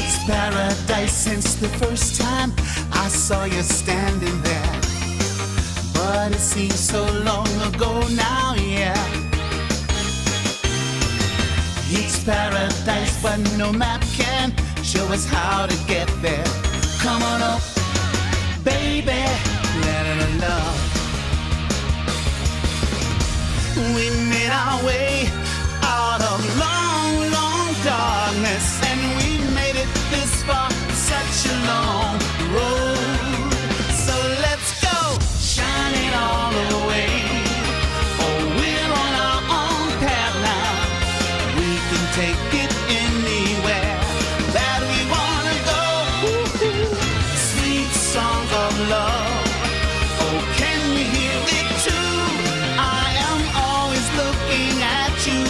It's paradise since the first time I saw you standing there. But it seems so long ago now, yeah. It's paradise, but no map can show us how to get there. Come on up, baby, let it love. We made our way out of long, long darkness, and we made it this far, such a long road. So let's go, shining all the way. Oh, we're on our own path now. We can take it anywhere that we wanna go. Sweet songs of love. Oh, can you hear it too? I am always looking at you.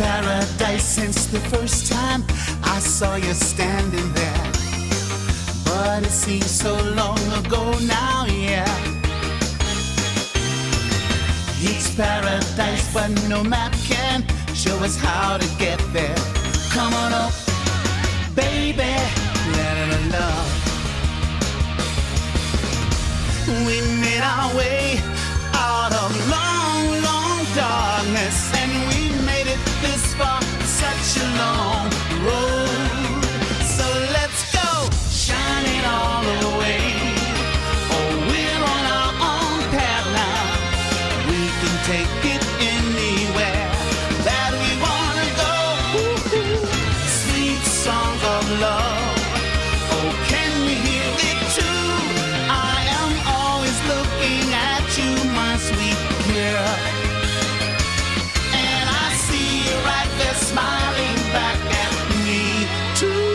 paradise since the first time I saw you standing there. But it seems so long ago now, yeah. It's paradise, but no map can show us how to get there. Come on up, baby, let it love. We made our way out of long, long darkness, and we made it this far, such a long road. So let's go, shining all the way. Oh, we're on our own path now. We can take it anywhere that we wanna go. Ooh, sweet songs of love. Oh, can we hear it too? I am always looking at you, my sweet girl. And I see you right there smiling back at me too.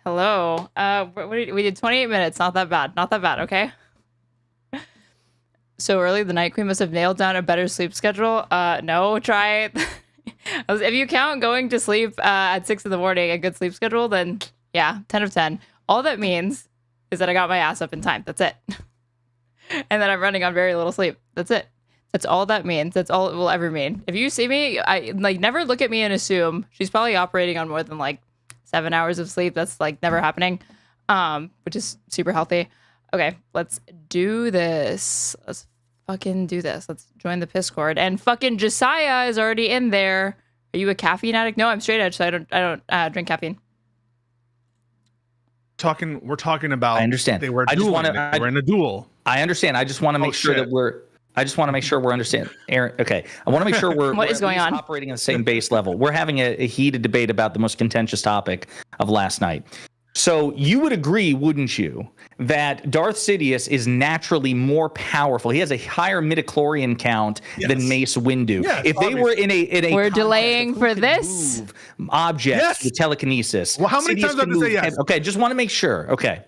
Hello. We did 28 minutes. Not that bad. Not that bad. Okay. So early, the Night Queen must have nailed down a better sleep schedule. No, try it. If you count going to sleep at 6 in the morning a good sleep schedule, then yeah, 10 of 10. All that means is that I got my ass up in time. That's it. And that I'm running on very little sleep. That's it. That's all that means. That's all it will ever mean. If you see me, never look at me and assume she's probably operating on more than 7 hours of sleep. That's never happening, which is super healthy. Okay, let's do this. Let's fucking do this. Let's join the Piscord. And fucking Josiah is already in there. Are you a caffeine addict? No, I'm straight edge, so I don't drink caffeine. We're talking about. I understand. They were we're in a duel. I understand. I just want to make sure that we're. I just want to make sure we're understanding. Aaron, okay. I want to make sure we're going on? Operating on the same base level. We're having a heated debate about the most contentious topic of last night. So you would agree, wouldn't you, that Darth Sidious is naturally more powerful? He has a higher midichlorian count than Mace Windu. Yes, if they were in a we're delaying for this objects with telekinesis. Well, how many times do I have to say yes? Okay, just want to make sure. Okay.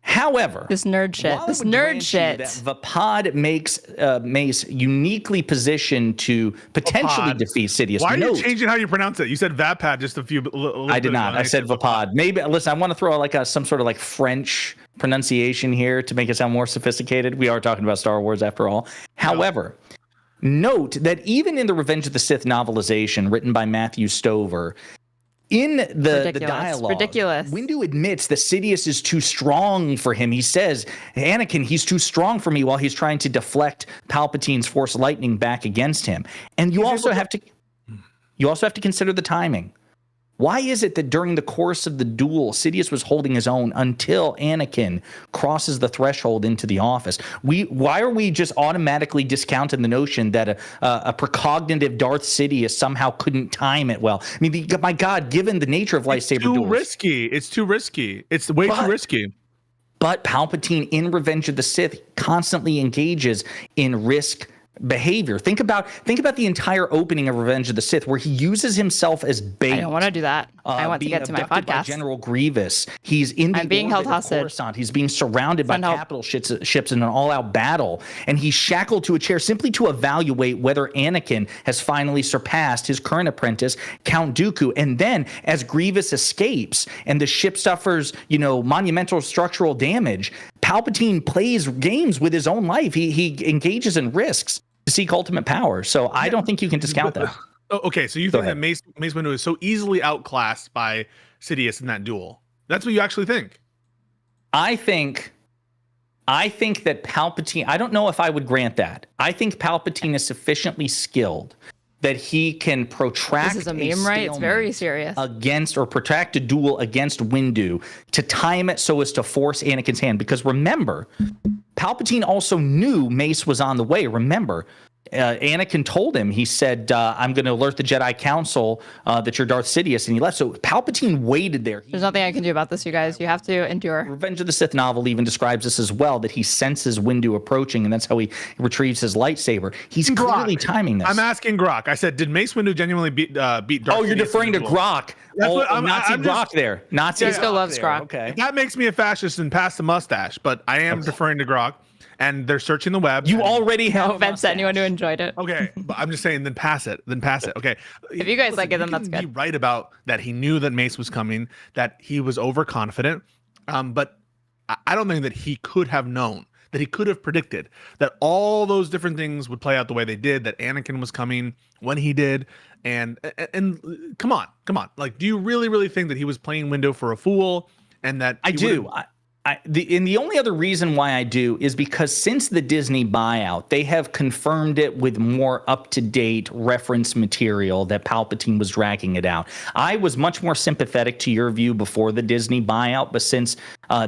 However, this nerd shit. That Vapad makes Mace uniquely positioned to potentially defeat Sidious. Why are you changing how you pronounce it? You said Vapad just a few. I did not. I said Vapad. Maybe listen. I want to throw some sort of French pronunciation here to make it sound more sophisticated. We are talking about Star Wars after all. However, note that even in the Revenge of the Sith novelization written by Matthew Stover. In the dialogue, Windu admits that Sidious is too strong for him. He says, Anakin, he's too strong for me, while he's trying to deflect Palpatine's Force lightning back against him. And you also have to consider the timing. Why is it that during the course of the duel, Sidious was holding his own until Anakin crosses the threshold into the office? Why are we just automatically discounting the notion that a precognitive Darth Sidious somehow couldn't time it well? I mean, my God, given the nature of lightsaber duels. It's too risky. It's way too risky. But Palpatine in Revenge of the Sith constantly engages in risk behavior. Think about the entire opening of Revenge of the Sith, where he uses himself as bait. I don't want to do that. I want to get to my podcast. General Grievous. He's I'm being held hostage. He's being surrounded by capital ships in an all-out battle, and he's shackled to a chair simply to evaluate whether Anakin has finally surpassed his current apprentice, Count Dooku. And then, as Grievous escapes and the ship suffers, monumental structural damage, Palpatine plays games with his own life. He engages in risks to seek ultimate power. So I don't think you can discount that. Okay, so you think that Mace Windu is so easily outclassed by Sidious in that duel? That's what you actually think? I think that Palpatine, I don't know if I would grant that. I think Palpatine is sufficiently skilled that he can protract this is a meme, right? It's very serious. Protract a duel against Windu to time it so as to force Anakin's hand. Because remember, Palpatine also knew Mace was on the way. Remember, Anakin told him, he said, I'm going to alert the Jedi Council that you're Darth Sidious, and he left. So Palpatine waited there. There's nothing I can do about this, you guys. You have to endure. Revenge of the Sith novel even describes this as well, that he senses Windu approaching, and that's how he retrieves his lightsaber. He's clearly timing this. I'm asking Grok. I said, did Mace Windu genuinely beat Darth Sidious? Oh, you're deferring to Grok. Nazi Grok there. Nazi Pisco loves Grok. Okay. That makes me a fascist and pass the mustache, but I am deferring to Grok. And they're searching the web. You already have. No offense to anyone who enjoyed it. Okay, but I'm just saying, then pass it. Okay. If you guys like it, then that's good. Be right about that. He knew that Mace was coming. That he was overconfident. But I don't think that he could have known. That he could have predicted that all those different things would play out the way they did. That Anakin was coming when he did. And come on. Do you really think that he was playing Windu for a fool? And that I do. The only other reason why I do is because since the Disney buyout, they have confirmed it with more up-to-date reference material that Palpatine was dragging it out. I was much more sympathetic to your view before the Disney buyout, but since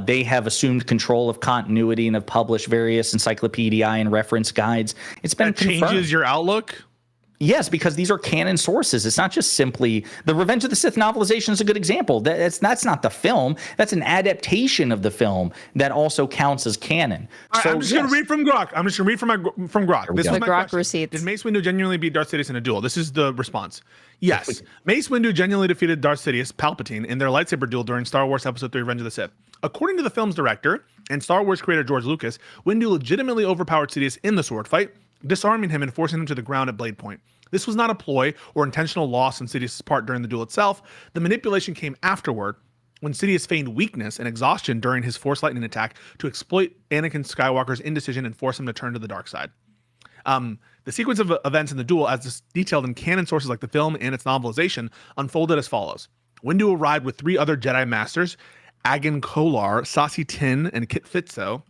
they have assumed control of continuity and have published various encyclopedia and reference guides, it's been confirmed. Changes your outlook? Yes, because these are canon sources. It's not just simply the Revenge of the Sith novelization is a good example. That's not the film. That's an adaptation of the film that also counts as canon. Right, So I'm just going to read from Grok. From Grok. This The is my Grok question. receipts. Did Mace Windu genuinely beat Darth Sidious in a duel? This is the response. Yes. Mace Windu genuinely defeated Darth Sidious, Palpatine, in their lightsaber duel during Star Wars Episode 3, Revenge of the Sith. According to the film's director and Star Wars creator George Lucas, Windu legitimately overpowered Sidious in the sword fight, disarming him and forcing him to the ground at blade point. This was not a ploy or intentional loss on Sidious's part during the duel itself. The manipulation came afterward when Sidious feigned weakness and exhaustion during his Force lightning attack to exploit Anakin Skywalker's indecision and force him to turn to the dark side. The sequence of events in the duel, as detailed in canon sources like the film and its novelization, unfolded as follows. Windu arrived with 3 other Jedi Masters, Agan Kolar, Sasi Tin, and Kit Fisto.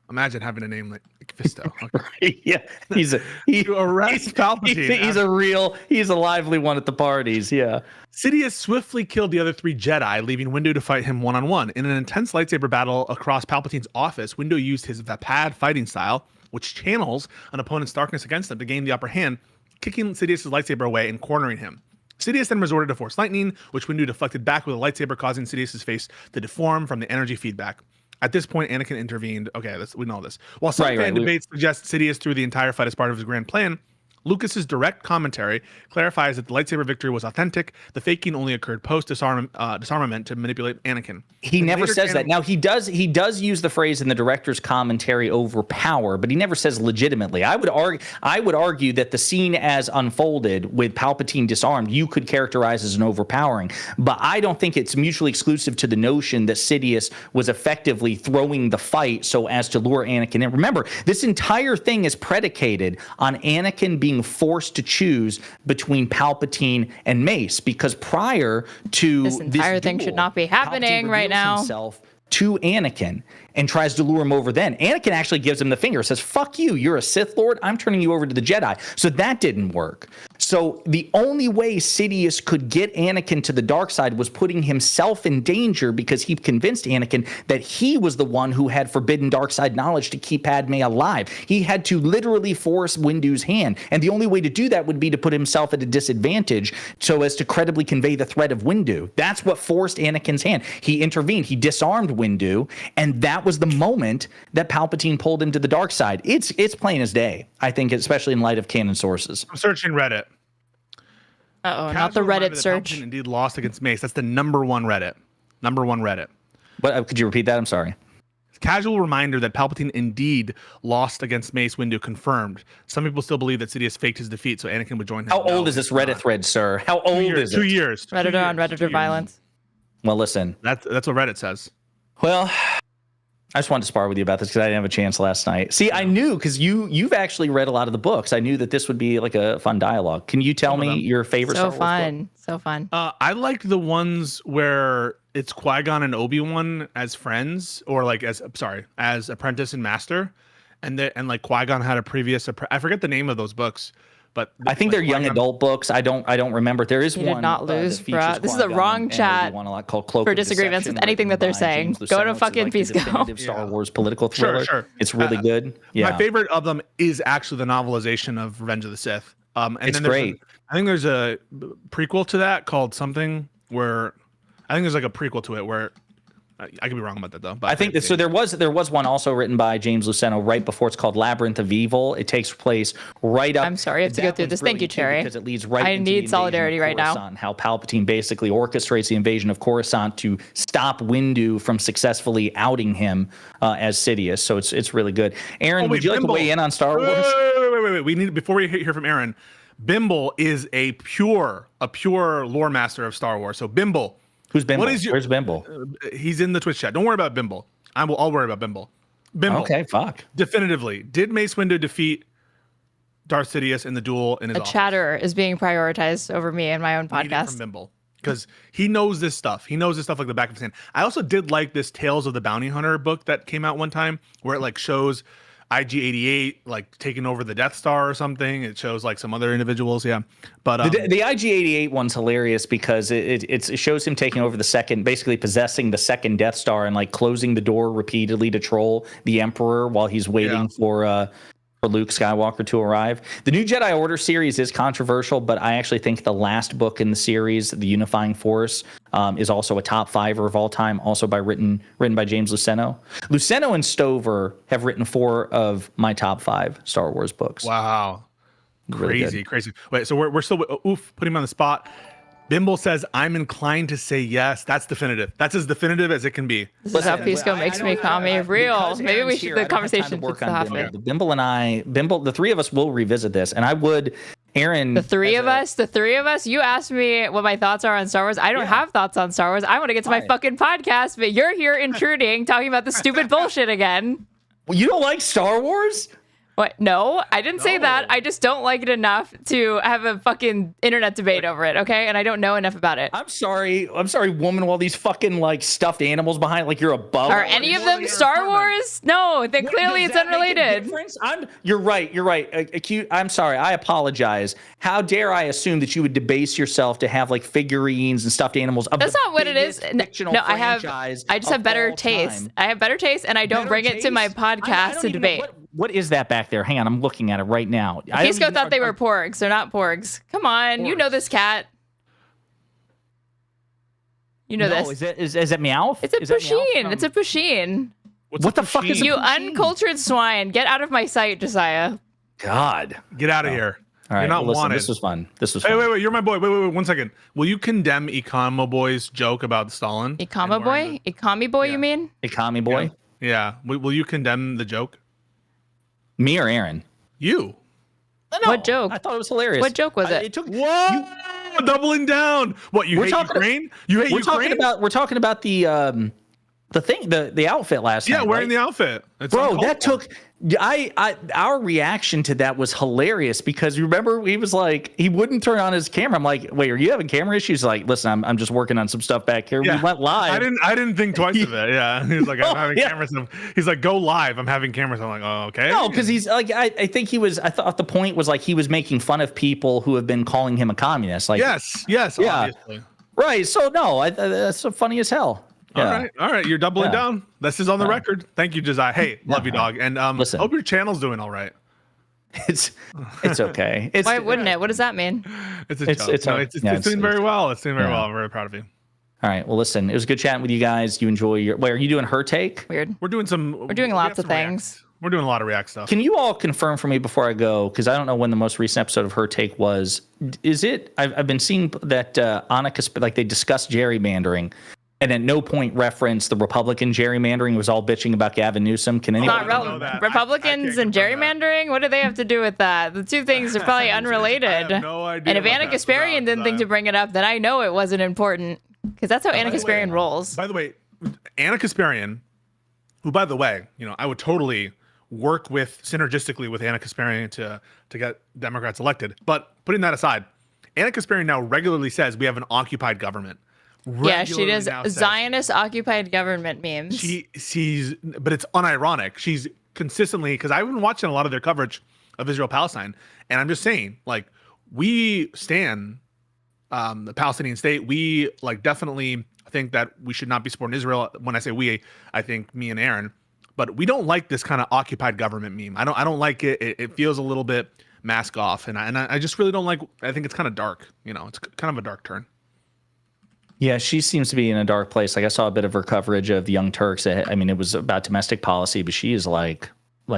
Imagine having a name like Fisto. Okay. Yeah, To arrest Palpatine. He's a lively one at the parties. Yeah. Sidious swiftly killed the other 3 Jedi, leaving Windu to fight him one-on-one. In an intense lightsaber battle across Palpatine's office, Windu used his Vapad fighting style, which channels an opponent's darkness against them, to gain the upper hand, kicking Sidious's lightsaber away and cornering him. Sidious then resorted to Force lightning, which Windu deflected back with a lightsaber, causing Sidious's face to deform from the energy feedback. At this point, Anakin intervened. Okay, we know this. While some fan debates suggest Sidious threw the entire fight as part of his grand plan, Lucas's direct commentary clarifies that the lightsaber victory was authentic. The faking only occurred post-disarmament to manipulate Anakin. He never says that. Now, he does use the phrase in the director's commentary, overpower, but he never says legitimately. I would argue that the scene as unfolded with Palpatine disarmed, you could characterize as an overpowering, but I don't think it's mutually exclusive to the notion that Sidious was effectively throwing the fight so as to lure Anakin in. Remember, this entire thing is predicated on Anakin being forced to choose between Palpatine and Mace, because prior to this entire thing should not be happening right now. Himself to Anakin and tries to lure him over. Then Anakin actually gives him the finger, says, "Fuck you, you're a Sith Lord, I'm turning you over to the Jedi." So that didn't work. So the only way Sidious could get Anakin to the dark side was putting himself in danger, because he convinced Anakin that he was the one who had forbidden dark side knowledge to keep Padme alive. He had to literally force Windu's hand, and the only way to do that would be to put himself at a disadvantage so as to credibly convey the threat of Windu. That's what forced Anakin's hand. He intervened, he disarmed Windu, and that was the moment that Palpatine pulled him to the dark side. It's plain as day, I think, especially in light of canon sources. I'm searching Reddit. Not the Reddit search. Palpatine indeed lost against Mace. That's the number one Reddit. What, could you repeat that? I'm sorry. Casual reminder that Palpatine indeed lost against Mace Windu confirmed. Some people still believe that Sidious faked his defeat so Anakin would join him. How old is this Reddit thread, sir? How old is it? 2 years. Redditor on Redditor violence. Well, listen. That's what Reddit says. Well, I just wanted to spar with you about this because I didn't have a chance last night. See, I knew, because you've actually read a lot of the books. I knew that this would be like a fun dialogue. Can you tell me your favorite Star Wars book? So fun. I liked the ones where it's Qui-Gon and Obi-Wan as friends, or like as apprentice and master, and like Qui-Gon had a previous. I forget the name of those books. But I think they're young adult books. I don't remember. There is one. Did did not lose, bro. This is the wrong chat for disagreements with anything that they're saying. Go to fucking Pisco. Star Wars political thriller. Sure. It's really good. Yeah. My favorite of them is actually the novelization of Revenge of the Sith. And it's great. I think there's a prequel to that called something where I think there's like a prequel to it where I could be wrong about that though. But I think so. There was one also written by James Luceno right before. It's called Labyrinth of Evil. It takes place right up. I'm sorry, I have to go through this. Thank you, Cherry. Because it leads right. I need solidarity right now. How Palpatine basically orchestrates the invasion of Coruscant to stop Windu from successfully outing him as Sidious. So it's really good. Aaron, would you like to weigh in on Star Wars? Wait. We need, before we hear from Aaron, Bimble is a pure lore master of Star Wars. So Bimble. Who's Bimble? Where's Bimble? He's in the Twitch chat. Don't worry about Bimble. I'll worry about Bimble. Bimble. Okay, fuck. Definitively. Did Mace Windu defeat Darth Sidious in the duel in his office? A chatterer is being prioritized over me in my own podcast. From Bimble. Because he knows this stuff. He knows this stuff like the back of his hand. I also did like this Tales of the Bounty Hunter book that came out one time where it like shows IG-88 like taking over the Death Star or something. It shows like some other individuals, but the IG-88 one's hilarious because it shows him taking over basically possessing the second Death Star and like closing the door repeatedly to troll the Emperor while he's waiting for for Luke Skywalker to arrive. The new Jedi Order series is controversial, but I actually think the last book in the series, The Unifying Force, is also a top 5 of all time, also written by James Luceno. Luceno and Stover have written 4 of my top 5 Star Wars books. Wow. Really Crazy. Wait, so we're still, putting him on the spot. Bimble says, I'm inclined to say yes. That's definitive. That's as definitive as it can be. This is how Pisco makes me comedy real. Maybe we should, the conversation work should on happen. Bimble and I, the 3 of us will revisit this. And I would, Aaron. The three of us, you asked me what my thoughts are on Star Wars. I don't have thoughts on Star Wars. I want to get to my fucking podcast, but you're here intruding, talking about the stupid bullshit again. Well, you don't like Star Wars? What? No, I didn't say that. I just don't like it enough to have a fucking internet debate over it, okay? And I don't know enough about it. I'm sorry, woman, with all these fucking like stuffed animals behind, like you're above. Are any of them Star Wars? No, then clearly it's unrelated. You're right. I'm sorry. I apologize. How dare I assume that you would debase yourself to have like figurines and stuffed animals? That's not what it is. No, I just have better taste. I have better taste, and I don't bring it to my podcast to debate. What is that back there? Hang on, I'm looking at it right now. Pisco thought they were porgs. They're not porgs. Come on, porgs. You know this cat. You know this. Is that Meowth? It's a Pusheen. It's a Pusheen. What the fuck is you uncultured swine? Get out of my sight, Josiah. God, get out of here. All right, you're not wanted. This was fun. Wait, you're my boy. Wait, 1 second. Will you condemn Econo Boy's joke about Stalin? Econo Boy? Economy Boy, you mean? Economy Boy? Yeah. Will you condemn the joke? Me or Aaron? You. No, what joke? I thought it was hilarious. What joke was it? Whoa! Doubling down. What, you hate Ukraine? You hate Ukraine? We're talking about the outfit last night. Yeah, wearing the outfit. It's bro, that took our reaction to that was hilarious because remember he was like he wouldn't turn on his camera. I'm like, wait, are you having camera issues? Like, listen, I'm just working on some stuff back here. Yeah. We went live. I didn't think twice of it. Yeah, he was like, I'm having camera stuff. He's like, go live. I'm having camera stuff. I'm like, oh, okay. No, because he's like, I think he was. I thought the point was like he was making fun of people who have been calling him a communist. Like, yes, yeah, obviously. Right. So no, that's so funny as hell. Yeah. All right. You're doubling down. This is on the record. Thank you, Josiah. Hey, love you, dog. And listen, hope your channel's doing all right. It's okay. Why wouldn't it? What does that mean? It's doing very well. It's doing very well. I'm very proud of you. All right. Well, listen, it was good chatting with you guys. You enjoy your. Wait, are you doing her take? Weird. We're doing lots of things. We're doing a lot of React stuff. Can you all confirm for me before I go? Because I don't know when the most recent episode of her take was. Is it? I've been seeing that Annika, like they discussed gerrymandering. And at no point referenced the Republican gerrymandering. It was all bitching about Gavin Newsom. Can anyone know that? Republicans and gerrymandering? What do they have to do with that? The two things are probably unrelated. I have no idea. And if Anna Kasparian didn't think to bring it up, then I know it wasn't important. Because that's how Anna Kasparian rolls. By the way, Anna Kasparian, who, by the way, I would totally work synergistically with Anna Kasparian to get Democrats elected. But putting that aside, Anna Kasparian now regularly says we have an occupied government. Yeah, she does Zionist occupied government memes. But it's unironic. She's consistently, because I've been watching a lot of their coverage of Israel Palestine, and I'm just saying, like, we stand the Palestinian state. We definitely think that we should not be supporting Israel. When I say we, I think me and Aaron, but we don't like this kind of occupied government meme. I don't like it. It feels a little bit mask off, and I just really don't like. I think it's kind of dark. It's kind of a dark turn. Yeah, she seems to be in a dark place. Like I saw a bit of her coverage of the Young Turks. I mean, it was about domestic policy, but she is like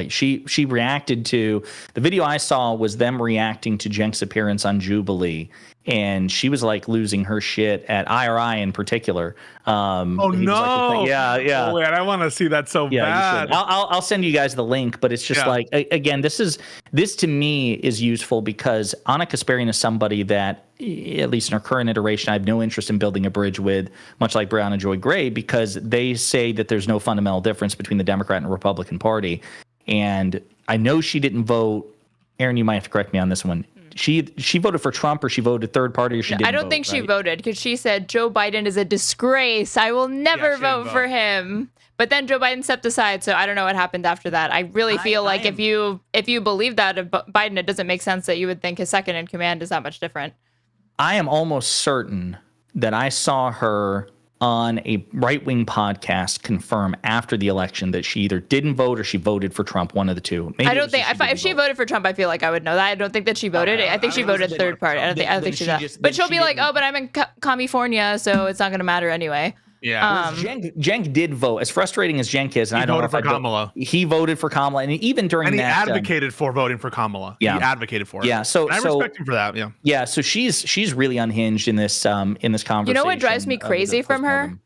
she reacted to the video I saw was them reacting to Cenk's appearance on Jubilee, and she was like losing her shit at IRI in particular. Oh no! Yeah. Oh, wait, I want to see that so bad. I'll send you guys the link, but it's just like again, this to me is useful because Anna Kasparian is somebody that, at least in her current iteration, I have no interest in building a bridge with, much like Breonna Joy Gray, because they say that there's no fundamental difference between the Democrat and Republican Party. And I know she didn't vote. Aaron, you might have to correct me on this one. She voted for Trump, or she voted third party, or she didn't. I don't think she voted because she said Joe Biden is a disgrace. I will never vote for him. But then Joe Biden stepped aside, so I don't know what happened after that. I really feel like if you believe that of Biden, it doesn't make sense that you would think his second in command is that much different. I am almost certain that I saw her on a right-wing podcast confirm after the election that she either didn't vote or she voted for Trump, one of the two. Maybe I don't think if she voted for Trump, I feel like I would know that. I don't think that she voted. I think she voted third party. I don't think she's that. But she'll be like, oh, but I'm in California, so it's not going to matter anyway. Yeah. Cenk did vote. As frustrating as Cenk is, and I don't know if Kamala. He voted for Kamala, and even during and he that, advocated for voting for Kamala. Yeah, he advocated for it. Yeah, so and I respect him for that. Yeah, yeah. So she's really unhinged in this conversation. You know what drives me crazy from her?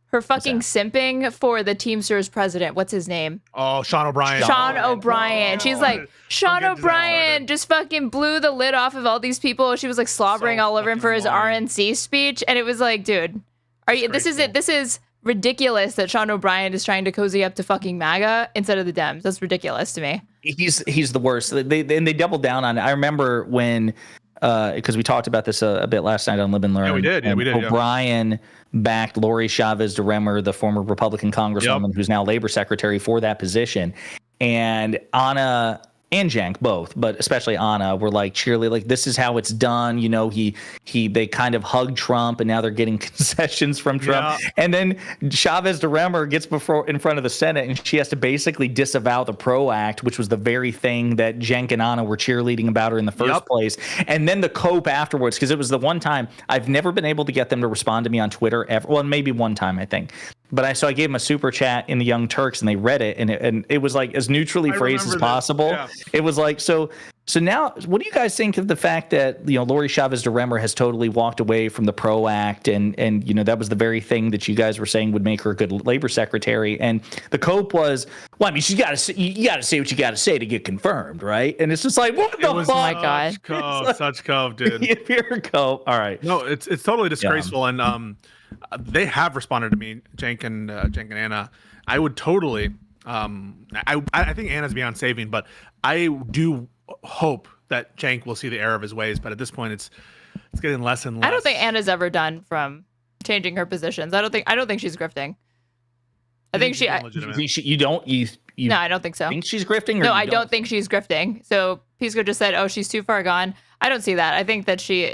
Her fucking simping for the Teamsters president. What's his name? Oh, Sean O'Brien. Sean O'Brien. She's like, Sean O'Brien just fucking blew the lid off of all these people. She was like slobbering all over him for his RNC speech, and it was like, dude, are you? This is it. This is ridiculous that Sean O'Brien is trying to cozy up to fucking MAGA instead of the Dems. That's ridiculous to me. He's the worst. They doubled down on it. I remember when because we talked about this a bit last night on Live and Learn. Yeah, we did. O'Brien backed Lori Chavez de Remmer, the former Republican congresswoman who's now labor secretary, for that position. And Anna and Cenk both, but especially Anna, were like cheerleading, like, this is how it's done. You know, they kind of hugged Trump, and now they're getting concessions from Trump. Yeah. And then Chavez de Remmer gets in front of the Senate, and she has to basically disavow the PRO Act, which was the very thing that Cenk and Anna were cheerleading about her in the first place. And then the cope afterwards, because it was the one time I've never been able to get them to respond to me on Twitter ever. Well, maybe one time, I think. But I gave them a super chat in the Young Turks, and they read it, and it was like as neutrally phrased as possible. Yeah. It was like, so now, what do you guys think of the fact that, you know, Lori Chavez de Remmer has totally walked away from the PRO Act, and you know, that was the very thing that you guys were saying would make her a good labor secretary, and the cope was, well, I mean, you got to say what you got to say to get confirmed, right? And it's just like, what the fuck? Oh my God, such cope, dude. Pure cope. All right. No, it's totally disgraceful, and they have responded to me, Cenk and Anna. I would totally. I think Anna's beyond saving, but I do hope that Cenk will see the error of his ways. But at this point, it's getting less and less. I don't think Anna's ever done from changing her positions. I don't think she's grifting. I think she. No, I don't think so. Think she's grifting? Or no, I don't think she's grifting. So Pisco just said, "Oh, she's too far gone." I don't see that. I think that she.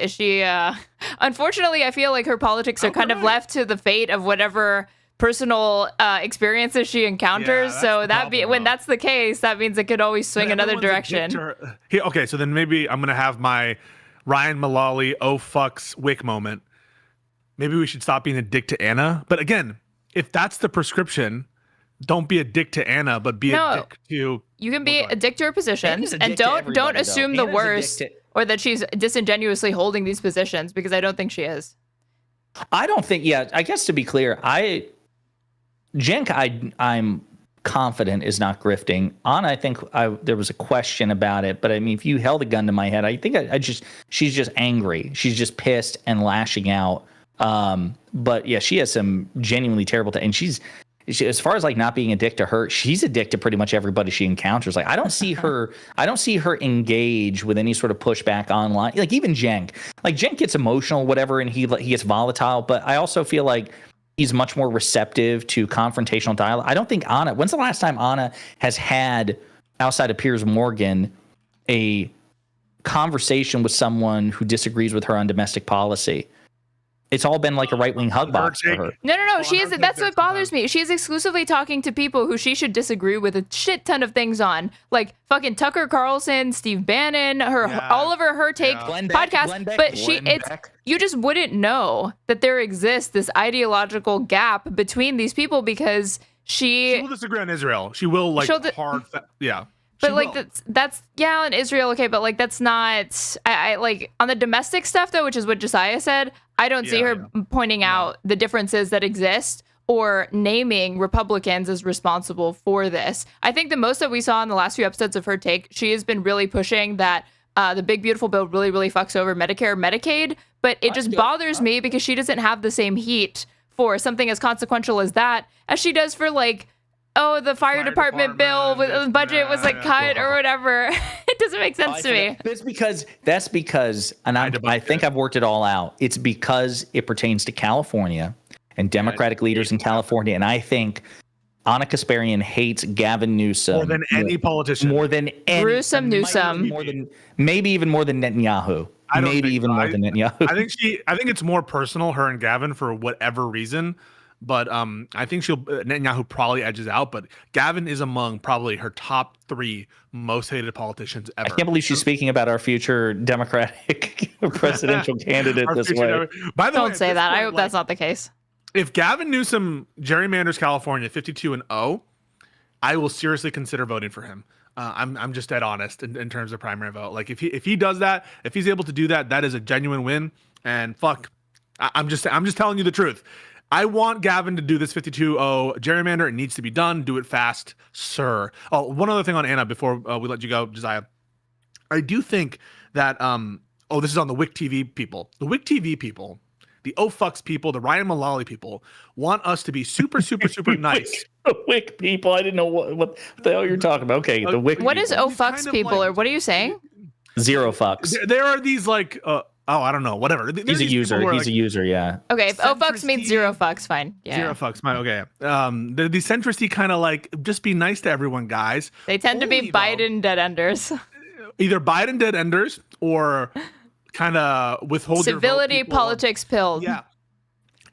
Unfortunately, I feel like her politics are kind of left to the fate of whatever personal experiences she encounters. Yeah, so when that's the case, that means it could always swing another direction. Okay, so then maybe I'm gonna have my Ryan Mullally fucks Wick moment. Maybe we should stop being a dick to Anna. But again, if that's the prescription, don't be a dick to Anna, but be a dick to. You can be a dick to her position, and don't assume the worst or that she's disingenuously holding these positions, because I don't think she is. I don't think. Yeah, I guess to be clear, Cenk, I'm confident is not grifting. Anna, I think there was a question about it, but I mean, if you held a gun to my head, I think she's just angry. She's just pissed and lashing out. But yeah, she has some genuinely terrible and she, as far as like not being a dick to her, she's a dick to pretty much everybody she encounters. Like, I don't see her engage with any sort of pushback online. Like, even Cenk, gets emotional, whatever, and he gets volatile. But I also feel like he's much more receptive to confrontational dialogue. I don't think Anna. When's the last time Anna has had, outside of Piers Morgan, a conversation with someone who disagrees with her on domestic policy? It's all been like a right-wing hug box for her. No. She is. That's what bothers me. She's exclusively talking to people who she should disagree with a shit ton of things on, like fucking Tucker Carlson, Steve Bannon, Oliver Her Take podcast. But you just wouldn't know that there exists this ideological gap between these people, because she will disagree on Israel. She will But like that's in Israel, okay, but like that's not. I like on the domestic stuff though, which is what Josiah said. I don't see her pointing out the differences that exist or naming Republicans as responsible for this. I think the most that we saw in the last few episodes of Her Take, she has been really pushing that the big beautiful bill really, really fucks over Medicare, Medicaid. But it just bothers me because she doesn't have the same heat for something as consequential as that as she does for like, oh, the fire department bill with the budget was like cut or whatever. It doesn't make sense to me. That's because, and I think I've worked it all out. It's because it pertains to California and Democratic leaders in California. And I think Anna Kasparian hates Gavin Newsom more than any politician. More than any Newsom. Maybe even more than Netanyahu. More than Netanyahu. I think it's more personal, her and Gavin, for whatever reason. but I think Netanyahu probably edges out. But Gavin is among probably her top 3 most hated politicians ever. I can't believe she's speaking about our future Democratic presidential candidate this way. By the way, Don't say that. I hope that's not the case. If Gavin Newsom gerrymanders California 52-0, I will seriously consider voting for him. I'm just dead honest in terms of primary vote. Like if he does that, if he's able to do that, that is a genuine win. And fuck, I'm just telling you the truth. I want Gavin to do this 52-0 gerrymander. It needs to be done. Do it fast, sir. Oh, one other thing on Anna before we let you go, Josiah. I do think that this is on the Wick TV people. The Wick TV people, the fucks people, the Ryan Mullally people want us to be super, super, super nice. Wick people. I didn't know what the hell you're talking about. Okay, the Wick. What people. is fucks people, or what are you saying? Zero fucks. There are these like I don't know, whatever. He's a user. He's a user, yeah. Okay, if fucks means zero fucks, fine. Yeah. Zero fucks, fine. Okay. The centristy kind of like just be nice to everyone, guys. They tend to be Biden dead enders. Either Biden dead enders or kind of withhold civility your vote people. Politics pilled. Yeah.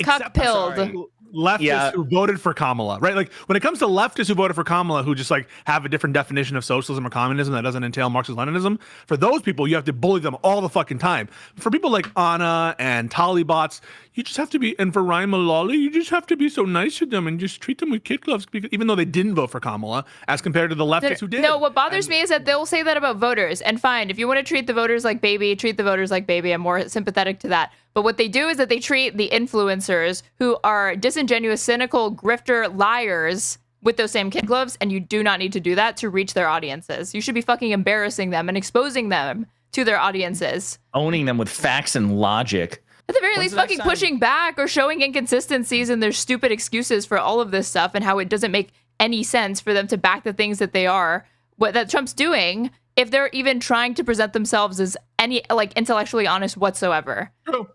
Cuck pilled. Leftists who voted for Kamala, right? Like when it comes to leftists who voted for Kamala, who just like have a different definition of socialism or communism that doesn't entail Marxist-Leninism, for those people, you have to bully them all the fucking time. For people like Anna and Talibots, you just have to be, and for Ryan Mullally, you just have to be so nice to them and just treat them with kid gloves, because, even though they didn't vote for Kamala, as compared to the leftists who did. No, what bothers me is that they'll say that about voters, and fine, if you want to treat the voters like baby, treat the voters like baby. I'm more sympathetic to that. But what they do is that they treat the influencers who are disingenuous, cynical, grifter, liars with those same kid gloves, and you do not need to do that to reach their audiences. You should be fucking embarrassing them and exposing them to their audiences. Owning them with facts and logic. At the very least, fucking pushing back or showing inconsistencies in their stupid excuses for all of this stuff and how it doesn't make any sense for them to back the things that they are, that Trump's doing, if they're even trying to present themselves as any, like, intellectually honest whatsoever. True.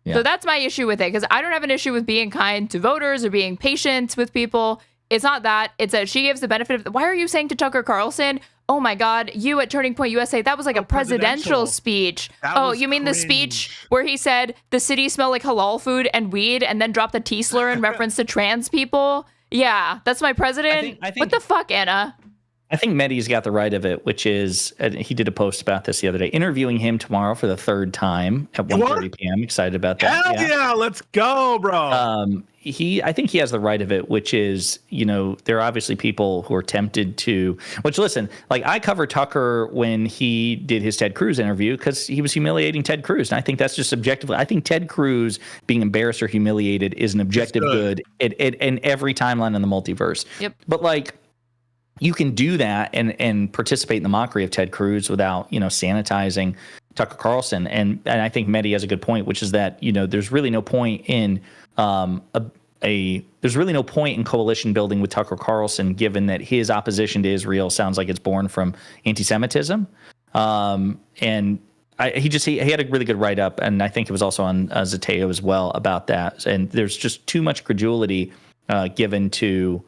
Yeah. So that's my issue with it, because I don't have an issue with being kind to voters or being patient with people. It's not that. It's that she gives the benefit of, why are you saying to Tucker Carlson, oh my God, you at Turning Point USA, that was like a presidential speech. Oh, you mean the speech where he said the city smelled like halal food and weed and then dropped a T slur in reference to trans people? Yeah, that's my president. I think, what the fuck, Anna? I think Medhi's got the right of it, which is, he did a post about this the other day, interviewing him tomorrow for the 3rd time at 1:30 p.m. Excited about that. Hell yeah, let's go, bro. I think he has the right of it, which is, there are obviously people who are tempted to, which listen, like I covered Tucker when he did his Ted Cruz interview because he was humiliating Ted Cruz. And I think that's just objectively, I think Ted Cruz being embarrassed or humiliated is an objective good in every timeline in the multiverse. Yep. But like, you can do that and participate in the mockery of Ted Cruz without, sanitizing Tucker Carlson. And I think Medhi has a good point, which is that, there's really no point in there's really no point in coalition building with Tucker Carlson, given that his opposition to Israel sounds like it's born from anti-Semitism. And he had a really good write-up, and I think it was also on Zateo as well about that. And there's just too much credulity given to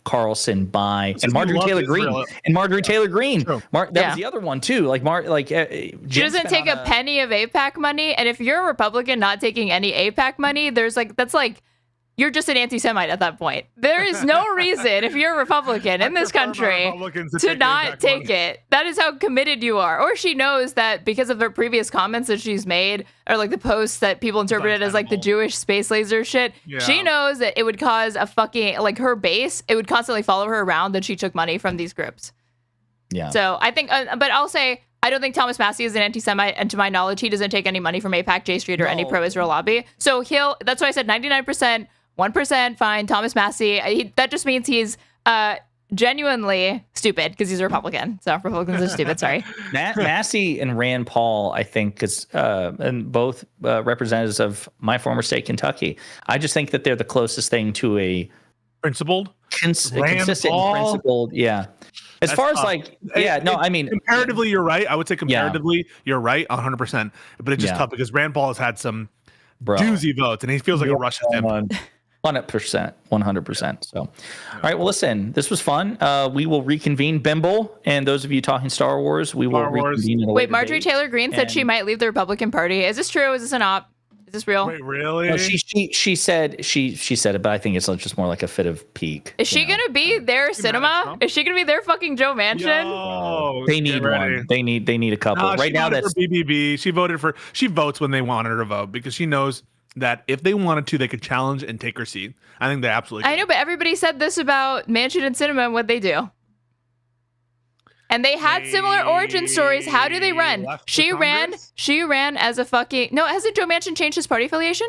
Carlson by and Marjorie Taylor Greene and Marjorie Taylor Greene. That was the other one too. She doesn't take a penny of AIPAC money, and if you're a Republican not taking any AIPAC money, that's like you're just an anti-Semite at that point. There is no reason if you're a Republican in this country to not take it. That is how committed you are. Or she knows that because of her previous comments that she's made, or like the posts that people interpreted as like the Jewish space laser shit, she knows that it would cause a fucking, like her base, it would constantly follow her around that she took money from these groups. Yeah. So I think, but I'll say, I don't think Thomas Massie is an anti-Semite, and to my knowledge, he doesn't take any money from AIPAC, J Street, or any pro-Israel lobby. So that's why I said 99%, 1% fine, Thomas Massie. That just means he's genuinely stupid because he's a Republican. So Republicans are stupid, sorry. Massie and Rand Paul, I think, is and both representatives of my former state, Kentucky. I just think that they're the closest thing to a principled, consistent, principled, yeah. As far as I mean, comparatively, you're right. I would say comparatively, you're right, 100%. But it's just tough because Rand Paul has had some doozy votes, and he feels like a Russian imp. 100%. So, all right. Well, listen, this was fun. We will reconvene, Bimble, and those of you talking Star Wars, we will reconvene. Wait, Marjorie Taylor Greene said she might leave the Republican Party. Is this true? Is this an op? Is this real? Wait, really? No, she said it, but I think it's just more like a fit of pique. Is she gonna be their cinema? Is she gonna be their fucking Joe Manchin? Yo, They need one. They need a couple. No, right now, that's for BBB. She votes when they want her to vote because she knows that if they wanted to, they could challenge and take her seat. I think they absolutely could. I know, but everybody said this about Manchin and Cinema and what they do. And they had similar origin stories. How do they run? She ran as a fucking... No, hasn't Joe Manchin changed his party affiliation?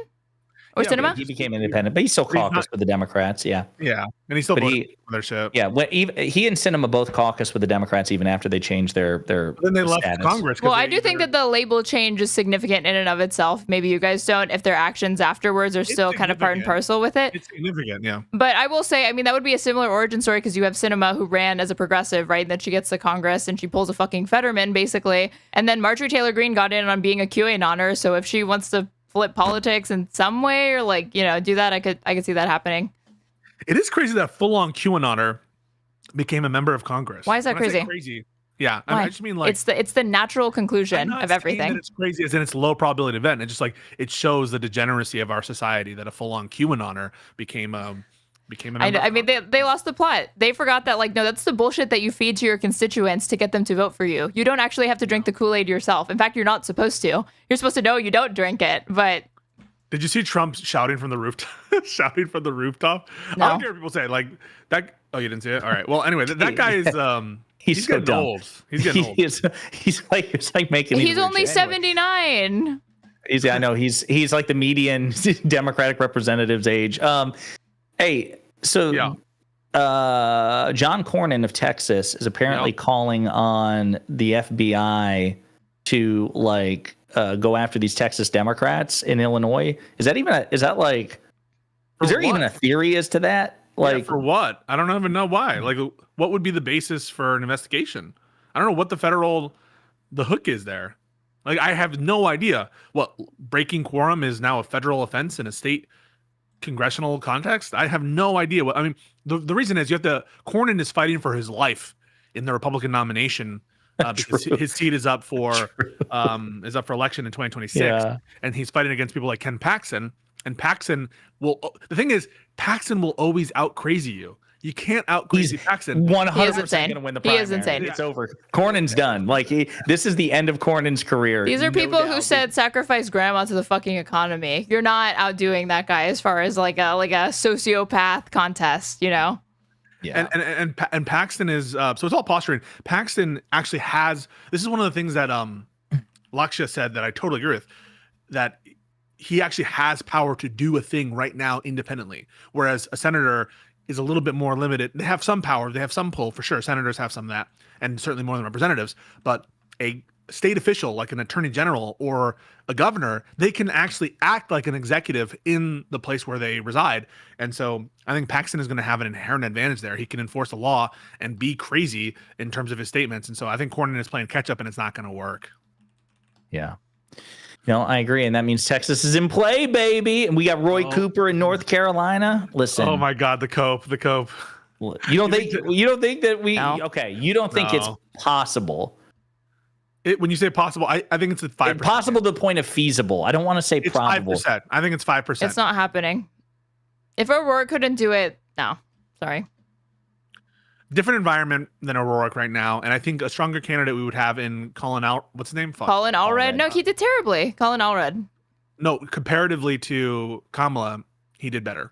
Or Cinema? He became independent, but he's still caucused with the Democrats, yeah. Yeah, and he's still voting for their shit. Yeah, he and Cinema both caucused with the Democrats even after they changed their then they left Congress. Well, I do think that the label change is significant in and of itself. Maybe you guys don't, if their actions afterwards are still kind of part and parcel with it. It's significant, yeah. But I will say, I mean, that would be a similar origin story because you have Cinema who ran as a progressive, right? And then she gets to Congress and she pulls a fucking Fetterman, basically. And then Marjorie Taylor Greene got in on being a QAnoner. So if she wants to flip politics in some way or do that, I could see that happening. It is crazy that full-on QAnoner became a member of Congress. Why is that crazy? Crazy. Yeah, I just mean it's the natural conclusion of everything. It's crazy as in it's low probability event. It just it shows the degeneracy of our society that a full-on QAnoner became a member. I mean, they lost the plot. They forgot that no, that's the bullshit that you feed to your constituents to get them to vote for you. You don't actually have to drink the Kool-Aid yourself. In fact, you're not supposed to. You're supposed to know you don't drink it. But did you see Trump shouting from the rooftop? No. I don't care what people say that. Oh, you didn't see it? All right. Well, anyway, that guy is he's so getting dumb. old. He's getting old. He's like making. He's only 79. I know he's like the median Democratic representative's age. Hey, so yeah. John Cornyn of Texas is apparently calling on the FBI to go after these Texas Democrats in Illinois. Is there even a theory as to that? For what? I don't even know why. What would be the basis for an investigation? I don't know what the hook is there. I have no idea. What, breaking quorum is now a federal offense in a state congressional context? I have no idea. The reason is Cornyn is fighting for his life in the Republican nomination because his seat is up for election in 2026, and he's fighting against people like Ken Paxton. And Paxton the thing is, Paxton will always out crazy you. You can't out crazy Paxton. 100% going to win the primary. He is insane. It's over. Cornyn's done. This is the end of Cornyn's career. These are people who said sacrifice grandma to the fucking economy. You're not outdoing that guy as far as a sociopath contest, Yeah. And Paxton is so it's all posturing. Paxton actually has. This is one of the things that Lakshya said that I totally agree with. That he actually has power to do a thing right now independently, whereas a senator is a little bit more limited. They have some power, they have some pull for sure. Senators have some of that, and certainly more than representatives. But a state official like an attorney general or a governor, they can actually act like an executive in the place where they reside. And so I think Paxton is going to have an inherent advantage there. He can enforce the law and be crazy in terms of his statements. And so I think Cornyn is playing catch up, and it's not going to work. Yeah. No, I agree, and that means Texas is in play, baby. And we got Roy Cooper in North Carolina. Listen. Oh my God, the cope. You don't think that we? No. Okay, you don't think it's possible? When you say possible, I think it's at 5%. Possible to the point of feasible. I don't want to say probable. 5%. I think it's 5%. It's not happening. If O'Rourke couldn't do it, no. Sorry. Different environment than O'Rourke right now, and I think a stronger candidate we would have in Colin what's his name? Colin Allred. No, he did terribly. Colin Allred. No, comparatively to Kamala, he did better.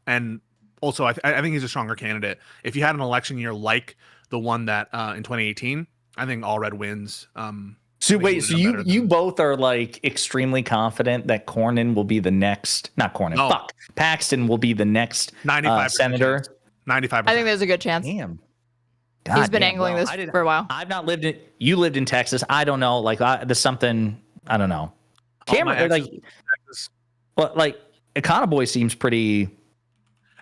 And also, I think he's a stronger candidate. If you had an election year like the one that in 2018, I think Allred wins. So you both are extremely confident that Cornyn will be the next, not Cornyn, Paxton will be the next 95% senator. 95%. I think there's a good chance. Damn. He's been angling this for a while. I've not lived in. You lived in Texas. I don't know. There's something. I don't know. Cameron, Econoboy seems pretty.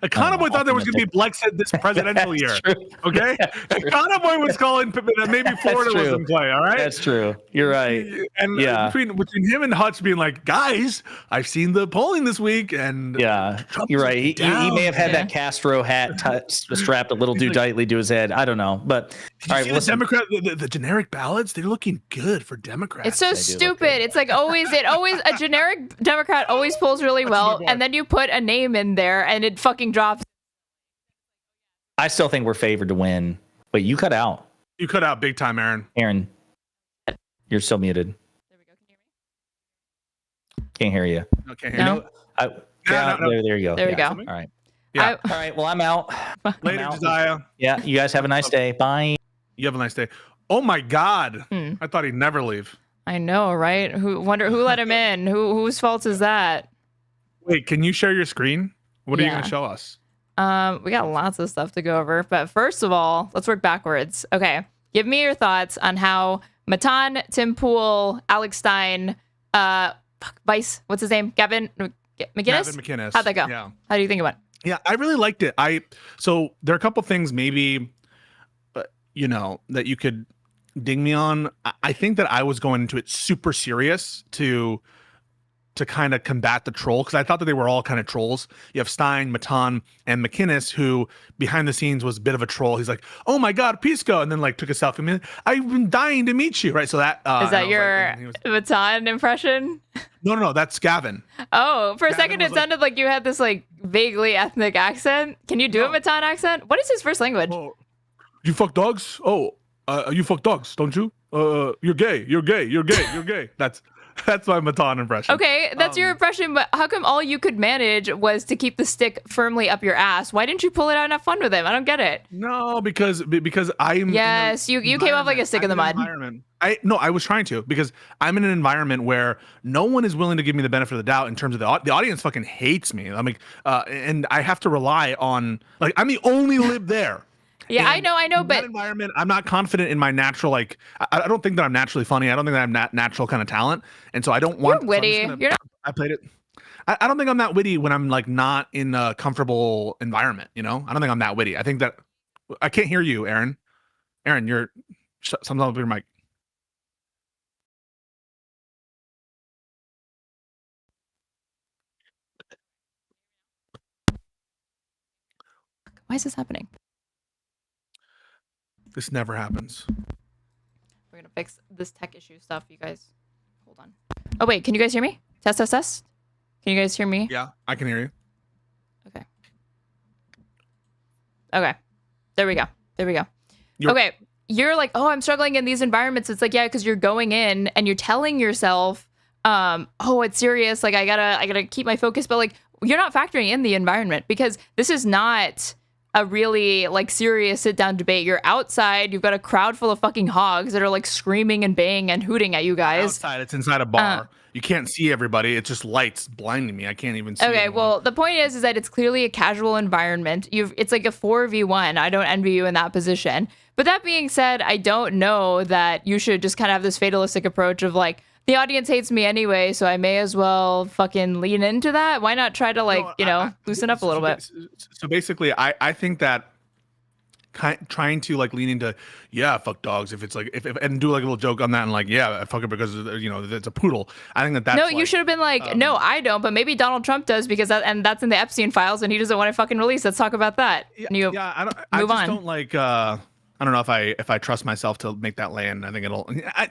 Econoboy thought there was going to be Brexit this presidential year. True. Okay, Econoboy was calling that maybe Florida was in play. All right, that's true. You're right. And between him and Hutch being like, guys, I've seen the polling this week, and Trump's you're right. He may have had that Castro hat strapped a little too tightly to his head. I don't know, but all right. The Democrat, the generic ballots, they're looking good for Democrats. It's so stupid. It's like always a generic Democrat always polls really well, and then you put a name in there, and it fucking drops. I still think we're favored to win. Wait, you cut out. You cut out big time, Aaron. Aaron, you're still muted. There we go. Can't hear you. No, can't hear you. No. There you go. There we go. All right. Yeah. All right. Well, I'm out. Later, Josiah. Yeah. You guys have a nice day. Bye. You have a nice day. Oh my God. I thought he'd never leave. I know, right? Who let him in? Whose fault is that? Wait, can you share your screen? What are you going to show us? We got lots of stuff to go over, but first of all, let's work backwards. Okay, give me your thoughts on how Matan, Tim Pool, Alex Stein, Vice, what's his name? Gavin McInnes? Gavin McInnes. How'd that go? Yeah. How do you think about it? Yeah, I really liked it. So there are a couple things maybe, that you could ding me on. I think that I was going into it super serious to kind of combat the troll, because I thought that they were all kind of trolls. You have Stein, Matan, and McInnes, who behind the scenes was a bit of a troll. He's like, "Oh my God, Pisco," and then like took a selfie. I've been dying to meet you, right? So that is that your Matan impression? No, that's Gavin. Oh, for a Gavin second it sounded like you had this like vaguely ethnic accent. Can you do a Matan accent? What is his first language? Oh, you fuck dogs? Oh, you fuck dogs, don't you? You're gay. You're gay. You're gay. You're gay. That's my Matan impression. Okay, that's your impression, but how come all you could manage was to keep the stick firmly up your ass? Why didn't you pull it out and have fun with him? I don't get it. No, because I'm. Yes, you came off like a stick in the mud. I was trying to, because I'm in an environment where no one is willing to give me the benefit of the doubt in terms of the audience fucking hates me. I mean, and I have to rely on, like, I'm the only lib there. Yeah, and I know, in but that environment, I'm not confident in my natural, like, I don't think that I'm naturally funny. I don't think that I'm natural kind of talent, and so I don't want. You're witty. So I played it. I don't think I'm that witty when I'm like not in a comfortable environment. I don't think I'm that witty. I think that I can't hear you, Aaron. Aaron, you're something up your mic. why is this happening? This never happens. We're gonna fix this tech issue stuff, you guys. Hold on. Oh wait, can you guys hear me? Test, test, test. Can you guys hear me? Yeah, I can hear you. Okay. Okay. There we go. There we go. Okay. You're like, oh, I'm struggling in these environments. It's like, yeah, because you're going in and you're telling yourself, oh, it's serious. Like I gotta keep my focus, but like you're not factoring in the environment, because this is not a really like serious sit down debate. You're outside. You've got a crowd full of fucking hogs that are like screaming and baying and hooting at you guys. Outside, it's inside a bar. You can't see everybody. It's just lights blinding me. I can't even see. Okay, anyone. well, the point is that it's clearly a casual environment. It's like a 4v1. I don't envy you in that position. But that being said, I don't know that you should just kind of have this fatalistic approach of like, the audience hates me anyway, so I may as well fucking lean into that. Why not try to loosen up a little bit? So basically, I think that trying to like lean into, yeah, fuck dogs, if it's like if and do like a little joke on that and like, yeah, I fuck it because it's a poodle. I think that's no, you should have been like, no, I don't, but maybe Donald Trump does, because that's in the Epstein files and he doesn't want to fucking release. Let's talk about that. I don't like. I don't know if I trust myself to make that land. I think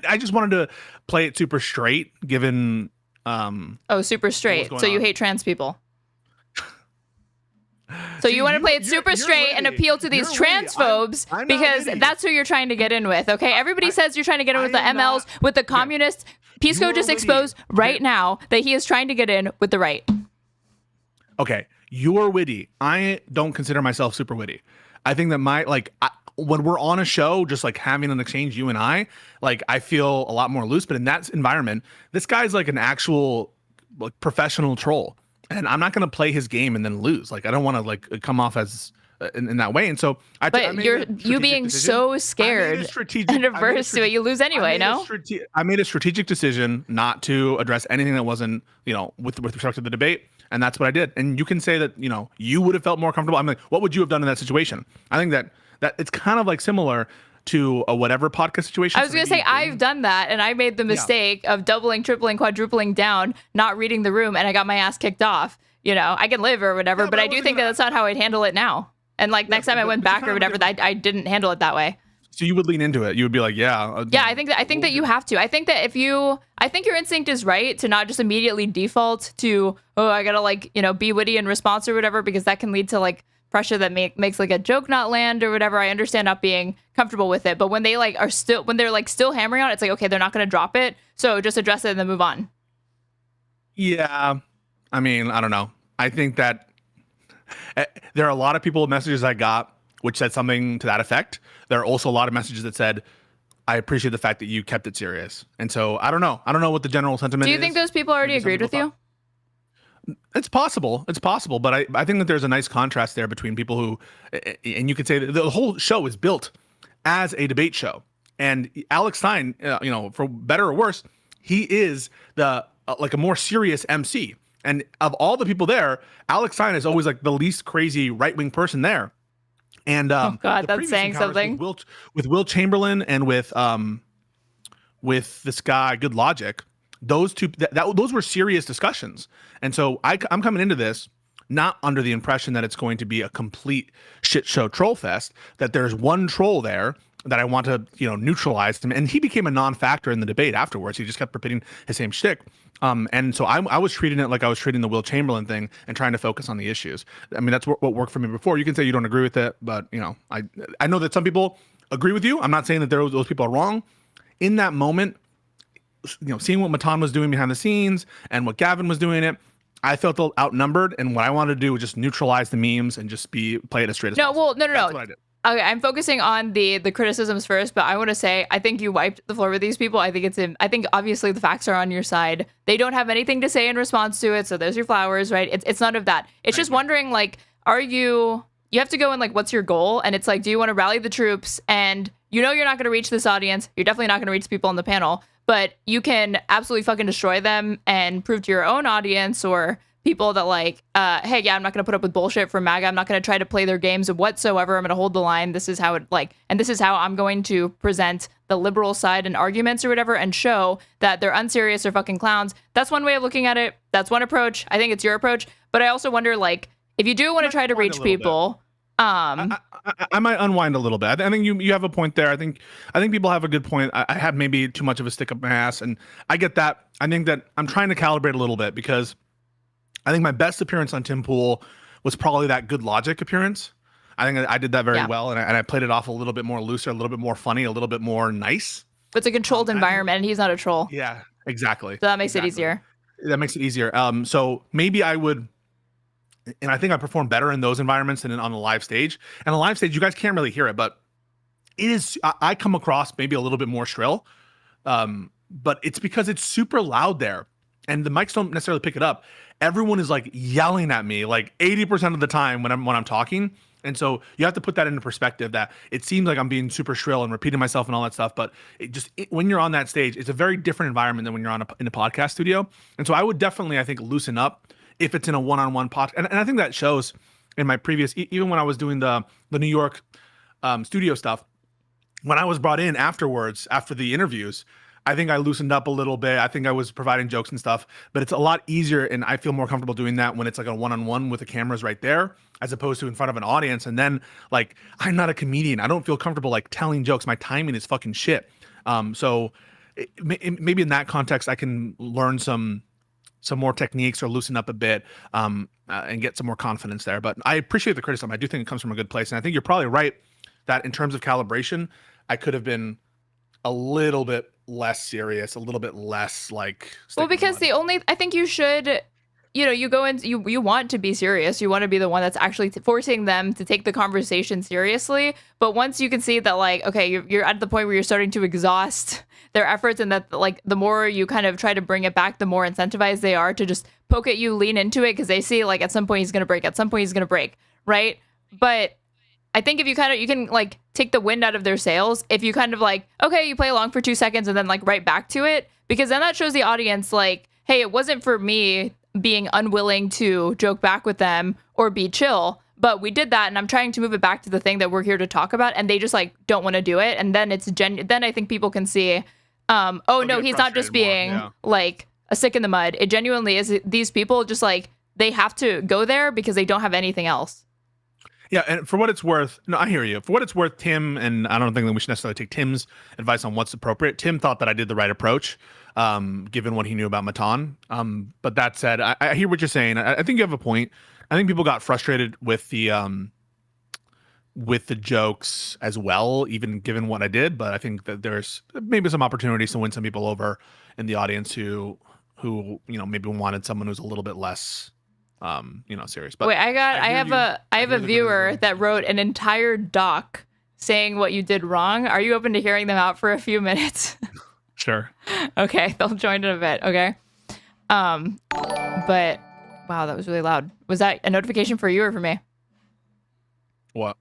I just wanted to play it super straight, given. Super straight. So you hate trans people. So you want to play it super straight and appeal to these transphobes because that's who you're trying to get in with, okay? Everybody says you're trying to get in with the MLs, with the communists. Pisco just exposed right now that he is trying to get in with the right. Okay, you're witty. I don't consider myself super witty. I think that when we're on a show, just like having an exchange, you and I, like I feel a lot more loose. But in that environment, this guy's like an actual like professional troll, and I'm not going to play his game and then lose. Like I don't want to like come off as in that way. And so you being so scared and averse to it, you lose anyway. I made a strategic decision not to address anything that wasn't with respect to the debate. And that's what I did. And you can say that, you would have felt more comfortable. I'm like, what would you have done in that situation? I think that it's kind of like similar to a whatever podcast situation. I was going to say, I've done that, and I made the mistake of doubling, tripling, quadrupling down, not reading the room, and I got my ass kicked off. I can live or whatever, but I do think that's not how I'd handle it now. And like next time I went back or whatever, I didn't handle it that way. So you would lean into it. You would be like, yeah. Yeah, I think that you have to. I think that I think your instinct is right to not just immediately default to, I gotta be witty in response or whatever, because that can lead to like pressure that makes like a joke not land or whatever. I understand not being comfortable with it, but when they like when they're like still hammering on it, it's like, okay, they're not gonna drop it, so just address it and then move on. Yeah, I mean, I don't know. I think that there are a lot of people with messages I got which said something to that effect. There are also a lot of messages that said, I appreciate the fact that you kept it serious. And so I don't know. I don't know what the general sentiment is. Do you think those people already agreed with you? It's possible. It's possible. But I think that there's a nice contrast there between people who, and you could say that the whole show is built as a debate show. And Alex Stein, for better or worse, he is like a more serious MC. And of all the people there, Alex Stein is always like the least crazy right-wing person there. And oh God, that's saying something. With Will Chamberlain and with this guy, Good Logic, those two, those were serious discussions. And so I'm coming into this not under the impression that it's going to be a complete shit show troll fest, that there's one troll there that I want to, neutralize him. And he became a non-factor in the debate afterwards. He just kept repeating his same shtick. And so I was treating it like I was treating the Will Chamberlain thing and trying to focus on the issues. I mean, that's what worked for me before. You can say you don't agree with it, but I know that some people agree with you. I'm not saying that those people are wrong. In that moment, seeing what Matan was doing behind the scenes and what Gavin was doing it, I felt outnumbered. And what I wanted to do was just neutralize the memes and just play it as straight as possible. No. That's what I did. Okay, I'm focusing on the criticisms first, but I want to say I think you wiped the floor with these people. I think obviously the facts are on your side. They don't have anything to say in response to it, so there's your flowers, right? It's none of that. It's just wondering, like, you have to go in, like, what's your goal? And it's like, do you want to rally the troops? And you're not going to reach this audience. You're definitely not going to reach people on the panel, but you can absolutely fucking destroy them and prove to your own audience or people that like, hey, yeah, I'm not going to put up with bullshit from MAGA. I'm not going to try to play their games whatsoever. I'm going to hold the line. This is how and this is how I'm going to present the liberal side and arguments or whatever and show that they're unserious or fucking clowns. That's one way of looking at it. That's one approach. I think it's your approach. But I also wonder, like, if you do want to try to reach people, I might unwind a little bit. I think you have a point there. I think people have a good point. I have maybe too much of a stick up my ass, and I get that. I think that I'm trying to calibrate a little bit because I think my best appearance on Tim Pool was probably that Good Logic appearance. I think I did that very well, and I played it off a little bit more looser, a little bit more funny, a little bit more nice. But it's a controlled environment, and he's not a troll. Yeah, exactly. So that makes it easier. That makes it easier. So maybe I would, and I think I perform better in those environments than on the live stage. And the live stage, you guys can't really hear it, but it is. I come across maybe a little bit more shrill, but it's because it's super loud there, and the mics don't necessarily pick it up. Everyone is like yelling at me like 80% of the time when I'm talking. And so you have to put that into perspective, that it seems like I'm being super shrill and repeating myself and all that stuff. But when you're on that stage, it's a very different environment than when you're in a podcast studio. And so I would definitely, I think, loosen up if it's in a one-on-one podcast. And I think that shows in my previous, even when I was doing the New York studio stuff, when I was brought in afterwards, after the interviews, I think I loosened up a little bit. I think I was providing jokes and stuff, but it's a lot easier, and I feel more comfortable doing that when it's like a one-on-one with the cameras right there, as opposed to in front of an audience. And then, like, I'm not a comedian. I don't feel comfortable like telling jokes. My timing is fucking shit. So maybe in that context, I can learn some more techniques or loosen up a bit and get some more confidence there. But I appreciate the criticism. I do think it comes from a good place, and I think you're probably right that in terms of calibration, I could have been a little bit less serious, a little bit less like. Well, because I think you should, you go in, you want to be serious. You want to be the one that's actually forcing them to take the conversation seriously. But once you can see that, like, okay, you're at the point where you're starting to exhaust their efforts, and that, like, the more you kind of try to bring it back, the more incentivized they are to just poke at you, lean into it, because they see, like, at some point he's going to break, right? But I think if you can like take the wind out of their sails, if you kind of like, okay, you play along for 2 seconds and then like right back to it, because then that shows the audience like, hey, it wasn't for me. being unwilling to joke back with them or be chill. But we did that, and I'm trying to move it back to the thing that we're here to talk about, and they just like don't want to do it. And then it's then I think people can see, oh no, he's not just being like a stick in the mud. It genuinely is. These people just like they have to go there because they don't have anything else. Yeah, and for what it's worth, no, I hear you. For what it's worth, Tim, and I don't think that we should necessarily take Tim's advice on what's appropriate. Tim thought that I did the right approach, given what he knew about Matan. But that said, I hear what you're saying. I think you have a point. I think people got frustrated with the jokes as well, even given what I did. But I think that there's maybe some opportunities to win some people over in the audience who maybe wanted someone who's a little bit less serious. But wait, I have a viewer that wrote an entire doc saying what you did wrong. Are you open to hearing them out for a few minutes? Sure. Okay, they'll join in a bit. Okay. But wow, that was really loud. Was that a notification for you or for me? What?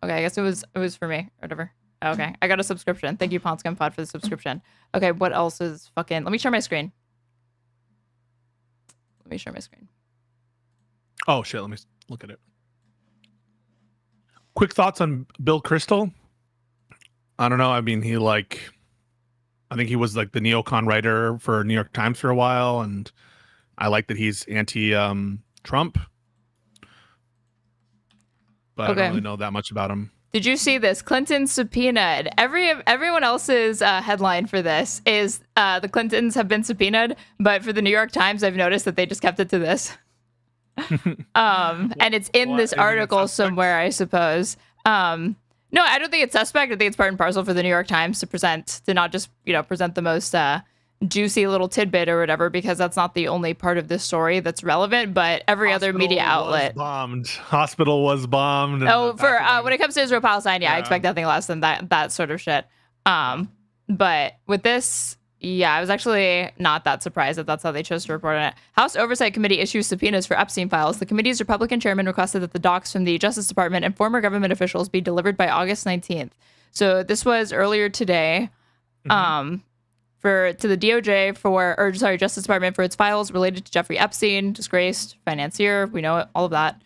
Okay, I guess it was for me or whatever. Okay, I got a subscription. Thank you, Ponscom Pod, for the subscription. Okay, what else is fucking? Let me share my screen. Oh shit, let me look at it. Quick thoughts on Bill Kristol. I don't know. I mean, I think he was like the neocon writer for New York Times for a while, and I like that he's anti-Trump. But I don't really know that much about him. Did you see this? Clinton subpoenaed. Everyone else's headline for this is the Clintons have been subpoenaed, but for the New York Times, I've noticed that they just kept it to this. And it's in this article somewhere, I suppose. No, I don't think it's suspect. I think it's part and parcel for the New York Times to not just present the most juicy little tidbit or whatever, because that's not the only part of this story that's relevant, but every other media outlet. Hospital was bombed. Oh, for when it comes to Israel Palestine, I expect nothing less than that sort of shit. But with this, I was actually not that surprised that that's how they chose to report on it. House Oversight Committee issues subpoenas for Epstein files. The committee's Republican chairman requested that the docs from the Justice Department and former government officials be delivered by August 19th. So this was earlier today. To the DOJ Justice Department for its files related to Jeffrey Epstein, disgraced financier. We know all of that.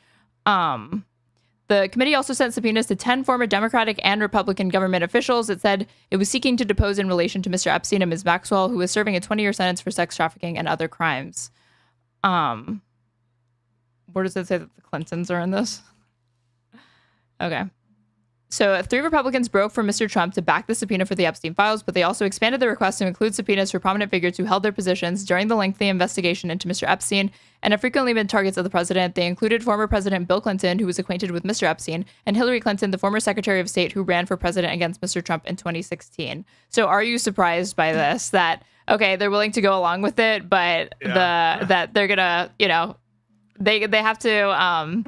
The committee also sent subpoenas to 10 former Democratic and Republican government officials. It said it was seeking to depose in relation to Mr. Epstein and Ms. Maxwell, who was serving a 20-year sentence for sex trafficking and other crimes. Where does it say that the Clintons are in this? Okay. So 3 Republicans broke from Mr. Trump to back the subpoena for the Epstein files, but they also expanded the request to include subpoenas for prominent figures who held their positions during the lengthy investigation into Mr. Epstein and have frequently been targets of the president. They included former President Bill Clinton, who was acquainted with Mr. Epstein, and Hillary Clinton, the former Secretary of State who ran for president against Mr. Trump in 2016. So are you surprised by this? That, okay, they're willing to go along with it, but that they're gonna, they have to...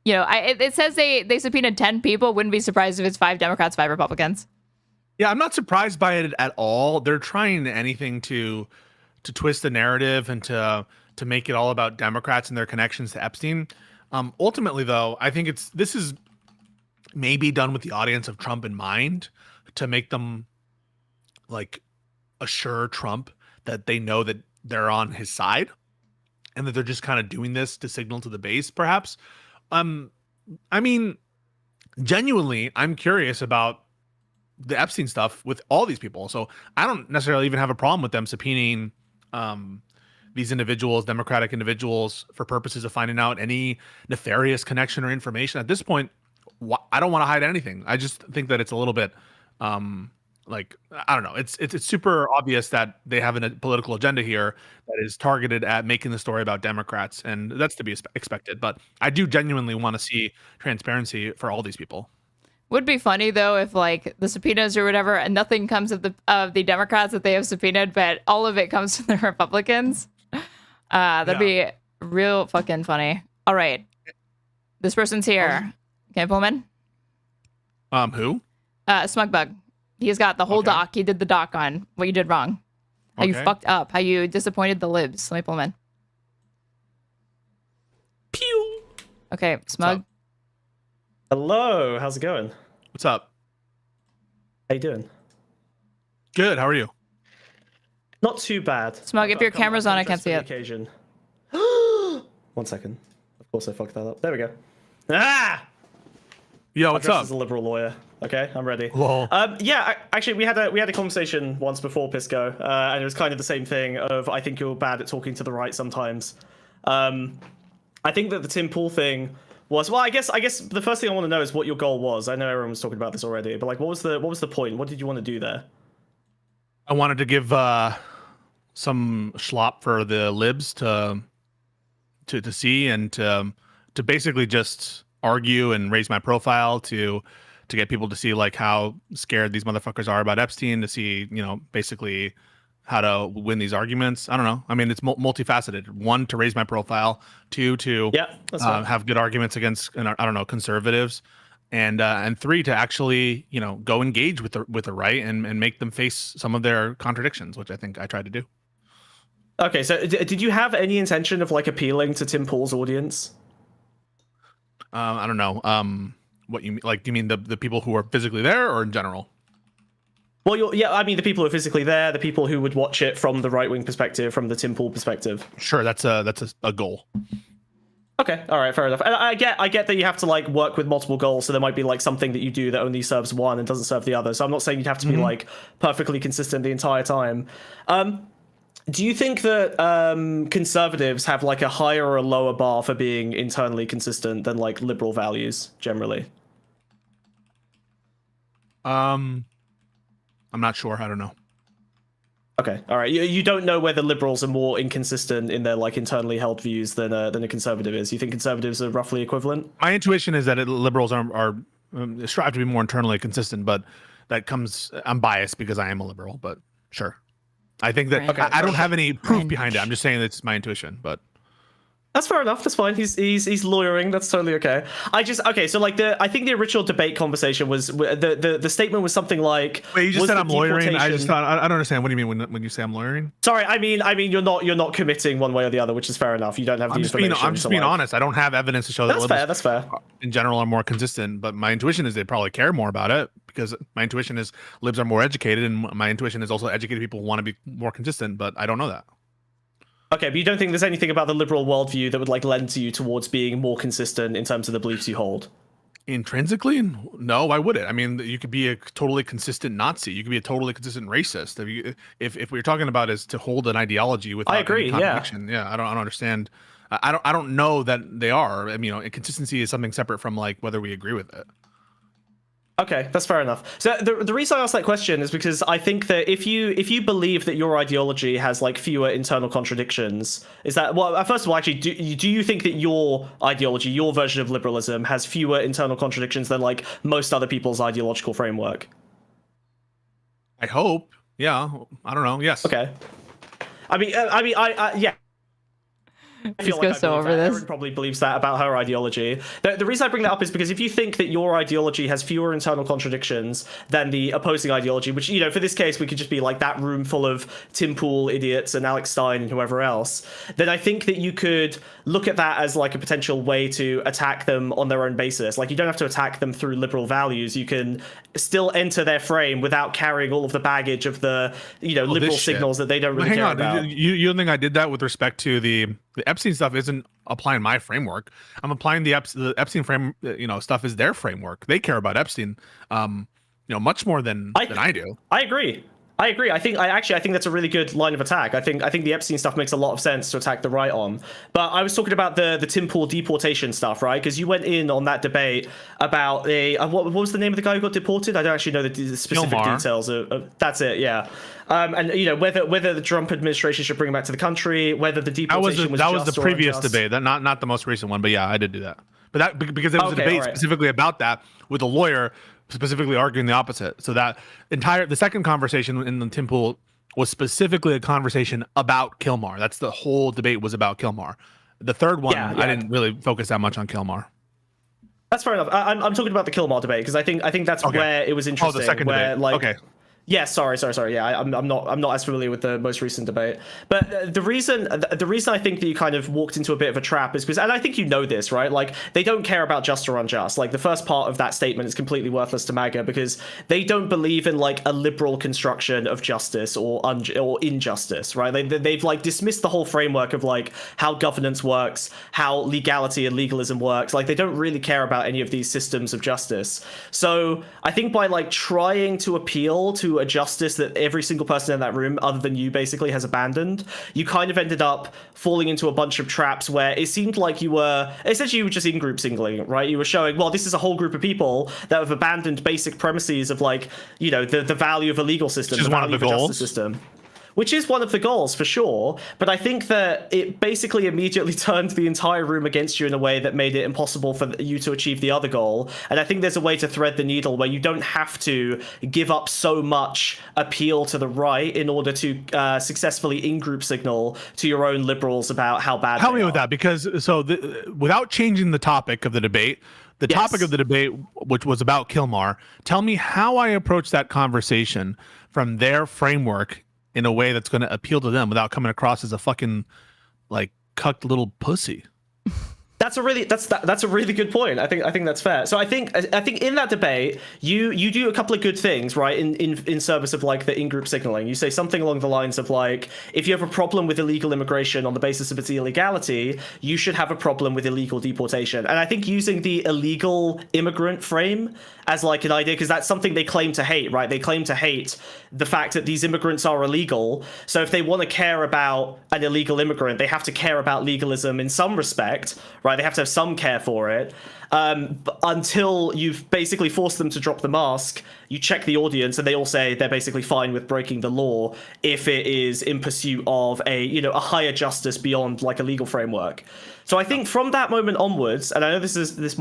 it says they subpoenaed 10 people. Wouldn't be surprised if it's 5 Democrats, 5 Republicans. Yeah, I'm not surprised by it at all. They're trying anything to twist the narrative and to make it all about Democrats and their connections to Epstein. Ultimately, though, I think this is maybe done with the audience of Trump in mind, to make them like assure Trump that they know that they're on his side, and that they're just kind of doing this to signal to the base, perhaps. I mean, genuinely, I'm curious about the Epstein stuff with all these people. So I don't necessarily even have a problem with them subpoenaing these individuals, Democratic individuals, for purposes of finding out any nefarious connection or information. At this point, I don't want to hide anything. I just think that it's a little bit I don't know. It's super obvious that they have a political agenda here that is targeted at making the story about Democrats, and that's to be expected. But I do genuinely want to see transparency for all these people. Would be funny though if like the subpoenas or whatever, and nothing comes of the Democrats that they have subpoenaed, but all of it comes from the Republicans. That'd be real fucking funny. All right, this person's here. Can I pull him in? Who? SmugBug. He's got the whole doc. He did the doc on what you did wrong. How you fucked up. How you disappointed the libs. Let me pull him in. Pew. Okay, Smug. Hello. How's it going? What's up? How you doing? Good. How are you? Not too bad. Smug, if your camera's on, I can't see it. Occasion. 1 second. Of course I fucked that up. There we go. Ah! Yo, what's up? As a liberal lawyer. Okay, I'm ready. Lol. Actually, we had a conversation once before Pisco, and it was kind of the same thing. Of I think you're bad at talking to the right sometimes. I think that the Tim Pool thing was I guess the first thing I want to know is what your goal was. I know everyone was talking about this already, but like, what was the point? What did you want to do there? I wanted to give some schlop for the libs to see and to basically just argue and raise my profile to get people to see like how scared these motherfuckers are about Epstein, to see, you know, basically how to win these arguments. I don't know. I mean, it's multifaceted. One, to raise my profile. Two, to have good arguments against, I don't know, conservatives. And three, to actually, you know, go engage with the right and make them face some of their contradictions, which I think I tried to do. Okay, so did you have any intention of like appealing to Tim Pool's audience? I don't know. What you mean? Like, do you mean the people who are physically there, or in general? Well, I mean the people who are physically there, the people who would watch it from the right-wing perspective, from the Tim Pool perspective. Sure, that's a goal. Okay, all right, fair enough. And I get that you have to like work with multiple goals, so there might be like something that you do that only serves one and doesn't serve the other. So I'm not saying you'd have to be like perfectly consistent the entire time. Do you think that conservatives have like a higher or a lower bar for being internally consistent than like liberal values generally? I'm not sure. I don't know. Okay, all right. You don't know whether liberals are more inconsistent in their like internally held views than a conservative is. You think conservatives are roughly equivalent? My intuition is that liberals are strive to be more internally consistent, but that comes. I'm biased because I am a liberal, but sure. I think that I don't have any proof behind it. I'm just saying that's my intuition, but that's fair enough. That's fine. He's lawyering. That's totally okay. So like I think the original debate conversation was the statement was something like. Wait, you just said I'm lawyering. I just thought I don't understand. What do you mean when you say I'm lawyering? Sorry, I mean you're not committing one way or the other, which is fair enough. You don't have the information. I'm just being honest. I don't have evidence to show that that's fair. In general, are more consistent, but my intuition is they probably care more about it because my intuition is libs are more educated, and my intuition is also educated people want to be more consistent, but I don't know that. Okay, but you don't think there's anything about the liberal worldview that would like lend to you towards being more consistent in terms of the beliefs you hold? Intrinsically, no, why would it? I mean, you could be a totally consistent Nazi. You could be a totally consistent racist. If what you're talking about is to hold an ideology without any contradiction, I don't understand. I don't know that they are. I mean, consistency is something separate from like whether we agree with it. Okay, that's fair enough. So the reason I asked that question is because I think that if you believe that your ideology has like fewer internal contradictions, is that first of all, actually, do you think that your ideology, your version of liberalism, has fewer internal contradictions than like most other people's ideological framework? I hope. Yeah. I don't know. Yes. Okay. I mean, yeah. I feel like Erin probably believes that about her ideology. The reason I bring that up is because if you think that your ideology has fewer internal contradictions than the opposing ideology, which, you know, for this case, we could just be like that room full of Tim Pool idiots and Alex Stein and whoever else, then I think that you could look at that as like a potential way to attack them on their own basis. Like, you don't have to attack them through liberal values. You can still enter their frame without carrying all of the baggage of the, you know, liberal signals that they don't really care about. You don't think I did that with respect to the Epstein stuff? Isn't applying my framework. I'm applying the Epstein frame, stuff is their framework. They care about Epstein, much more than I do. I agree. I think that's a really good line of attack. I think the Epstein stuff makes a lot of sense to attack the right on. But I was talking about the Tim Pool deportation stuff, right? Because you went in on that debate about what was the name of the guy who got deported? I don't actually know the specific details. That's it, yeah. And you know whether the Trump administration should bring him back to the country, whether the deportation was the previous debate, not the most recent one. But yeah, I did do that. But that because there was a debate specifically about that with a lawyer specifically arguing the opposite. So that the second conversation in the Tim Pool was specifically a conversation about Kilmar. That's the whole debate was about Kilmar. The third one, I didn't really focus that much on Kilmar. That's fair enough. I'm talking about the Kilmar debate because I think that's where it was interesting. Oh, the second debate. Like, okay. Yeah, sorry. Yeah, I'm not as familiar with the most recent debate. But the reason I think that you kind of walked into a bit of a trap is because, and I think you know this, right? Like, they don't care about just or unjust. Like, the first part of that statement is completely worthless to MAGA because they don't believe in like a liberal construction of justice or injustice, right? They've like dismissed the whole framework of like how governance works, how legality and legalism works. Like, they don't really care about any of these systems of justice. So I think by like trying to appeal to a justice that every single person in that room other than you basically has abandoned, you kind of ended up falling into a bunch of traps where it seemed like you were just in group singling, right? You were showing, well, this is a whole group of people that have abandoned basic premises of like, you know, the value of a legal system, the value of a justice system. Which is one of the goals, for sure. But I think that it basically immediately turned the entire room against you in a way that made it impossible for you to achieve the other goal. And I think there's a way to thread the needle where you don't have to give up so much appeal to the right in order to successfully in-group signal to your own liberals about how bad Help they me are. with that, because without changing the topic of the debate, topic of the debate, which was about Kilmar, tell me how I approach that conversation from their framework in a way that's going to appeal to them without coming across as a fucking like cucked little pussy. That's a really good point. I think that's fair. So I think in that debate, you do a couple of good things, right? In service of like the in-group signaling. You say something along the lines of like, if you have a problem with illegal immigration on the basis of its illegality, you should have a problem with illegal deportation. And I think using the illegal immigrant frame as like an idea, because that's something they claim to hate, right? They claim to hate the fact that these immigrants are illegal. So if they want to care about an illegal immigrant, they have to care about legalism in some respect, right? They have to have some care for it. Until you've basically forced them to drop the mask, you check the audience and they all say they're basically fine with breaking the law if it is in pursuit of a higher justice beyond like a legal framework. So I think from that moment onwards, and I know this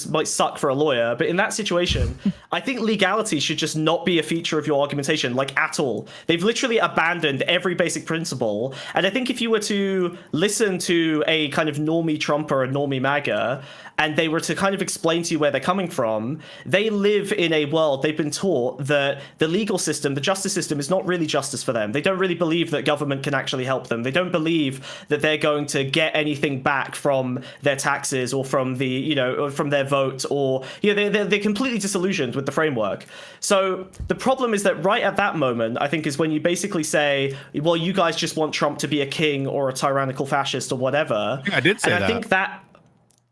might suck for a lawyer, but in that situation, I think legality should just not be a feature of your argumentation, like at all. They've literally abandoned every basic principle. And I think if you were to listen to a kind of normie Trumper, a normie MAGA, and they were to kind of explain to you where they're coming from, they live in a world, they've been taught that the legal system, the justice system is not really justice for them. They don't really believe that government can actually help them. They don't believe that they're going to get anything back from their taxes or from from their vote, or they're completely disillusioned with the framework. So the problem is that right at that moment, I think, is when you basically say, well, you guys just want Trump to be a king or a tyrannical fascist or whatever. Yeah, I did say that. I think that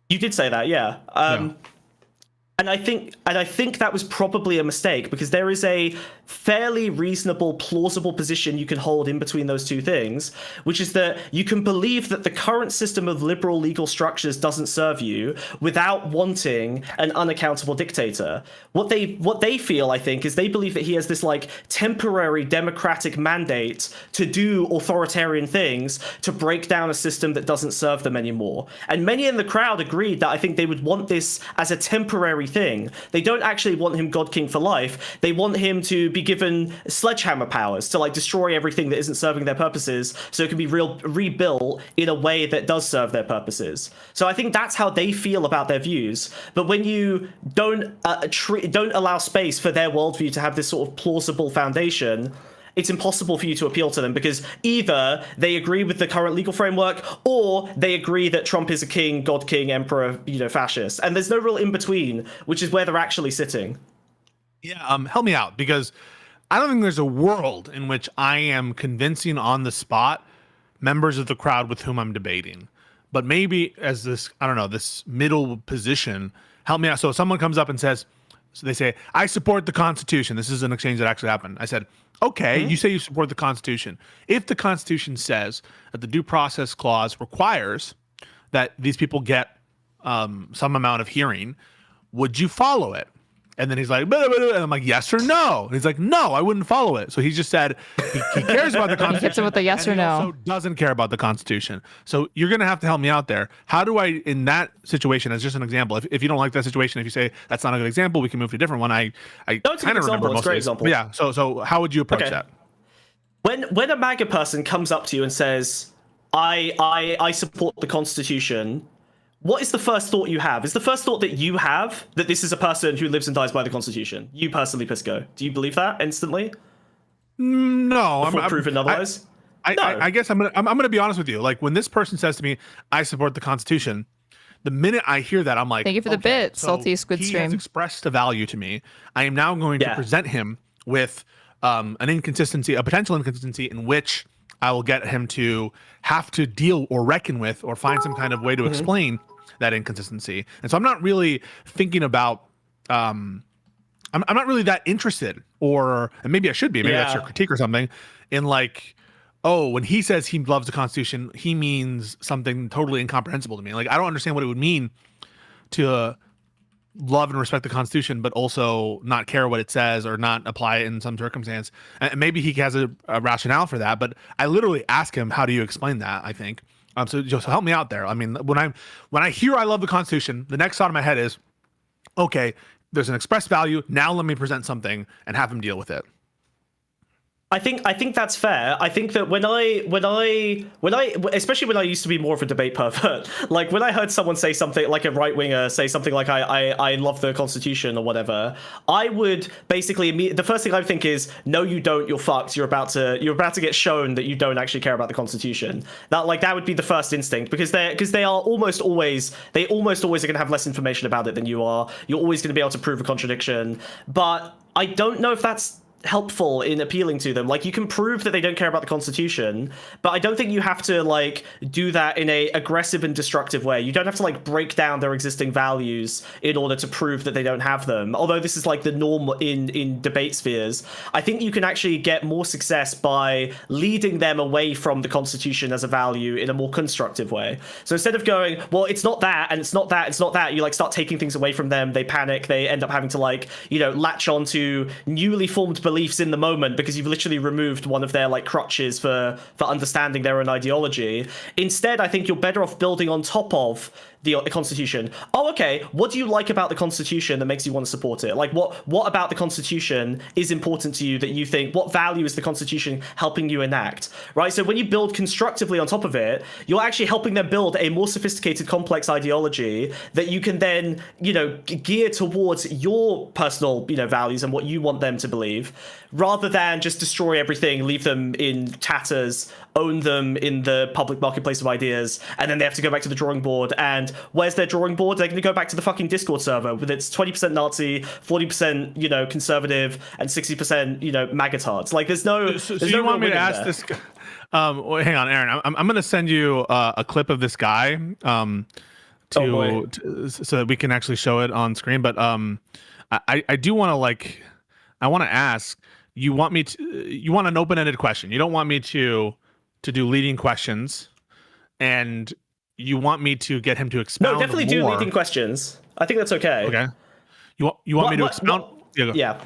you did say that, yeah. And I think that was probably a mistake, because there is a fairly reasonable, plausible position you can hold in between those two things, which is that you can believe that the current system of liberal legal structures doesn't serve you without wanting an unaccountable dictator. What they feel, I think, is they believe that he has this like temporary democratic mandate to do authoritarian things to break down a system that doesn't serve them anymore. And many in the crowd agreed that I think they would want this as a temporary thing. They don't actually want him God King for life. They want him to be given sledgehammer powers to like destroy everything that isn't serving their purposes, so it can be rebuilt in a way that does serve their purposes. So I think that's how they feel about their views. But when you don't allow space for their worldview to have this sort of plausible foundation, it's impossible for you to appeal to them, because either they agree with the current legal framework or they agree that Trump is a king, God King, emperor, fascist. And there's no real in between, which is where they're actually sitting. Yeah, help me out, because I don't think there's a world in which I am convincing on the spot members of the crowd with whom I'm debating. But maybe as this middle position, help me out. So someone comes up and says, so they say, I support the Constitution. This is an exchange that actually happened. I said, okay, you say you support the Constitution. If the Constitution says that the due process clause requires that these people get some amount of hearing, would you follow it? And then he's like, blah, blah, blah. And I'm like, yes or no? And he's like, no, I wouldn't follow it. So he just said he cares about the Constitution. Hits it with a yes or no. Also doesn't care about the Constitution. So you're going to have to help me out there. How do I, in that situation, as just an example, if you don't like that situation, if you say that's not a good example, we can move to a different one. I kind of remember most of it. Example. Yeah. So how would you approach that? When a MAGA person comes up to you and says, I support the Constitution, what is the first thought you have? Is the first thought that you have that this is a person who lives and dies by the Constitution? You personally, Pisco. Do you believe that instantly? No, I'm proven otherwise. I guess I'm gonna be honest with you. Like when this person says to me, "I support the Constitution," the minute I hear that, I'm like, thank you for the bit, salty squid he stream. has expressed a value to me. I am now going to present him with an inconsistency, a potential inconsistency in which I will get him to have to deal or reckon with or find some kind of way to explain that inconsistency. And so I'm not really thinking about I'm not really that interested, or and maybe I should be, maybe that's your critique or something, in like, oh, when he says he loves the Constitution, he means something totally incomprehensible to me. Like I don't understand what it would mean to love and respect the Constitution, but also not care what it says or not apply it in some circumstance. And maybe he has a rationale for that, but I literally ask him, how do you explain that? I think. So just help me out there. I mean, when I hear I love the Constitution, the next thought in my head is, okay, there's an express value. Now let me present something and have him deal with it. I think that's fair. I think that when I especially when I used to be more of a debate pervert, like when I heard someone say something like a right winger say something like I love the Constitution or whatever, I would basically the first thing I would think is, no, you don't. You're fucked. You're about to get shown that you don't actually care about the Constitution. That would be the first instinct, because they are almost always are going to have less information about it than you are. You're always going to be able to prove a contradiction, but I don't know if that's helpful in appealing to them. Like, you can prove that they don't care about the Constitution, but I don't think you have to like do that in a aggressive and destructive way. You don't have to like break down their existing values in order to prove that they don't have them. Although this is like the norm in debate spheres, I think you can actually get more success by leading them away from the Constitution as a value in a more constructive way. So instead of going, well, it's not that, and it's not that, it's not that, you like start taking things away from them, they panic, they end up having to like, latch on to newly formed beliefs in the moment because you've literally removed one of their like crutches for understanding their own ideology. Instead, I think you're better off building on top of the Constitution. Oh, okay, what do you like about the Constitution that makes you want to support it? Like, what about the Constitution is important to you that you think, what value is the Constitution helping you enact, right? So when you build constructively on top of it, you're actually helping them build a more sophisticated, complex ideology that you can then, gear towards your personal, values and what you want them to believe, rather than just destroy everything, leave them in tatters, own them in the public marketplace of ideas, and then they have to go back to the drawing board. And where's their drawing board? They're going to go back to the fucking Discord server with its 20% Nazi, 40%, conservative, and 60%, magatards. Like, there's no. So there's you no want me to ask there. this? Hang on, Aaron. I'm going to send you a clip of this guy so that we can actually show it on screen. But I do want to I want to ask. You want an open-ended question. You don't want me to do leading questions, and you want me to get him to expound. No, definitely do leading questions. I think that's okay. Okay. You want me to expound? Yeah.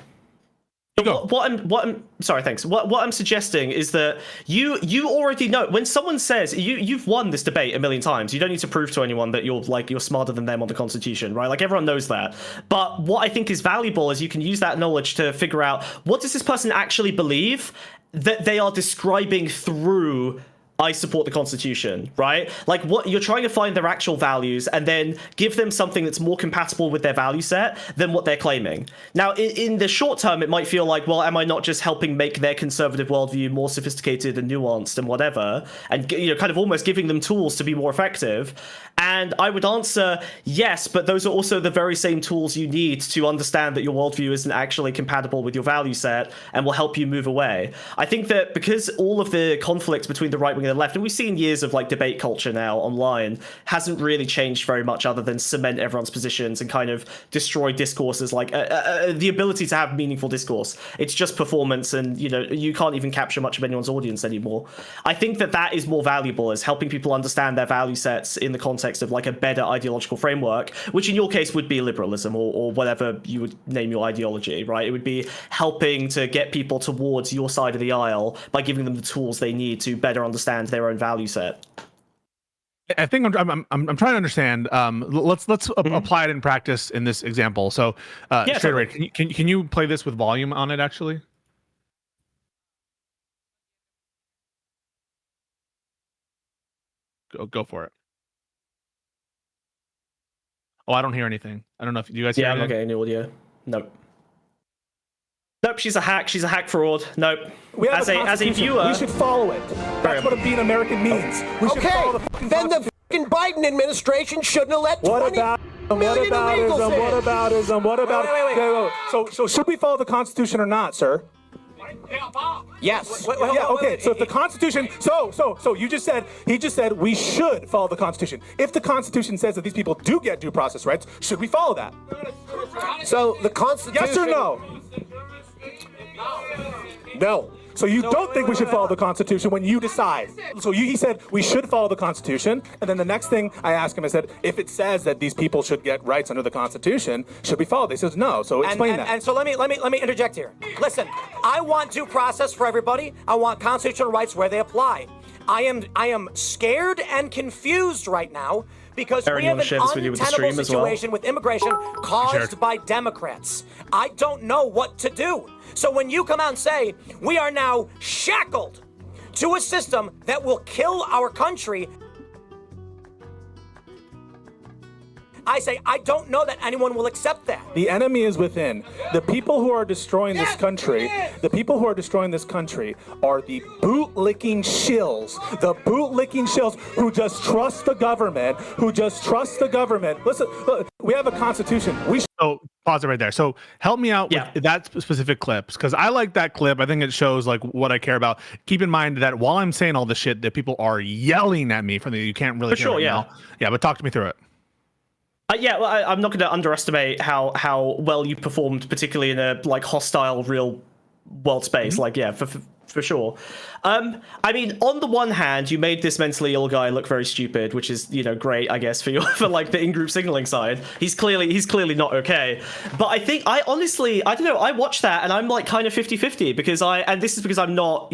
Go. What I'm sorry, thanks. What I'm suggesting is that you already know when someone says you've won this debate a million times. You don't need to prove to anyone that you're smarter than them on the Constitution, right? Like, everyone knows that. But what I think is valuable is you can use that knowledge to figure out, what does this person actually believe that they are describing through I support the Constitution, right? Like, what you're trying to find their actual values and then give them something that's more compatible with their value set than what they're claiming. Now, in the short term, it might feel like, well, am I not just helping make their conservative worldview more sophisticated and nuanced and whatever, and kind of almost giving them tools to be more effective? And I would answer yes, but those are also the very same tools you need to understand that your worldview isn't actually compatible with your value set and will help you move away. I think that because all of the conflict between the right wing and the left, and we've seen years of like debate culture now online, hasn't really changed very much other than cement everyone's positions and kind of destroy discourses, like the ability to have meaningful discourse. It's just performance, and you can't even capture much of anyone's audience anymore. I think that is more valuable, as helping people understand their value sets in the context of like a better ideological framework, which in your case would be liberalism or whatever you would name your ideology, right? It would be helping to get people towards your side of the aisle by giving them the tools they need to better understand their own value set. I think I'm trying to understand. Let's apply it in practice in this example. So, Straighterade, can you play this with volume on it actually? Go for it. Oh, I don't hear anything. I don't know if you guys hear Yeah, I'm anything? not getting any audio. Nope. Nope, she's a hack. She's a hack fraud. Nope. As a viewer, we should follow it. That's what being American means. We should follow the fucking then the fucking Biden administration shouldn't have let 20 million illegals in. What about? Wait. So should we follow the Constitution or not, sir? Yes. Yeah. Okay. So if the Constitution, so he just said we should follow the Constitution. If the Constitution says that these people do get due process rights, should we follow that? So the Constitution. Yes or no? No. So you don't think we should follow the Constitution when you decide. So he said we should follow the Constitution, and then the next thing I asked him, I said, if it says that these people should get rights under the Constitution, should we follow it? He says no. So explain that. And so let me interject here. Listen, I want due process for everybody. I want constitutional rights where they apply. I am scared and confused right now because Aaron, we have an share this video with the untenable stream as well? situation with immigration caused by Democrats. I don't know what to do. So when you come out and say we are now shackled to a system that will kill our country, I say I don't know that anyone will accept that. The enemy is within. The people who are destroying this country, are the bootlicking shills. The bootlicking shills who just trust the government. Listen, look, we have a constitution. So pause it right there. So help me out with that specific clips, because I like that clip. I think it shows like what I care about. Keep in mind that while I'm saying all this shit, that people are yelling at me from you can't really hear right now. Yeah, but talk to me through it. Well, I'm not going to underestimate how well you performed, particularly in a like hostile real world space. Mm-hmm. For sure. I mean, on the one hand, you made this mentally ill guy look very stupid, which is, great, I guess, for like the in-group signaling side. He's clearly not okay. But I think I don't know, I watched that and I'm like kind of 50-50 because and this is because I'm not,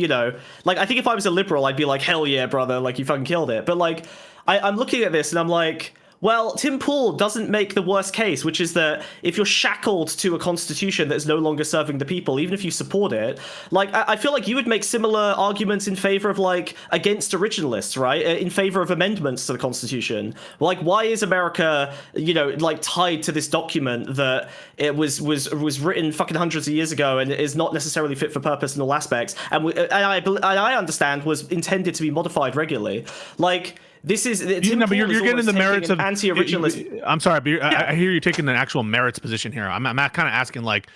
like I think if I was a liberal, I'd be like, hell yeah, brother, like you fucking killed it. But like I'm looking at this and I'm like, well, Tim Pool doesn't make the worst case, which is that if you're shackled to a constitution that's no longer serving the people, even if you support it, like I feel like you would make similar arguments in favor of like against originalists, right? In favor of amendments to the constitution. Like, why is America, like tied to this document that it was written fucking hundreds of years ago and is not necessarily fit for purpose in all aspects, and I understand was intended to be modified regularly, like. This is but you're getting the merits of anti-originalist. I'm sorry, but I hear you taking an actual merits position here. I'm kind of asking, like,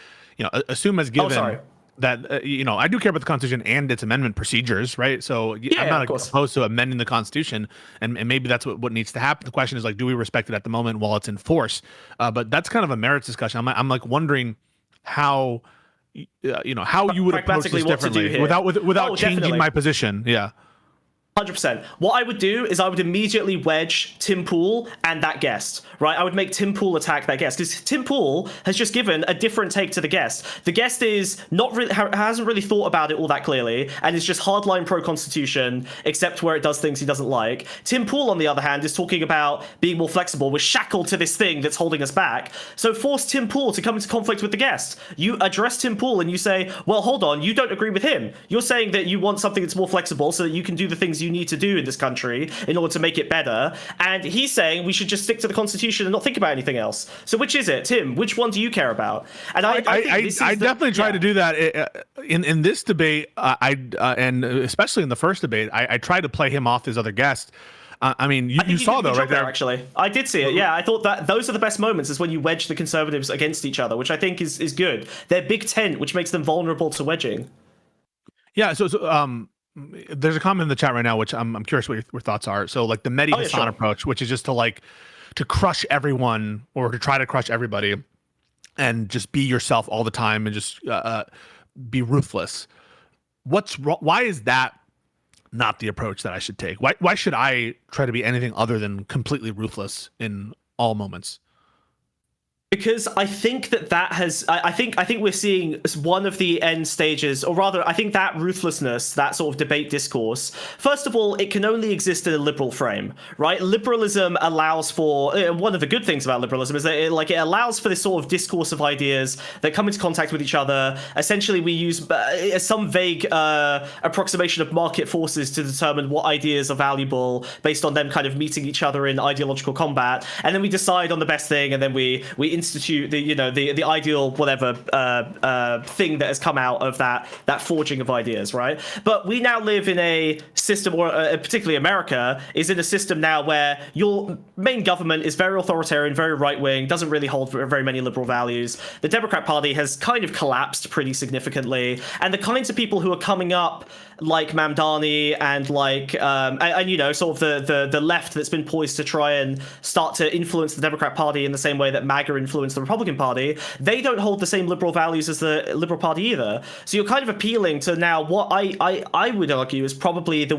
assume as given that I do care about the Constitution and its amendment procedures, right? So I'm not opposed to amending the Constitution, and maybe that's what needs to happen. The question is like, do we respect it at the moment while it's in force? But that's kind of a merits discussion. I'm like wondering how how you would approach this differently without changing my position. Yeah. 100%. What I would do is I would immediately wedge Tim Pool and that guest, right? I would make Tim Pool attack that guest because Tim Pool has just given a different take to the guest. The guest is not really hasn't really thought about it all that clearly and is just hardline pro-constitution, except where it does things he doesn't like. Tim Pool, on the other hand, is talking about being more flexible. We're shackled to this thing that's holding us back. So force Tim Pool to come into conflict with the guest. You address Tim Pool and you say, well, hold on, you don't agree with him. You're saying that you want something that's more flexible so that you can do the things you need to do in this country in order to make it better, and he's saying we should just stick to the Constitution and not think about anything else. So which is it, Tim? Which one do you care about? And I definitely try to do that in this debate. And especially in the first debate, I tried to play him off his other guest. I mean, you saw though right there. Actually, I did see it. Yeah, I thought that those are the best moments is when you wedge the conservatives against each other, which I think is good. They're big tent, which makes them vulnerable to wedging. Yeah. So there's a comment in the chat right now, which I'm curious what your thoughts are. So like the Medhi Hasan approach, which is just to crush everyone or to try to crush everybody and just be yourself all the time and just be ruthless. What's wrong? Why is that not the approach that I should take? Why should I try to be anything other than completely ruthless in all moments? Because I think that has I think we're seeing one of the end stages, or rather I think that ruthlessness, that sort of debate discourse, first of all, it can only exist in a liberal frame, right? Liberalism allows for, one of the good things about liberalism is that it allows for this sort of discourse of ideas that come into contact with each other. Essentially we use some vague approximation of market forces to determine what ideas are valuable based on them kind of meeting each other in ideological combat, and then we decide on the best thing, and then we institute the ideal whatever thing that has come out of that forging of ideas, right? But we now live in a system, or particularly America is in a system now where your main government is very authoritarian, very right-wing, doesn't really hold very many liberal values. The Democrat Party has kind of collapsed pretty significantly, and the kinds of people who are coming up like Mamdani and like sort of the left that's been poised to try and start to influence the Democrat Party in the same way that MAGA influenced the Republican Party, they don't hold the same liberal values as the Liberal Party either. So you're kind of appealing to now what I would argue is probably the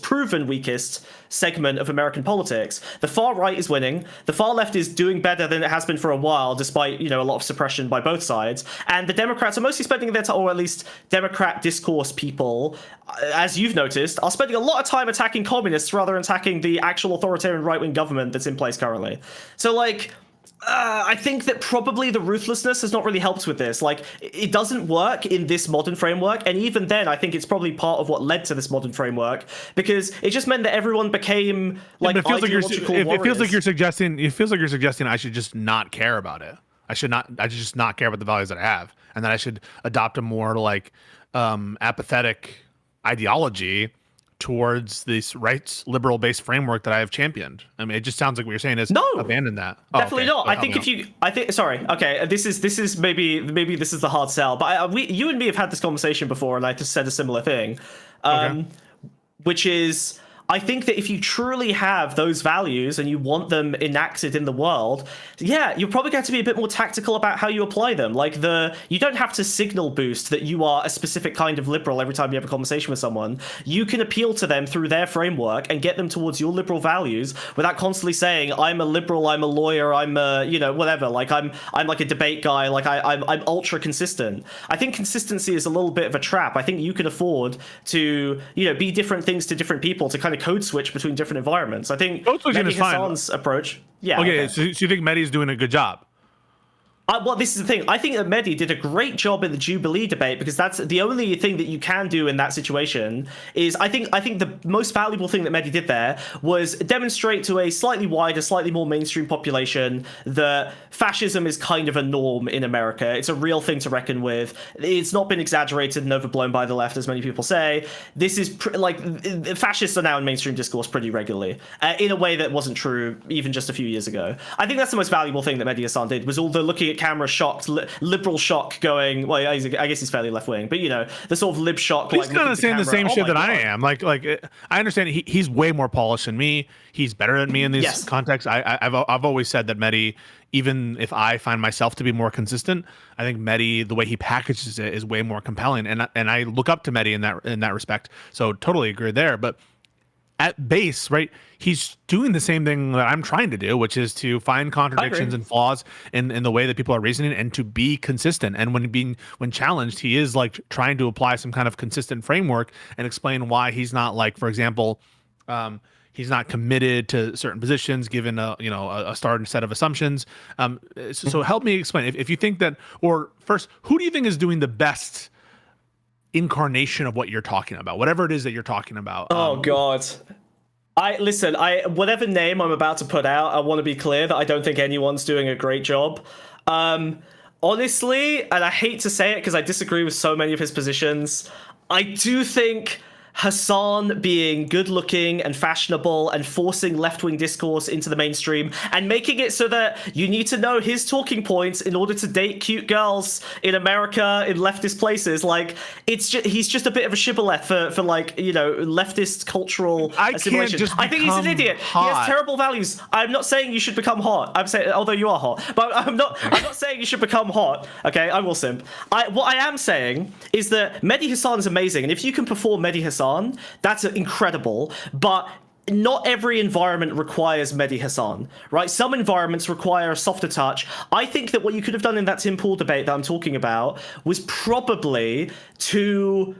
proven weakest segment of American politics. The far right is winning. The far left is doing better than it has been for a while, despite a lot of suppression by both sides. And the Democrats are mostly spending their time, or at least Democrat discourse people, as you've noticed, are spending a lot of time attacking communists rather than attacking the actual authoritarian right-wing government that's in place currently. So I think that probably the ruthlessness has not really helped with this. It doesn't work in this modern framework, and even then, I think it's probably part of what led to this modern framework, because it just meant that everyone became ideological warriors. It feels like you're suggesting I should just not care about it. I should just not care about the values that I have, and that I should adopt a more apathetic ideology towards this liberal based framework that I have championed. I mean, it just sounds like what you're saying is abandon that. Definitely not. I think sorry. Okay. This is maybe this is the hard sell, but you and me have had this conversation before, and I just said a similar thing, which is, I think that if you truly have those values and you want them enacted in the world, you're probably going to be a bit more tactical about how you apply them. You don't have to signal boost that you are a specific kind of liberal every time you have a conversation with someone. You can appeal to them through their framework and get them towards your liberal values without constantly saying, I'm a liberal, I'm a lawyer, I'm a, whatever. I'm like a debate guy. I'm ultra consistent. I think consistency is a little bit of a trap. I think you can afford to, be different things to different people, to kind of code switch between different environments. I think Medhi Hasan's approach. Yeah. Okay. So you think Medhi's doing a good job? Well, this is the thing. I think that Medhi did a great job in the Jubilee debate, because that's the only thing that you can do in that situation. Is I think the most valuable thing that Medhi did there was demonstrate to a slightly wider, slightly more mainstream population that fascism is kind of a norm in America. It's a real thing to reckon with. It's not been exaggerated and overblown by the left, as many people say. This is fascists are now in mainstream discourse pretty regularly, in a way that wasn't true even just a few years ago. I think that's the most valuable thing that Medhi Hasan did, was all the looking at camera shocked, liberal shock going, well, I guess he's fairly left wing, but the sort of lib shock. He's kind of saying the same shit that I am. I understand he's way more polished than me. He's better than me in these contexts. I've always said that Medhi, even if I find myself to be more consistent, I think Medhi, the way he packages it, is way more compelling, and I look up to Medhi in that respect. So totally agree there. But at base, right, he's doing the same thing that I'm trying to do, which is to find contradictions and flaws in the way that people are reasoning, and to be consistent. And when challenged, he is trying to apply some kind of consistent framework and explain why he's not, for example, he's not committed to certain positions given a starting set of assumptions. So help me explain if you think that, or first, who do you think is doing the best incarnation of what you're talking about, whatever it is that you're talking about? Oh God. Whatever name I'm about to put out, I want to be clear that I don't think anyone's doing a great job. Honestly, and I hate to say it because I disagree with so many of his positions, I do think Hasan being good looking and fashionable and forcing left-wing discourse into the mainstream and making it so that you need to know his talking points in order to date cute girls in America, in leftist places. He's just a bit of a shibboleth for leftist cultural assimilation. I think he's an idiot. Hot. He has terrible values. I'm not saying you should become hot. I'm saying, although you are hot, but I'm not saying you should become hot. Okay, I will simp. What I am saying is that Medhi Hasan is amazing, and if you can perform Medhi Hasan, that's incredible. But not every environment requires Medhi Hasan, right? Some environments require a softer touch. I think that what you could have done in that Tim Pool debate that I'm talking about was probably to...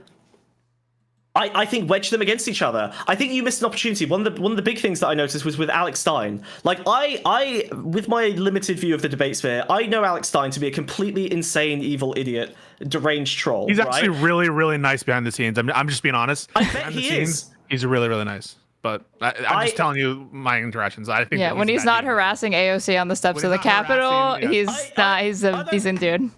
I think wedge them against each other. I think you missed an opportunity. One of the big things that I noticed was with Alex Stein. Like I with my limited view of the debate sphere, I know Alex Stein to be a completely insane, evil idiot, deranged troll. He's right? actually really, really nice behind the scenes. I'm just being honest. I bet he is. He's really, really nice. But I'm just telling you my interactions. I think. Yeah, when he's not harassing AOC on the steps of the Capitol, he's a decent dude.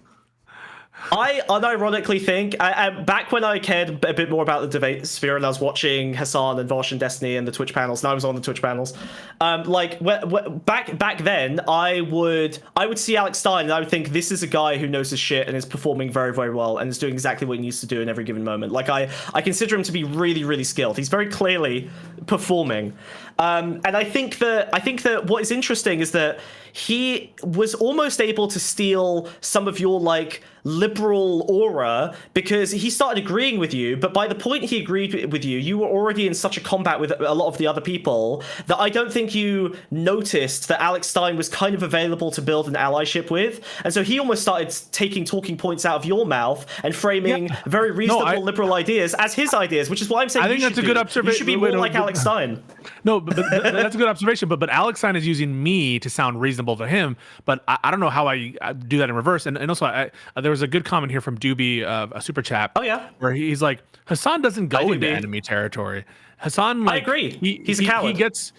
I unironically think, back when I cared a bit more about the debate sphere and I was watching Hassan and Vosh and Destiny and the Twitch panels, and I was on the Twitch panels, back then, I would see Alex Stein and I would think this is a guy who knows his shit and is performing very, very well and is doing exactly what he needs to do in every given moment. Like, I consider him to be really, really skilled. He's very clearly performing. And I think that what is interesting is that he was almost able to steal some of your like liberal aura because he started agreeing with you, but by the point he agreed with you, you were already in such a combat with a lot of the other people that I don't think you noticed that Alex Stein was kind of available to build an allyship with, and so he almost started taking talking points out of your mouth and framing very reasonable liberal ideas as his ideas, which is why I'm saying I think that's a good observation. You should be more like Alex Stein. No, but that's a good observation. But Alex Stein is using me to sound reasonable to him. But I don't know how I do that in reverse. And also, there was a good comment here from Doobie, a super chat. Oh yeah, where he's like, Hassan doesn't go into enemy territory. Hassan, like, I agree. He's a coward. He gets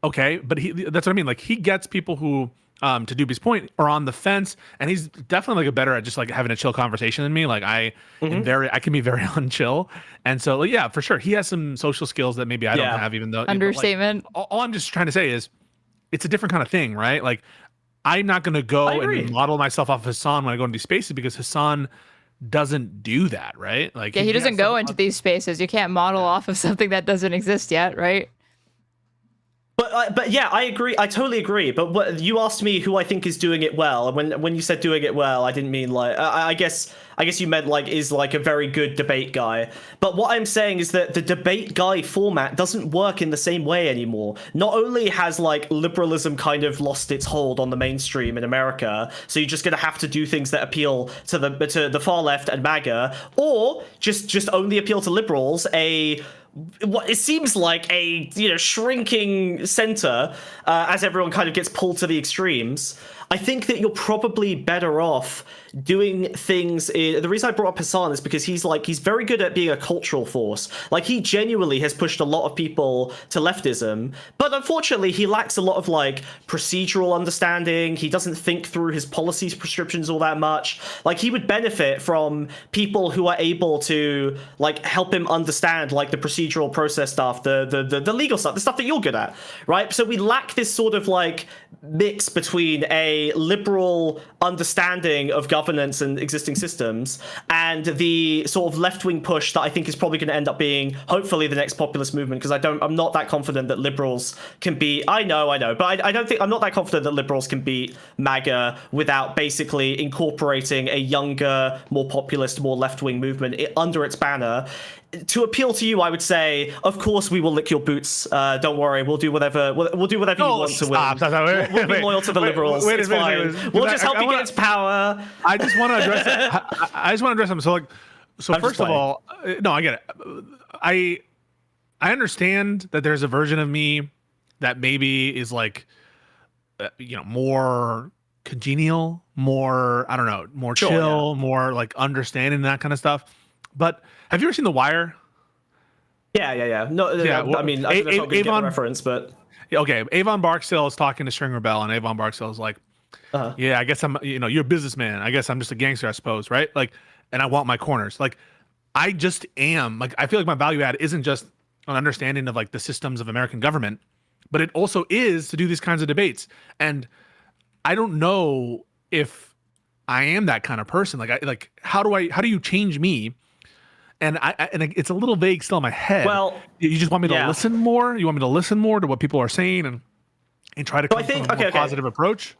but that's what I mean. Like, he gets people who, to Doobie's point, are on the fence, and he's definitely like better at just like having a chill conversation than me. Like I can be very unchill, and so yeah, for sure, he has some social skills that maybe I don't have. Even though understatement. Like, all I'm just trying to say is, it's a different kind of thing, right? Like, I'm not going to go and model myself off of Hassan when I go into these spaces because Hassan doesn't do that, right? Like, yeah, he doesn't go into these spaces. You can't model off of something that doesn't exist yet, right? But yeah, I agree. I totally agree. But what you asked me who I think is doing it well, and when you said doing it well, I didn't mean like I guess you meant like is like a very good debate guy. But what I'm saying is that the debate guy format doesn't work in the same way anymore. Not only has like liberalism kind of lost its hold on the mainstream in America, so you're just gonna have to do things that appeal to the far left and MAGA, or just only appeal to liberals. What it seems like a shrinking center as everyone kind of gets pulled to the extremes. I think that you're probably better off doing things. The reason I brought up Hassan is because he's very good at being a cultural force. Like, he genuinely has pushed a lot of people to leftism, but unfortunately he lacks a lot of like procedural understanding. He doesn't think through his policies prescriptions all that much. Like, he would benefit from people who are able to like help him understand like the procedural process stuff, the legal stuff, the stuff that you're good at, right? So we lack this sort of like mix between a liberal understanding of governance and existing systems and the sort of left-wing push that I think is probably going to end up being hopefully the next populist movement, because I'm not that confident that liberals can beat. I know, but I'm not that confident that liberals can beat MAGA without basically incorporating a younger, more populist, more left-wing movement under its banner. To appeal to you, I would say, of course, we will lick your boots. Don't worry, we'll do whatever. We'll do whatever you want to win. We'll be loyal to the liberals. It's fine. We'll just help you get into power. I just want to address it. I just want to address them. So first of all, no, I get it. I understand that there's a version of me that maybe is like, more congenial, more, I don't know, more chill, more like understanding, that kind of stuff. But have you ever seen The Wire? Yeah. No, well, I mean, I don't know if I'm going to get the reference, but okay. Avon Barksdale is talking to Stringer Bell, and Avon Barksdale is like, "Yeah, I guess I'm. You're a businessman. I guess I'm just a gangster, I suppose, right? Like, and I want my corners. Like, I just am. Like, I feel like my value add isn't just an understanding of like the systems of American government, but it also is to do these kinds of debates. And I don't know if I am that kind of person. Like, how do you change me?" And it's a little vague still in my head. Well, you just want me to listen more? You want me to listen more to what people are saying and try to come to a more positive approach?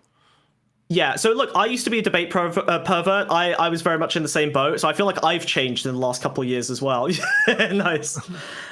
Yeah, so look, I used to be a debate pervert. I was very much in the same boat, so I feel like I've changed in the last couple of years as well. Nice.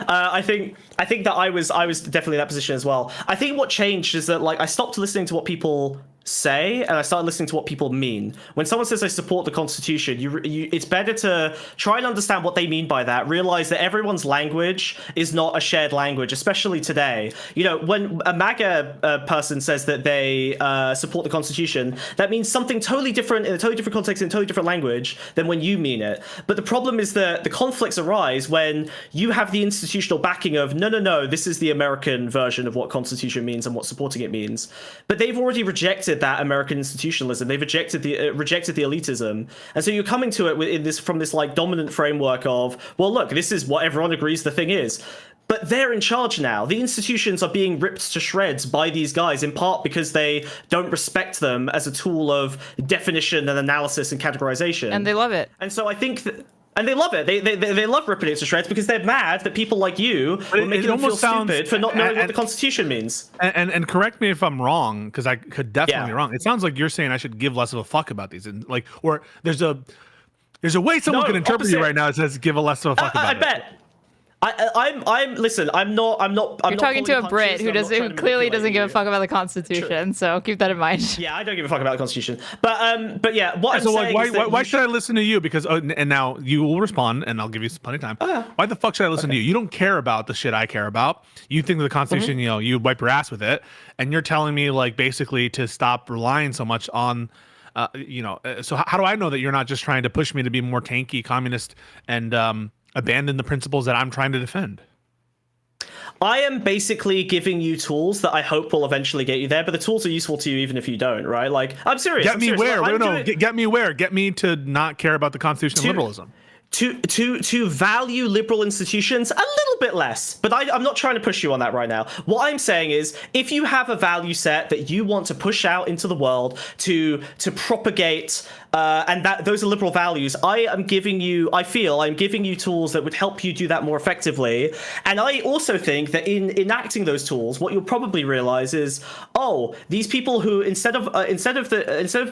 I think that I was definitely in that position as well. I think what changed is that like I stopped listening to what people say and I started listening to what people mean. When someone says I support the Constitution, it's better to try and understand what they mean by that. Realize that everyone's language is not a shared language, especially today. You know, when a MAGA person says that they support the Constitution, that means something totally different in a totally different context in a totally different language than when you mean it. But the problem is that the conflicts arise when you have the institutional backing of no, this is the American version of what Constitution means and what supporting it means. But they've already rejected that American institutionalism. They've rejected the elitism, and so you're coming to it from this like dominant framework of, well, look, this is what everyone agrees the thing is. But they're in charge now. The institutions are being ripped to shreds by these guys, in part because they don't respect them as a tool of definition and analysis and categorization. And they love it. And so I think that. And they love it. They love ripping it to shreds because they're mad that people like you are making them feel stupid for not knowing what the Constitution means. And correct me if I'm wrong, because I could definitely be wrong. It sounds like you're saying I should give less of a fuck about these, and like, or there's a way someone can interpret you right now that says give a less of a fuck about it. I bet. Listen, I'm not. You're talking to a Brit who clearly doesn't give a fuck about the Constitution, so keep that in mind. Yeah, I don't give a fuck about the Constitution. But yeah, what I'm so saying is why should I listen to you? Because and now you will respond, and I'll give you plenty of time. Why the fuck should I listen to you? You don't care about the shit I care about. You think that the Constitution, you wipe your ass with it, and you're telling me like basically to stop relying so much on. So how do I know that you're not just trying to push me to be more tanky, communist, and abandon the principles that I'm trying to defend? I am basically giving you tools that I hope will eventually get you there, but the tools are useful to you even if you don't, right? Like, I'm serious. Get me where? Get me where? Get me to not care about the Constitution and liberalism. To value liberal institutions a little bit less, but I'm not trying to push you on that right now. What I'm saying is, if you have a value set that you want to push out into the world to propagate, and that those are liberal values, I'm giving you tools that would help you do that more effectively. And I also think that in enacting those tools, what you'll probably realize is, these people who instead of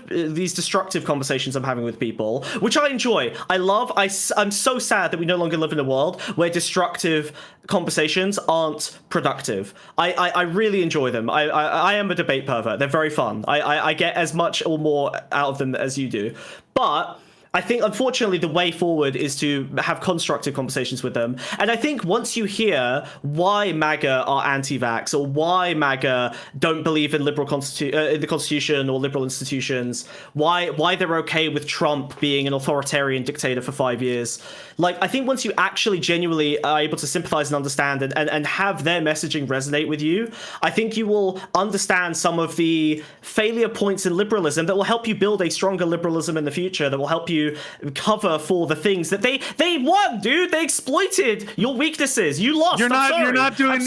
these destructive conversations I'm having with people, which I enjoy, I love, I'm so sad that we no longer live in a world where destructive conversations aren't productive. I really enjoy them. I am a debate pervert. They're very fun. I get as much or more out of them as you do. But I think, unfortunately, the way forward is to have constructive conversations with them. And I think once you hear why MAGA are anti-vax or why MAGA don't believe in in the Constitution or liberal institutions, why they're okay with Trump being an authoritarian dictator for 5 years, like, I think once you actually genuinely are able to sympathize and understand and have their messaging resonate with you, I think you will understand some of the failure points in liberalism that will help you build a stronger liberalism in the future, that will help you cover for the things that they won, dude. They exploited your weaknesses. You lost. You're not doing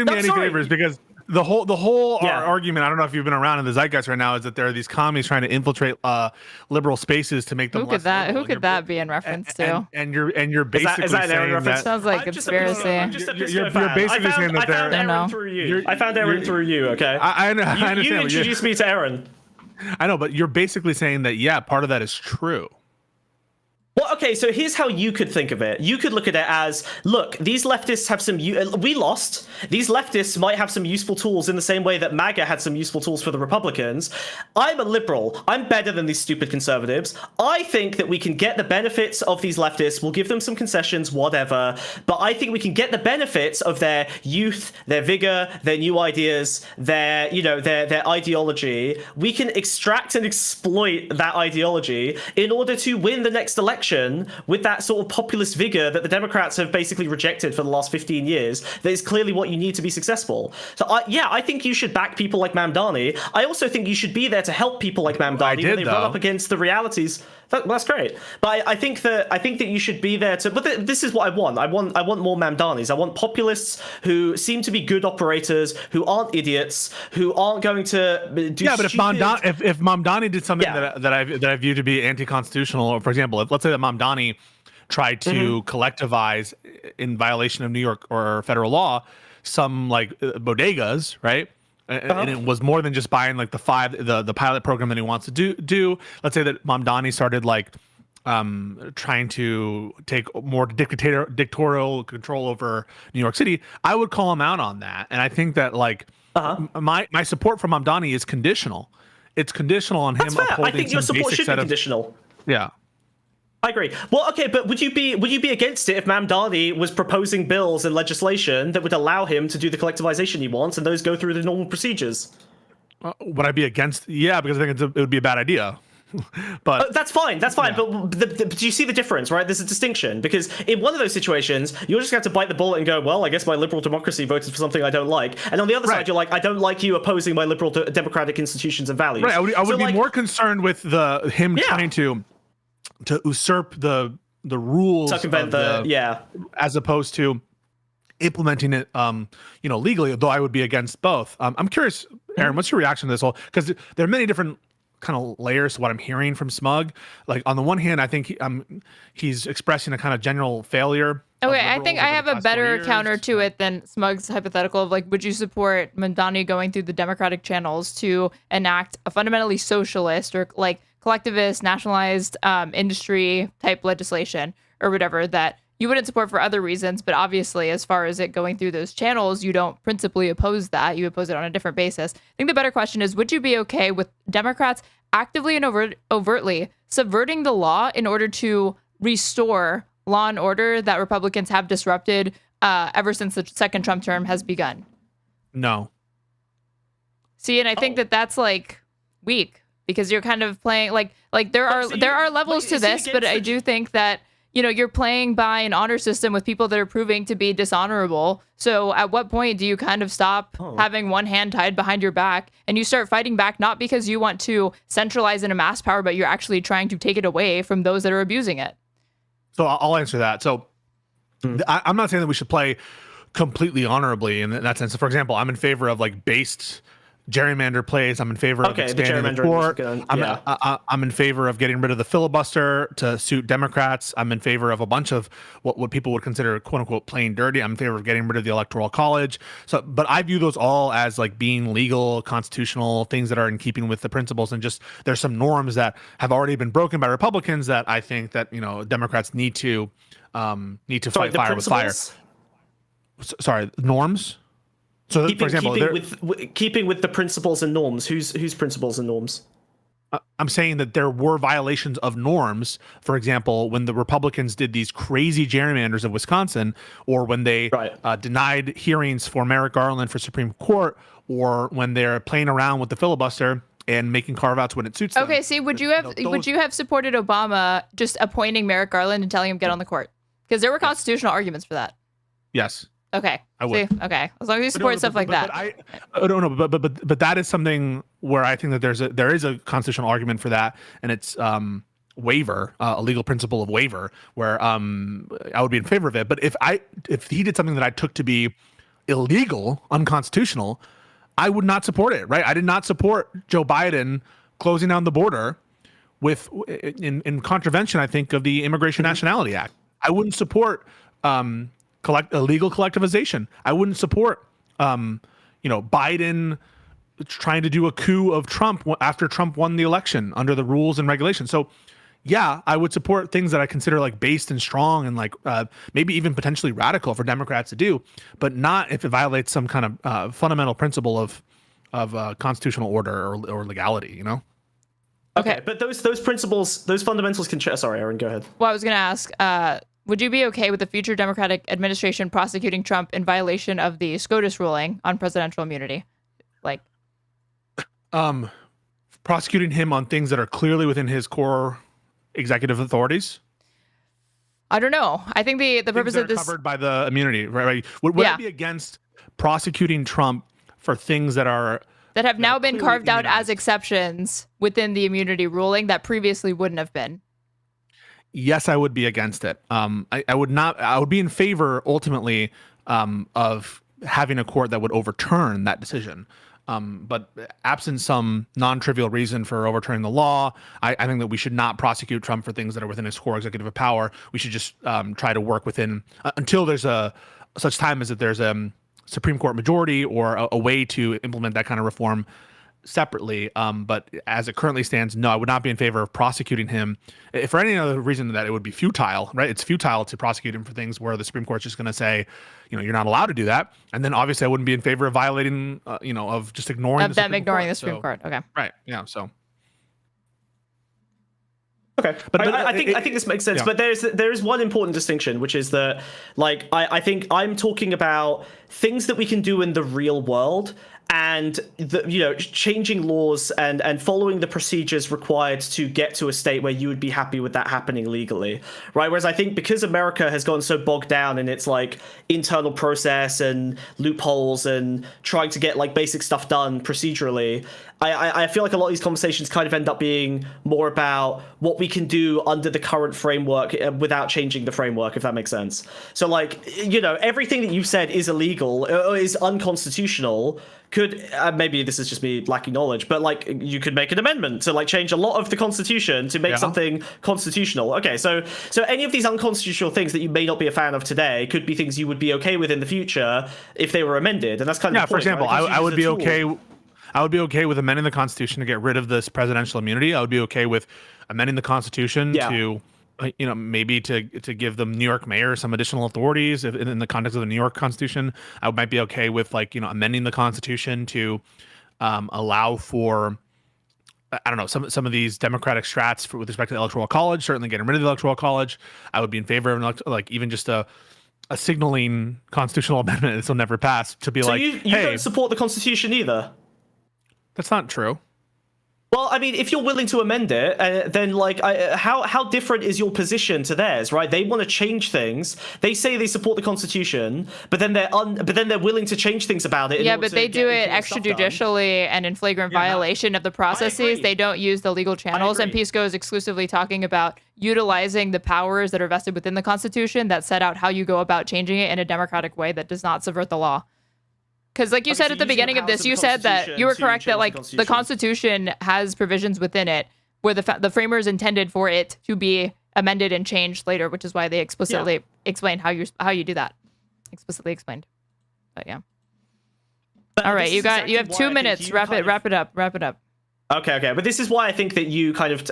me any favors, because the whole argument, I don't know if you've been around in the zeitgeist right now, is that there are these commies trying to infiltrate liberal spaces to make them less liberal. Who could that be in reference to? And you're basically saying that sounds like conspiracy. You're basically saying that they're. I found Aaron through you. Okay. I understand. You introduced me to Aaron. I know, but you're basically saying that, part of that is true. Well, okay, so here's how you could think of it. You could look at it as, look, these leftists have we lost. These leftists might have some useful tools in the same way that MAGA had some useful tools for the Republicans. I'm a liberal. I'm better than these stupid conservatives. I think that we can get the benefits of these leftists. We'll give them some concessions, whatever. But I think we can get the benefits of their youth, their vigor, their new ideas, their ideology. We can extract and exploit that ideology in order to win the next election with that sort of populist vigor that the Democrats have basically rejected for the last 15 years. That is clearly what you need to be successful. So I think you should back people like Mamdani. I also think you should be there to help people like Mamdani when they run up against the realities. That's great. But I think that you should be there to. But this is what I want. I want more Mamdanis. I want populists who seem to be good operators, who aren't idiots, who aren't going to do. Yeah, but if Mamdani did something that I view to be anti-constitutional, or for example, let's say that Mamdani tried to collectivize in violation of New York or federal law some like bodegas, right? and it was more than just buying like the pilot program that he wants to do. Let's say that Mamdani started like trying to take more dictatorial control over New York City, I would call him out on that. And I think that like my support for Mamdani is conditional. It's conditional on him upholding. I think your support should be conditional. Yeah. I agree. Well, okay, but would you be against it if Mamdani was proposing bills and legislation that would allow him to do the collectivization he wants, and those go through the normal procedures? Would I be against? Yeah, because I think it would be a bad idea. But that's fine. Yeah. But do you see the difference, right? There's a distinction, because in one of those situations, you're just going to have to bite the bullet and go, well, I guess my liberal democracy voted for something I don't like. And on the other side, you're like, I don't like you opposing my liberal democratic institutions and values. Right. I would be more concerned with him trying to usurp the rules, circumvent as opposed to implementing it, legally. Though I would be against both. I'm curious, Aaron, what's your reaction to this whole? Because there are many different kind of layers to what I'm hearing from Smug. Like on the one hand, I think he's expressing a kind of general failure. Okay, I think I have a better counter to it than Smug's hypothetical of like, would you support Mamdani going through the democratic channels to enact a fundamentally socialist or like collectivist, nationalized industry type legislation or whatever that you wouldn't support for other reasons, but obviously as far as it going through those channels, you don't principally oppose that. You oppose it on a different basis. I think the better question is, would you be okay with Democrats actively and overtly subverting the law in order to restore law and order that Republicans have disrupted ever since the second Trump term has begun? No. See, and I think that's like weak, because you're kind of playing like there are levels to this, but I do think that you're playing by an honor system with people that are proving to be dishonorable. So at what point do you kind of stop having one hand tied behind your back and you start fighting back, not because you want to centralize and amass power, but you're actually trying to take it away from those that are abusing it? So I'll answer that. So I'm not saying that we should play completely honorably in that sense. So for example, I'm in favor of like based gerrymander plays. I'm in favor of expanding the court. I'm in favor of getting rid of the filibuster to suit Democrats. I'm in favor of a bunch of what people would consider quote unquote plain dirty. I'm in favor of getting rid of the electoral college. So, but I view those all as like being legal, constitutional things that are in keeping with the principles, and just there's some norms that have already been broken by Republicans that I think that Democrats need to fight fire with fire. Sorry, norms. So, for example, keeping with the principles and norms. Whose principles and norms? I'm saying that there were violations of norms. For example, when the Republicans did these crazy gerrymanders of Wisconsin, or when they denied hearings for Merrick Garland for Supreme Court, or when they're playing around with the filibuster and making carve-outs when it suits them. Okay, see, would you have supported Obama just appointing Merrick Garland and telling him get on the court? Because there were constitutional arguments for that. Yes. Okay. I would. See? Okay. As long as you support stuff like that. I don't know, but that is something where I think that there is a constitutional argument for that, and it's waiver, a legal principle of waiver, where I would be in favor of it. But if he did something that I took to be illegal, unconstitutional, I would not support it. Right? I did not support Joe Biden closing down the border in contravention, I think, of the Immigration Nationality Act. I wouldn't support illegal collectivization. I wouldn't support, Biden trying to do a coup of Trump after Trump won the election under the rules and regulations. So, yeah, I would support things that I consider like based and strong and like maybe even potentially radical for Democrats to do, but not if it violates some kind of fundamental principle of constitutional order or legality. Okay, but those principles, those fundamentals can. Sorry, Aaron, go ahead. Well, I was going to ask. Would you be okay with the future Democratic administration prosecuting Trump in violation of the SCOTUS ruling on presidential immunity? Prosecuting him on things that are clearly within his core executive authorities? I don't know. I think the purpose of this covered by the immunity, right? Would I be against prosecuting Trump for things that have now been carved out as exceptions within the immunity ruling that previously wouldn't have been? Yes, I would be against it. I would not. I would be in favor ultimately of having a court that would overturn that decision. But absent some non-trivial reason for overturning the law, I think that we should not prosecute Trump for things that are within his core executive power. We should just try to work within until there's such time as that there's Supreme Court majority or a way to implement that kind of reform separately. But as it currently stands, no, I would not be in favor of prosecuting him if for any other reason that it would be futile, right? It's futile to prosecute him for things where the Supreme Court's just going to say, you're not allowed to do that. And then obviously I wouldn't be in favor of violating, of just ignoring the Supreme Court. Okay. Right. Yeah. So. Okay, but I think this makes sense. Yeah. But there is one important distinction, which is that, like, I think I'm talking about things that we can do in the real world, and changing laws and following the procedures required to get to a state where you would be happy with that happening legally, right? Whereas I think because America has gone so bogged down in its like internal process and loopholes and trying to get like basic stuff done procedurally, I feel like a lot of these conversations kind of end up being more about what we can do under the current framework without changing the framework, if that makes sense. So like, everything that you've said is illegal, is unconstitutional. Could maybe this is just me lacking knowledge, but like you could make an amendment to like change a lot of the Constitution to make something constitutional. Okay, so any of these unconstitutional things that you may not be a fan of today could be things you would be okay with in the future if they were amended, and that's kind of the point, for example, right? I would be okay. I would be okay with amending the Constitution to get rid of this presidential immunity. I would be okay with amending the Constitution to, maybe to give the New York mayor some additional authorities in the context of the New York Constitution. I might be okay with amending the Constitution to allow for, I don't know, some of these democratic strats with respect to the Electoral College. Certainly getting rid of the Electoral College. I would be in favor of even just a signaling constitutional amendment this will never pass to be so you don't support the Constitution either. That's not true. Well, I mean, if you're willing to amend it, then like, how different is your position to theirs, right? They want to change things. They say they support the Constitution, but then they're willing to change things about it. Yeah, but they do it extrajudicially and in flagrant violation of the processes. They don't use the legal channels, and Pisco is exclusively talking about utilizing the powers that are vested within the Constitution that set out how you go about changing it in a democratic way that does not subvert the law. Because like you said at the beginning of this, you said that you were correct that like the Constitution has provisions within it where the framers intended for it to be amended and changed later, which is why they explicitly explain how you do that. Explicitly explained. But yeah. All right, you have 2 minutes. Wrap it up. Okay, but this is why I think that you kind of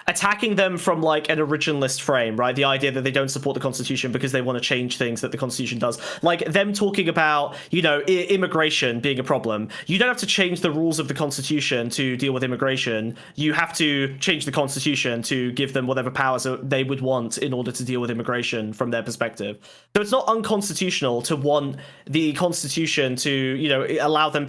attacking them from like an originalist frame, right? The idea that they don't support the Constitution because they want to change things that the Constitution does, like them talking about immigration being a problem. You don't have to change the rules of the Constitution to deal with immigration. You have to change the Constitution to give them whatever powers they would want in order to deal with immigration from their perspective. So it's not unconstitutional to want the Constitution to allow them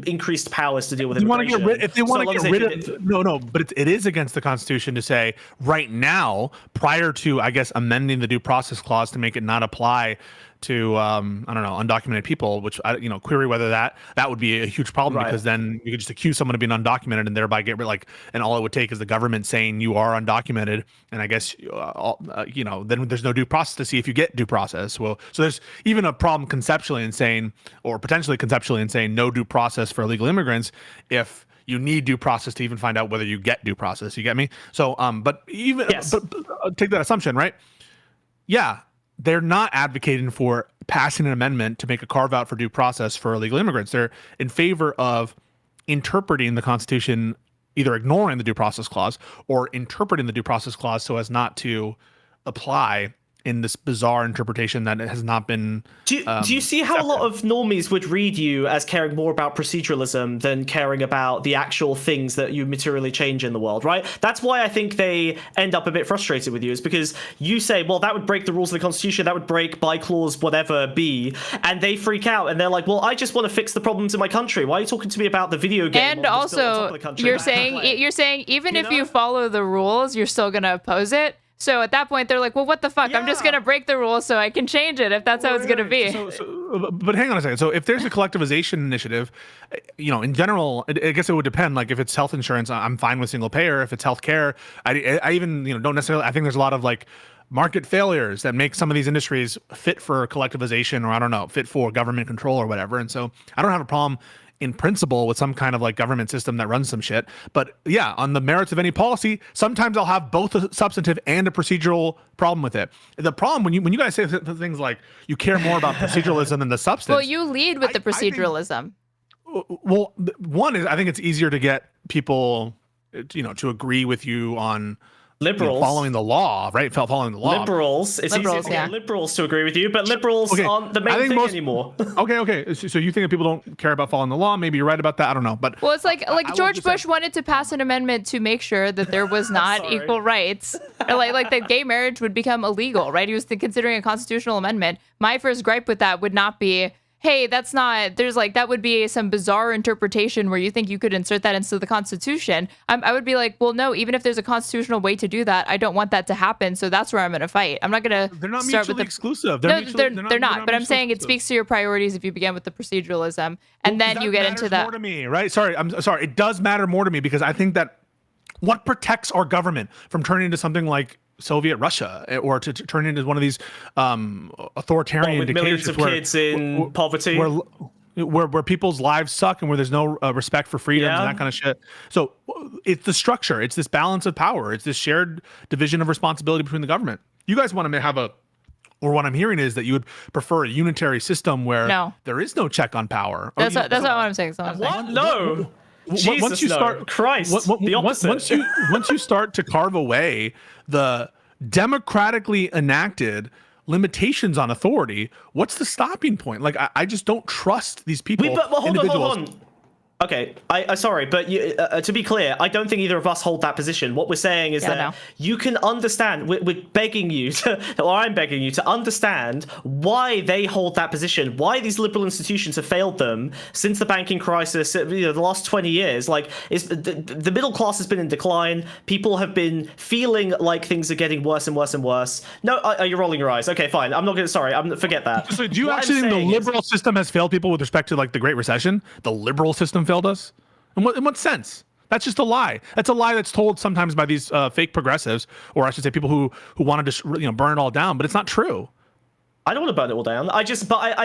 increased powers to deal with immigration. If they want to get rid of but it is against the Constitution to say right now, prior to amending the due process clause to make it not apply to undocumented people, which query whether that would be a huge problem, because then you could just accuse someone of being undocumented and thereby get rid and all it would take is the government saying you are undocumented, and I guess then there's no due process to see if you get due process. Well, so there's even a problem conceptually in saying, or potentially conceptually in saying, no due process for illegal immigrants if you need due process to even find out whether you get due process. You get me? So but take that assumption, right? Yeah. They're not advocating for passing an amendment to make a carve out for due process for illegal immigrants. They're in favor of interpreting the Constitution, either ignoring the due process clause or interpreting the due process clause so as not to apply in this bizarre interpretation that it has not been. Do you see how a lot of normies would read you as caring more about proceduralism than caring about the actual things that you materially change in the world, right? That's why I think they end up a bit frustrated with you, is because you say, well, that would break the rules of the Constitution, that would break by clause whatever be, and they freak out and they're like, well, I just want to fix the problems in my country. Why are you talking to me about the video game? And also, you're saying even if you follow the rules, you're still going to oppose it. So at that point, they're like, well, what the fuck? Yeah. I'm just going to break the rules so I can change it if that's how it's going to be. But hang on a second. So if there's a collectivization initiative, in general, I guess it would depend. Like if it's health insurance, I'm fine with single payer. If it's healthcare, I even, don't necessarily, I think there's a lot of market failures that make some of these industries fit for collectivization, or fit for government control or whatever. And so I don't have a problem in principle with some kind of like government system that runs some shit. But yeah, on the merits of any policy, sometimes I'll have both a substantive and a procedural problem with it. The problem when you guys say things like you care more about proceduralism than the substance. Well, you lead with the proceduralism. Well, one is I think it's easier to get people, to agree with you on liberals following the law, right? Following the law. Liberals. It's easier to get liberals to agree with you, but liberals aren't the main thing anymore. Okay. So you think that people don't care about following the law? Maybe you're right about that. I don't know. But well, it's like George Bush wanted to pass an amendment to make sure that there was not equal rights, or like that gay marriage would become illegal, right? He was considering a constitutional amendment. My first gripe with that would not be, hey, that's not, there's like, that would be some bizarre interpretation where you think you could insert that into the Constitution. I would be like, well, no, even if there's a constitutional way to do that, I don't want that to happen. So that's where I'm going to fight. I'm not going to They're not start mutually with exclusive. They're not. But I'm saying it speaks to your priorities if you begin with the proceduralism and then you get into that. More to me, right? I'm sorry. It does matter more to me because I think that what protects our government from turning into something like Soviet Russia or to turn into one of these authoritarian with millions dictatorships of kids in poverty, where people's lives suck and where there's no respect for freedom and that kind of shit. So it's the structure. It's this balance of power. It's this shared division of responsibility between the government. You guys want to have or what I'm hearing is that you would prefer a unitary system where there is no check on power. That's not what I'm saying. What? No. Once you start, the opposite. once you start to carve away the democratically enacted limitations on authority, what's the stopping point? Like I just don't trust these people. Hold on. Okay, I sorry, but to be clear, I don't think either of us hold that position. What we're saying is that you can understand. We're begging you or I'm begging you to understand why they hold that position. Why these liberal institutions have failed them since the banking crisis. The last 20 years, like the middle class has been in decline. People have been feeling like things are getting worse and worse and worse. No, you're rolling your eyes. Okay, fine. I'm not gonna. Sorry, forget that. So do you actually think the liberal system has failed people with respect to like the Great Recession? The liberal system failed us? In what sense? That's just a lie. That's a lie that's told sometimes by these fake progressives, or I should say people who want to just burn it all down, but it's not true. I don't want to burn it all down. I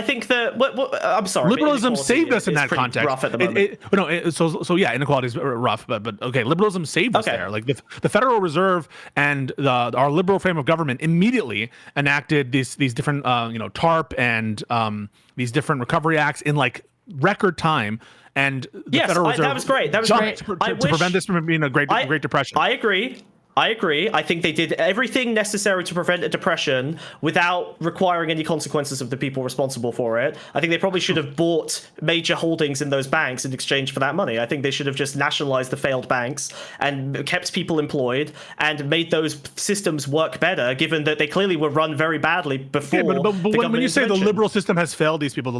think that I'm sorry. Liberalism saved us in that context. Rough at the moment. So inequality is rough, but okay, liberalism saved us there. Like the Federal Reserve and our liberal frame of government immediately enacted these different TARP and these different recovery acts in like record time. And the Federal Reserve that was great. That was great. To prevent this from being a Great Depression. I agree. I think they did everything necessary to prevent a depression without requiring any consequences of the people responsible for it. I think they probably should have bought major holdings in those banks in exchange for that money. I think they should have just nationalized the failed banks and kept people employed and made those systems work better, given that they clearly were run very badly before. But when you say the liberal system has failed these people,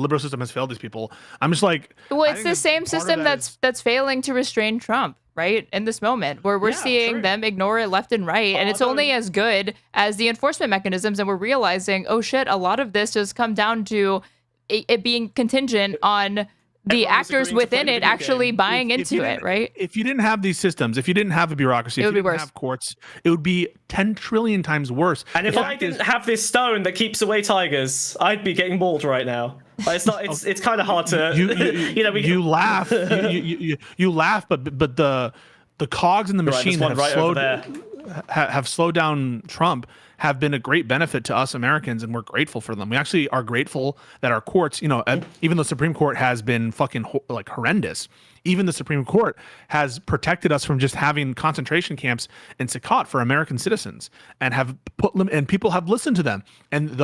I'm just like, well, it's the same system that's failing to restrain Trump. Right in this moment where we're seeing them ignore it left and right, and it's only as good as the enforcement mechanisms, and we're realizing, oh shit, a lot of this just come down to it being contingent on the actors within it actually buying into it, right? If you didn't have these systems, if you didn't have a bureaucracy, if you didn't have courts, it would be 10 trillion times worse. And if I didn't have this stone that keeps away tigers, I'd be getting mauled right now. It's not. It's kind of hard to. You laugh. You laugh, but the cogs in the machine have slowed down Trump. Have been a great benefit to us Americans, and we're grateful for them. We actually are grateful that our courts, even the Supreme Court has been fucking horrendous. Even the Supreme Court has protected us from just having concentration camps in Sakhat for American citizens, and have and people have listened to them. And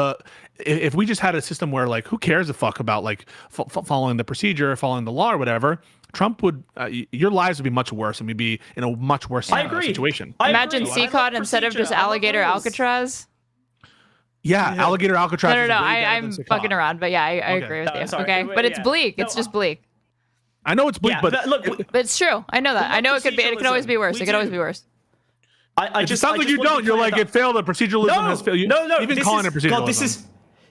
if we just had a system where like, who cares a fuck about like following the procedure, following the law or whatever, Trump would, your lives would be much worse, and we'd be in a much worse situation. Imagine Sakhat instead of just alligator Alcatraz. Yeah, alligator Alcatraz. No, I'm fucking around, but yeah, I agree with you. Sorry, okay, but it's bleak. It's just bleak. I know it's bleak, but it's true. I know that. I know it can always be worse. It could always be worse. It sounds like you don't. You're like, it failed. The proceduralism has failed. No. Even calling it proceduralism.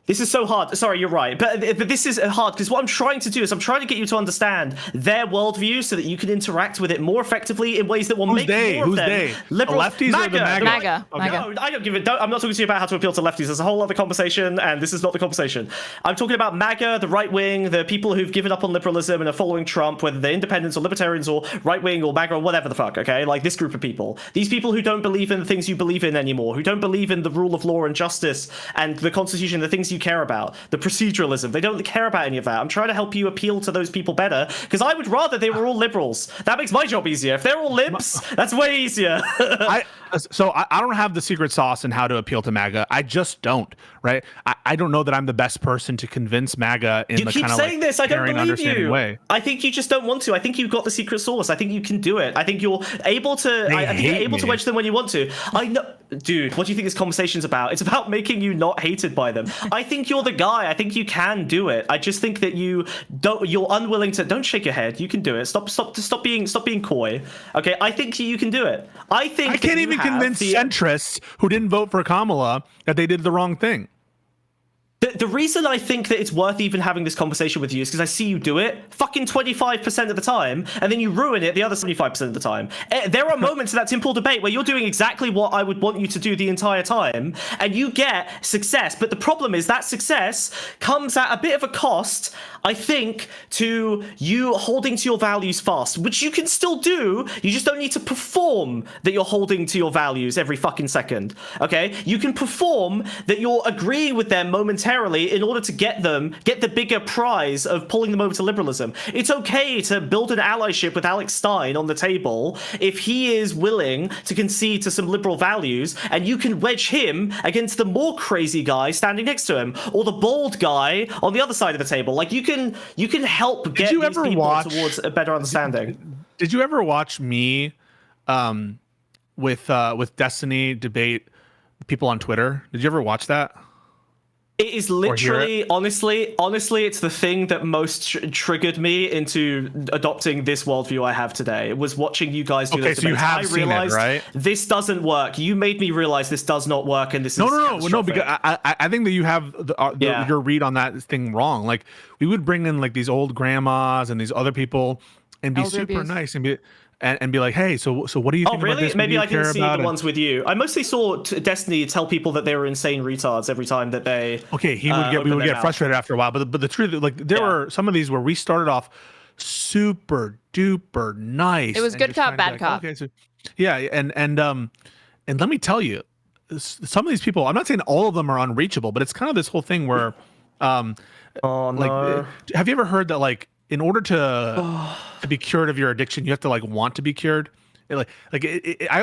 This is so hard. Sorry, you're right. But this is hard because what I'm trying to do is I'm trying to get you to understand their worldview so that you can interact with it more effectively in ways that will make more of them liberals. Lefties or the MAGA? MAGA. No, I don't give it. I'm not talking to you about how to appeal to lefties. There's a whole other conversation, and this is not the conversation. I'm talking about MAGA, the right wing, the people who've given up on liberalism and are following Trump, whether they're independents or libertarians or right wing or MAGA or whatever the fuck, okay? Like this group of people. These people who don't believe in the things you believe in anymore, who don't believe in the rule of law and justice and the Constitution, the things you care about, the proceduralism. They don't care about any of that. I'm trying to help you appeal to those people better because I would rather they were all liberals. That makes my job easier. If they're all libs, that's way easier. I don't have the secret sauce in how to appeal to MAGA. I just don't, right? I don't know that I'm the best person to convince MAGA in the kind of like this. I don't caring, believe understanding you. way. I think you just don't want to. I think you've got the secret sauce. I think you can do it. I think you're able to. I think you're able to wedge them when you want to. I know, dude. What do you think this conversation's about? It's about making you not hated by them. I think you're the guy. I think you can do it. I just think that you don't. You're unwilling to. Don't shake your head. You can do it. Stop being coy. Okay. I think you can do it. I can't even convince centrists who didn't vote for Kamala that they did the wrong thing. The reason I think that it's worth even having this conversation with you is because I see you do it fucking 25% of the time, and then you ruin it the other 75% of the time. There are moments in that Tim Pool debate where you're doing exactly what I would want you to do the entire time, and you get success. But the problem is that success comes at a bit of a cost, I think, to you holding to your values fast, which you can still do. You just don't need to perform that you're holding to your values every fucking second. Okay? You can perform that you're agreeing with them momentarily in order to get the bigger prize of pulling them over to liberalism. It's okay to build an allyship with Alex Stein on the table if he is willing to concede to some liberal values, and you can wedge him against the more crazy guy standing next to him, or the bald guy on the other side of the table. Like you can help get these people towards a better understanding. Did you ever watch me with Destiny debate people on Twitter? Did you ever watch that? It is literally, honestly, it's the thing that most triggered me into adopting this worldview I have today. It was watching you guys do this. So you have seen it, right? This doesn't work. You made me realize this does not work, and this is no. Because I think that you have your read on that thing wrong. Like we would bring in like these old grandmas and these other people and be super nice and be like, hey, so what do you think about this? Maybe I didn't see the ones with you. I mostly saw Destiny tell people that they were insane retards every time that they. Okay, we would get frustrated after a while, but the truth, like there were some of these where we started off super duper nice. It was good cop, bad cop. Okay, so and let me tell you, some of these people, I'm not saying all of them are unreachable, but it's kind of this whole thing where, have you ever heard that like, in order to be cured of your addiction, you have to like want to be cured. I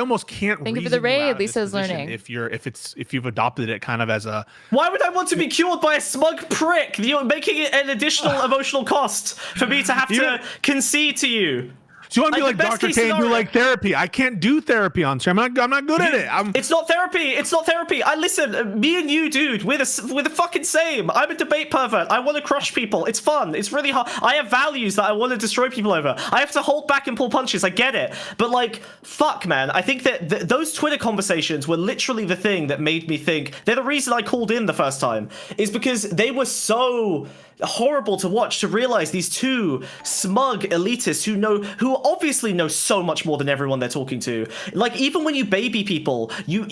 almost can't. Thank you for the raid. Lisa's learning. If you've adopted it kind of as a. Why would I want to be cured by a smug prick? You're making it an additional emotional cost for me to have to concede to you. So you want to be like Dr. Kane, who like therapy? I can't do therapy on stream. I'm not good at it. It's not therapy. It's not therapy. Listen, me and you, dude, we're the fucking same. I'm a debate pervert. I want to crush people. It's fun. It's really hard. I have values that I want to destroy people over. I have to hold back and pull punches. I get it. But like, fuck, man. I think that those Twitter conversations were literally the thing that made me think. They're the reason I called in the first time. Is because they were so horrible to watch, to realize these two smug elitists who obviously know so much more than everyone they're talking to. Like even when you baby people, you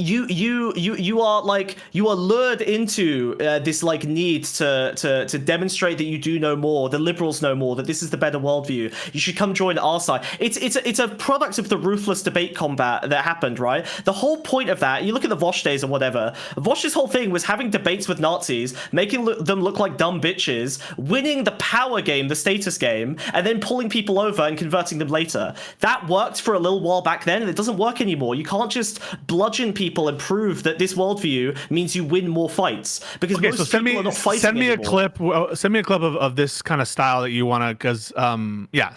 are lured into this like need to demonstrate that you do know more. The liberals know more. That this is the better worldview. You should come join our side. It's a product of the ruthless debate combat that happened, right? The whole point of that, you look at the Vosh days or whatever. Vosh's whole thing was having debates with Nazis, making them look like dumb bitches, winning the power game, the status game, and then pulling people over and converting them later. That worked for a little while back then, and it doesn't work anymore. You can't just bludgeon people and prove that this worldview means you win more fights, because most people are not fighting send me anymore. Send me a clip of this kind of style that you want to, because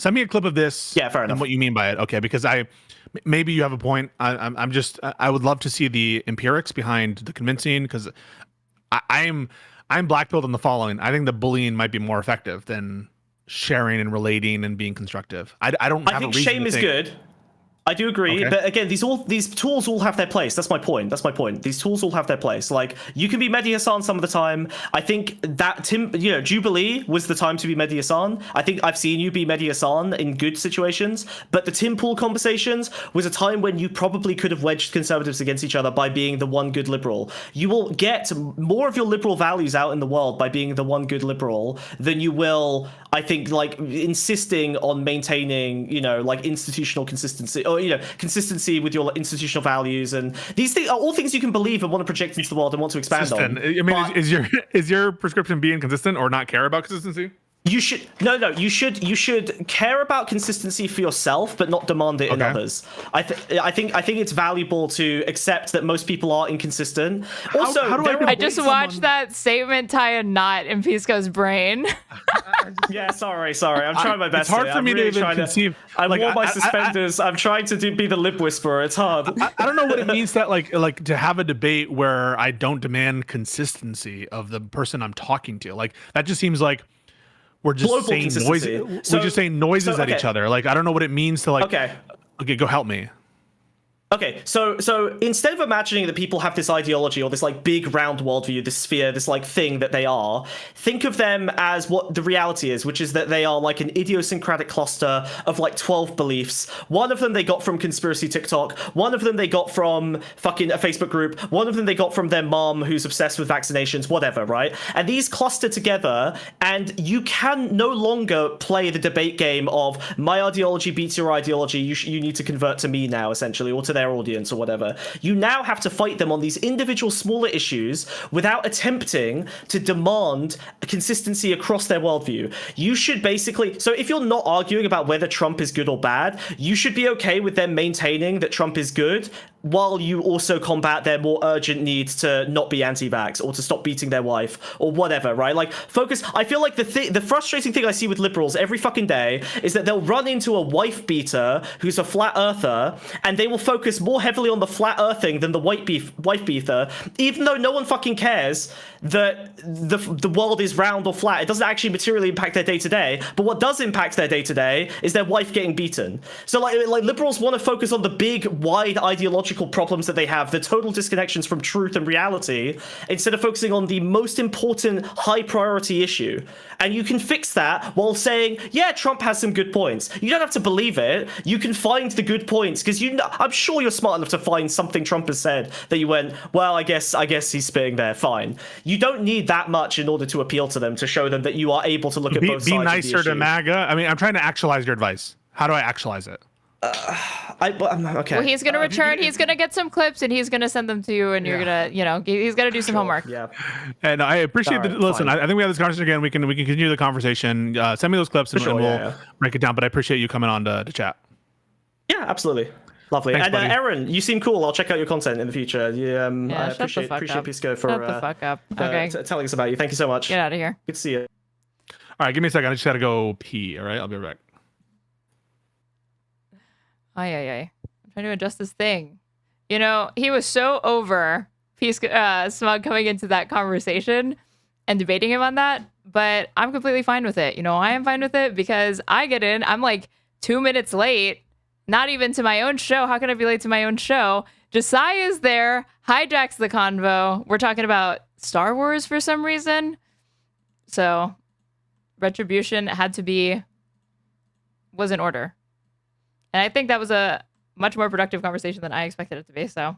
send me a clip of this. Yeah, fair enough. And what you mean by it. Okay, because maybe you have a point. I would love to see the empirics behind the convincing, because I'm black-pilled on the following. I think the bullying might be more effective than sharing and relating and being constructive. I think shame is good. I do agree, Okay. but again, these tools all have their place. That's my point. These tools all have their place. Like, you can be Medhi Hasan some of the time. I think that Jubilee was the time to be Medhi Hasan. I think I've seen you be Medhi Hasan in good situations, but the Tim Pool conversations was a time when you probably could have wedged conservatives against each other by being the one good liberal. You will get more of your liberal values out in the world by being the one good liberal than you will, I think, like, insisting on maintaining, like, institutional consistency, or consistency with your institutional values, and these things are all things you can believe and want to project into the world and want to expand on. I mean, is your prescription being consistent or not care about consistency? You should you should care about consistency for yourself, but not demand it in others. I think it's valuable to accept that most people are inconsistent. Also, I just watched that statement tie a knot in Pisco's brain. Yeah, sorry. I'm trying my best. It's hard for me to even conceive. I wore my suspenders. I'm trying to be the lip whisperer. It's hard. I don't know what it means that like to have a debate where I don't demand consistency of the person I'm talking to. Like, that just seems like we're just saying noises. We're just saying noises at each other. Like, I don't know what it means to, like. Okay, go help me. Okay, so instead of imagining that people have this ideology or this, like, big round worldview, this sphere, this, like, thing that they are, think of them as what the reality is, which is that they are like an idiosyncratic cluster of, like, 12 beliefs. One of them they got from conspiracy TikTok. One of them they got from fucking a Facebook group. One of them they got from their mom who's obsessed with vaccinations, whatever, right? And these cluster together, and you can no longer play the debate game of my ideology beats your ideology, you need to convert to me now, essentially, or to their audience or whatever. You now have to fight them on these individual smaller issues without attempting to demand consistency across their worldview. You should basically, so if you're not arguing about whether Trump is good or bad, you should be okay with them maintaining that Trump is good, while you also combat their more urgent needs to not be anti-vax or to stop beating their wife or whatever, right? Like, focus. I feel like the frustrating thing I see with liberals every fucking day is that they'll run into a wife beater who's a flat earther, and they will focus more heavily on the flat earthing than the wife beater, even though no one fucking cares that the world is round or flat. It doesn't actually materially impact their day-to-day, but what does impact their day-to-day is their wife getting beaten. So like liberals want to focus on the big, wide ideological problems that they have, the total disconnections from truth and reality, instead of focusing on the most important high priority issue. And you can fix that while saying, yeah, Trump has some good points. You don't have to believe it. You can find the good points, because I'm sure you're smart enough to find something Trump has said that you went, well, I guess he's spitting there. Fine. You don't need that much in order to appeal to them, to show them that you are able to look at both sides. Be nicer to MAGA. I mean, I'm trying to actualize your advice. How do I actualize it? Okay. Well, he's gonna return. He's gonna get some clips, and he's gonna send them to you, and you're gonna, he's gonna do some homework. Yeah. And I appreciate listen. I think we have this conversation again. We can continue the conversation. Send me those clips, and we'll break it down. But I appreciate you coming on to chat. Yeah, absolutely. Lovely. Thanks, and Aaron, you seem cool. I'll check out your content in the future. I appreciate Pisco for shut the fuck up. Okay. Telling us about you. Thank you so much. Get out of here. Good to see you. All right, give me a second. I just gotta go pee. All right, I'll be right back. I'm trying to adjust this thing. He was so over Smug coming into that conversation and debating him on that, but I'm completely fine with it. I am fine with it because I get in. I'm like 2 minutes late, not even to my own show. How can I be late to my own show? Josiah is there, hijacks the convo. We're talking about Star Wars for some reason. So retribution was in order. And I think that was a much more productive conversation than I expected it to be, so.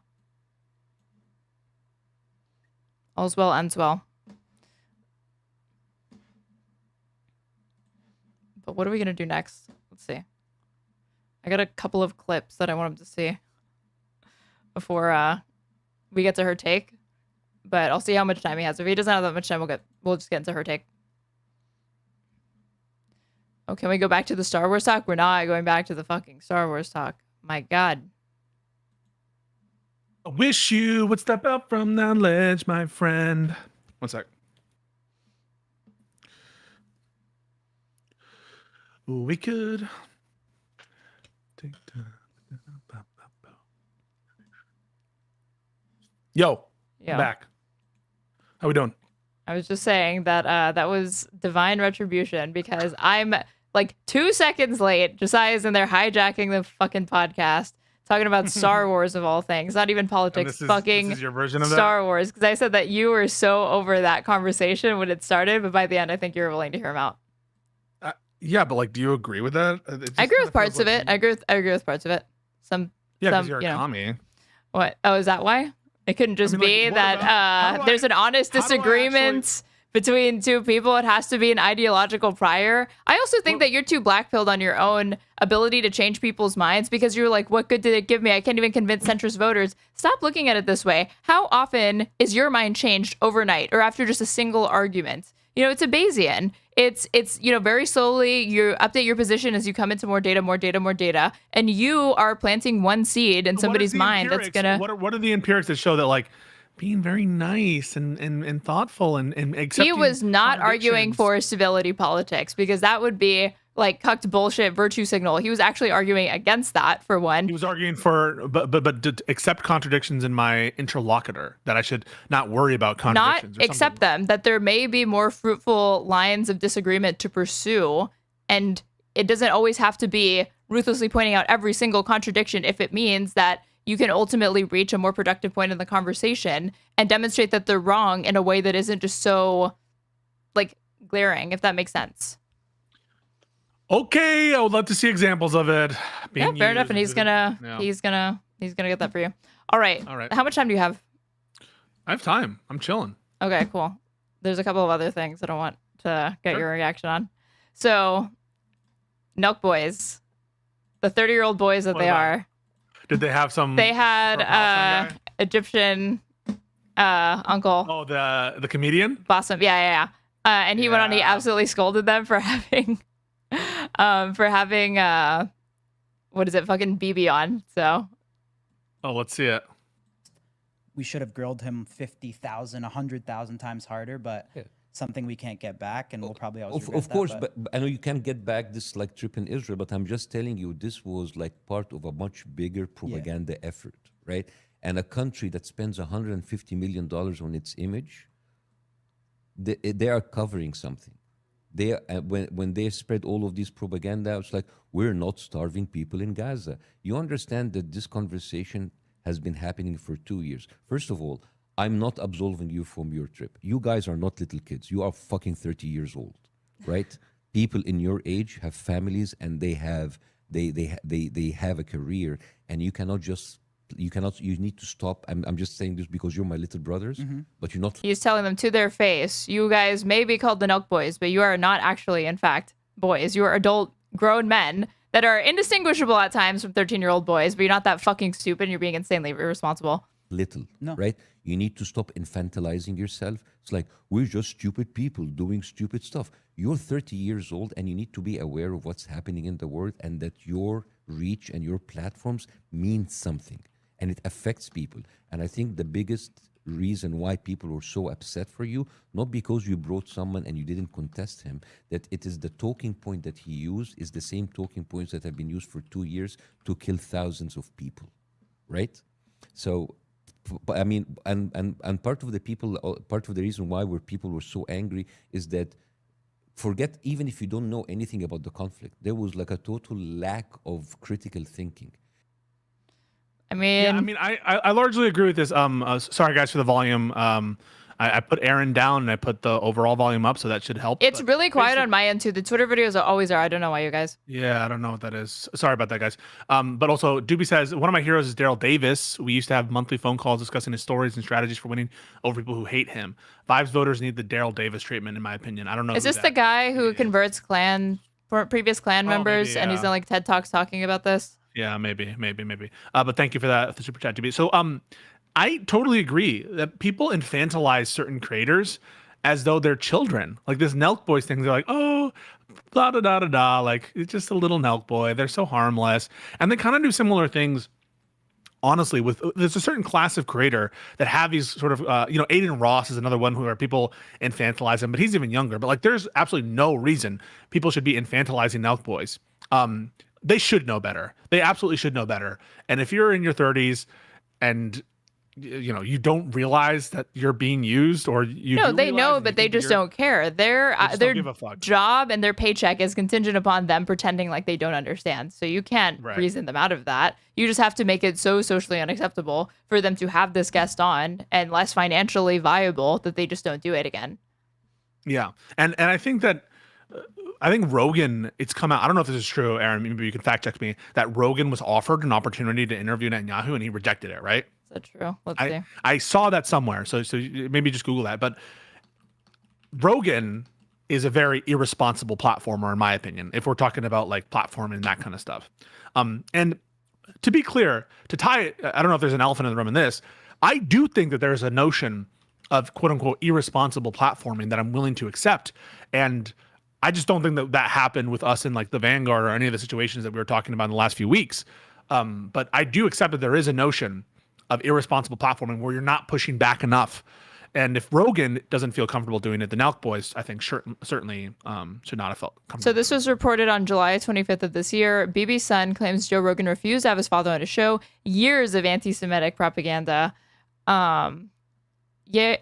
All's well ends well. But what are we going to do next? Let's see. I got a couple of clips that I want him to see before we get to her take. But I'll see how much time he has. If he doesn't have that much time, we'll just get into her take. Oh, can we go back to the Star Wars talk? We're not going back to the fucking Star Wars talk. My God. I wish you would step up from that ledge, my friend. One sec. We could. Yo, back. How we doing? I was just saying that that was divine retribution because I'm like 2 seconds late. Josiah's in there hijacking the fucking podcast. talking about Star Wars of all things, not even politics, this is your version of Star Wars. Because I said that you were so over that conversation when it started, but by the end, I think you were willing to hear him out. Yeah, but like, do you agree with that? I agree with parts of it. I agree with parts of it. Because you're a commie. What? Oh, is that why? It couldn't just be that there's an honest disagreement between two people. It has to be an ideological prior. I also think that you're too black-pilled on your own ability to change people's minds because you're like, what good did it give me? I can't even convince centrist voters. Stop looking at it this way. How often is your mind changed overnight or after just a single argument? You know, it's a Bayesian. It's very slowly you update your position as you come into more data, and you are planting one seed in somebody's mind that's gonna. What are the empirics that show that like being very nice and thoughtful and accepting? He was not arguing for civility politics because that would be like cucked bullshit virtue signal. He was actually arguing against that for one. He was arguing for but to accept contradictions in my interlocutor, that I should not worry about contradictions. Not accept them, that there may be more fruitful lines of disagreement to pursue, and it doesn't always have to be ruthlessly pointing out every single contradiction if it means that you can ultimately reach a more productive point in the conversation and demonstrate that they're wrong in a way that isn't just so like glaring, if that makes sense. Okay, I would love to see examples of it. Yeah, fair enough. And he's gonna get that for you. All right. How much time do you have? I have time. I'm chilling. Okay, cool. There's a couple of other things that I want to get your reaction on. So, Nelk Boys, the 30-year-old boys that they are. Did they have some? They had Egyptian uncle. Oh, the comedian. Bassem, yeah. And he went on. He absolutely scolded them for having. What is it, fucking Bibi on, so. Oh, let's see it. We should have grilled him 50,000, 100,000 times harder, but something we can't get back, and we'll probably always regret Of course, that, but I know you can't get back this like trip in Israel, but I'm just telling you, this was like part of a much bigger propaganda effort, right? And a country that spends $150 million on its image, they are covering something. They when they spread all of these propaganda, it's like, we're not starving people in Gaza. You understand that this conversation has been happening for 2 years. First of all, I'm not absolving you from your trip. You guys are not little kids. You are fucking 30 years old, right? People in your age have families and they have a career, and you need to stop. I'm just saying this because you're my little brothers, but you're not. He's telling them to their face, you guys may be called the Nelk Boys, but you are not actually, in fact, boys. You are adult, grown men that are indistinguishable at times from 13-year-old boys, but you're not that fucking stupid and you're being insanely irresponsible. Right? You need to stop infantilizing yourself. It's like, we're just stupid people doing stupid stuff. You're 30 years old and you need to be aware of what's happening in the world, and that your reach and your platforms mean something. And it affects people. And I think the biggest reason why people were so upset for you, not because you brought someone and you didn't contest him, that it is the talking point that he used is the same talking points that have been used for 2 years to kill thousands of people, right? So, I mean, and part of the reason why people were so angry is that, forget, even if you don't know anything about the conflict, there was like a total lack of critical thinking. I mean, I largely agree with this. Sorry guys for the volume. I put Aaron down and I put the overall volume up, so that should help. It's really quiet on my end too. The Twitter videos are always there. I don't know why, you guys. Yeah, I don't know what that is. Sorry about that, guys. But also, Doobie says, one of my heroes is Daryl Davis. We used to have monthly phone calls discussing his stories and strategies for winning over people who hate him. Vibes voters need the Daryl Davis treatment, in my opinion. I don't know. Is this the guy who converts previous clan members, maybe, and he's in like TED Talks talking about this? Yeah, maybe. But thank you for that, the super chat, Doobie. So, I totally agree that people infantilize certain creators as though they're children. Like this Nelk Boys thing, they're like, oh, blah, da, da, da, da. Like, it's just a little Nelk boy. They're so harmless. And they kind of do similar things, honestly, there's a certain class of creator that have these sort of, Aiden Ross is another one where people infantilize him, but he's even younger. But like, there's absolutely no reason people should be infantilizing Nelk Boys. They should know better. They absolutely should know better. And if you're in your 30s and you don't realize that you're being used, or you No, do they realize know, and but you they think that just you're- don't care. Their just don't give a fuck. job and their paycheck is contingent upon them pretending like they don't understand. So you can't Right. reason them out of that. You just have to make it so socially unacceptable for them to have this guest on and less financially viable that they just don't do it again. Yeah, and I think that I think Rogan, it's come out. I don't know if this is true, Aaron. Maybe you can fact check me. That Rogan was offered an opportunity to interview Netanyahu, and he rejected it. Right? Is that true? Let's see. I saw that somewhere. So maybe just Google that. But Rogan is a very irresponsible platformer, in my opinion, if we're talking about like platforming and that kind of stuff. And to be clear, to tie it, I don't know if there's an elephant in the room in this. I do think that there's a notion of quote unquote irresponsible platforming that I'm willing to accept. And I just don't think that that happened with us in like the Vanguard or any of the situations that we were talking about in the last few weeks. But I do accept that there is a notion of irresponsible platforming where you're not pushing back enough. And if Rogan doesn't feel comfortable doing it, the Nelk Boys, I think, certainly should not have felt comfortable. So this was reported on July 25th of this year. Bibi's son claims Joe Rogan refused to have his father on his show. Years of anti-Semitic propaganda. Yair,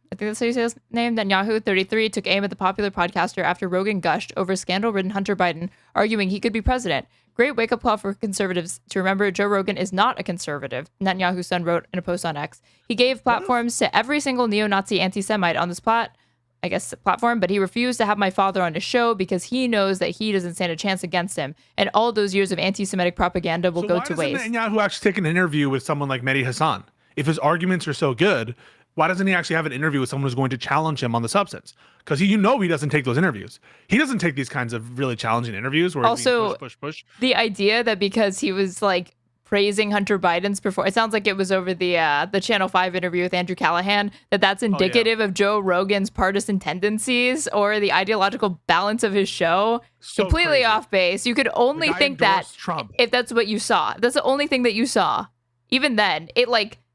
I think that's how you say his name, Netanyahu, 33, took aim at the popular podcaster after Rogan gushed over scandal-ridden Hunter Biden, arguing he could be president. Great wake-up call for conservatives to remember Joe Rogan is not a conservative, Netanyahu's son wrote in a post on X. He gave platforms to every single neo-Nazi anti-Semite on this platform, but he refused to have my father on his show because he knows that he doesn't stand a chance against him, and all those years of anti-Semitic propaganda will go to waste. Why doesn't Netanyahu actually take an interview with someone like Medhi Hasan? If his arguments are so good, why doesn't he actually have an interview with someone who's going to challenge him on the substance? Because he doesn't take those interviews. He doesn't take these kinds of really challenging interviews where also he's being push. The idea that because he was like praising Hunter Biden's performance, it sounds like it was over the Channel 5 interview with Andrew Callahan, that's indicative of Joe Rogan's partisan tendencies or the ideological balance of his show. So completely crazy. off base. You could only think that Trump. if that's what you saw. That's the only thing that you saw. Even then,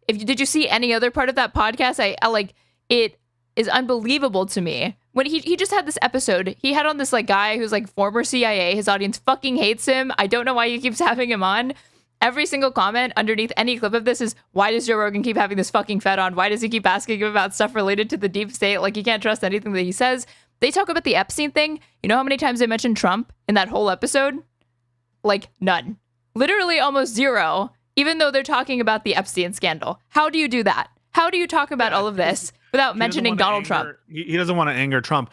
did you see any other part of that podcast? It is unbelievable to me. When he just had this episode, he had on this like guy who's like former CIA. His audience fucking hates him. I don't know why he keeps having him on. Every single comment underneath any clip of this is, why does Joe Rogan keep having this fucking fed on? Why does he keep asking him about stuff related to the deep state? Like, you can't trust anything that he says. They talk about the Epstein thing. You know how many times they mentioned Trump in that whole episode? Like, none. Literally almost zero, even though they're talking about the Epstein scandal. How do you do that? How do you talk about all of this without mentioning Donald Trump? He doesn't want to anger Trump.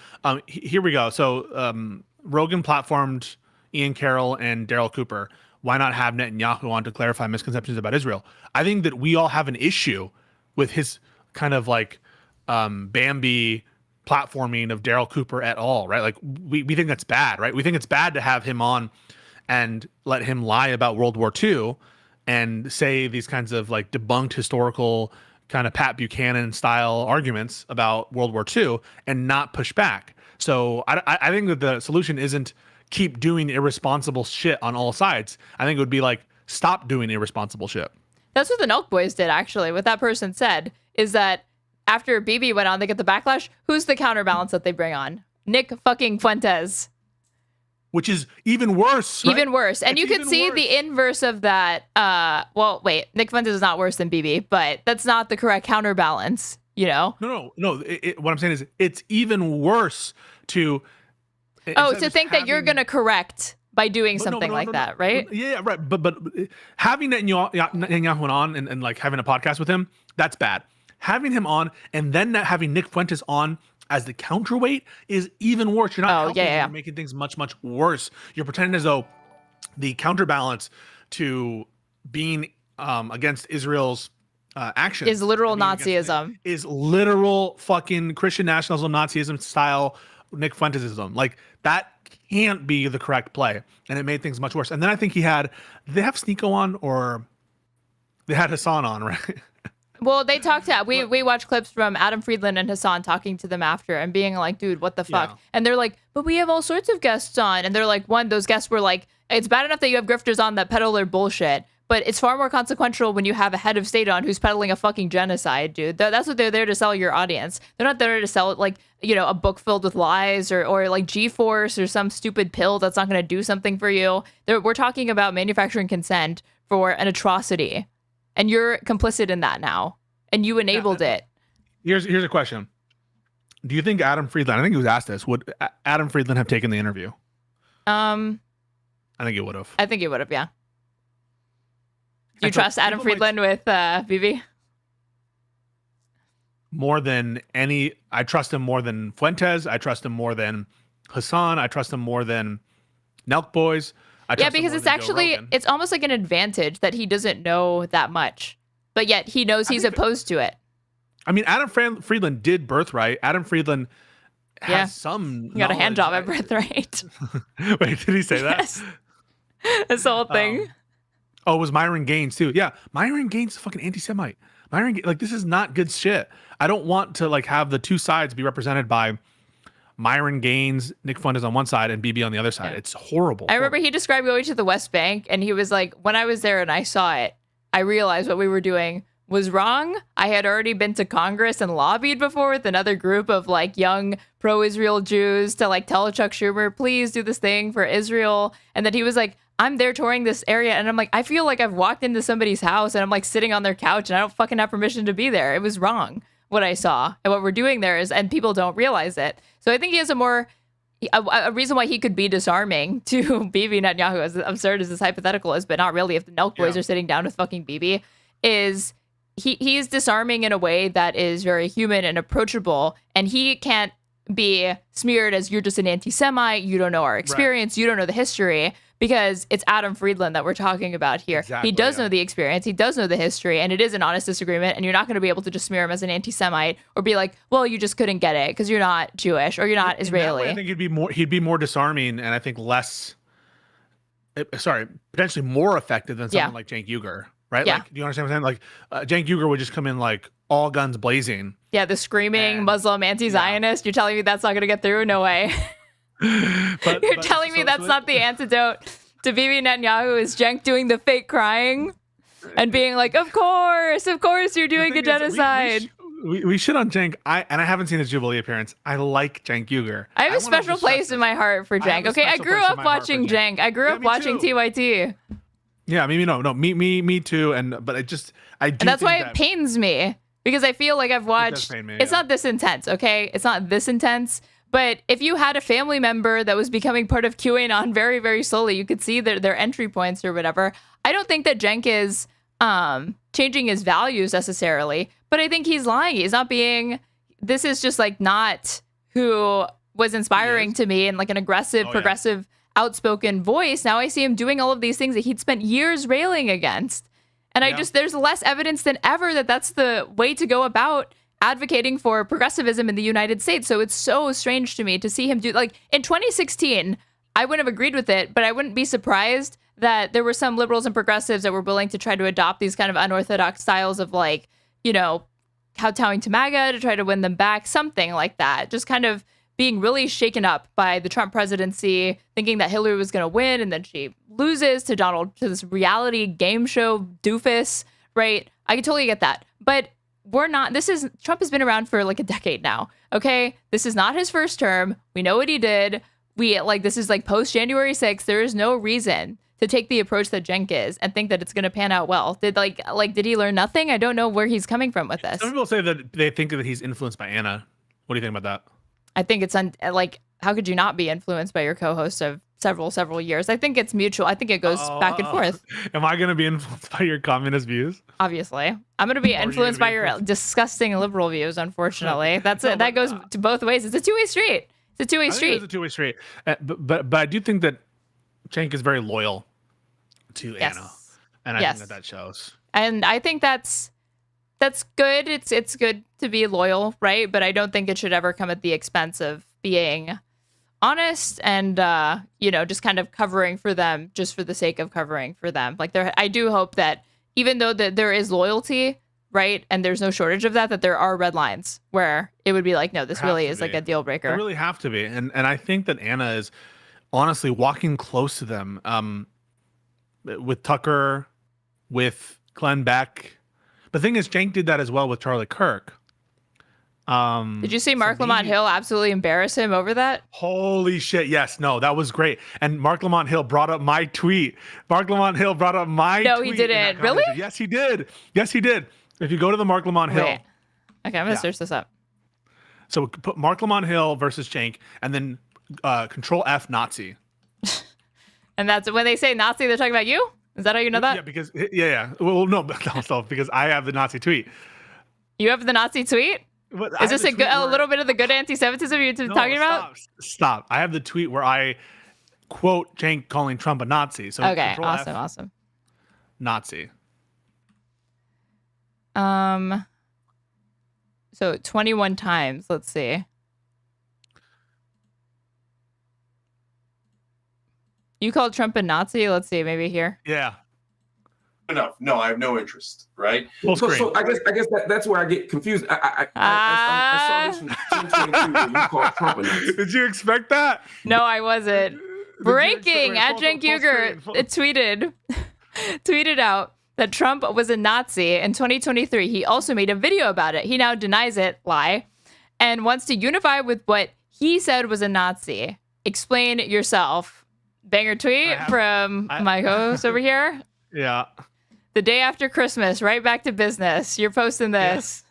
Here we go. So Rogan platformed Ian Carroll and Daryl Cooper. Why not have Netanyahu on to clarify misconceptions about Israel? I think that we all have an issue with his kind of like Bambi platforming of Daryl Cooper at all, right? Like we think that's bad, right? We think it's bad to have him on and let him lie about World War II and say these kinds of like debunked historical kind of Pat Buchanan style arguments about World War II and not push back. So I think that the solution isn't keep doing irresponsible shit on all sides. I think it would be like, stop doing irresponsible shit. That's what the Nelk Boys did, actually. What that person said is that after Bibi went on, they get the backlash. Who's the counterbalance that they bring on? Nick fucking Fuentes. Which is even worse. Right? Even worse. And It's you could see even worse. the inverse of that. Well, wait, Nick Fuentes is not worse than Bibi, but that's not the correct counterbalance, you know? No. What I'm saying is it's even worse to... to think that you're going to correct by doing something like that, right? Yeah, right. But having Netanyahu on and like having a podcast with him, that's bad. Having him on and then not having Nick Fuentes on as the counterweight is even worse. You're not helping him. You're making things much, much worse. You're pretending as though the counterbalance to being against Israel's actions is literal Nazism. Is literal fucking Christian nationalism, Nazism style Nick Fuentesism. Like, that can't be the correct play. And it made things much worse. And then I think did they have Sneeko on, or they had Hasan on, right? Well, they talked to, we watched clips from Adam Friedland and Hasan talking to them after and being like, dude, what the fuck? Yeah. And they're like, but we have all sorts of guests on. And they're like, those guests were like, it's bad enough that you have grifters on that peddle their bullshit, but it's far more consequential when you have a head of state on who's peddling a fucking genocide, dude. That's what they're there to sell your audience. They're not there to sell like, you know, a book filled with lies or like G-Force or some stupid pill that's not going to do something for you. We're talking about manufacturing consent for an atrocity. and you're complicit in that now, and you enabled it. Here's a question. Do you think Adam Friedland, I think he was asked this, would Adam Friedland have taken the interview? I think he would have. I think he would have, yeah. Do you trust Adam Friedland with Bibi? More than any, I trust him more than Fuentes. I trust him more than Hasan. I trust him more than Nelk Boys. Yeah, because it's actually, it's almost like an advantage that he doesn't know that much, but yet he knows he's opposed to it. I mean, Adam Friedland did Birthright. Adam Friedland has some. He got a hand job at Birthright. Wait, did he say that? Yes. That's the whole thing. Oh, it was Myron Gaines too. Yeah, Myron Gaines is a fucking anti-Semite. This is not good shit. I don't want to like have the two sides be represented by Myron Gaines, Nick Fuentes on one side, and Bibi on the other side. It's horrible. I remember he described going to the West Bank, and he was like, when I was there and I saw it, I realized what we were doing was wrong. I had already been to Congress and lobbied before with another group of like young pro-Israel Jews to like tell Chuck Schumer, please do this thing for Israel. And then he was like, I'm there touring this area, and I'm like, I feel like I've walked into somebody's house and I'm like sitting on their couch and I don't fucking have permission to be there. It was wrong what I saw, and what we're doing there is, and people don't realize it. So I think he has a reason why he could be disarming to Bibi Netanyahu, as absurd as this hypothetical is, but not really if the Nelk Boys are sitting down with fucking Bibi, is he's disarming in a way that is very human and approachable, and he can't be smeared as you're just an anti-Semite, you don't know our experience, you don't know the history, because it's Adam Friedland that we're talking about here. Exactly, he does know the experience, he does know the history, and it is an honest disagreement, and you're not going to be able to just smear him as an anti-Semite or be like, well, you just couldn't get it because you're not Jewish or you're not Israeli. I think he'd be more disarming, and I think potentially more effective than someone like Cenk Uygur, right? Yeah. Like, do you understand what I'm saying? Like, Cenk Uygur would just come in like all guns blazing. Yeah, the screaming Muslim anti-Zionist. You're telling me that's not going to get through? No way. You're telling me that's not the antidote to Bibi Netanyahu is Cenk doing the fake crying and being like, of course you're doing a genocide. We shit on Cenk. I haven't seen his Jubilee appearance. I like Cenk Uygur. I have a special place in my heart for Cenk. Okay, I grew up watching Cenk. I grew up watching TYT. Yeah, me too. And that's why it pains me, because I feel like I've watched. It's not this intense, okay? It's not this intense. But if you had a family member that was becoming part of QAnon very, very slowly, you could see their entry points or whatever. I don't think that Cenk is changing his values necessarily, but I think he's lying. He's not being. This is just like not who was inspiring to me, and like an aggressive, progressive, outspoken voice. Now I see him doing all of these things that he'd spent years railing against. And there's less evidence than ever that that's the way to go about advocating for progressivism in the United States. So it's so strange to me to see him do, like, in 2016, I wouldn't have agreed with it, but I wouldn't be surprised that there were some liberals and progressives that were willing to try to adopt these kind of unorthodox styles of, like, you know, kowtowing to MAGA to try to win them back, something like that. Just kind of being really shaken up by the Trump presidency, thinking that Hillary was going to win, and then she loses to this reality game show doofus, right? I can totally get that. But Trump has been around for like a decade now, okay? This is not his first term. We know what he did. This is like post January 6th. There is no reason to take the approach that Cenk is and think that it's going to pan out well. Did he learn nothing? I don't know where he's coming from with this. Some people say that they think that he's influenced by Anna. What do you think about that? I think it's how could you not be influenced by your co-host of several years? I think it's mutual. I think it goes back and forth. Am I going to be influenced by your communist views? Obviously. I'm going to be influenced by your disgusting liberal views, unfortunately. That goes to both ways. It's a two-way street. It's a two-way street. It's a two-way street. But I do think that Cenk is very loyal to Anna. And I think that shows. And I think that's good. It's good to be loyal, right? But I don't think it should ever come at the expense of being honest and just kind of covering for them just for the sake of covering for them. Like, I do hope that even though that there is loyalty, right, and there's no shortage of that there are red lines where it would be like, no, this really is like a deal breaker. There really have to be. And I think that Anna is honestly walking close to them with Tucker, with Glenn Beck. The thing is, Cenk did that as well with Charlie Kirk. Did you see Marc Lamont Hill absolutely embarrass him over that? Holy shit. Yes. No, that was great. And Marc Lamont Hill brought up my tweet. Marc Lamont Hill brought up my tweet. No, he didn't. Really? Yes, he did. Yes, he did. If you go to the Marc Lamont Hill. Okay, I'm going to search this up. So put Marc Lamont Hill versus Cenk, and then Control F Nazi. And that's when they say Nazi, they're talking about you? Is that how you know that? Yeah, because, Well, no, because I have the Nazi tweet. You have the Nazi tweet? Is this a little bit of the good anti-Semitism you're talking about? Stop. I have the tweet where I quote Cenk calling Trump a Nazi. So okay, Control F, awesome. Nazi. So 21 times. Let's see. You called Trump a Nazi? Let's see, maybe here. Yeah. Enough. No, I have no interest. Right. So I guess that's where I get confused. I saw this from 2022 where you called Trump a Nazi. Did you expect that? No, I wasn't. Breaking at Cenk Uygur tweeted out that Trump was a Nazi in 2023. He also made a video about it. He now denies it, lie, and wants to unify with what he said was a Nazi. Explain yourself. Banger tweet from my host over here. Yeah. The day after Christmas, right back to business. You're posting this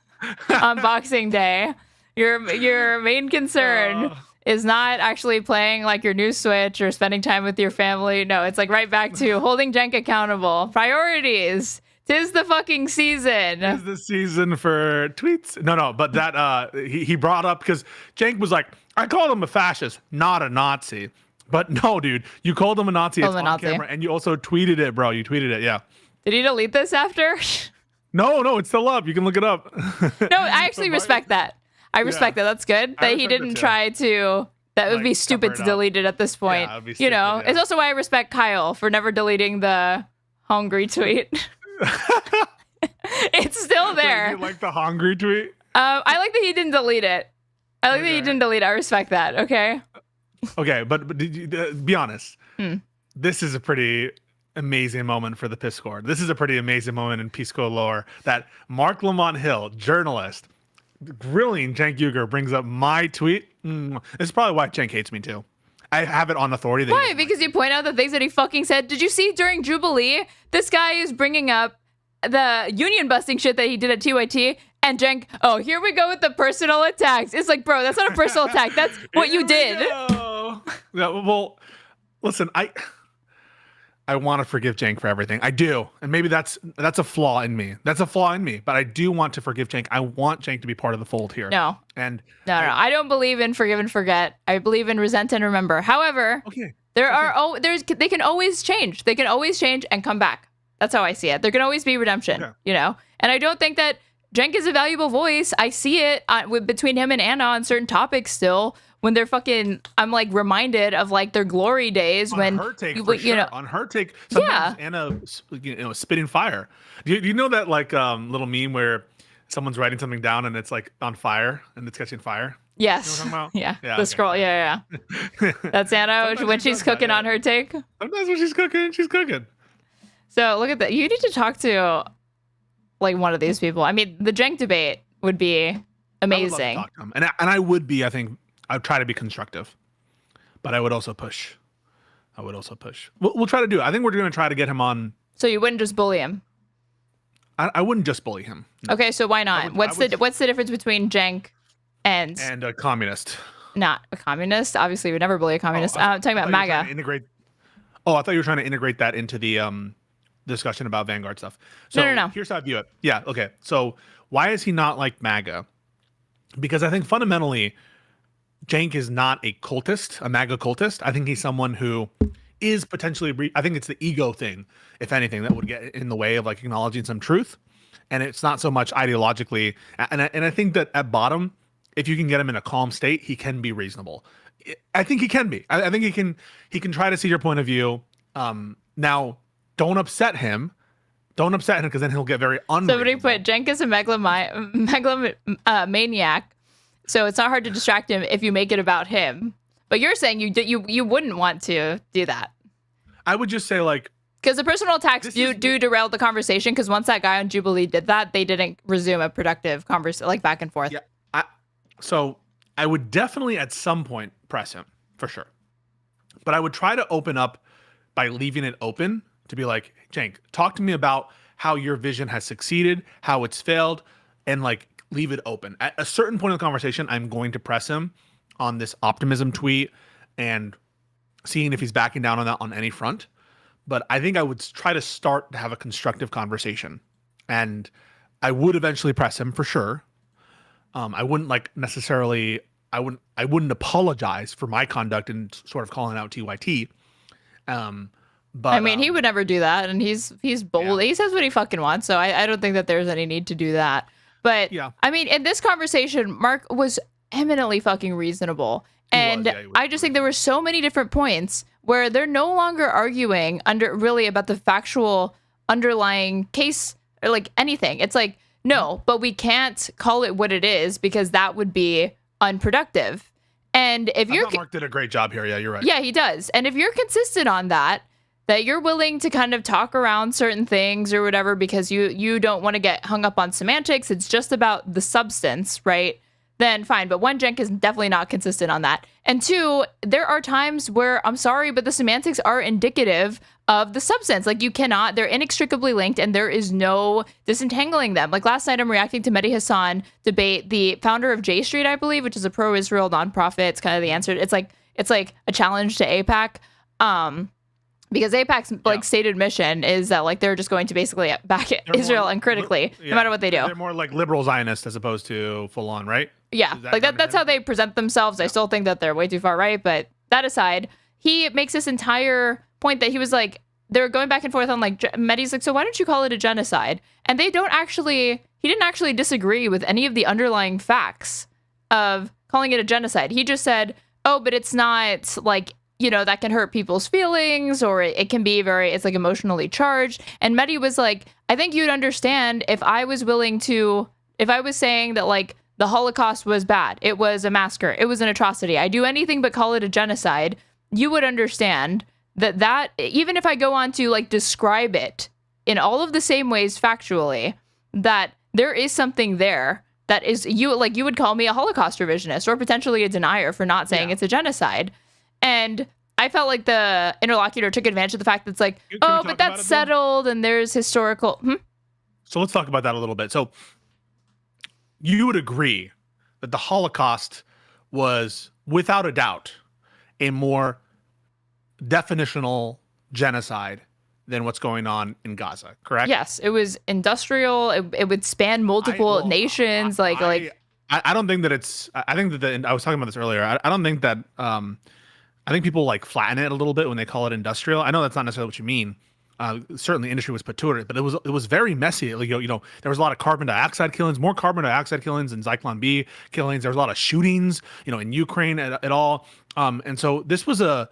on Boxing Day. Your main concern is not actually playing like your new Switch or spending time with your family. No, it's like right back to holding Cenk accountable. Priorities. 'Tis the fucking season. 'Tis the season for tweets. No, but that he brought up because Cenk was like, I called him a fascist, not a Nazi. But no, dude, you called him a Nazi. It's on camera, and you also tweeted it, bro. You tweeted it, yeah. Did he delete this after? No, it's still up. You can look it up. No, I actually respect that. I respect that. That's good that he didn't try to. That would be stupid to delete it at this point. Yeah, stupid, It's also why I respect Kyle for never deleting the hungry tweet. It's still there. You like the hungry tweet? I like that he didn't delete it. I respect that. Okay. Okay, but did you, be honest. This is a pretty amazing moment for the Pisco. This is a pretty amazing moment in Pisco lore that Marc Lamont Hill, journalist, grilling Cenk Uygur, brings up my tweet. This is probably why Cenk hates me too. I have it on authority. Why? Because you point out the things that he fucking said. Did you see during Jubilee? This guy is bringing up the union busting shit that he did at TYT. And Cenk, here we go with the personal attacks. It's like, bro, that's not a personal attack. That's what you did. Yeah, well, listen, I want to forgive Cenk for everything. I do. And maybe that's a flaw in me. That's a flaw in me. But I do want to forgive Cenk. I want Cenk to be part of the fold here. No. And no. I don't believe in forgive and forget. I believe in resent and remember. However, they can always change. They can always change and come back. That's how I see it. There can always be redemption, And I don't think that Cenk is a valuable voice. I see it between him and Anna on certain topics still. When they're fucking, I'm like reminded of like their glory days on her take, on her take. Sometimes Anna, spitting fire. Do you know that like little meme where someone's writing something down and it's like on fire and it's catching fire? Yes. You know what I'm talking about? Yeah. The scroll. Yeah. That's Anna when she's cooking on her take. Sometimes when she's cooking. So look at that. You need to talk to like one of these people. I mean, the Cenk debate would be amazing. I would love to talk to him. And I would be, I think, I'd try to be constructive, but I would also push. We'll try to do it. I think we're going to try to get him on. So you wouldn't just bully him? I wouldn't just bully him. No. Okay, so why not? What's the difference between Cenk and a communist? Not a communist. Obviously, we would never bully a communist. I'm talking about MAGA. I thought you were trying to integrate that into the discussion about Vanguard stuff. So No. Here's how I view it. Yeah. Okay. So why is he not like MAGA? Because I think fundamentally, Cenk is not a cultist, a MAGA cultist. I think he's someone who is potentially, I think it's the ego thing, if anything, that would get in the way of like acknowledging some truth. And it's not so much ideologically. And I think that at bottom, if you can get him in a calm state, he can be reasonable. I think he can be. I think he can try to see your point of view. Now, don't upset him because then he'll get very unreasonable. Somebody put Cenk is a megalomaniac. So it's not hard to distract him if you make it about him. But you're saying you wouldn't want to do that. I would just say like, because the personal attacks do derail the conversation. Because once that guy on Jubilee did that, they didn't resume a productive conversation, like back and forth. Yeah, So I would definitely at some point press him for sure. But I would try to open up by leaving it open to be like, Cenk, talk to me about how your vision has succeeded, how it's failed, and like leave it open. At a certain point of the conversation, I'm going to press him on this optimism tweet and seeing if he's backing down on that on any front. But I think I would try to start to have a constructive conversation, and I would eventually press him for sure. I wouldn't like necessarily. I wouldn't apologize for my conduct and sort of calling out TYT. But I mean, he would never do that, and he's bold. Yeah. He says what he fucking wants, so I don't think that there's any need to do that. But Yeah. I mean, in this conversation, Marc was eminently fucking reasonable. And He was I just think there were so many different points where they're no longer arguing about the factual underlying case or like anything. It's like, no, but we can't call it what it is because that would be unproductive. And if I thought Marc did a great job here. Yeah, you're right. yeah, he does. And if you're consistent on that you're willing to kind of talk around certain things or whatever because you don't want to get hung up on semantics, it's just about the substance, right? Then fine. But one, Cenk is definitely not consistent on that. And two, there are times where, I'm sorry, but the semantics are indicative of the substance. Like they're inextricably linked and there is no disentangling them. Like last night I'm reacting to Medhi Hasan debate, the founder of J Street, I believe, which is a pro-Israel nonprofit. It's kind of the answer. It's like a challenge to AIPAC. Because AIPAC's stated mission is that like they're just going to basically back Israel uncritically, no matter what they do. They're more like liberal Zionists as opposed to full on, right? Yeah, that's how they present themselves. I still think that they're way too far right, but that aside, he makes this entire point that he was like, they were going back and forth on like, Medhi's like, so why don't you call it a genocide? And he didn't actually disagree with any of the underlying facts of calling it a genocide. He just said, oh, but it's not like, that can hurt people's feelings, or it can be it's like emotionally charged. And Medhi was like, I think you'd understand if I was saying that like the Holocaust was bad, it was a massacre, it was an atrocity, I do anything but call it a genocide, you would understand that even if I go on to like describe it in all of the same ways factually, that there is something there that is you would call me a Holocaust revisionist or potentially a denier for not saying it's a genocide. And I felt like the interlocutor took advantage of the fact that it's like, but that's settled and there's historical. So let's talk about that a little bit. So you would agree that the Holocaust was, without a doubt, a more definitional genocide than what's going on in Gaza, correct? Yes, it was industrial. It would span multiple nations. I don't think that it's. I think that I was talking about this earlier. I don't think that. I think people like flatten it a little bit when they call it industrial. I know that's not necessarily what you mean. Certainly, industry was put to it, but it was very messy. Like, there was a lot of carbon dioxide killings, more carbon dioxide killings and Zyklon B killings. There was a lot of shootings, in Ukraine at all. And so this was but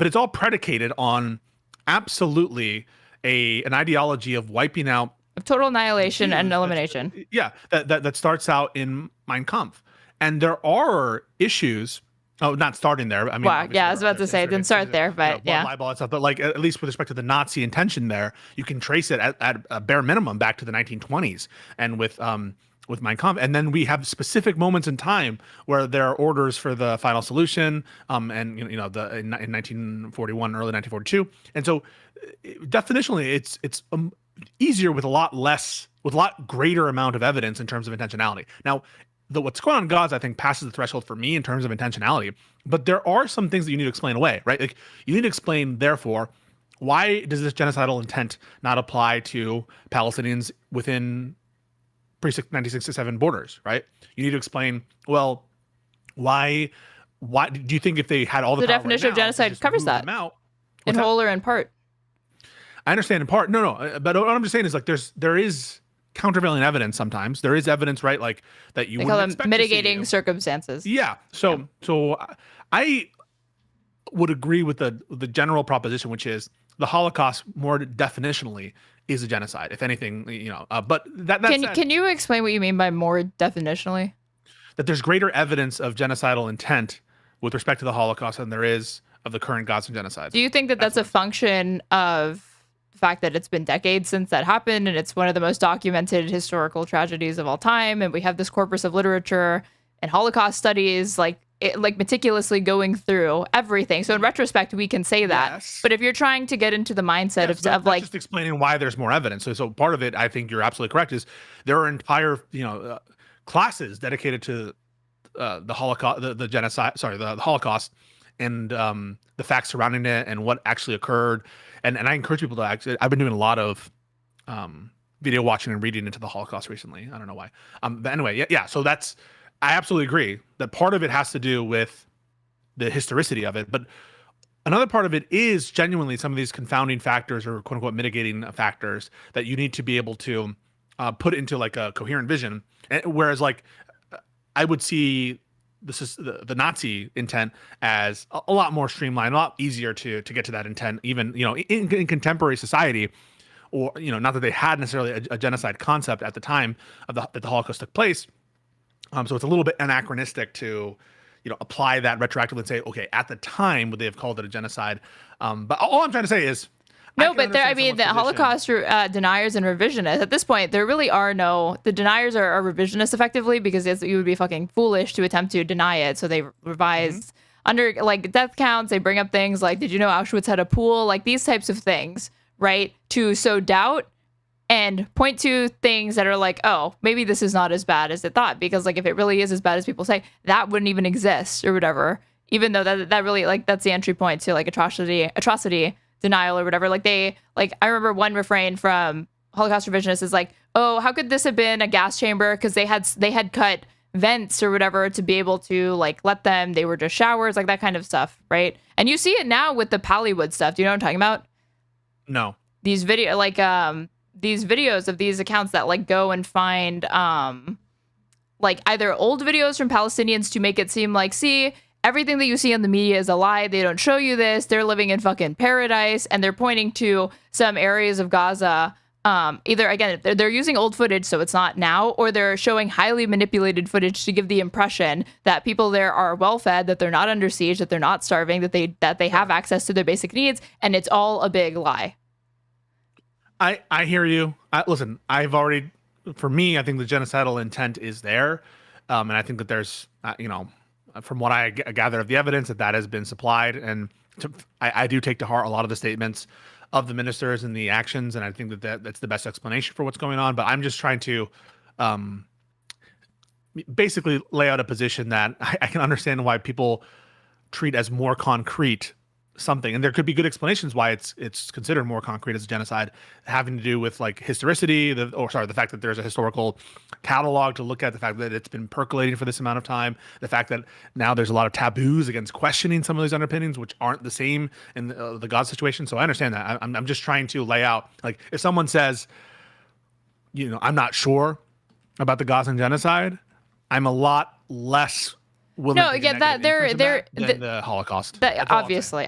it's all predicated on absolutely an ideology of wiping out, of total annihilation and elimination. Yeah, that starts out in Mein Kampf, and there are issues. Oh, not starting there. I mean, I was about to say it didn't start there, but yeah. Libel and stuff, but like at least with respect to the Nazi intention there, you can trace it at a bare minimum back to the 1920s, and with Mein Kampf, and then we have specific moments in time where there are orders for the final solution, and in 1941, early 1942, and so definitionally, it's easier with a lot greater amount of evidence in terms of intentionality. Now, what's going on in Gaza, I think, passes the threshold for me in terms of intentionality. But there are some things that you need to explain away, right? Like, you need to explain, therefore, why does this genocidal intent not apply to Palestinians within pre-1967 borders, right? You need to explain, well, why do you think if they had all the definition of genocide covers that in whole or in part? I understand in part. No. But what I'm just saying is like there is countervailing evidence sometimes. There is evidence, right? Like that you would call them mitigating circumstances. Yeah. So I would agree with the general proposition, which is the Holocaust more definitionally is a genocide, if anything, but that can you explain what you mean by more definitionally? That there's greater evidence of genocidal intent with respect to the Holocaust than there is of the current Gazan genocide. Do you think that that's a function of the fact that it's been decades since that happened and it's one of the most documented historical tragedies of all time, and we have this corpus of literature and Holocaust studies, like meticulously going through everything. So in retrospect, we can say that. Yes. But if you're trying to get into the mindset of like just explaining why there's more evidence. So part of it, I think you're absolutely correct, is there are entire classes dedicated to the Holocaust, the genocide, the Holocaust, and the facts surrounding it and what actually occurred. And I encourage people to actually. I've been doing a lot of video watching and reading into the Holocaust recently. I don't know why. But anyway, yeah. So I absolutely agree that part of it has to do with the historicity of it, but another part of it is genuinely some of these confounding factors or quote unquote mitigating factors that you need to be able to put into like a coherent vision. Whereas like I would see the Nazi intent as a lot more streamlined, a lot easier to get to that intent, even, in contemporary society, or, not that they had necessarily a genocide concept at the time of that the Holocaust took place. So it's a little bit anachronistic to, apply that retroactively and say, okay, at the time would they have called it a genocide? But all I'm trying to say is, no, but the Holocaust deniers and revisionists, at this point, there really are the deniers are revisionists effectively, because you would be fucking foolish to attempt to deny it. So they revised under like death counts. They bring up things like, did you know Auschwitz had a pool? Like these types of things, right? To sow doubt and point to things that are like, oh, maybe this is not as bad as it thought, because like if it really is as bad as people say, that wouldn't even exist or whatever. Even though that really, like, that's the entry point to like atrocity denial or whatever. Like I remember one refrain from Holocaust revisionists is like, oh, how could this have been a gas chamber? Because they had cut vents or whatever to be able to like they were just showers, like that kind of stuff, right? And you see it now with the Pallywood stuff. Do you know what I'm talking about? No. These videos of these accounts that like go and find like either old videos from Palestinians to make it seem like, see, everything that you see in the media is a lie. They don't show you this. They're living in fucking paradise. And they're pointing to some areas of Gaza. Either, again, they're using old footage, so it's not now, or they're showing highly manipulated footage to give the impression that people there are well fed, that they're not under siege, that they're not starving, that they have access to their basic needs. And it's all a big lie. I hear you. Listen, for me, I think the genocidal intent is there. And I think that there's, from what I gather of the evidence, that has been supplied. And I do take to heart a lot of the statements of the ministers and the actions. And I think that's the best explanation for what's going on. But I'm just trying to basically lay out a position that I can understand why people treat as more concrete something, and there could be good explanations why it's considered more concrete as a genocide, having to do with like historicity, the fact that there's a historical catalog to look at, the fact that it's been percolating for this amount of time, the fact that now there's a lot of taboos against questioning some of these underpinnings, which aren't the same in the Gaza situation. So I understand that. I'm just trying to lay out, like, if someone says, I'm not sure about the Gazan genocide, I'm a lot less willing to get that than the Holocaust. Obviously,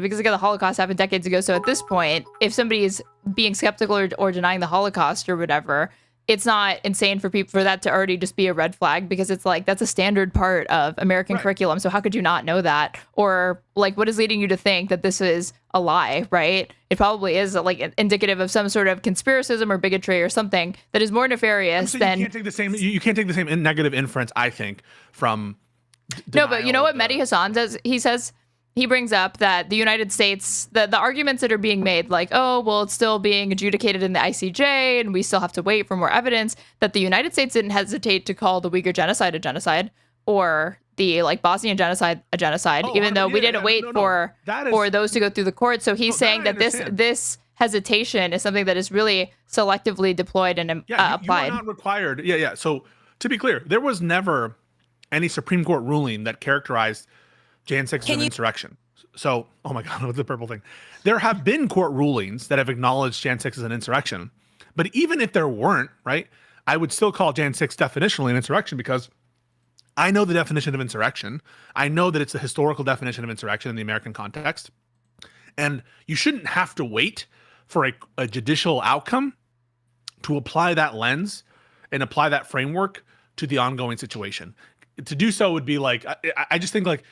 because again, the Holocaust happened decades ago. So at this point, if somebody is being skeptical or denying the Holocaust or whatever, it's not insane for that to already just be a red flag, because it's like, that's a standard part of American curriculum. So how could you not know that? Or like, what is leading you to think that this is a lie, right? It probably is like indicative of some sort of conspiracism or bigotry or something that is more nefarious than. You can't take the same negative inference, I think, from. No, but you know what Medhi Hasan does? He brings up that the United States, the arguments that are being made, like, oh, well, it's still being adjudicated in the ICJ and we still have to wait for more evidence, that the United States didn't hesitate to call the Uygur genocide a genocide, or the like Bosnian genocide a genocide, even though we didn't wait for those to go through the court. So he's saying that this hesitation is something that is really selectively deployed and applied. You are not required. Yeah. So to be clear, there was never any Supreme Court ruling that characterized Jan 6 as an insurrection. So, oh my God, what's the purple thing? There have been court rulings that have acknowledged Jan 6 as an insurrection. But even if there weren't, right, I would still call Jan 6 definitionally an insurrection, because I know the definition of insurrection. I know that it's the historical definition of insurrection in the American context. And you shouldn't have to wait for a judicial outcome to apply that lens and apply that framework to the ongoing situation. To do so would be like, I just think like,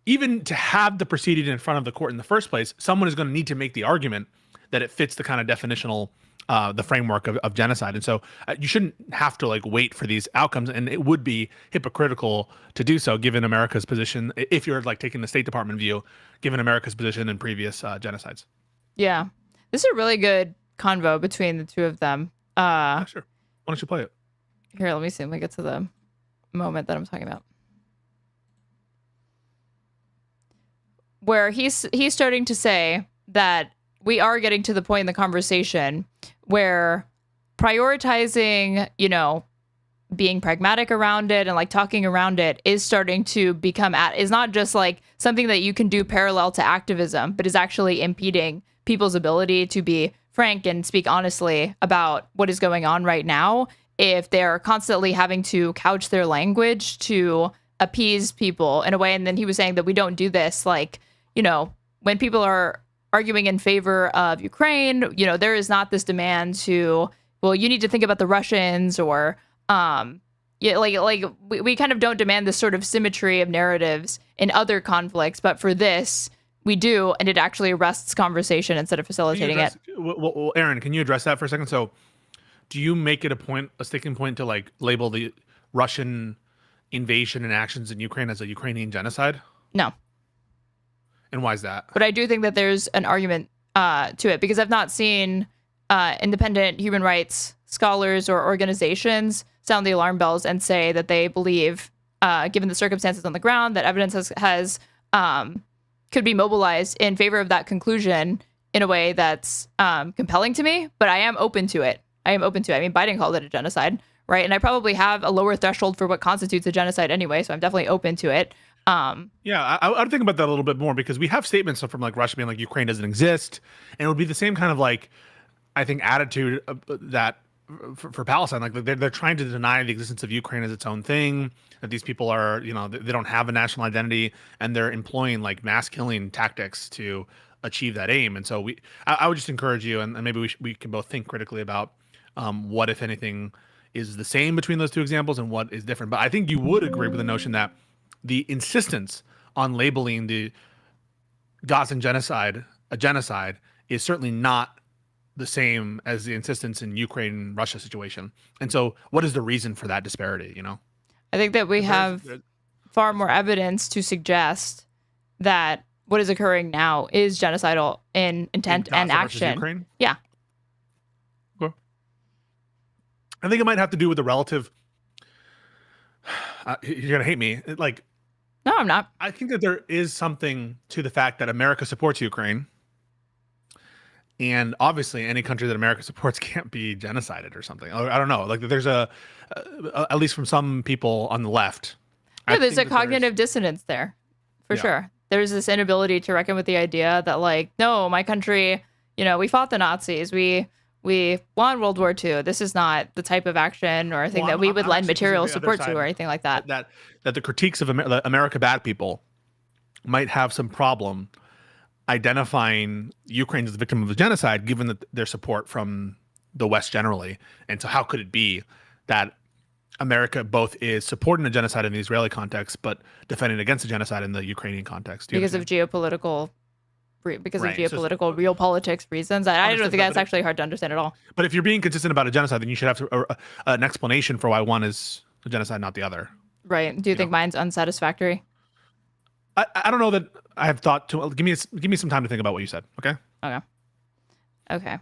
even to have the proceeding in front of the court in the first place, someone is going to need to make the argument that it fits the kind of definitional the framework of genocide. And so you shouldn't have to like wait for these outcomes, and it would be hypocritical to do so given America's position, if you're like taking the State Department view, given America's position in previous genocides. Yeah, this is a really good convo between the two of them. Yeah, sure. Why don't you play it? Here, let me see. Let me get to the moment that I'm talking about, where he's starting to say that we are getting to the point in the conversation where prioritizing, you know, being pragmatic around it and like talking around it is starting to become is not just like something that you can do parallel to activism, but is actually impeding people's ability to be frank and speak honestly about what is going on right now, if they're constantly having to couch their language to appease people in a way. And then he was saying that we don't do this, like, you know, when people are arguing in favor of Ukraine, you know, there is not this demand to, well, you need to think about the Russians, or yeah, like we kind of don't demand this sort of symmetry of narratives in other conflicts, but for this we do, and it actually arrests conversation instead of facilitating it. Well, Aaron, can you address that for a second? So do you make it a sticking point to like label the Russian invasion and actions in Ukraine as a Ukrainian genocide? No. And why is that? But I do think that there's an argument to it, because I've not seen independent human rights scholars or organizations sound the alarm bells and say that they believe, given the circumstances on the ground, that evidence has could be mobilized in favor of that conclusion in a way that's compelling to me. But I am open to it. I mean, Biden called it a genocide, right? And I probably have a lower threshold for what constitutes a genocide anyway, so I'm definitely open to it. Yeah, I would think about that a little bit more, because we have statements from like Russia being like Ukraine doesn't exist, and it would be the same kind of like, I think, attitude that for Palestine, like they're trying to deny the existence of Ukraine as its own thing, that these people are, you know, they don't have a national identity, and they're employing like mass killing tactics to achieve that aim. And so I would just encourage you, and maybe we can both think critically about what, if anything, is the same between those two examples and what is different. But I think you would agree with the notion that the insistence on labeling the Gazan genocide a genocide is certainly not the same as the insistence in Ukraine-Russia situation. And so what is the reason for that disparity, you know? I think that we have far more evidence to suggest that what is occurring now is genocidal in intent and action. Ukraine? Yeah. Okay. I think it might have to do with the relative... you're going to hate me. No, I'm not. I think that there is something to the fact that America supports Ukraine. And obviously, any country that America supports can't be genocided or something. I don't know. Like, there's at least from some people on the left. Yeah, there's a cognitive dissonance there, for sure. There's this inability to reckon with the idea that, like, no, my country, you know, we fought the Nazis. We won World War II. This is not the type of action or thing that we would lend material support to or anything like that. That the critiques of America bad people might have some problem identifying Ukraine as the victim of the genocide, given that their support from the West generally. And so how could it be that America both is supporting a genocide in the Israeli context, but defending against a genocide in the Ukrainian context? Because of geopolitical realpolitics reasons. I don't think that's actually hard to understand at all. But if you're being consistent about a genocide, then you should have an explanation for why one is a genocide, not the other. Right. Do you think mine's unsatisfactory? I don't know that I have thought to. Give me some time to think about what you said. Okay. Okay.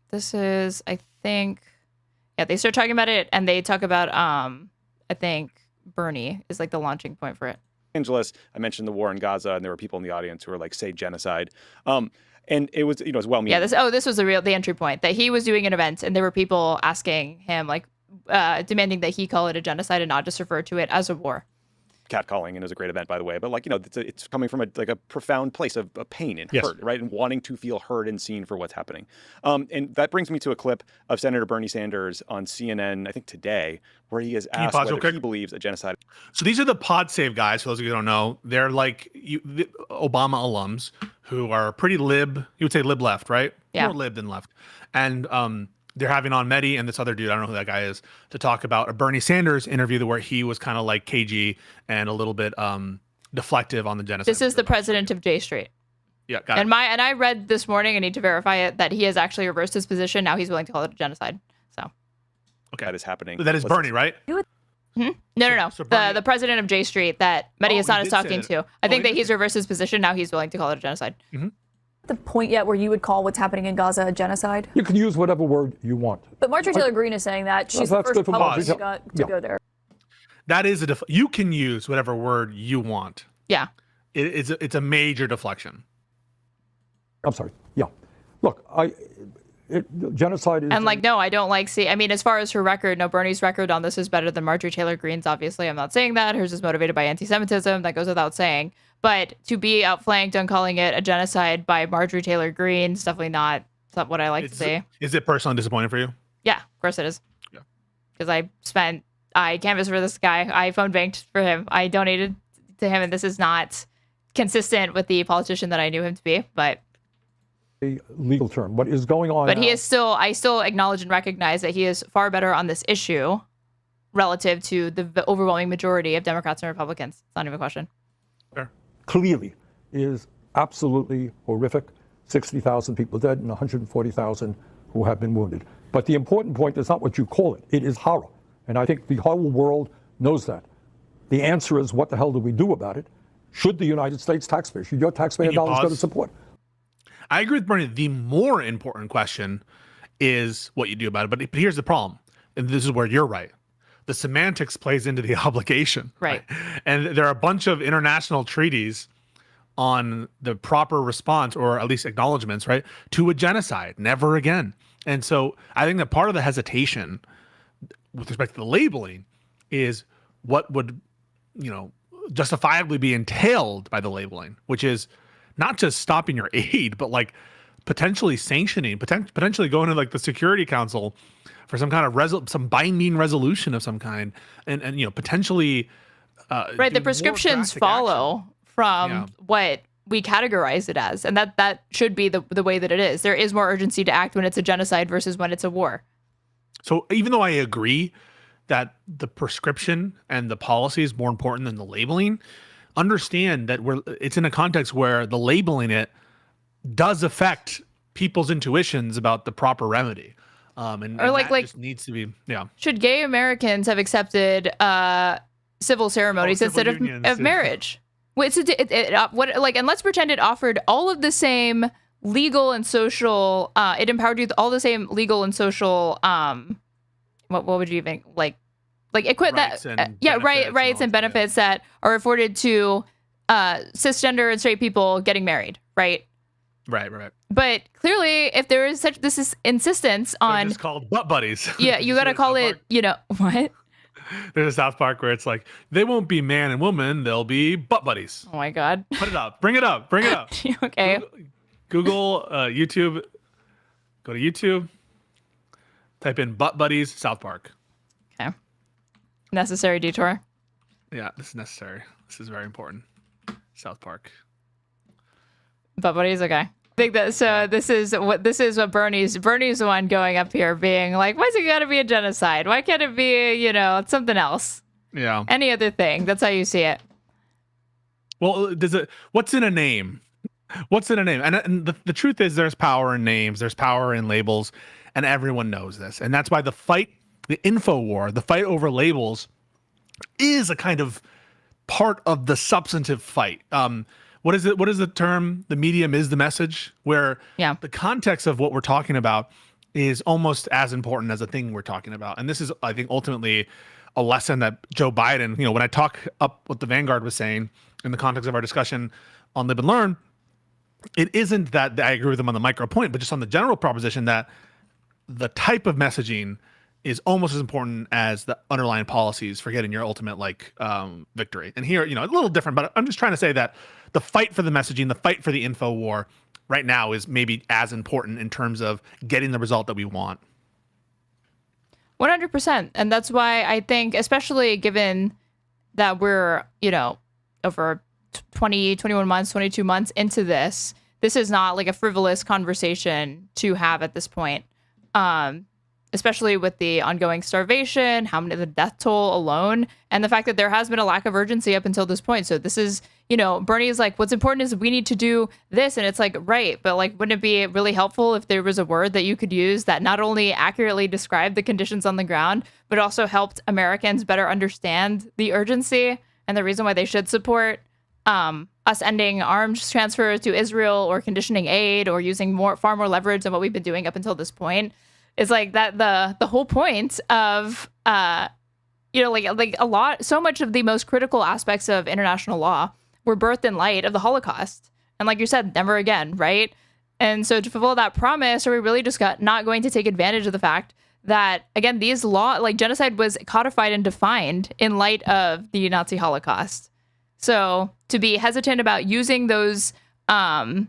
This is, I think, yeah. They start talking about it, and they talk about I think Bernie is like the launching point for it. Angeles, I mentioned the war in Gaza, and there were people in the audience who were like, "Say genocide," and it was, you know, as well. Yeah. This was the entry point, that he was doing an event, and there were people asking him, like, demanding that he call it a genocide and not just refer to it as a war. Catcalling, and it was a great event, by the way. But, like, you know, it's coming from a profound place of pain and hurt, right? And wanting to feel heard and seen for what's happening. And that brings me to a clip of Senator Bernie Sanders on CNN, I think today, where he is asked whether he believes a genocide. So these are the pod save guys. For those of you who don't know, they're like the Obama alums who are pretty lib. You would say lib left, right? Yeah. More lib than left. And they're having on Medhi and this other dude, I don't know who that guy is, to talk about a Bernie Sanders interview where he was kind of like cagey and a little bit deflective on the genocide. This is the president of J Street. Yeah, got it. And I read this morning, I need to verify it, that he has actually reversed his position. Now he's willing to call it a genocide. So. Okay, that is happening. That is Bernie, right? No. The president of J Street that Medhi Hasan is talking to. I think that he's reversed his position. Now he's willing to call it a genocide. The point yet where you would call what's happening in Gaza a genocide? You can use whatever word you want. But Marjorie Taylor Greene is saying that. She's the first Republican to go there. That is you can use whatever word you want. Yeah. It's a major deflection. I'm sorry. Yeah. Look, genocide is... And no, I don't I mean, as far as her record, no, Bernie's record on this is better than Marjorie Taylor Greene's, obviously. I'm not saying that. Hers is motivated by anti-Semitism. That goes without saying. But to be outflanked on calling it a genocide by Marjorie Taylor Greene is definitely not what I like to see. Is it personally disappointing for you? Yeah, of course it is. Yeah. Because I canvassed for this guy. I phone banked for him. I donated to him, and this is not consistent with the politician that I knew him to be, but... A legal term. What is going on But now, I still acknowledge and recognize that he is far better on this issue relative to the overwhelming majority of Democrats and Republicans. It's not even a question. Sure. clearly is absolutely horrific. 60,000 people dead and 140,000 who have been wounded. But the important point is not what you call it. It is horror. And I think the whole world knows that. The answer is, what the hell do we do about it? Should the United States taxpayer, should your taxpayer dollars go to support? I agree with Bernie. The more important question is what you do about it. But here's the problem. And this is where you're right. The semantics plays into the obligation. Right. And there are a bunch of international treaties on the proper response, or at least acknowledgments, right, to a genocide. Never again. And so I think that part of the hesitation with respect to the labeling is what would, justifiably be entailed by the labeling, which is not just stopping your aid, but like potentially sanctioning, potentially going to like the Security Council for some kind of some binding resolution of some kind, and potentially right. The prescriptions follow from what we categorize it as, and that should be the way that it is. There is more urgency to act when it's a genocide versus when it's a war. So even though I agree that the prescription and the policy is more important than the labeling, understand that it's in a context where the labeling it does affect people's intuitions about the proper remedy. And that just needs to be, Should gay Americans have accepted civil ceremonies instead of marriage? And let's pretend it offered all of the same legal and social. It empowered you with all the same legal and social. What would you think? Rights and benefits that are afforded to cisgender and straight people getting married, right? Right. But clearly, if there is this insistence on, it's called butt buddies. Yeah, you got to call it. What? There's a South Park where it's like, they won't be man and woman, they'll be butt buddies. Oh my God! Put it up. Bring it up. Okay. Google YouTube. Go to YouTube. Type in butt buddies South Park. Okay. Necessary detour. Yeah, this is necessary. This is very important. South Park. Butt buddies. Okay. I think that this is what Bernie's the one going up here being like, why's it got to be a genocide? Why can't it be something else? Yeah. Any other thing? That's how you see it. Well, what's in a name? What's in a name? And the truth is, there's power in names, there's power in labels, and everyone knows this. And that's why the fight, the info war, the fight over labels is a kind of part of the substantive fight. What is it? What is the term? The medium is the message, where the context of what we're talking about is almost as important as the thing we're talking about. And this is, I think, ultimately a lesson that Joe Biden, when I talk up what the Vanguard was saying in the context of our discussion on Live and Learn, it isn't that I agree with them on the micro point, but just on the general proposition that the type of messaging is almost as important as the underlying policies for getting your ultimate victory. And here, a little different, but I'm just trying to say that the fight for the messaging, the fight for the info war right now is maybe as important in terms of getting the result that we want. 100%. And that's why I think, especially given that we're, over 20, 21 months, 22 months into this is not like a frivolous conversation to have at this point. Especially with the ongoing starvation, the death toll alone, and the fact that there has been a lack of urgency up until this point. So this is, Bernie is like, what's important is we need to do this. And it's like, right. But like, wouldn't it be really helpful if there was a word that you could use that not only accurately described the conditions on the ground, but also helped Americans better understand the urgency and the reason why they should support us ending arms transfers to Israel or conditioning aid or using far more leverage than what we've been doing up until this point. It's like that the whole point of so much of the most critical aspects of international law were birthed in light of the Holocaust. And like you said, never again, right? And so to fulfill that promise, are we really just not going to take advantage of the fact that, again, these genocide was codified and defined in light of the Nazi Holocaust. So to be hesitant about using those tools,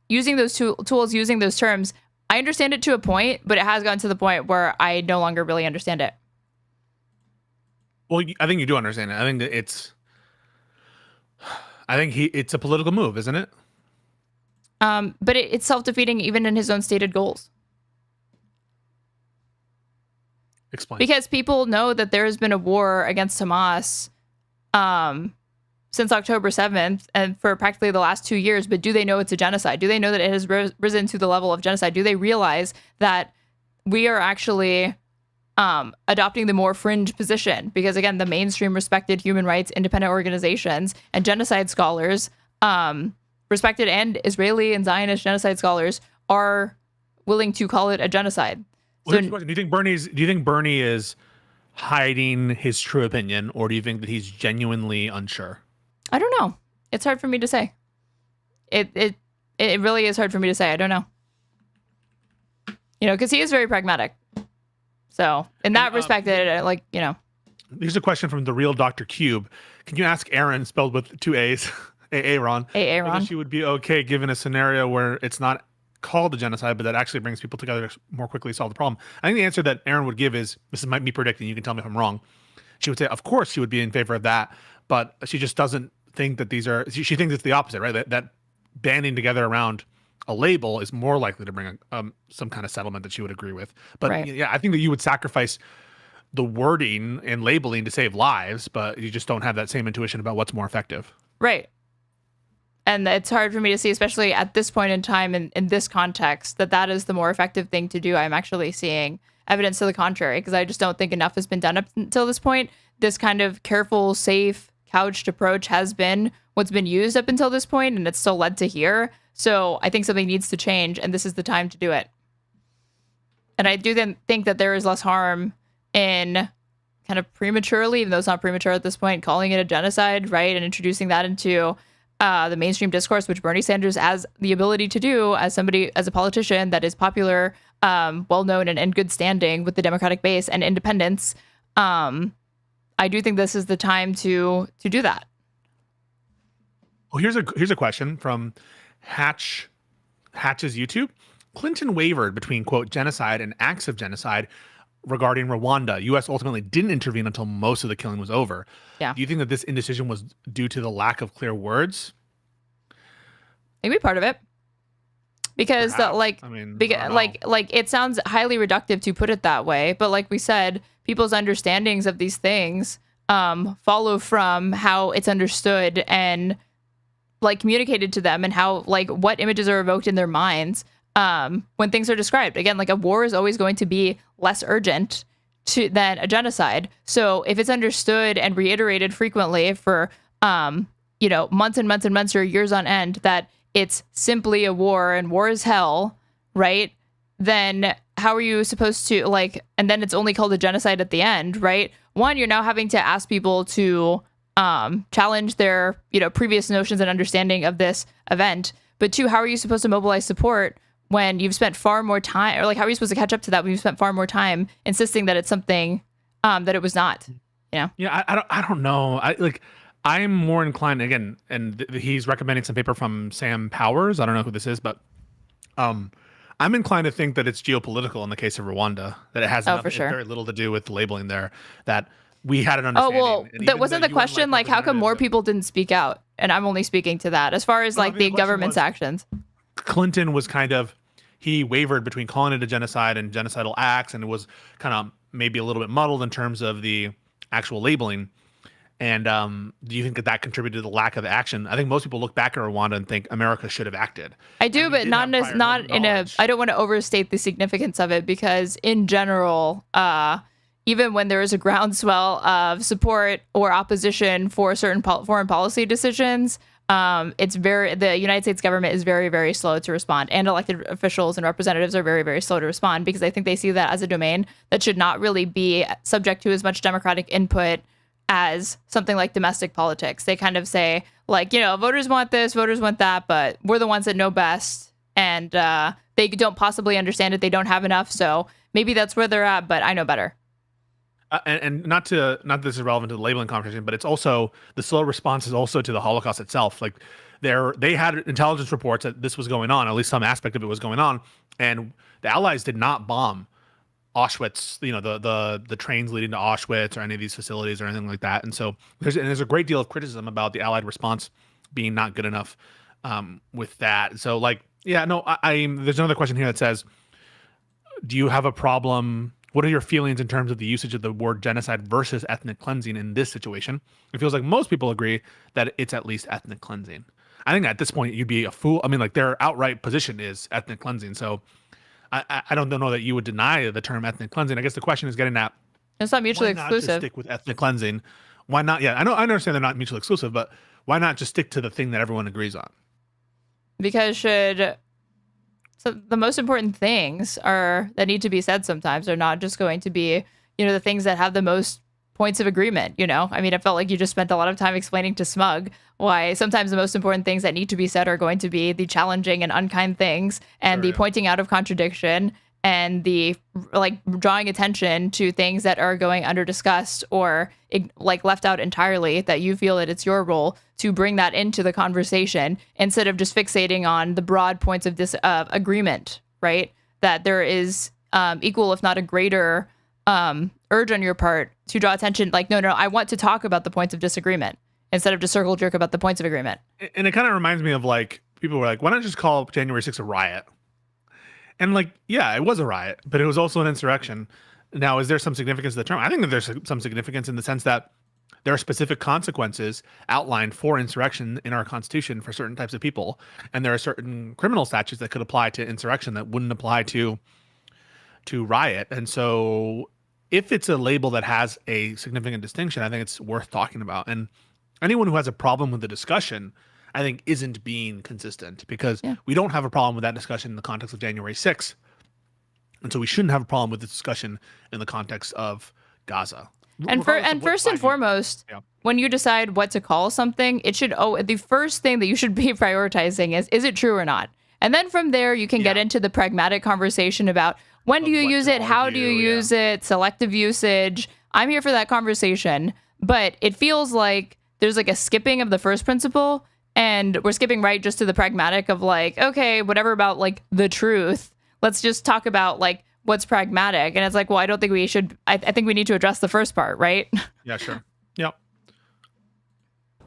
using those terms, I understand it to a point, but it has gotten to the point where I no longer really understand it. Well, I think you do understand it. I think that it's a political move, isn't it? But it's self-defeating even in his own stated goals. Explain. Because people know that there has been a war against Hamas since October 7th and for practically the last 2 years, but do they know it's a genocide? Do they know that it has risen to the level of genocide? Do they realize that we are actually adopting the more fringe position? Because again, the mainstream respected human rights, independent organizations, and genocide scholars, respected and Israeli and Zionist genocide scholars, are willing to call it a genocide. Well, do you think Bernie is hiding his true opinion, or do you think that he's genuinely unsure? I don't know. It's hard for me to say. It really is hard for me to say. I don't know. Because he is very pragmatic. So in that respect, Here's a question from the real Dr. Cube. Can you ask Aaron, spelled with 2 A's, Aaron, whether she would be okay given a scenario where it's not called a genocide, but that actually brings people together to more quickly solve the problem? I think the answer that Aaron would give is, this is me predicting, you can tell me if I'm wrong. She would say, of course she would be in favor of that, but she just doesn't think that she thinks it's the opposite, right? That banding together around a label is more likely to bring some kind of settlement that she would agree with. But right. Yeah, I think that you would sacrifice the wording and labeling to save lives, but you just don't have that same intuition about what's more effective. Right. And it's hard for me to see, especially at this point in time in this context, that is the more effective thing to do. I'm actually seeing evidence to the contrary, because I just don't think enough has been done up until this point. This kind of careful, safe, couched approach has been what's been used up until this point, and it's still led to here. So I think something needs to change, and this is the time to do it. And I do then think that there is less harm in kind of prematurely, even though it's not premature at this point, calling it a genocide, right? And introducing that into the mainstream discourse, which Bernie Sanders has the ability to do as a politician that is popular, well-known, and in good standing with the Democratic base and independents. I do think this is the time to do that. Well, here's a question from Hatch's YouTube. Clinton wavered between, quote, genocide and acts of genocide regarding Rwanda. U.S. ultimately didn't intervene until most of the killing was over. Yeah. Do you think that this indecision was due to the lack of clear words? Maybe part of it. Because it sounds highly reductive to put it that way, but like we said, people's understandings of these things follow from how it's understood and communicated to them, and how what images are evoked in their minds when things are described. Again, a war is always going to be less urgent than a genocide. So if it's understood and reiterated frequently for months and months and months or years on end that it's simply a war and war is hell, right? Then how are you supposed to and then it's only called a genocide at the end, right? One, you're now having to ask people to challenge their previous notions and understanding of this event. But two, how are you supposed to mobilize support when you've spent far more time, or how are you supposed to catch up to that when you've spent far more time insisting that it's something that it was not? Yeah, I don't know. I'm more inclined, again, and he's recommending some paper from Sam Powers. I don't know who this is, but I'm inclined to think that it's geopolitical in the case of Rwanda, that it has very little to do with the labeling there, that we had an understanding. Oh, well, that wasn't the question, how come more people didn't speak out? And I'm only speaking to that. As far as the government's actions. Clinton was he wavered between calling it a genocide and genocidal acts, and it was kind of maybe a little bit muddled in terms of the actual labeling. And do you think that that contributed to the lack of action? I think most people look back at Rwanda and think America should have acted. I do, but not in a. I don't want to overstate the significance of it, because in general, even when there is a groundswell of support or opposition for certain foreign policy decisions, the United States government is very, very slow to respond, and elected officials and representatives are very, very slow to respond, because I think they see that as a domain that should not really be subject to as much democratic input as something like domestic politics. They kind of say, like, voters want this, voters want that, but we're the ones that know best, and they don't possibly understand it. They don't have enough, so maybe that's where they're at, but I know better. And not that this is relevant to the labeling conversation, but it's also the slow response is also to the Holocaust itself. Like they had intelligence reports that this was going on, at least some aspect of it was going on, and the Allies did not bomb Auschwitz, the trains leading to Auschwitz or any of these facilities or anything like that. And so there's a great deal of criticism about the Allied response being not good enough with that. So there's another question here that says, do you have a problem? What are your feelings in terms of the usage of the word genocide versus ethnic cleansing in this situation? It feels like most people agree that it's at least ethnic cleansing. I think at this point you'd be a fool. I mean, like, their outright position is ethnic cleansing. So I don't know that you would deny the term ethnic cleansing. I guess the question is getting at, it's not mutually exclusive. Not just stick with ethnic cleansing? Why not? Yeah, I understand they're not mutually exclusive, but why not just stick to the thing that everyone agrees on? Because so the most important things that need to be said sometimes are not just going to be, the things that have the most points of agreement, I mean, I felt like you just spent a lot of time explaining to Smug why sometimes the most important things that need to be said are going to be the challenging and unkind things, and the pointing out of contradiction, and the drawing attention to things that are going under discussed or left out entirely, that you feel that it's your role to bring that into the conversation instead of just fixating on the broad points of agreement, right? That there is equal, if not a greater urge on your part to draw attention. No, I want to talk about the points of disagreement instead of just circle jerk about the points of agreement. And it kind of reminds me of people were like, why not just call January 6th a riot? And yeah, it was a riot, but it was also an insurrection. Now, is there some significance to the term? I think that there's some significance in the sense that there are specific consequences outlined for insurrection in our Constitution for certain types of people. And there are certain criminal statutes that could apply to insurrection that wouldn't apply to riot. And so if it's a label that has a significant distinction, I think it's worth talking about. And anyone who has a problem with the discussion, I think, isn't being consistent, because we don't have a problem with that discussion in the context of January 6th. And so we shouldn't have a problem with this discussion in the context of Gaza. And first and foremost, when you decide what to call something, it should the first thing that you should be prioritizing is it true or not? And then from there, you can get into the pragmatic conversation about when do you use it, how do you use it, selective usage. I'm here for that conversation, but it feels like there's a skipping of the first principle, and we're skipping right just to the pragmatic of okay, whatever about the truth. Let's just talk about what's pragmatic. And it's well, I don't think we should. I think we need to address the first part, right? Yeah, sure. Yep.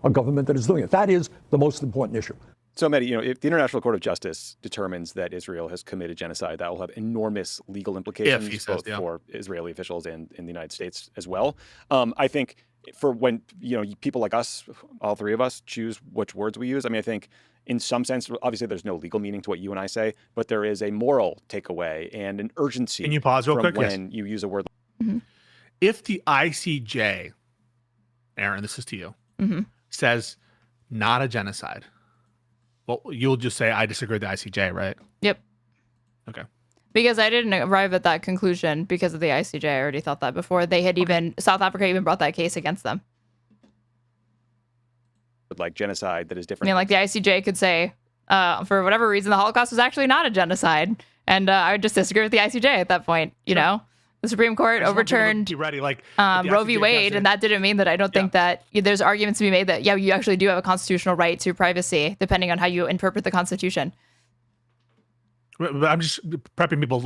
A government that is doing it. That is the most important issue. So, Medhi, if the International Court of Justice determines that Israel has committed genocide, that will have enormous legal implications for Israeli officials and in the United States as well. I think for when people like us, all three of us, choose which words we use. I mean, I think in some sense, obviously, there's no legal meaning to what you and I say, but there is a moral takeaway and an urgency. Can you pause real quick? When you use a word. Mm-hmm. If the ICJ, Aaron, this is to you, says not a genocide, well, you'll just say I disagree with the ICJ, right? Yep. Okay. Because I didn't arrive at that conclusion because of the ICJ. I already thought that before. They had South Africa even brought that case against them. Genocide that is different. I mean, the ICJ could say, for whatever reason, the Holocaust was actually not a genocide. And I would just disagree with the ICJ at that point, you know? The Supreme Court overturned Roe v. Wade, and that didn't mean that I don't think that there's arguments to be made that, you actually do have a constitutional right to privacy, depending on how you interpret the Constitution. But I'm just prepping people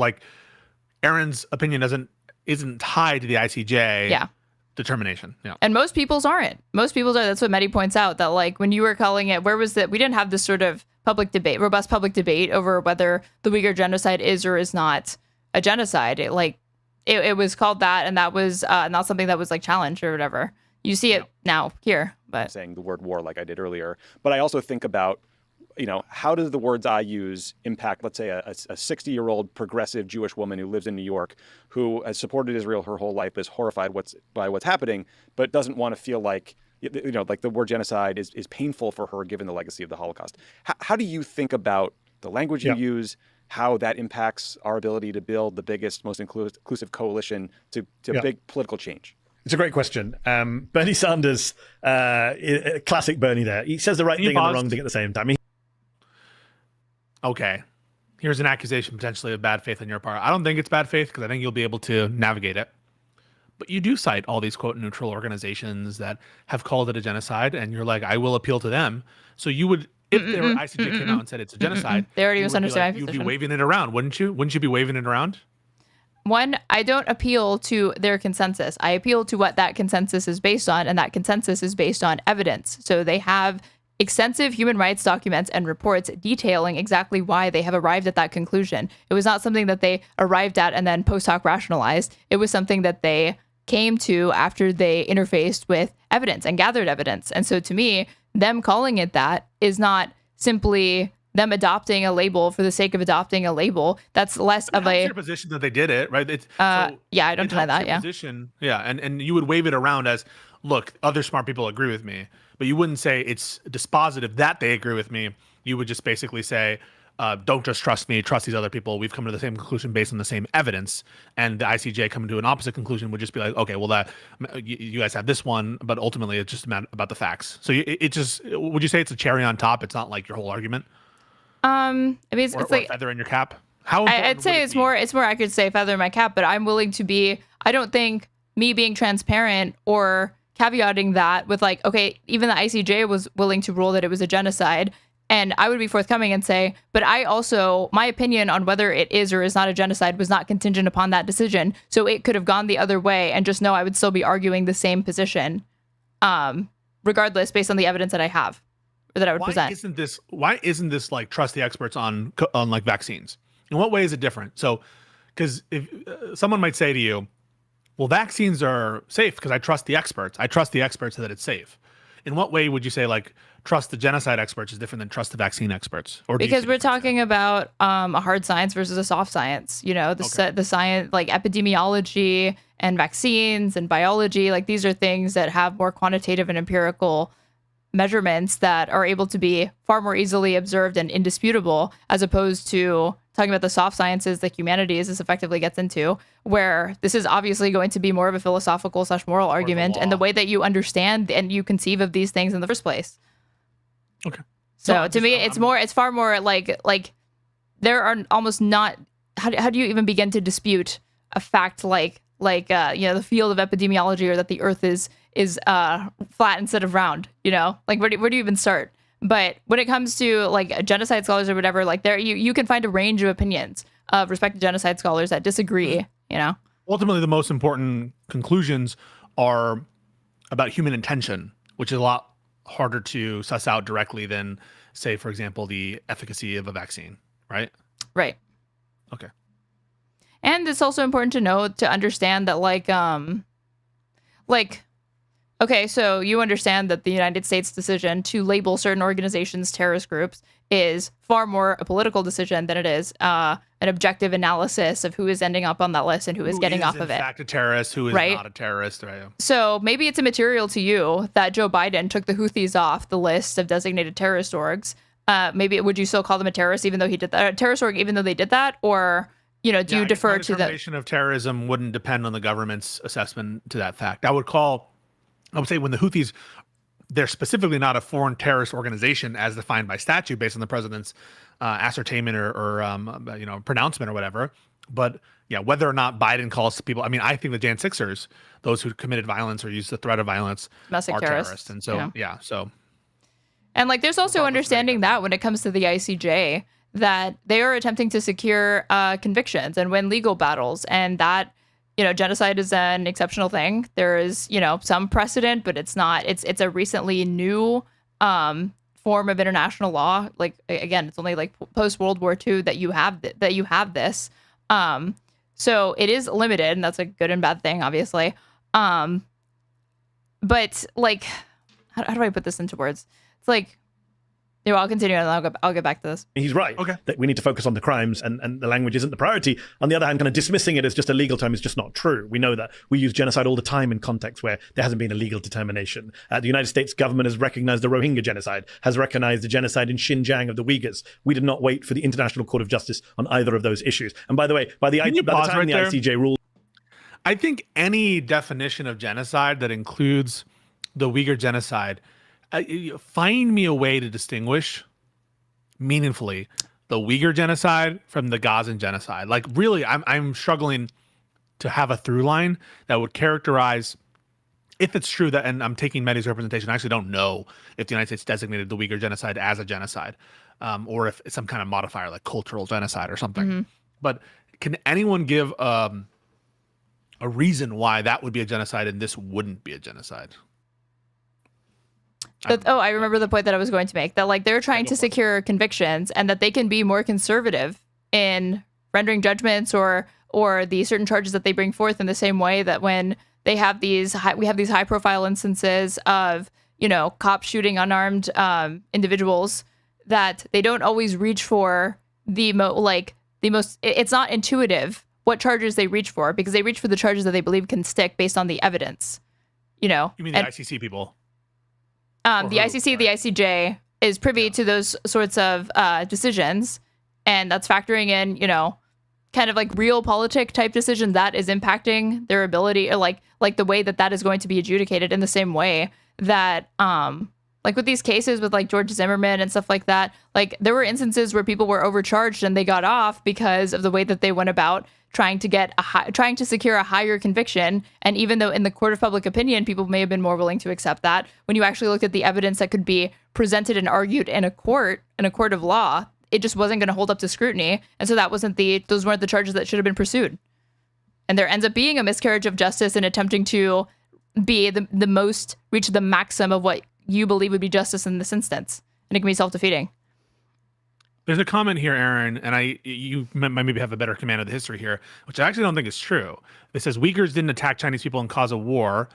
Aaron's opinion isn't tied to the ICJ determination. Yeah. And most people's aren't. Most people's are. That's what Medhi points out, that when you were calling it, we didn't have this sort of robust public debate over whether the Uyghur genocide is or is not a genocide. It was called that, and that was not something that was challenged or whatever. You see it now here, but saying the word war like I did earlier. But I also think about, how do the words I use impact, let's say, a 60-year-old progressive Jewish woman who lives in New York, who has supported Israel her whole life, is horrified by what's happening, but doesn't want to feel like, like the word genocide is painful for her given the legacy of the Holocaust. How do you think about the language you use, how that impacts our ability to build the biggest, most inclusive coalition to big political change? It's a great question. Bernie Sanders, classic Bernie there. He says the right thing and the wrong thing at the same time. Okay. Here's an accusation potentially of bad faith on your part. I don't think it's bad faith because I think you'll be able to navigate it. But you do cite all these quote neutral organizations that have called it a genocide, and you're like, I will appeal to them. So you would, if their ICJ came out and said it's a genocide, they already misunderstood my you'd position. be waving it around, wouldn't you? Wouldn't you be waving it around? One, I don't appeal to their consensus. I appeal to what that consensus is based on, and that consensus is based on evidence. So they have extensive human rights documents and reports detailing exactly why they have arrived at that conclusion. It was not something that they arrived at and then post hoc rationalized. It was something that they came to after they interfaced with evidence and gathered evidence. And so to me, them calling it that is not simply them adopting a label for the sake of adopting a label. That's less of a position that they did it, right? Yeah, I don't deny that. Yeah. Position, yeah, and you would wave it around as, look, other smart people agree with me, but you wouldn't say it's dispositive that they agree with me. You would just basically say, don't just trust me, trust these other people. We've come to the same conclusion based on the same evidence. And the ICJ coming to an opposite conclusion would just be like, okay, well, that you guys have this one, but ultimately it's just about the facts. So it just, would you say it's a cherry on top? It's not like your whole argument? I mean, it's or like a feather in your cap. How I'd say it's more accurate to say feather in my cap, but I'm willing to be. I don't think me being transparent or caveating that with like, okay, even the ICJ was willing to rule that it was a genocide, and I would be forthcoming and say, but I also, my opinion on whether it is or is not a genocide was not contingent upon that decision, so it could have gone the other way, and just know I would still be arguing the same position, regardless, based on the evidence that I have. That I would present. Why isn't this like trust the experts on like vaccines? In what way is it different? So, because if someone might say to you, well, vaccines are safe because I trust the experts. I trust the experts that it's safe. In what way would you say like trust the genocide experts is different than trust the vaccine experts? Or because we're talking about a hard science versus a soft science. You know, the science like epidemiology and vaccines and biology. Like these are things that have more quantitative and empirical measurements that are able to be far more easily observed and indisputable, as opposed to talking about the soft sciences, the humanities, this effectively gets into, where this is obviously going to be more of a philosophical / moral argument, and the way that you understand and you conceive of these things in the first place. Okay. So to me, it's far more like there are almost not. How do you even begin to dispute a fact like the field of epidemiology, or that the Earth is flat instead of round? You know, like where do you even start? But when it comes to like genocide scholars or whatever, like there you can find a range of opinions of respected genocide scholars that disagree. You know, ultimately the most important conclusions are about human intention, which is a lot harder to suss out directly than, say, for example, the efficacy of a vaccine, right? Right. Okay. And it's also important to know, to understand that okay, so you understand that the United States decision to label certain organizations terrorist groups is far more a political decision than it is an objective analysis of who is ending up on that list and who is getting off of it. In fact, a terrorist, who is not a terrorist, right? So maybe it's immaterial to you that Joe Biden took the Houthis off the list of designated terrorist orgs. Maybe would you still call them a terrorist even though he did that? A terrorist org even though they did that? Or do you defer to the determination of terrorism wouldn't depend on the government's assessment to that fact. I would say when the Houthis, they're specifically not a foreign terrorist organization as defined by statute based on the president's ascertainment or pronouncement or whatever. But yeah, whether or not Biden calls people, I mean, I think the Jan 6ers, those who committed violence or used the threat of violence, domestic are terrorists. And so, so. And like, there's also understanding that when it comes to the ICJ, that they are attempting to secure convictions and win legal battles, and that, genocide is an exceptional thing. There is, some precedent, but it's not. It's a recently new form of international law. Like, again, it's only like post World War II that you have this. So it is limited, and that's a good and bad thing, obviously. but like, how do I put this into words? It's like, I'll continue and I'll get back to this. He's right. Okay. That we need to focus on the crimes and the language isn't the priority. On the other hand, kind of dismissing it as just a legal term is just not true. We know that we use genocide all the time in contexts where there hasn't been a legal determination. The United States government has recognized the Rohingya genocide, has recognized the genocide in Xinjiang of the Uyghurs. We did not wait for the International Court of Justice on either of those issues. And by the way, by the time the ICJ ruled, I think any definition of genocide that includes the Uyghur genocide, find me a way to distinguish meaningfully the Uyghur genocide from the Gazan genocide. Like, really, I'm struggling to have a through line that would characterize, if it's true that, and I'm taking Medhi's representation, I actually don't know if the United States designated the Uyghur genocide as a genocide, or if it's some kind of modifier like cultural genocide or something. Mm-hmm. But can anyone give a reason why that would be a genocide and this wouldn't be a genocide? I remember the point that I was going to make, that like they're trying to secure convictions and that they can be more conservative in rendering judgments or the certain charges that they bring forth, in the same way that when they have these high profile instances of, you know, cops shooting unarmed individuals, that they don't always reach for the most, it's not intuitive what charges they reach for, because they reach for the charges that they believe can stick based on the evidence, you know. You mean the ICC people? The ICC, the ICJ is privy to those sorts of decisions, and that's factoring in, you know, kind of like realpolitik type decision that is impacting their ability, or like the way that is going to be adjudicated, in the same way that, like with these cases with like George Zimmerman and stuff like that, like there were instances where people were overcharged and they got off because of the way that they went about trying to secure a higher conviction. And even though in the court of public opinion, people may have been more willing to accept that, when you actually looked at the evidence that could be presented and argued in a court of law, it just wasn't going to hold up to scrutiny. And so those weren't the charges that should have been pursued. And there ends up being a miscarriage of justice in attempting to be reach the maximum of what you believe would be justice in this instance. And it can be self-defeating. There's a comment here, Aaron, and you might maybe have a better command of the history here, which I actually don't think is true. It says Uyghurs didn't attack Chinese people and cause a war.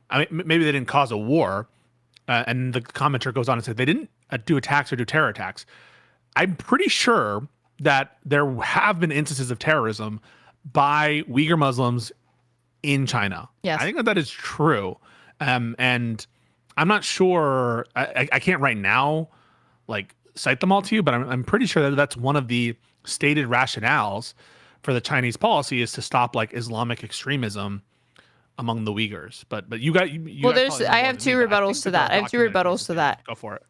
I mean, maybe they didn't cause a war. And the commenter goes on and says they didn't do attacks or do terror attacks. I'm pretty sure that there have been instances of terrorism by Uyghur Muslims in China. Yes. I think that is true. And I'm not sure, I can't right now, like, cite them all to you, but I'm pretty sure that that's one of the stated rationales for the Chinese policy, is to stop like Islamic extremism among the Uyghurs. But you got I have two rebuttals to that. Go for it.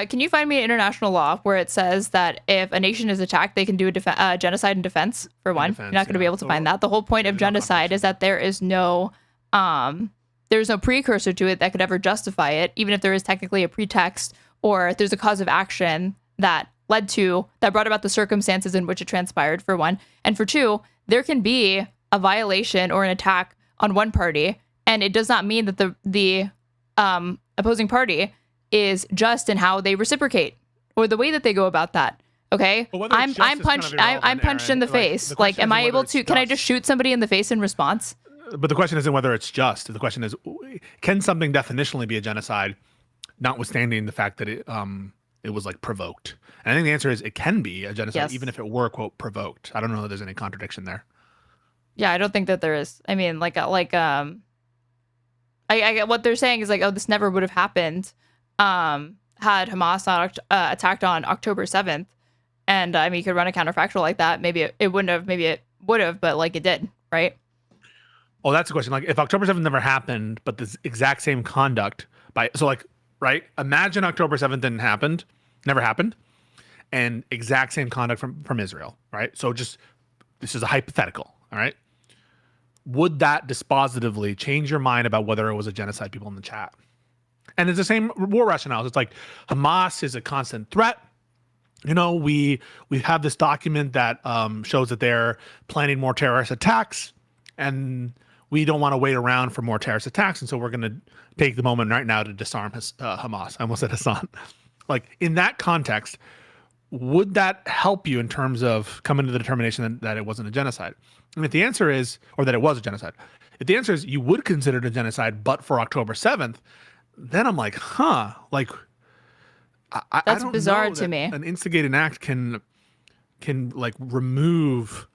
Can you find me an international law where it says that if a nation is attacked, they can do a genocide in defense? For one, you're not going to be able to find that. The whole point of genocide is that there is no precursor to it that could ever justify it, even if there is technically a pretext, or if there's a cause of action that brought about the circumstances in which it transpired, for one. And for two, there can be a violation or an attack on one party, and it does not mean that the opposing party is just in how they reciprocate or the way that they go about that. Okay, I'm punched in the face. Like, am I able to? Can I just shoot somebody in the face in response? But the question isn't whether it's just. The question is, can something definitionally be a genocide, notwithstanding the fact that it was like provoked? And I think the answer is it can be a genocide, yes, even if it were, quote, provoked. I don't know that there's any contradiction there. Yeah, I don't think that there is. I mean, I get what they're saying is like, oh, this never would have happened had Hamas not attacked on October 7th. And I mean, you could run a counterfactual like that. Maybe it wouldn't have, maybe it would have, but like it did, right? Oh, that's a question. Like, if October 7th never happened, but this exact same conduct right? Imagine October 7th never happened, and exact same conduct from Israel, right? So this is a hypothetical, all right? Would that dispositively change your mind about whether it was a genocide, people in the chat? And it's the same war rationales. It's like Hamas is a constant threat. You know, we have this document that shows that they're planning more terrorist attacks, and we don't want to wait around for more terrorist attacks, and so we're going to take the moment right now to disarm Hamas. I almost said Hassan. Like, in that context, would that help you in terms of coming to the determination that it wasn't a genocide? And if the answer is, or that it was a genocide, if the answer is you would consider it a genocide, but for October 7th, then I'm like, like I That's don't bizarre know to that me. An instigating act can like remove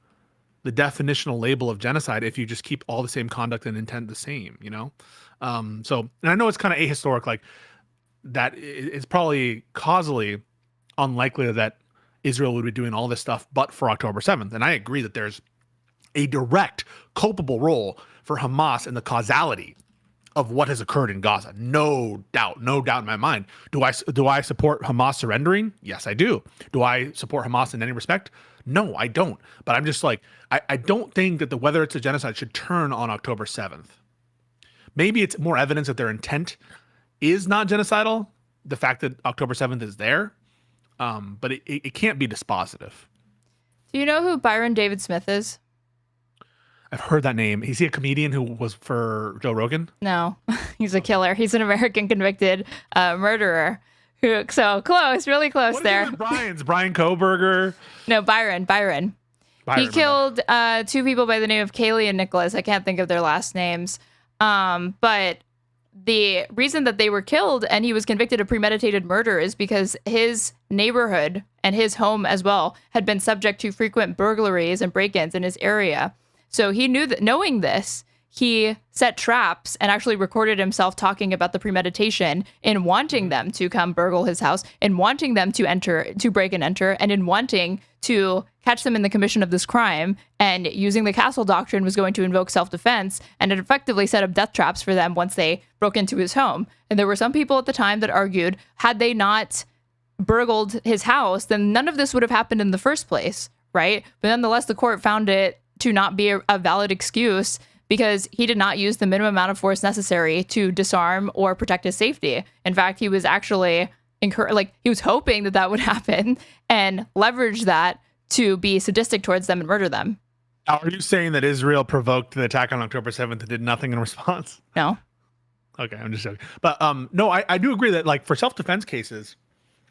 the definitional label of genocide if you just keep all the same conduct and intent the same, you know? So, and I know it's kind of ahistoric, like that it's probably causally unlikely that Israel would be doing all this stuff, but for October 7th. And I agree that there's a direct culpable role for Hamas in the causality of what has occurred in Gaza. No doubt in my mind. Do I support Hamas surrendering? Yes, I do. Do I support Hamas in any respect? No, I don't. But I'm just like, I don't think that whether it's a genocide should turn on October 7th. Maybe it's more evidence that their intent is not genocidal, the fact that October 7th is there, but it can't be dispositive. Do you know who Byron David Smith is? I've heard that name. Is he a comedian who was for Joe Rogan? No, he's a killer. He's an American convicted murderer. So close, really close what there. Brian Koberger. No, Byron. He killed two people by the name of Kaylee and Nicholas. I can't think of their last names. But the reason that they were killed and he was convicted of premeditated murder is because his neighborhood and his home as well had been subject to frequent burglaries and break-ins in his area. So he knew that, knowing this, he set traps and actually recorded himself talking about the premeditation in wanting them to come burgle his house, in wanting them to break and enter, and in wanting to catch them in the commission of this crime. And using the castle doctrine was going to invoke self-defense, and it effectively set up death traps for them once they broke into his home. And there were some people at the time that argued, had they not burgled his house, then none of this would have happened in the first place, right? But nonetheless, the court found it to not be a valid excuse because he did not use the minimum amount of force necessary to disarm or protect his safety. In fact, he was actually he was hoping that would happen and leverage that to be sadistic towards them and murder them. Are you saying that Israel provoked the attack on October 7th and did nothing in response? No. Okay, I'm just joking. But no, I do agree that, like, for self-defense cases,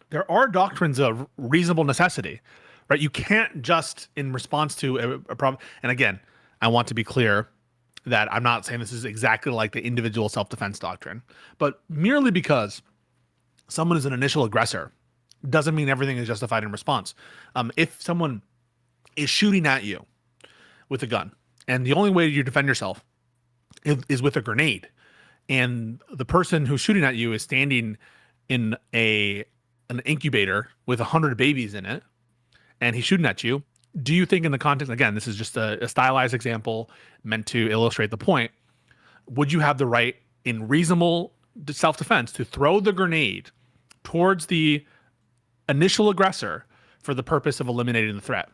there are doctrines of reasonable necessity, right? You can't just, in response to a problem, and again, I want to be clear that I'm not saying this is exactly like the individual self-defense doctrine, but merely because someone is an initial aggressor doesn't mean everything is justified in response. If someone is shooting at you with a gun, and the only way you defend yourself is with a grenade, and the person who's shooting at you is standing in an incubator with 100 babies in it, and he's shooting at you, do you think in the context, again, this is just a stylized example meant to illustrate the point, would you have the right in reasonable self-defense to throw the grenade towards the initial aggressor for the purpose of eliminating the threat?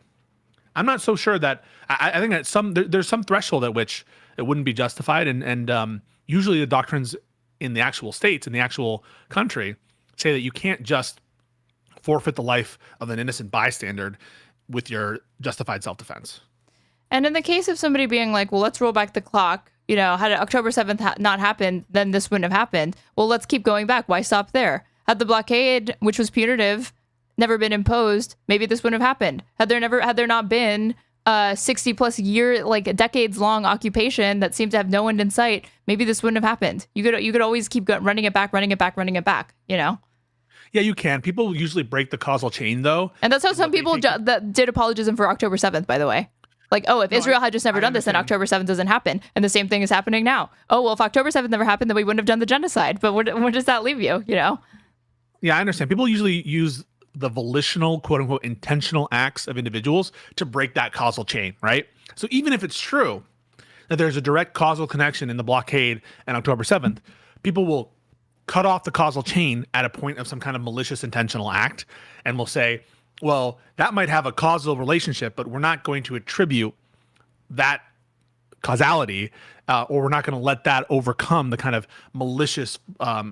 I'm not so sure that, I think that there's some threshold at which it wouldn't be justified, and usually the doctrines in the actual states, in the actual country, say that you can't just forfeit the life of an innocent bystander with your justified self-defense. And in the case of somebody being like, well, let's roll back the clock, had October 7th not happened, then this wouldn't have happened. Well, let's keep going back. Why stop there? Had the blockade, which was punitive, never been imposed, maybe this wouldn't have happened. Had there not been a 60 plus year, like decades long occupation that seemed to have no end in sight, maybe this wouldn't have happened. You could always keep running it back, Yeah, you can. People usually break the causal chain, though. And that's how some people that did apologism for October 7th, by the way. Like, oh, if Israel had just never done this, then October 7th doesn't happen. And the same thing is happening now. Oh, well, if October 7th never happened, then we wouldn't have done the genocide. But where does that leave you, Yeah, I understand. People usually use the volitional, quote unquote, intentional acts of individuals to break that causal chain, right? So even if it's true that there's a direct causal connection in the blockade and October 7th, people will cut off the causal chain at a point of some kind of malicious intentional act and will say, well, that might have a causal relationship, but we're not going to attribute that causality or we're not going to let that overcome the kind of malicious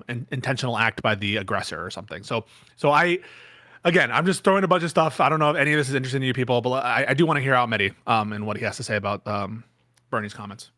intentional act by the aggressor or something. So I'm just throwing a bunch of stuff. I don't know if any of this is interesting to you people, but I do want to hear out Medhi and what he has to say about Bernie's comments.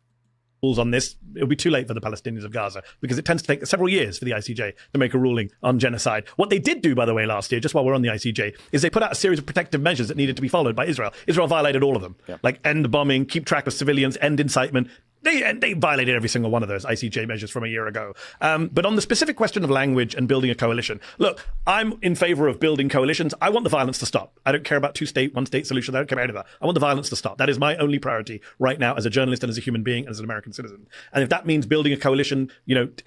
On this, it'll be too late for the Palestinians of Gaza because it tends to take several years for the ICJ to make a ruling on genocide. What they did do, by the way, last year, just while we're on the ICJ, is they put out a series of protective measures that needed to be followed by Israel. Israel violated all of them, like end bombing, keep track of civilians, end incitement. They violated every single one of those ICJ measures from a year ago. But on the specific question of language and building a coalition, look, I'm in favor of building coalitions. I want the violence to stop. I don't care about one state solution. I don't care about any of that. I want the violence to stop. That is my only priority right now as a journalist and as a human being and as an American citizen. And if that means building a coalition,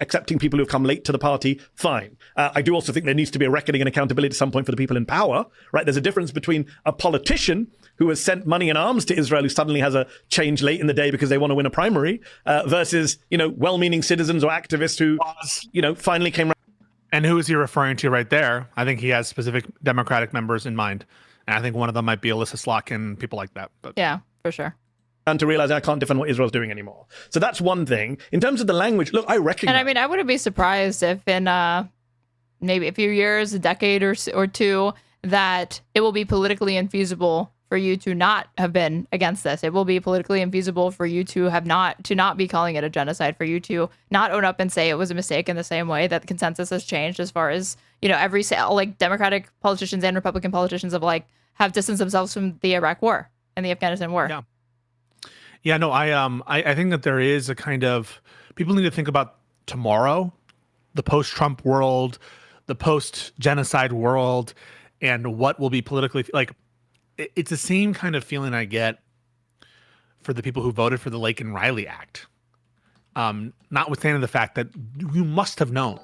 accepting people who have come late to the party, fine. I do also think there needs to be a reckoning and accountability at some point for the people in power, right? There's a difference between a politician who has sent money and arms to Israel who suddenly has a change late in the day because they want to win a primary versus, well-meaning citizens or activists who, finally came around. And who is he referring to right there? I think he has specific Democratic members in mind. And I think one of them might be Alyssa Slotkin, people like that. But yeah, for sure. And to realize I can't defend what Israel's doing anymore. So that's one thing. In terms of the language, look, I recognize. And I mean, I wouldn't be surprised if in maybe a few years, a decade or two, that it will be politically infeasible for you to not have been against this. It will be politically infeasible for you to not be calling it a genocide, for you to not own up and say it was a mistake in the same way that the consensus has changed as far as, every Democratic politicians and Republican politicians have distanced themselves from the Iraq war and the Afghanistan war. Yeah. Yeah, no, I think that there is a kind of, people need to think about tomorrow, the post-Trump world, the post-genocide world, and what will be politically, it's the same kind of feeling I get for the people who voted for the Lake and Riley Act. Notwithstanding the fact that you must have known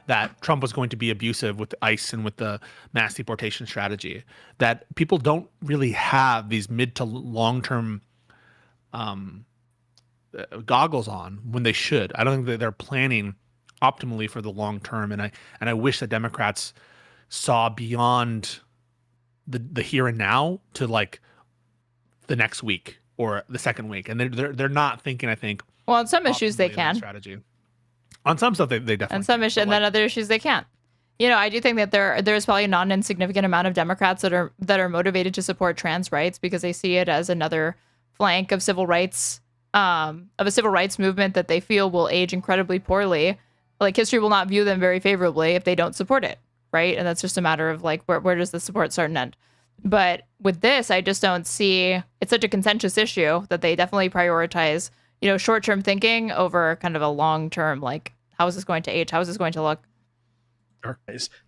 that Trump was going to be abusive with ICE and with the mass deportation strategy, that people don't really have these mid to long-term goggles on when they should. I don't think that they're planning optimally for the long term. And I wish that Democrats saw beyond the here and now to the next week or the second week, and they're not thinking. I think on some issues they can strategy. On some stuff they definitely on some issues, and then other issues they can't. I do think that there's probably a non-insignificant amount of Democrats that are motivated to support trans rights because they see it as another flank of civil rights, of a civil rights movement that they feel will age incredibly poorly. History will not view them very favorably if they don't support it. Right. And that's just a matter of where does the support start and end? But with this, I just don't see, it's such a contentious issue that they definitely prioritize, short-term thinking over kind of a long-term, how is this going to age? How is this going to look?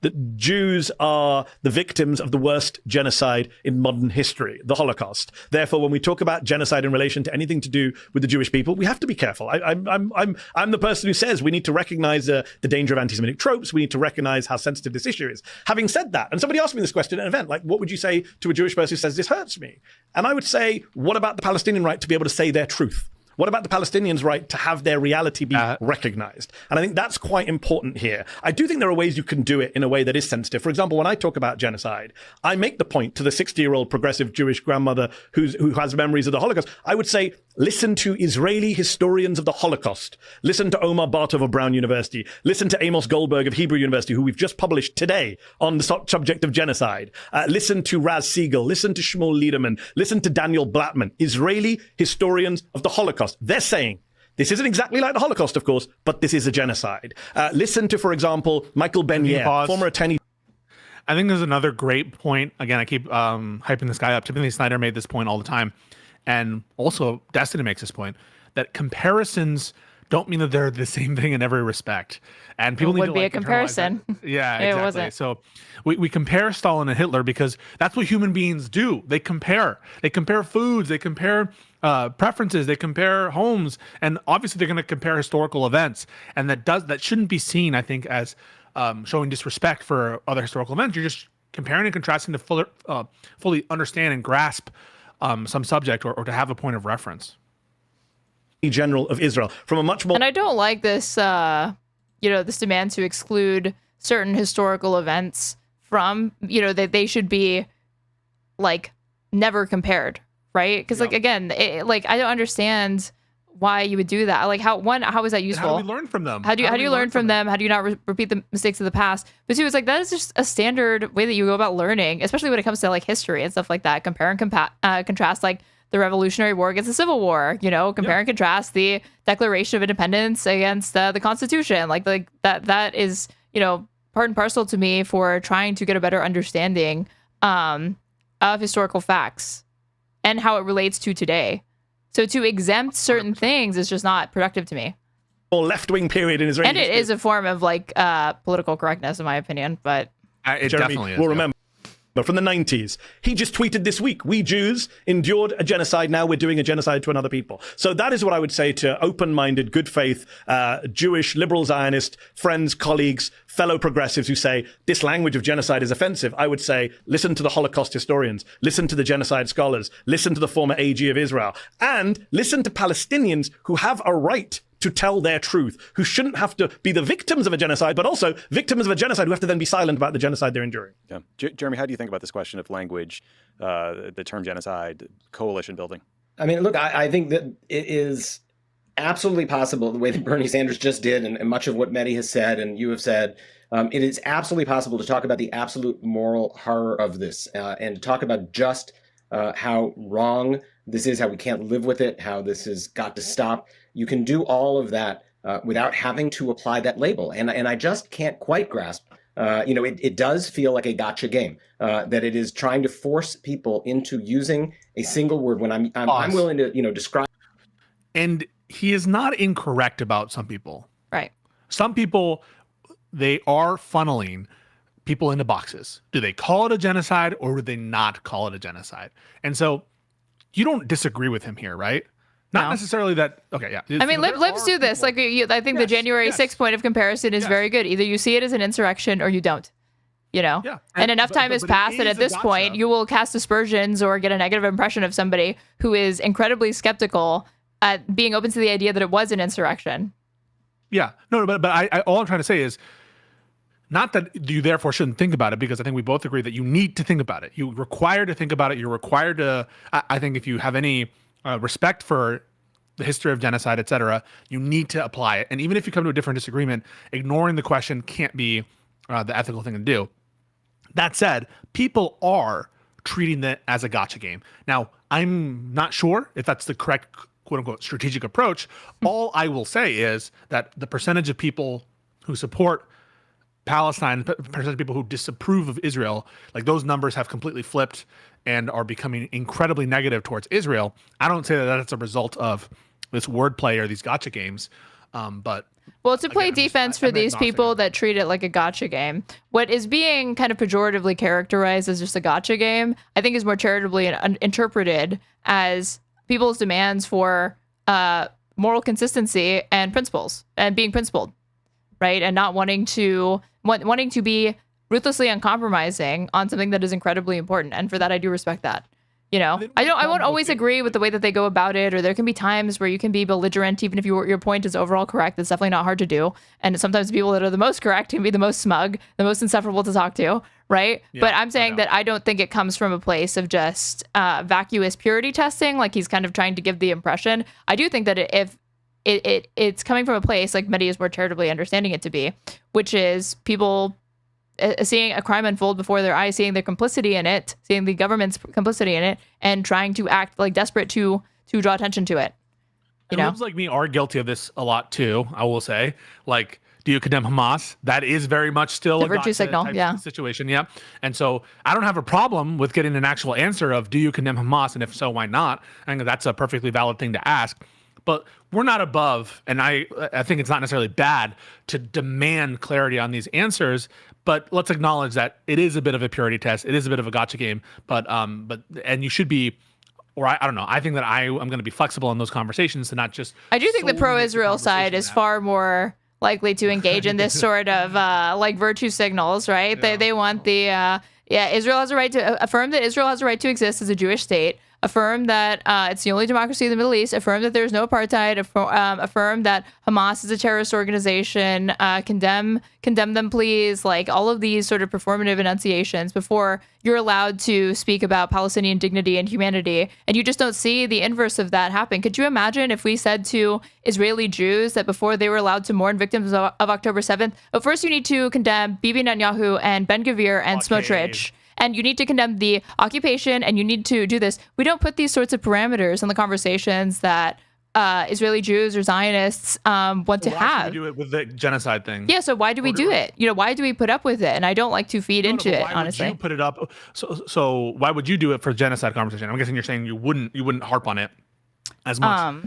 That Jews are the victims of the worst genocide in modern history, the Holocaust. Therefore, when we talk about genocide in relation to anything to do with the Jewish people, we have to be careful. I'm the person who says we need to recognize the danger of anti-Semitic tropes. We need to recognize how sensitive this issue is. Having said that, and somebody asked me this question at an event, what would you say to a Jewish person who says this hurts me? And I would say, what about the Palestinian right to be able to say their truth? What about the Palestinians' right to have their reality be recognized? And I think that's quite important here. I do think there are ways you can do it in a way that is sensitive. For example, when I talk about genocide, I make the point to the 60-year-old progressive Jewish grandmother who has memories of the Holocaust. I would say, listen to Israeli historians of the Holocaust. Listen to Omar Bartov of Brown University. Listen to Amos Goldberg of Hebrew University, who we've just published today on the subject of genocide. Listen to Raz Siegel. Listen to Shmuel Liederman. Listen to Daniel Blattman, Israeli historians of the Holocaust. They're saying, this isn't exactly like the Holocaust, of course, but this is a genocide. Listen to, for example, Michael Ben-Yair, former attorney. I think there's another great point. Again, I keep hyping this guy up. Timothy Snyder made this point all the time. And also, Destiny makes this point, that comparisons don't mean that they're the same thing in every respect. And people need to be a comparison. Yeah, It exactly. wasn't. So we compare Stalin and Hitler because that's what human beings do. They compare. They compare foods. They compare preferences. They compare homes. And obviously they're going to compare historical events. And that shouldn't be seen, I think, as showing disrespect for other historical events. You're just comparing and contrasting to fully understand and grasp some subject or to have a point of reference. General of Israel from a much more. And I don't like this, this demand to exclude certain historical events from, that they should be never compared, right? Because again, I don't understand why you would do that. How is that useful? How do we learn from them? How do you learn from them? How do you not repeat the mistakes of the past? But two, it's that is just a standard way that you go about learning, especially when it comes to history and stuff like that. Compare and contrast the Revolutionary War against the Civil War, compare and contrast the Declaration of Independence against the Constitution. That is, part and parcel to me for trying to get a better understanding of historical facts and how it relates to today. So to exempt certain things is just not productive to me. Or left-wing period in Israeli And it is a form of like political correctness, in my opinion. But it Jeremy definitely is. will remember. But from the 90s, he just tweeted this week, we Jews endured a genocide, now we're doing a genocide to another people. So that is what I would say to open-minded, good faith, Jewish, liberal Zionist friends, colleagues, fellow progressives who say this language of genocide is offensive. I would say, listen to the Holocaust historians, listen to the genocide scholars, listen to the former AG of Israel, and listen to Palestinians who have a right to tell their truth, who shouldn't have to be the victims of a genocide, but also victims of a genocide who have to then be silent about the genocide they're enduring. Yeah. Jeremy, how do you think about this question of language, the term genocide, coalition building? I mean, look, I think that it is absolutely possible, the way that Bernie Sanders just did, and much of what Medhi has said and you have said, it is absolutely possible to talk about the absolute moral horror of this and to talk about just how wrong this is, how we can't live with it, how this has got to stop. You can do all of that without having to apply that label. And I just can't quite grasp, it does feel like a gotcha game, that it is trying to force people into using a single word when I'm willing to, describe. And he is not incorrect about some people. Right. Some people, they are funneling people into boxes. Do they call it a genocide or do they not call it a genocide? And so you don't disagree with him here, right? Not necessarily that. Okay, yeah. I mean, libs do this. Like, I think the January 6th point of comparison is very good. Either you see it as an insurrection or you don't. Yeah. And enough time has passed that at this point, you will cast aspersions or get a negative impression of somebody who is incredibly skeptical at being open to the idea that it was an insurrection. Yeah. No, but I all I'm trying to say is not that you therefore shouldn't think about it, because I think we both agree that you need to think about it. You're required to think about it. You're required to, I think if you have any respect for the history of genocide, etc., you need to apply it. And even if you come to a different disagreement, ignoring the question can't be the ethical thing to do. That said, people are treating it as a gotcha game. Now, I'm not sure if that's the correct, quote unquote, strategic approach. All I will say is that the percentage of people who support Palestine, percentage of people who disapprove of Israel, like those numbers have completely flipped and are becoming incredibly negative towards Israel. I don't say that that's a result of this wordplay or these gotcha games, but well, to play defense for these people that treat it like a gotcha game, what is being kind of pejoratively characterized as just a gotcha game, I think is more charitably interpreted as people's demands for moral consistency and principles and being principled, right? And not wanting to be ruthlessly uncompromising on something that is incredibly important. And for that, I do respect that. I won't always agree with the way that they go about it, or there can be times where you can be belligerent, even if your point is overall correct. That's definitely not hard to do. And sometimes people that are the most correct can be the most smug, the most insufferable to talk to, right? Yeah, but I'm saying that I don't think it comes from a place of just vacuous purity testing, like he's kind of trying to give the impression. I do think that if it's coming from a place like Medhi is more charitably understanding it to be, which is people seeing a crime unfold before their eyes, seeing their complicity in it, seeing the government's complicity in it, and trying to act like desperate to draw attention to it. Libs like me are guilty of this a lot too, I will say. Like, do you condemn Hamas? That is very much still the a virtue signal, situation. Yeah. And so I don't have a problem with getting an actual answer of, do you condemn Hamas? And if so, why not? I think that's a perfectly valid thing to ask. But we're not above, and I think it's not necessarily bad to demand clarity on these answers. But let's acknowledge that it is a bit of a purity test. It is a bit of a gotcha game. But you should be, or I don't know. I think that I'm going to be flexible in those conversations to not just. I do think the pro-Israel side is far more likely to engage in this sort of like virtue signals, right? Yeah. They want the Israel has a right to affirm that Israel has a right to exist as a Jewish state. Affirm that it's the only democracy in the Middle East. Affirm that there's no apartheid. Affirm that Hamas is a terrorist organization. Condemn them, please. Like all of these sort of performative enunciations before you're allowed to speak about Palestinian dignity and humanity. And you just don't see the inverse of that happen. Could you imagine if we said to Israeli Jews that before they were allowed to mourn victims of October 7th, but first you need to condemn Bibi Netanyahu and Ben Gvir and Smotrich. And you need to condemn the occupation, and you need to do this. We don't put these sorts of parameters on the conversations that Israeli Jews or Zionists want to have. Why do we do it with the genocide thing? Yeah, so why do we do it? Why do we put up with it? And I don't like to feed into it, honestly. Why would you put it up? So why would you do it for genocide conversation? I'm guessing you're saying you wouldn't harp on it. as much.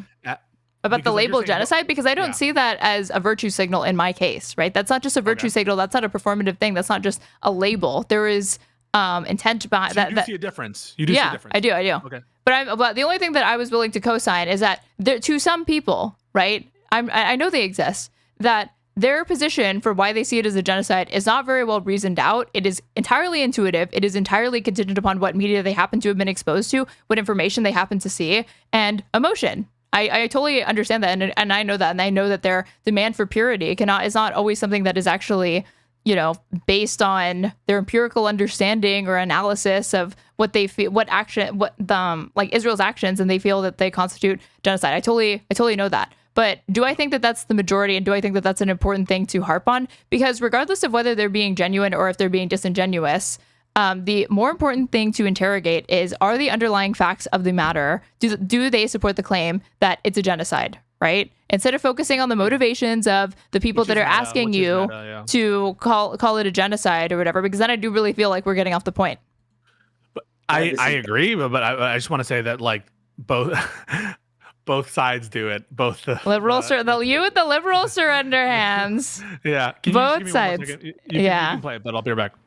About the label genocide, because I don't see that as a virtue signal in my case, right? That's not just a virtue signal. That's not a performative thing. That's not just a label. There is intent behind that. You do see a difference. You do see a difference. I do. Okay. But the only thing that I was willing to co-sign is that to some people, right? I know they exist, that their position for why they see it as a genocide is not very well reasoned out. It is entirely intuitive. It is entirely contingent upon what media they happen to have been exposed to, what information they happen to see, and emotion. I totally understand that, and I know that, and I know that their demand for purity is not always something that is actually, based on their empirical understanding or analysis of what they feel, like Israel's actions, and they feel that they constitute genocide. I totally know that. But do I think that that's the majority, and do I think that that's an important thing to harp on? Because regardless of whether they're being genuine or if they're being disingenuous, the more important thing to interrogate is, are the underlying facts of the matter, do they support the claim that it's a genocide, right? Instead of focusing on the motivations of the people that are asking you to call it a genocide or whatever, because then I do really feel like we're getting off the point. But I agree, but I just want to say that, like, both sides do it. Both the you and the liberal surrender hands. Yeah. Both sides. You can play it, but I'll be right back.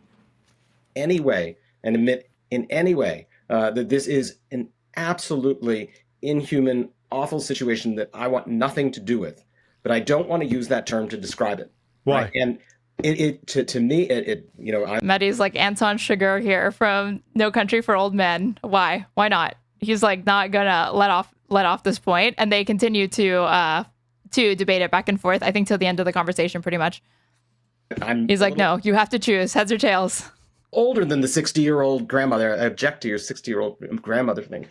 Anyway, and admit in any way that this is an absolutely inhuman, awful situation that I want nothing to do with, but I don't want to use that term to describe it. Why? Right? And to me, Medhi's like Anton Chigurh here from No Country for Old Men. Why not? He's like not gonna let off this point, and they continue to debate it back and forth, I think, till the end of the conversation, pretty much. He's like, no, you have to choose heads or tails. Older than the 60-year-old grandmother. I object to your 60-year-old grandmother thing.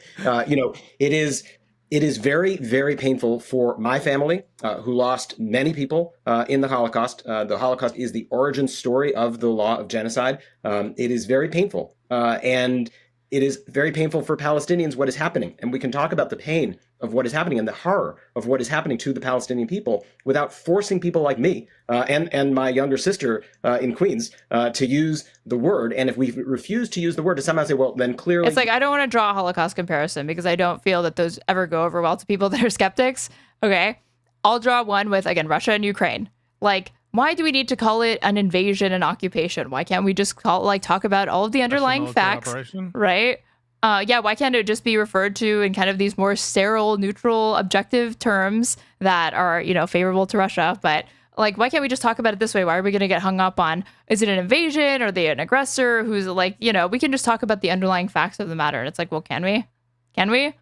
It is very, very painful for my family, who lost many people in the Holocaust. The Holocaust is the origin story of the law of genocide. It is very painful. And it is very painful for Palestinians what is happening. And we can talk about the pain of what is happening and the horror of what is happening to the Palestinian people without forcing people like me and my younger sister in Queens to use the word. And if we refuse to use the word, to somehow say, well, then clearly... It's like, I don't want to draw a Holocaust comparison because I don't feel that those ever go over well to people that are skeptics. Okay. I'll draw one with, again, Russia and Ukraine. Like, why do we need to call it an invasion and occupation? Why can't we just talk about all of the underlying facts, right? Why can't it just be referred to in kind of these more sterile, neutral, objective terms that are, favorable to Russia? But like, why can't we just talk about it this way? Why are we going to get hung up on, is it an invasion? Are they an aggressor? Who's like, we can just talk about the underlying facts of the matter. And it's like, well, can we? Can we?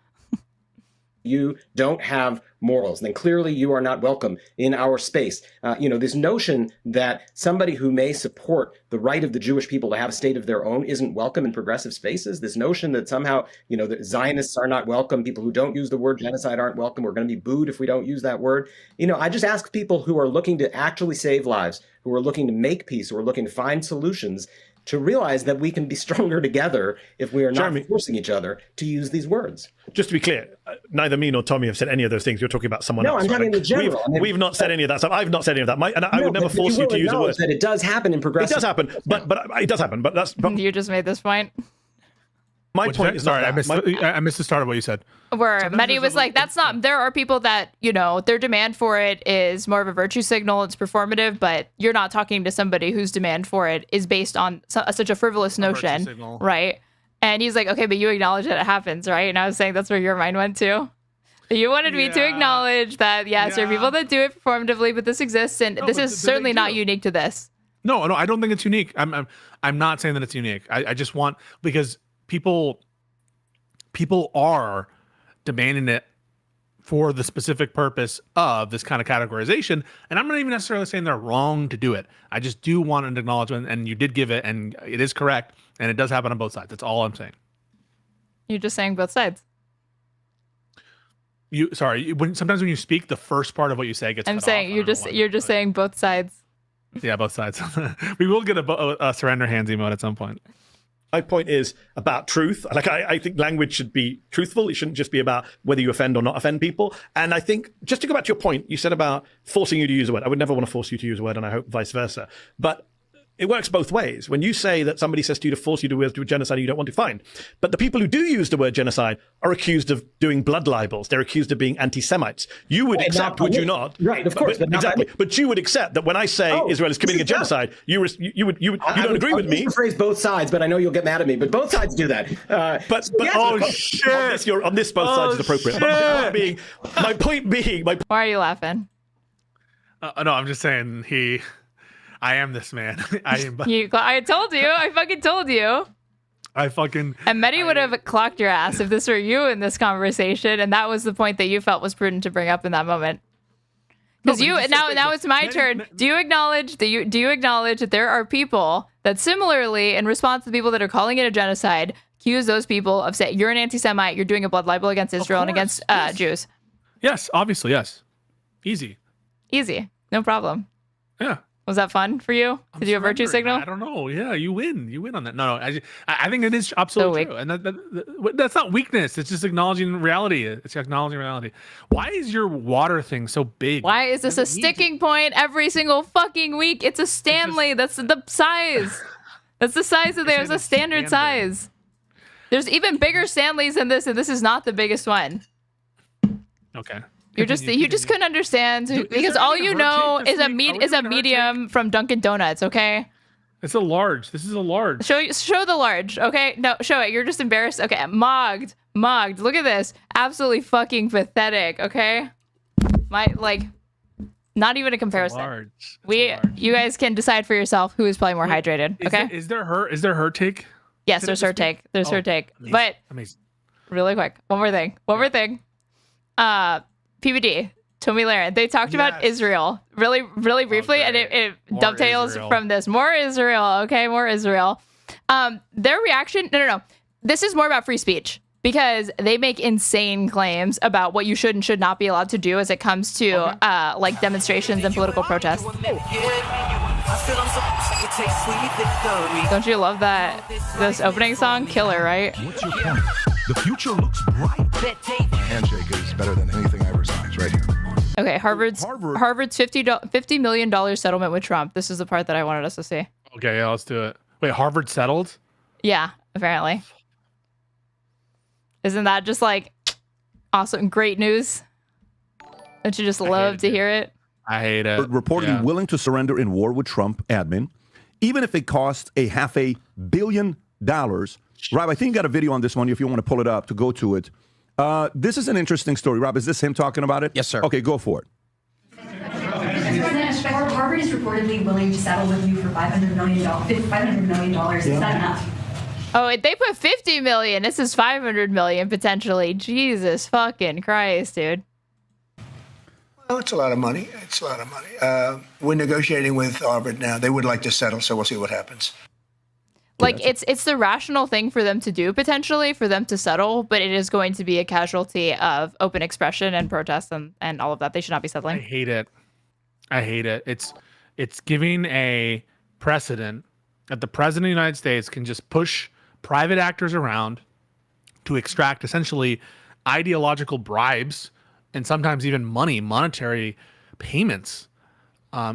You don't have morals, then clearly you are not welcome in our space. This notion that somebody who may support the right of the Jewish people to have a state of their own isn't welcome in progressive spaces. This notion that somehow, that Zionists are not welcome, people who don't use the word genocide aren't welcome, we're going to be booed if we don't use that word. I just ask people who are looking to actually save lives, who are looking to make peace, who are looking to find solutions, to realize that we can be stronger together if we are not forcing each other to use these words. Just to be clear, neither me nor Tomi have said any of those things. You're talking about someone else. No, I'm talking in general. We've not said any of that stuff. I've not said any of that. I would never force you to use a word. That it does happen in progressive. It does happen, but it does happen. But that's. You just made this point. My point is sorry, I missed the start of what you said. Where Medhi was like, that's not, there are people that, their demand for it is more of a virtue signal, it's performative, but you're not talking to somebody whose demand for it is based on such a frivolous notion, right? And he's like, okay, but you acknowledge that it happens, right? And I was saying that's where your mind went to. You wanted me to acknowledge that, yes, there are people that do it performatively, but this exists, and this is certainly not unique to this. No, I don't think it's unique. I'm not saying that it's unique. I just want, because people are demanding it for the specific purpose of this kind of categorization, and I'm not even necessarily saying they're wrong to do it. I just do want an acknowledgement, and you did give it, and it is correct, and it does happen on both sides. That's all I'm saying. You're just saying both sides. Sometimes when you speak, the first part of what you say gets. I'm saying you're just saying both sides. Yeah, both sides. We will get a surrender hands emote at some point. My point is about truth. Like, I think language should be truthful. It shouldn't just be about whether you offend or not offend people. And I think, just to go back to your point, you said about forcing you to use a word. I would never want to force you to use a word, and I hope vice versa. But it works both ways. When you say that somebody says to you to force you to do a genocide you don't want to, fine. But the people who do use the word genocide are accused of doing blood libels. They're accused of being anti-Semites. You would accept, would you not? Right, of course. But exactly. But you would accept that when I say Israel is committing a genocide, you don't agree with me. I phrase both sides, but I know you'll get mad at me. But both sides do that. But shit! On this both sides is appropriate. But my point being, why are you laughing? No, I'm just saying I am this man. I told you. I fucking told you. And Medhi would have clocked your ass if this were you in this conversation, and that was the point that you felt was prudent to bring up in that moment. Because now it's my turn. Do you acknowledge that there are people that similarly, in response to the people that are calling it a genocide, accuse those people of saying you're an anti-Semite, you're doing a blood libel against Israel and against Jews? Yes, obviously, yes. Easy, no problem. Yeah. Was that fun for you? Did you have a virtue signal? I don't know. Yeah, you win on that. No, I think it is absolutely true. And that's not weakness. It's just acknowledging reality. It's acknowledging reality. Why is your water thing so big? Why is this a sticking point every single fucking week? It's a Stanley. That's the size. That's the size of there. It's a standard size. There's even bigger Stanleys than this, and this is not the biggest one. Okay. You just couldn't understand because all you know is a medium from Dunkin' Donuts. Okay. It's a large. This is a large. Show the large. Okay. No, show it. You're just embarrassed. Okay. Mogged. Look at this. Absolutely fucking pathetic. Okay. Not even a comparison. You guys can decide for yourself who is probably more hydrated. Okay. Is there her take? Yes, there's her take. There's her take. Amazing. But really quick, one more thing. PBD, Tomi Lahren, they talked about Israel really briefly, and it dovetails Israel. From this. More Israel, okay? More Israel. Their reaction, no. This is more about free speech because they make insane claims about what you should and should not be allowed to do as it comes to like demonstrations and political protests. Don't you love that? This opening song? Killer, right? What's your point? The future looks bright. My handshake is better than anything I ever signed. Right here. Okay, Harvard's $50 million settlement with Trump. This is the part that I wanted us to see. Okay, yeah, let's do it. Wait, Harvard settled? Yeah, apparently. Isn't that just like awesome, great news? Don't you just love to hear it? I hate it. Reportedly willing to surrender in war with Trump admin, even if it costs $500 million. Rob, I think you got a video on this one if you want to pull it up to go to it. This is an interesting story. Rob, is this him talking about it? Yes, sir. Okay, go for it. Harvard is reportedly willing to settle with you for $500 million. Is that enough? Oh, they put 50 million. This is 500 million potentially. Jesus fucking Christ, dude. Well, it's a lot of money. We're negotiating with Harvard now. They would like to settle, so we'll see what happens. Like it's the rational thing for them to do potentially for them to settle, but it is going to be a casualty of open expression and protest and all of that. They should not be settling. I hate it. It's giving a precedent that the president of the United States can just push private actors around to extract essentially ideological bribes and sometimes even monetary payments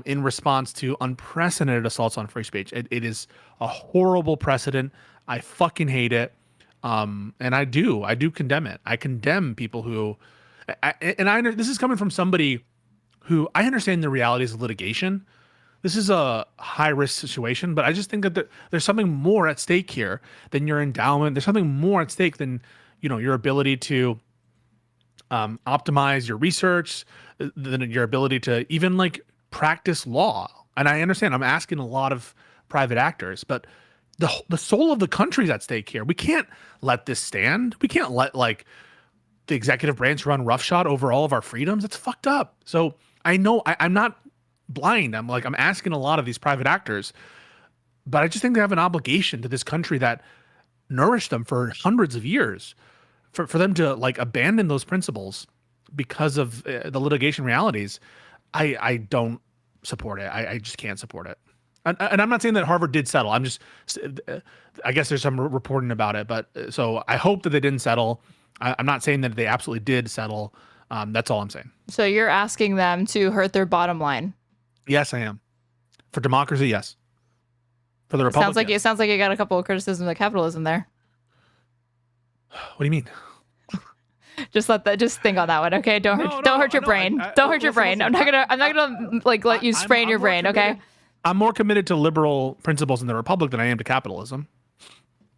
in response to unprecedented assaults on free speech. It is a horrible precedent. I fucking hate it. And I do condemn it. I condemn people who, this is coming from somebody who I understand the realities of litigation. This is a high risk situation, but I just think that there's something more at stake here than your endowment. There's something more at stake than, your ability to optimize your research, than your ability to even like practice law. And I understand I'm asking a lot of private actors, but the soul of the country is at stake here. We can't let this stand. We can't let like the executive branch run roughshod over all of our freedoms. It's fucked up. So I know I'm not blind. I'm asking a lot of these private actors, but I just think they have an obligation to this country that nourished them for hundreds of years, for them to like abandon those principles because of the litigation realities. I don't support it. I just can't support it. And I'm not saying that Harvard did settle. I'm just, I guess there's some reporting about it, but so I hope that they didn't settle. I'm not saying that they absolutely did settle. That's all I'm saying. So you're asking them to hurt their bottom line. Yes, I am. For democracy, yes. for the Republicans. It sounds like you got a couple of criticisms of capitalism there. What do you mean? Just think on that one, okay? Don't hurt your brain. Don't hurt your brain. I'm not gonna like let you sprain your brain, okay? I'm more committed to liberal principles in the republic than I am to capitalism.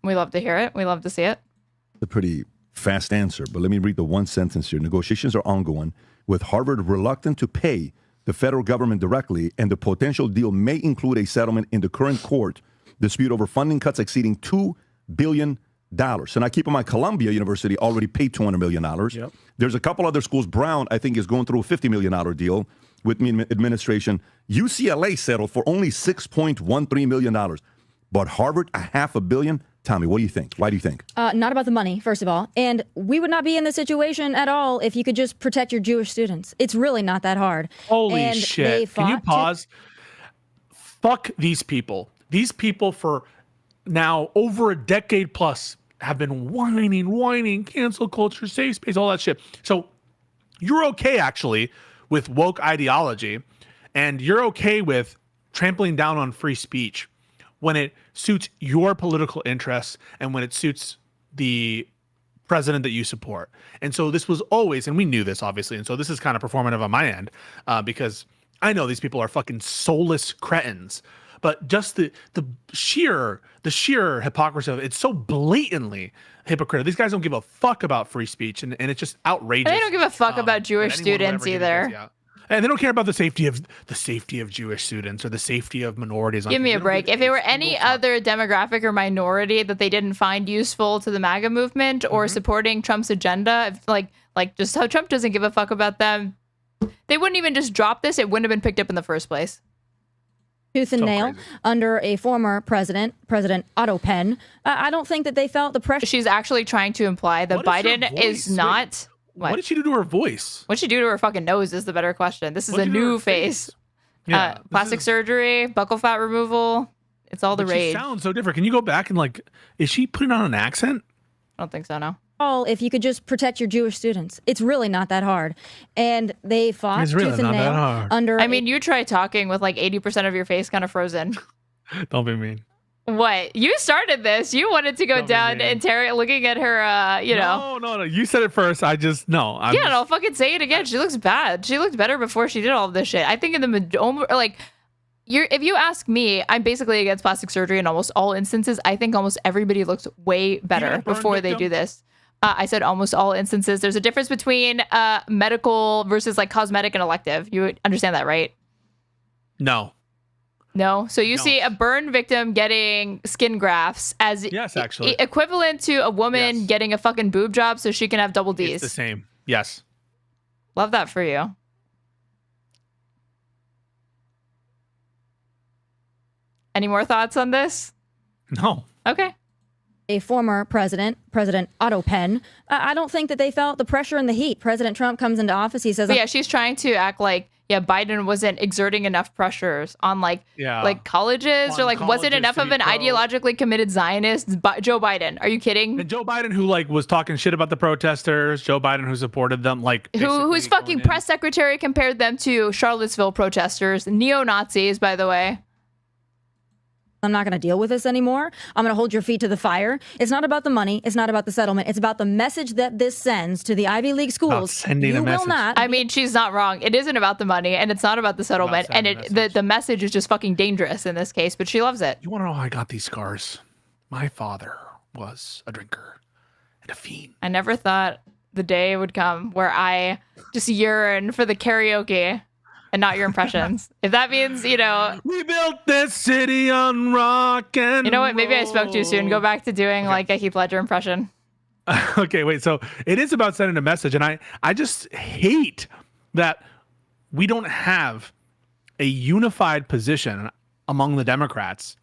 We love to hear it. We love to see it. A pretty fast answer, but let me read the one sentence here. Negotiations are ongoing, with Harvard reluctant to pay the federal government directly, and the potential deal may include a settlement in the current court dispute over funding cuts exceeding $2 billion. And I keep in mind, Columbia University already paid $200 million. Yep. There's a couple other schools. Brown, I think, is going through a $50 million deal with the administration. UCLA settled for only $6.13 million. But Harvard, $500 million. Tommy, what do you think? Why do you think? Not about the money, first of all. And we would not be in this situation at all if you could just protect your Jewish students. It's really not that hard. Holy shit. Can you pause? Fuck these people. These people for now over a decade plus have been whining, cancel culture, safe space, all that shit. So you're okay, actually, with woke ideology, and you're okay with trampling down on free speech when it suits your political interests and when it suits the president that you support. And so this was always, and we knew this, obviously, and so this is kind of performative on my end, because I know these people are fucking soulless cretins. But just the sheer hypocrisy of it, it's so blatantly hypocritical. These guys don't give a fuck about free speech, and it's just outrageous. And they don't give a fuck about Jewish students either. And they don't care about the safety of Jewish students or the safety of minorities. Give me a break. If it were any other demographic or minority that they didn't find useful to the MAGA movement or supporting Trump's agenda, like just how Trump doesn't give a fuck about them, they wouldn't even just drop this. It wouldn't have been picked up in the first place. Tooth and nail under a former President Otto Penn. I don't think that they felt the pressure. She's actually trying to imply that Biden is not. What did she do to her voice? What did she do to her fucking nose is the better question. This is a new face. Yeah, plastic surgery, buccal fat removal. It's all the rage. She sounds so different. Can you go back and is she putting on an accent? I don't think so, no. If you could just protect your Jewish students. It's really not that hard. And they fought tooth and nail under. I mean, you try talking with 80% of your face kind of frozen. Don't be mean. What? You started this. You wanted to go down and looking at her, No. You said it first. I'll fucking say it again. She looks bad. She looked better before she did all of this shit. I think if you ask me, I'm basically against plastic surgery in almost all instances. I think almost everybody looks way better before they do this. I said almost all instances. There's a difference between medical versus cosmetic and elective. You understand that, right? No. So you see a burn victim getting skin grafts as actually equivalent to a woman getting a fucking boob job so she can have double D's. It's the same. Yes. Love that for you. Any more thoughts on this? No. Okay. A former President Otto Penn. I don't think that they felt the pressure and the heat. President Trump comes into office. He says, but she's trying to act like, Biden wasn't exerting enough pressures on colleges or wasn't enough of an ideologically committed Zionist. Joe Biden, are you kidding? And Joe Biden, who was talking shit about the protesters. Joe Biden, who supported them, whose fucking press secretary compared them to Charlottesville protesters, neo-Nazis, by the way. I'm not going to deal with this anymore. I'm going to hold your feet to the fire. It's not about the money. It's not about the settlement. It's about the message that this sends to the Ivy League schools. You will not. I mean, she's not wrong. It isn't about the money, and it's not about the settlement, and the message is just fucking dangerous in this case, but she loves it. You want to know how I got these scars? My father was a drinker and a fiend. I never thought the day would come where I just yearn for the karaoke. And not your impressions. If that means, we built this city on rock and you know what? Maybe I spoke too soon. Go back to doing a Heath Ledger impression. Okay, wait. So it is about sending a message, and I just hate that we don't have a unified position among the Democrats.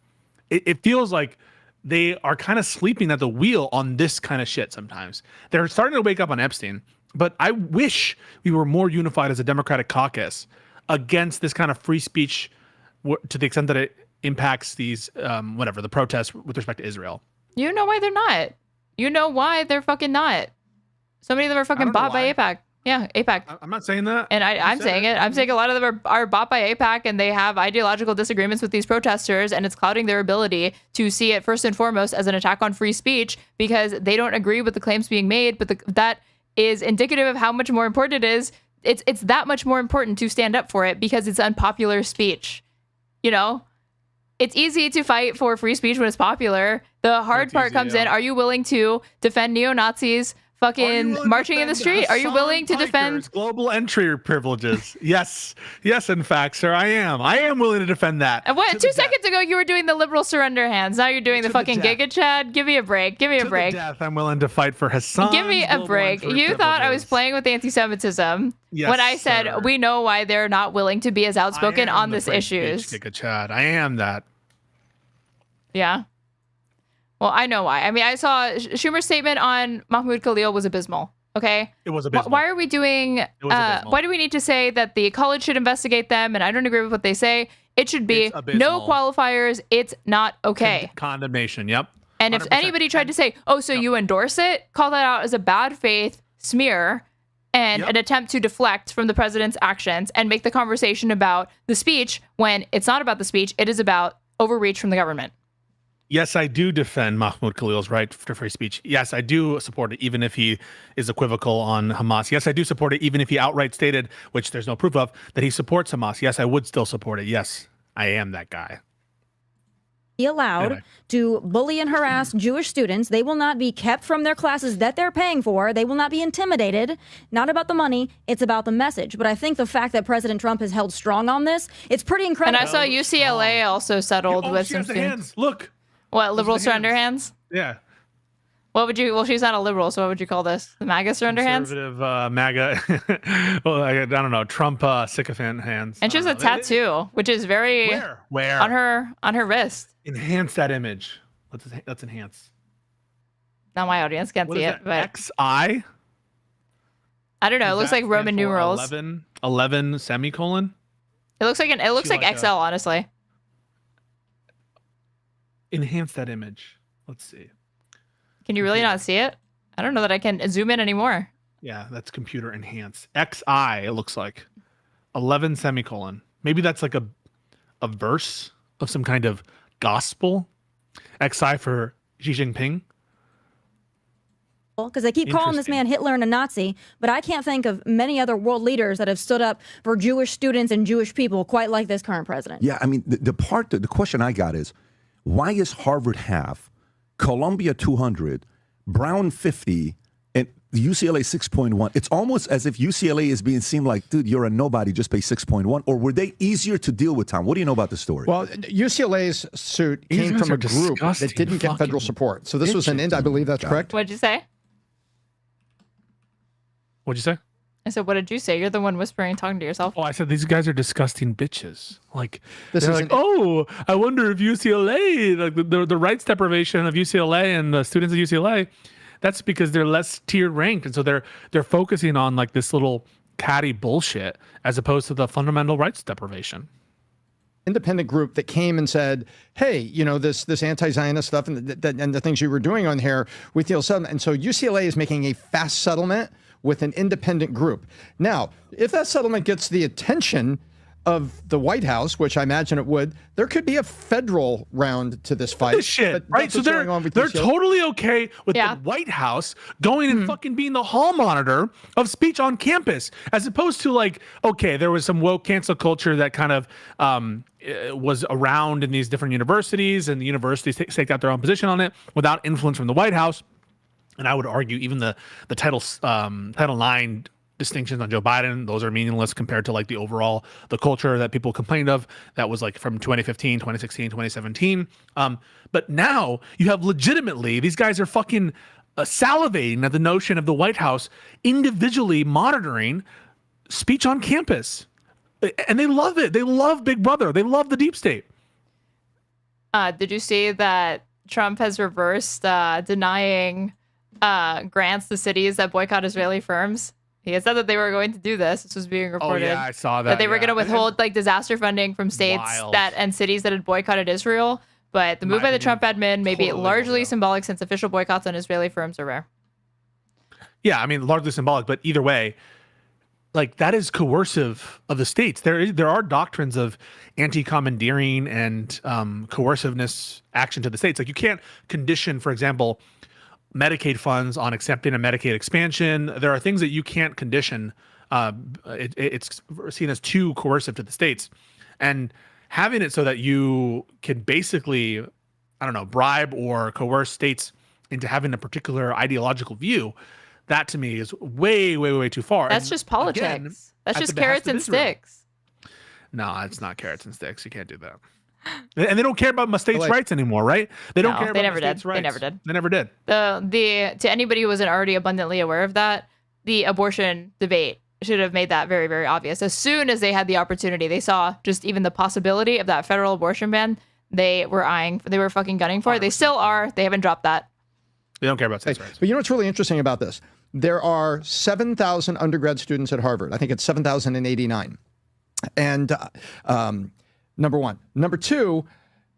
It feels like they are kind of sleeping at the wheel on this kind of shit sometimes. They're starting to wake up on Epstein, but I wish we were more unified as a Democratic caucus against this kind of free speech to the extent that it impacts these, the protests with respect to Israel. You know why they're not. You know why they're fucking not. So many of them are fucking bought by AIPAC. Yeah, AIPAC. I'm not saying that. And I'm saying it. I'm saying a lot of them are bought by AIPAC, and they have ideological disagreements with these protesters, and it's clouding their ability to see it first and foremost as an attack on free speech because they don't agree with the claims being made. But that is indicative of how much more important it is. It's that much more important to stand up for it because it's unpopular speech. You know, it's easy to fight for free speech when it's popular. The hard part comes in. Are you willing to defend neo-Nazis fucking marching in the street? Are you willing to defend global entry privileges? Yes. Yes, in fact, sir, I am willing to defend that. And what, 2 seconds ago, you were doing the liberal surrender hands. Now you're doing the fucking Giga Chad. Give me a break. Give me a break. To the death, I'm willing to fight for Hassan. Give me a break. You thought I was playing with anti-Semitism when I said we know why they're not willing to be as outspoken on this issues. Giga Chad. I am that. Yeah. Well, I know why. I mean, I saw Schumer's statement on Mahmoud Khalil was abysmal. Okay. It was abysmal. Why are we doing? Why do we need to say that the college should investigate them? And I don't agree with what they say. It should be no qualifiers. It's not okay. Condemnation. Yep. And if anybody tried to say, "Oh, so you endorse it," call that out as a bad faith smear and an attempt to deflect from the president's actions and make the conversation about the speech when it's not about the speech. It is about overreach from the government. Yes, I do defend Mahmoud Khalil's right to free speech. Yes, I do support it, even if he is equivocal on Hamas. Yes, I do support it, even if he outright stated, which there's no proof of, that he supports Hamas. Yes, I would still support it. Yes, I am that guy. Be allowed to bully and harass Jewish students. They will not be kept from their classes that they're paying for. They will not be intimidated. Not about the money. It's about the message. But I think the fact that President Trump has held strong on this, it's pretty incredible. And I saw UCLA also settled with some students. Look. What, liberal surrender hands? Yeah. What would you? Well, she's not a liberal, so what would you call this? The MAGA surrender hands? Conservative MAGA. Well, I don't know. Trump sycophant hands. And she has a tattoo, which is very where on her wrist. Enhance that image. Let's enhance. Now my audience can't see it, but XI. I don't know. It looks like Roman numerals. 11 semicolon. It looks like XL, honestly. Enhance that image. Let's see. Can you really not see it? I don't know that I can zoom in anymore. Yeah, that's computer enhanced. XI, it looks like. 11 semicolon. Maybe that's like a verse of some kind of gospel. XI for Xi Jinping. Because they keep calling this man Hitler and a Nazi, but I can't think of many other world leaders that have stood up for Jewish students and Jewish people quite like this current president. Yeah, I mean, the question I got is, why is Harvard half, Columbia 200, Brown 50, and UCLA 6.1? It's almost as if UCLA is being seen like, dude, you're a nobody, just pay 6.1. Or were they easier to deal with, Tom? What do you know about the story? Well, UCLA's suit came from a group that didn't get federal support. So this was an I believe that's correct. What'd you say? What'd you say? I said, what did you say? You're the one whispering, talking to yourself. Oh, I said these guys are disgusting bitches. Like, they're like, oh, I wonder if UCLA, like the rights deprivation of UCLA and the students of UCLA, that's because they're less tiered ranked, and so they're focusing on like this little catty bullshit as opposed to the fundamental rights deprivation. Independent group that came and said, hey, you know, this anti-Zionist stuff and the things you were doing on here with the settlement. And so UCLA is making a fast settlement with an independent group. Now, if that settlement gets the attention of the White House, which I imagine it would, there could be a federal round to this fight. This shit, right? So they're totally okay with the White House going and fucking being the hall monitor of speech on campus, as opposed to like, okay, there was some woke cancel culture that kind of was around in these different universities, and the universities staked out their own position on it without influence from the White House. And I would argue even the Title IX distinctions on Joe Biden, those are meaningless compared to like the culture that people complained of that was like from 2015, 2016, 2017. But now you have legitimately, these guys are fucking salivating at the notion of the White House individually monitoring speech on campus. And they love it. They love Big Brother. They love the deep state. Did you see that Trump has reversed denying grants to cities that boycott Israeli firms? He had said that they were going to do this. This was being reported. Oh, yeah, I saw that. That they were going to withhold like disaster funding from states and cities that had boycotted Israel. But the move by the Trump admin may be largely symbolic, since official boycotts on Israeli firms are rare. Yeah, I mean, largely symbolic, but either way, like that is coercive of the states. There are doctrines of anti-commandeering and coerciveness action to the states. Like you can't condition, for example, Medicaid funds on accepting a Medicaid expansion. There are things that you can't condition. It's seen as too coercive to the states, and having it so that you can basically, I don't know, bribe or coerce states into having a particular ideological view. That to me is way, way, way too far. That's just politics. Again, that's at just the carrots behest of and Israel. sticks. No, it's not carrots and sticks. You can't do that. And they don't care about my states' rights anymore, right? They don't care about my states' rights. They never did. They never did. To anybody who wasn't already abundantly aware of that, the abortion debate should have made that very, very obvious. As soon as they had the opportunity, they saw just even the possibility of that federal abortion ban. They were fucking gunning for it. They still are. They haven't dropped that. They don't care about states' rights. But you know what's really interesting about this? There are 7,000 undergrad students at Harvard. I think it's 7,089. And number one. Number two,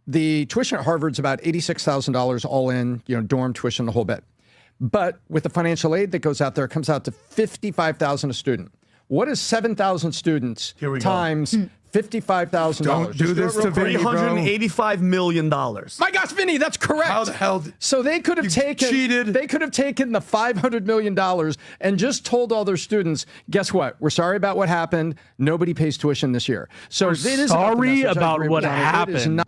the tuition at Harvard's about $86,000 all in, dorm tuition, the whole bit. But with the financial aid that goes out there, it comes out to $55,000 a student. What is 7,000 students times $55,000? Don't do this to Vinny, bro. $385 million. My gosh, Vinny, that's correct. How the hell? So they could have taken They could have taken the $500 million and just told all their students, guess what? We're sorry about what happened. Nobody pays tuition this year. So We're it is sorry about about what happened.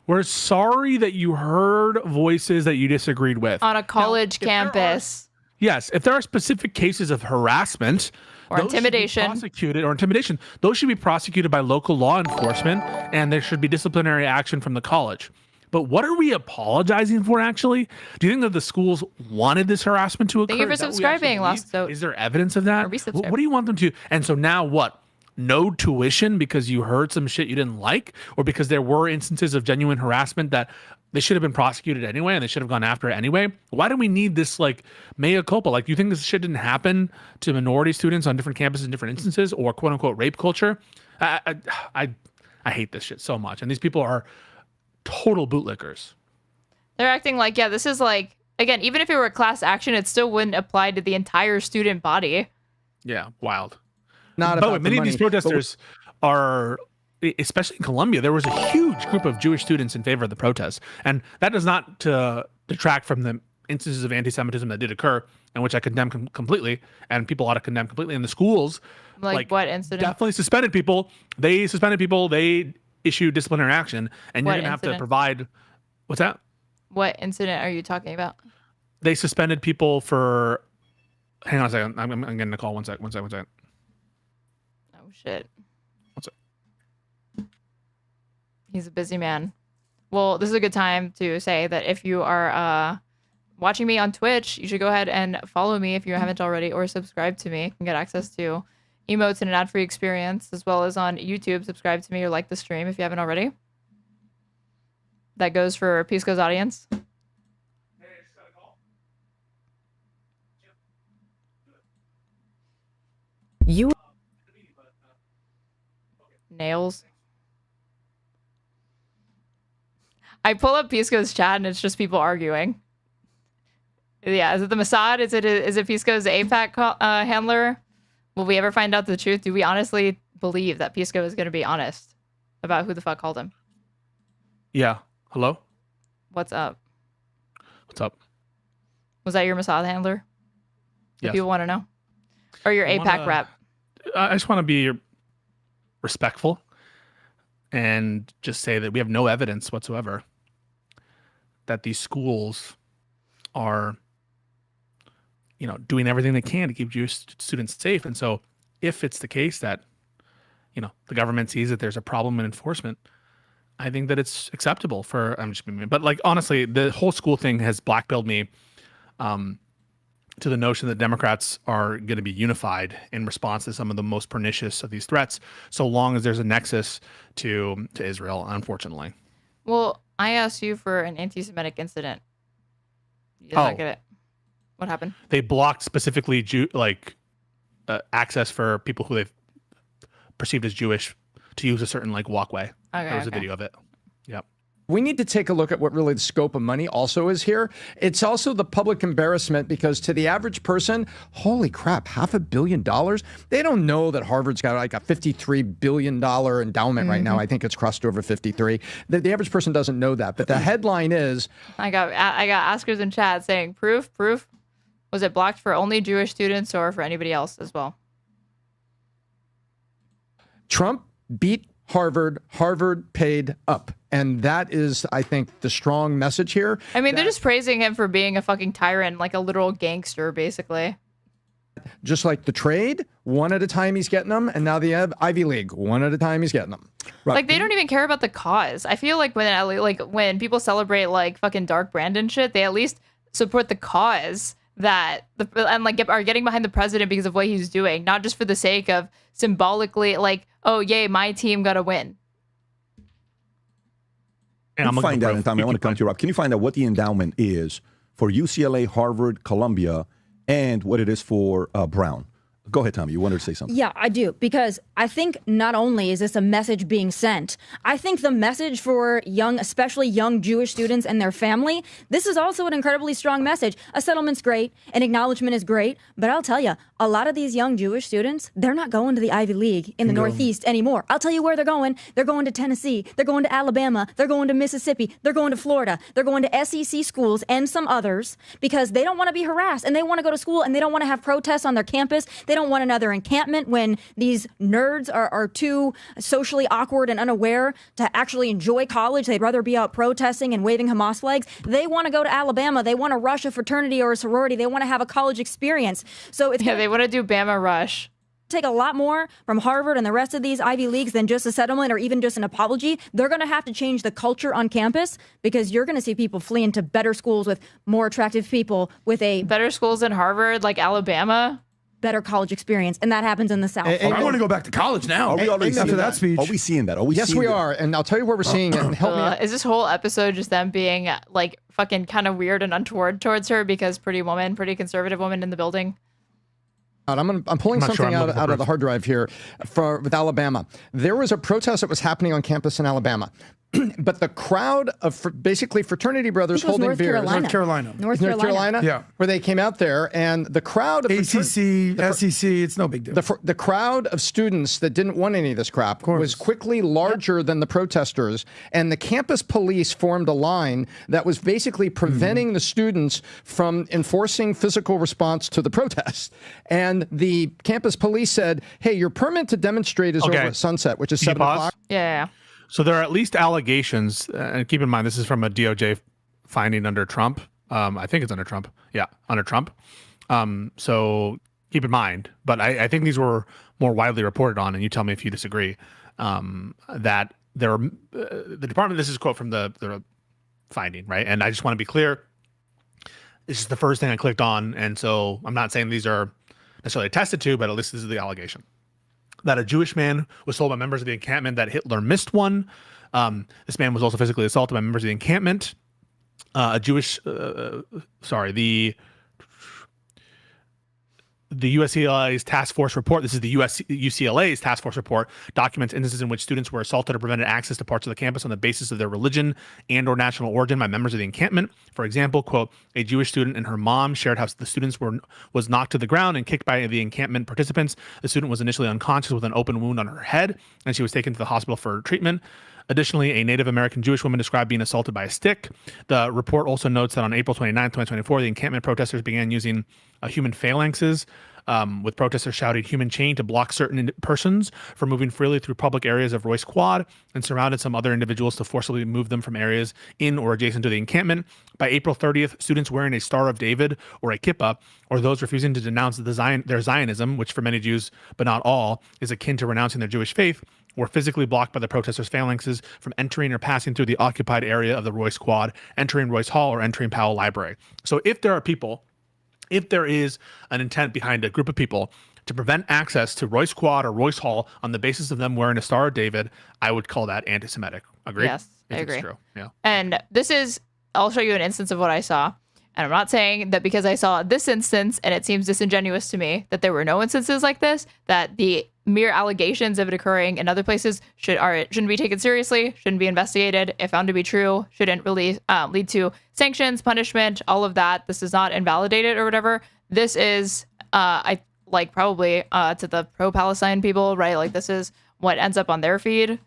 We're sorry that you heard voices that you disagreed with On a college campus. Yes, if there are specific cases of harassment Or those should be intimidation. prosecuted or intimidation, those should be prosecuted by local law enforcement, and there should be disciplinary action from the college. But what are we apologizing for, actually? Do you think that the schools wanted this harassment to occur? Thank you for Is that what we subscribing, actually Lost believe? Is there evidence of that? resubscribe. What do you want them to? And so now what? No tuition because you heard some shit you didn't like, or because there were instances of genuine harassment that they should have been prosecuted anyway and they should have gone after it anyway? Why do we need this like mea culpa? Like, do you think this shit didn't happen to minority students on different campuses in different instances, or quote unquote rape culture? I hate this shit so much. And these people are total bootlickers. They're acting like, yeah, this is like, again, even if it were a class action, it still wouldn't apply to the entire student body. Yeah, wild. Not By the way, about the many of these money, but protesters are, especially in Colombia, there was a huge group of Jewish students in favor of the protests. And that does not detract from the instances of anti-Semitism that did occur, and which I condemn completely, and people ought to condemn completely. And the schools, Like what incident? definitely suspended people. They suspended people. They issued disciplinary action, and What you're gonna have to incident? provide. What's that? What incident are you talking about? They suspended people for. Hang on a second. I'm getting a call. One second. Oh shit. What's it? He's a busy man. Well, this is a good time to say that if you are watching me on Twitch, you should go ahead and follow me if you haven't already, or subscribe to me. You can get access to emotes and an ad-free experience, as well as on YouTube. Subscribe to me or like the stream if you haven't already. That goes for Pisco's audience. You Nails. I pull up Pisco's chat and it's just people arguing. Yeah, is it the Mossad? Is it Pisco's APAC handler? Will we ever find out the truth? Do we honestly believe that Pisco is going to be honest about who the fuck called him? Yeah. Hello. What's up? What's up? Was that your Mossad handler? If Yes. people want to know, or your I APAC wanna- rep? I just want to be respectful and just say that we have no evidence whatsoever that these schools are, doing everything they can to keep Jewish students safe. And so if it's the case that, the government sees that there's a problem in enforcement, I think that it's acceptable for, I'm just being mean, but like, honestly, the whole school thing has black-pilled me to the notion that Democrats are going to be unified in response to some of the most pernicious of these threats, so long as there's a nexus to Israel, unfortunately. Well, I asked you for an anti-Semitic incident. You did not get it. What happened? They blocked specifically access for people who they've perceived as Jewish to use a certain walkway. Okay, There was okay. a video of it. Yep. we need to take a look at what really the scope of money also is here. It's also the public embarrassment, because to the average person, holy crap, $500 million? They don't know that Harvard's got like a $53 billion endowment right now. I think it's crossed over 53. The average person doesn't know that. But the headline is... I got askers in chat saying, proof. Was it blocked for only Jewish students or for anybody else as well? Trump beat Harvard. Harvard paid up. And that is, I think, the strong message here. I mean, they're just praising him for being a fucking tyrant, like a literal gangster, basically. Just like the trade, one at a time he's getting them. And now the Ivy League, one at a time he's getting them. Right. Like, they don't even care about the cause. I feel like when people celebrate like fucking Dark Brandon shit, they at least support the cause that are getting behind the president because of what he's doing, not just for the sake of symbolically like, oh yay, my team got a win. And I'm going to find out, and Tommy, I want to come to you, Rob. Can you find out what the endowment is for UCLA, Harvard, Columbia, and what it is for Brown? Go ahead, Tommy. You wanted to say something. Yeah, I do. Because I think not only is this a message being sent, I think the message for especially young Jewish students and their family, this is also an incredibly strong message. A settlement's great, an acknowledgement is great, but I'll tell you, a lot of these young Jewish students, they're not going to the Ivy League in the Northeast anymore. I'll tell you where they're going. They're going to Tennessee. They're going to Alabama. They're going to Mississippi. They're going to Florida. They're going to SEC schools and some others because they don't want to be harassed and they want to go to school and they don't want to have protests on their campus. They don't want another encampment when these nerds are too socially awkward and unaware to actually enjoy college. They'd rather be out protesting and waving Hamas flags. They want to go to Alabama. They want to rush a fraternity or a sorority. They want to have a college experience. So it's they want to do Bama Rush. Take a lot more from Harvard and the rest of these Ivy Leagues than just a settlement or even just an apology. They're going to have to change the culture on campus because you're going to see people fleeing to better schools with more attractive people with a better schools than Harvard, like Alabama. Better college experience, and that happens in the South. I want to go back to college now. Are we already seeing after that? that speech? Are we seeing that? Yes, we are. And I'll tell you where we're seeing it. And help me out. Is this whole episode just them being like fucking kind of weird and untoward towards her because pretty conservative woman in the building? I'm pulling something out of the hard drive here with Alabama. There was a protest that was happening on campus in Alabama. But the crowd of basically fraternity brothers holding beers. North Carolina. North Carolina? Yeah. Where they came out there, and the crowd of ACC, SEC, it's no big deal. The crowd of students that didn't want any of this crap was quickly larger than the protesters, and the campus police formed a line that was basically preventing the students from enforcing physical response to the protest. And the campus police said, hey, your permit to demonstrate is over at sunset, which is 7 o'clock. Yeah. So there are at least allegations, and keep in mind, this is from a DOJ finding under Trump. I think it's under Trump. Yeah, under Trump. So keep in mind, but I think these were more widely reported on, and you tell me if you disagree, that there are, the department, this is a quote from the finding, right? And I just want to be clear, this is the first thing I clicked on, and so I'm not saying these are necessarily attested to, but at least this is the allegation. That a Jewish man was told by members of the encampment that Hitler missed one. This man was also physically assaulted by members of the encampment. The UCLA's task force report, this is the UCLA's task force report, documents instances in which students were assaulted or prevented access to parts of the campus on the basis of their religion and or national origin by members of the encampment. For example, quote, a Jewish student and her mom shared how the students was knocked to the ground and kicked by the encampment participants. The student was initially unconscious with an open wound on her head, and she was taken to the hospital for treatment. Additionally, a Native American Jewish woman described being assaulted by a stick. The report also notes that on April 29, 2024, the encampment protesters began using human phalanxes, with protesters shouting human chain to block certain persons from moving freely through public areas of Royce Quad, and surrounded some other individuals to forcibly move them from areas in or adjacent to the encampment. By April 30th, students wearing a Star of David or a kippah, or those refusing to denounce their Zionism, which for many Jews, but not all, is akin to renouncing their Jewish faith, were physically blocked by the protesters' phalanxes from entering or passing through the occupied area of the Royce Quad, entering Royce Hall, or entering Powell Library. So if there is an intent behind a group of people to prevent access to Royce Quad or Royce Hall on the basis of them wearing a Star of David, I would call that anti-Semitic. Agree? Yes, I agree. It's true. Yeah. And I'll show you an instance of what I saw. And I'm not saying that because I saw this instance and it seems disingenuous to me that there were no instances like this, that the mere allegations of it occurring in other places shouldn't be taken seriously, shouldn't be investigated. If found to be true, shouldn't really lead to sanctions, punishment, all of that. This is not invalidated or whatever. This is, probably to the pro-Palestine people, right? Like, this is what ends up on their feed.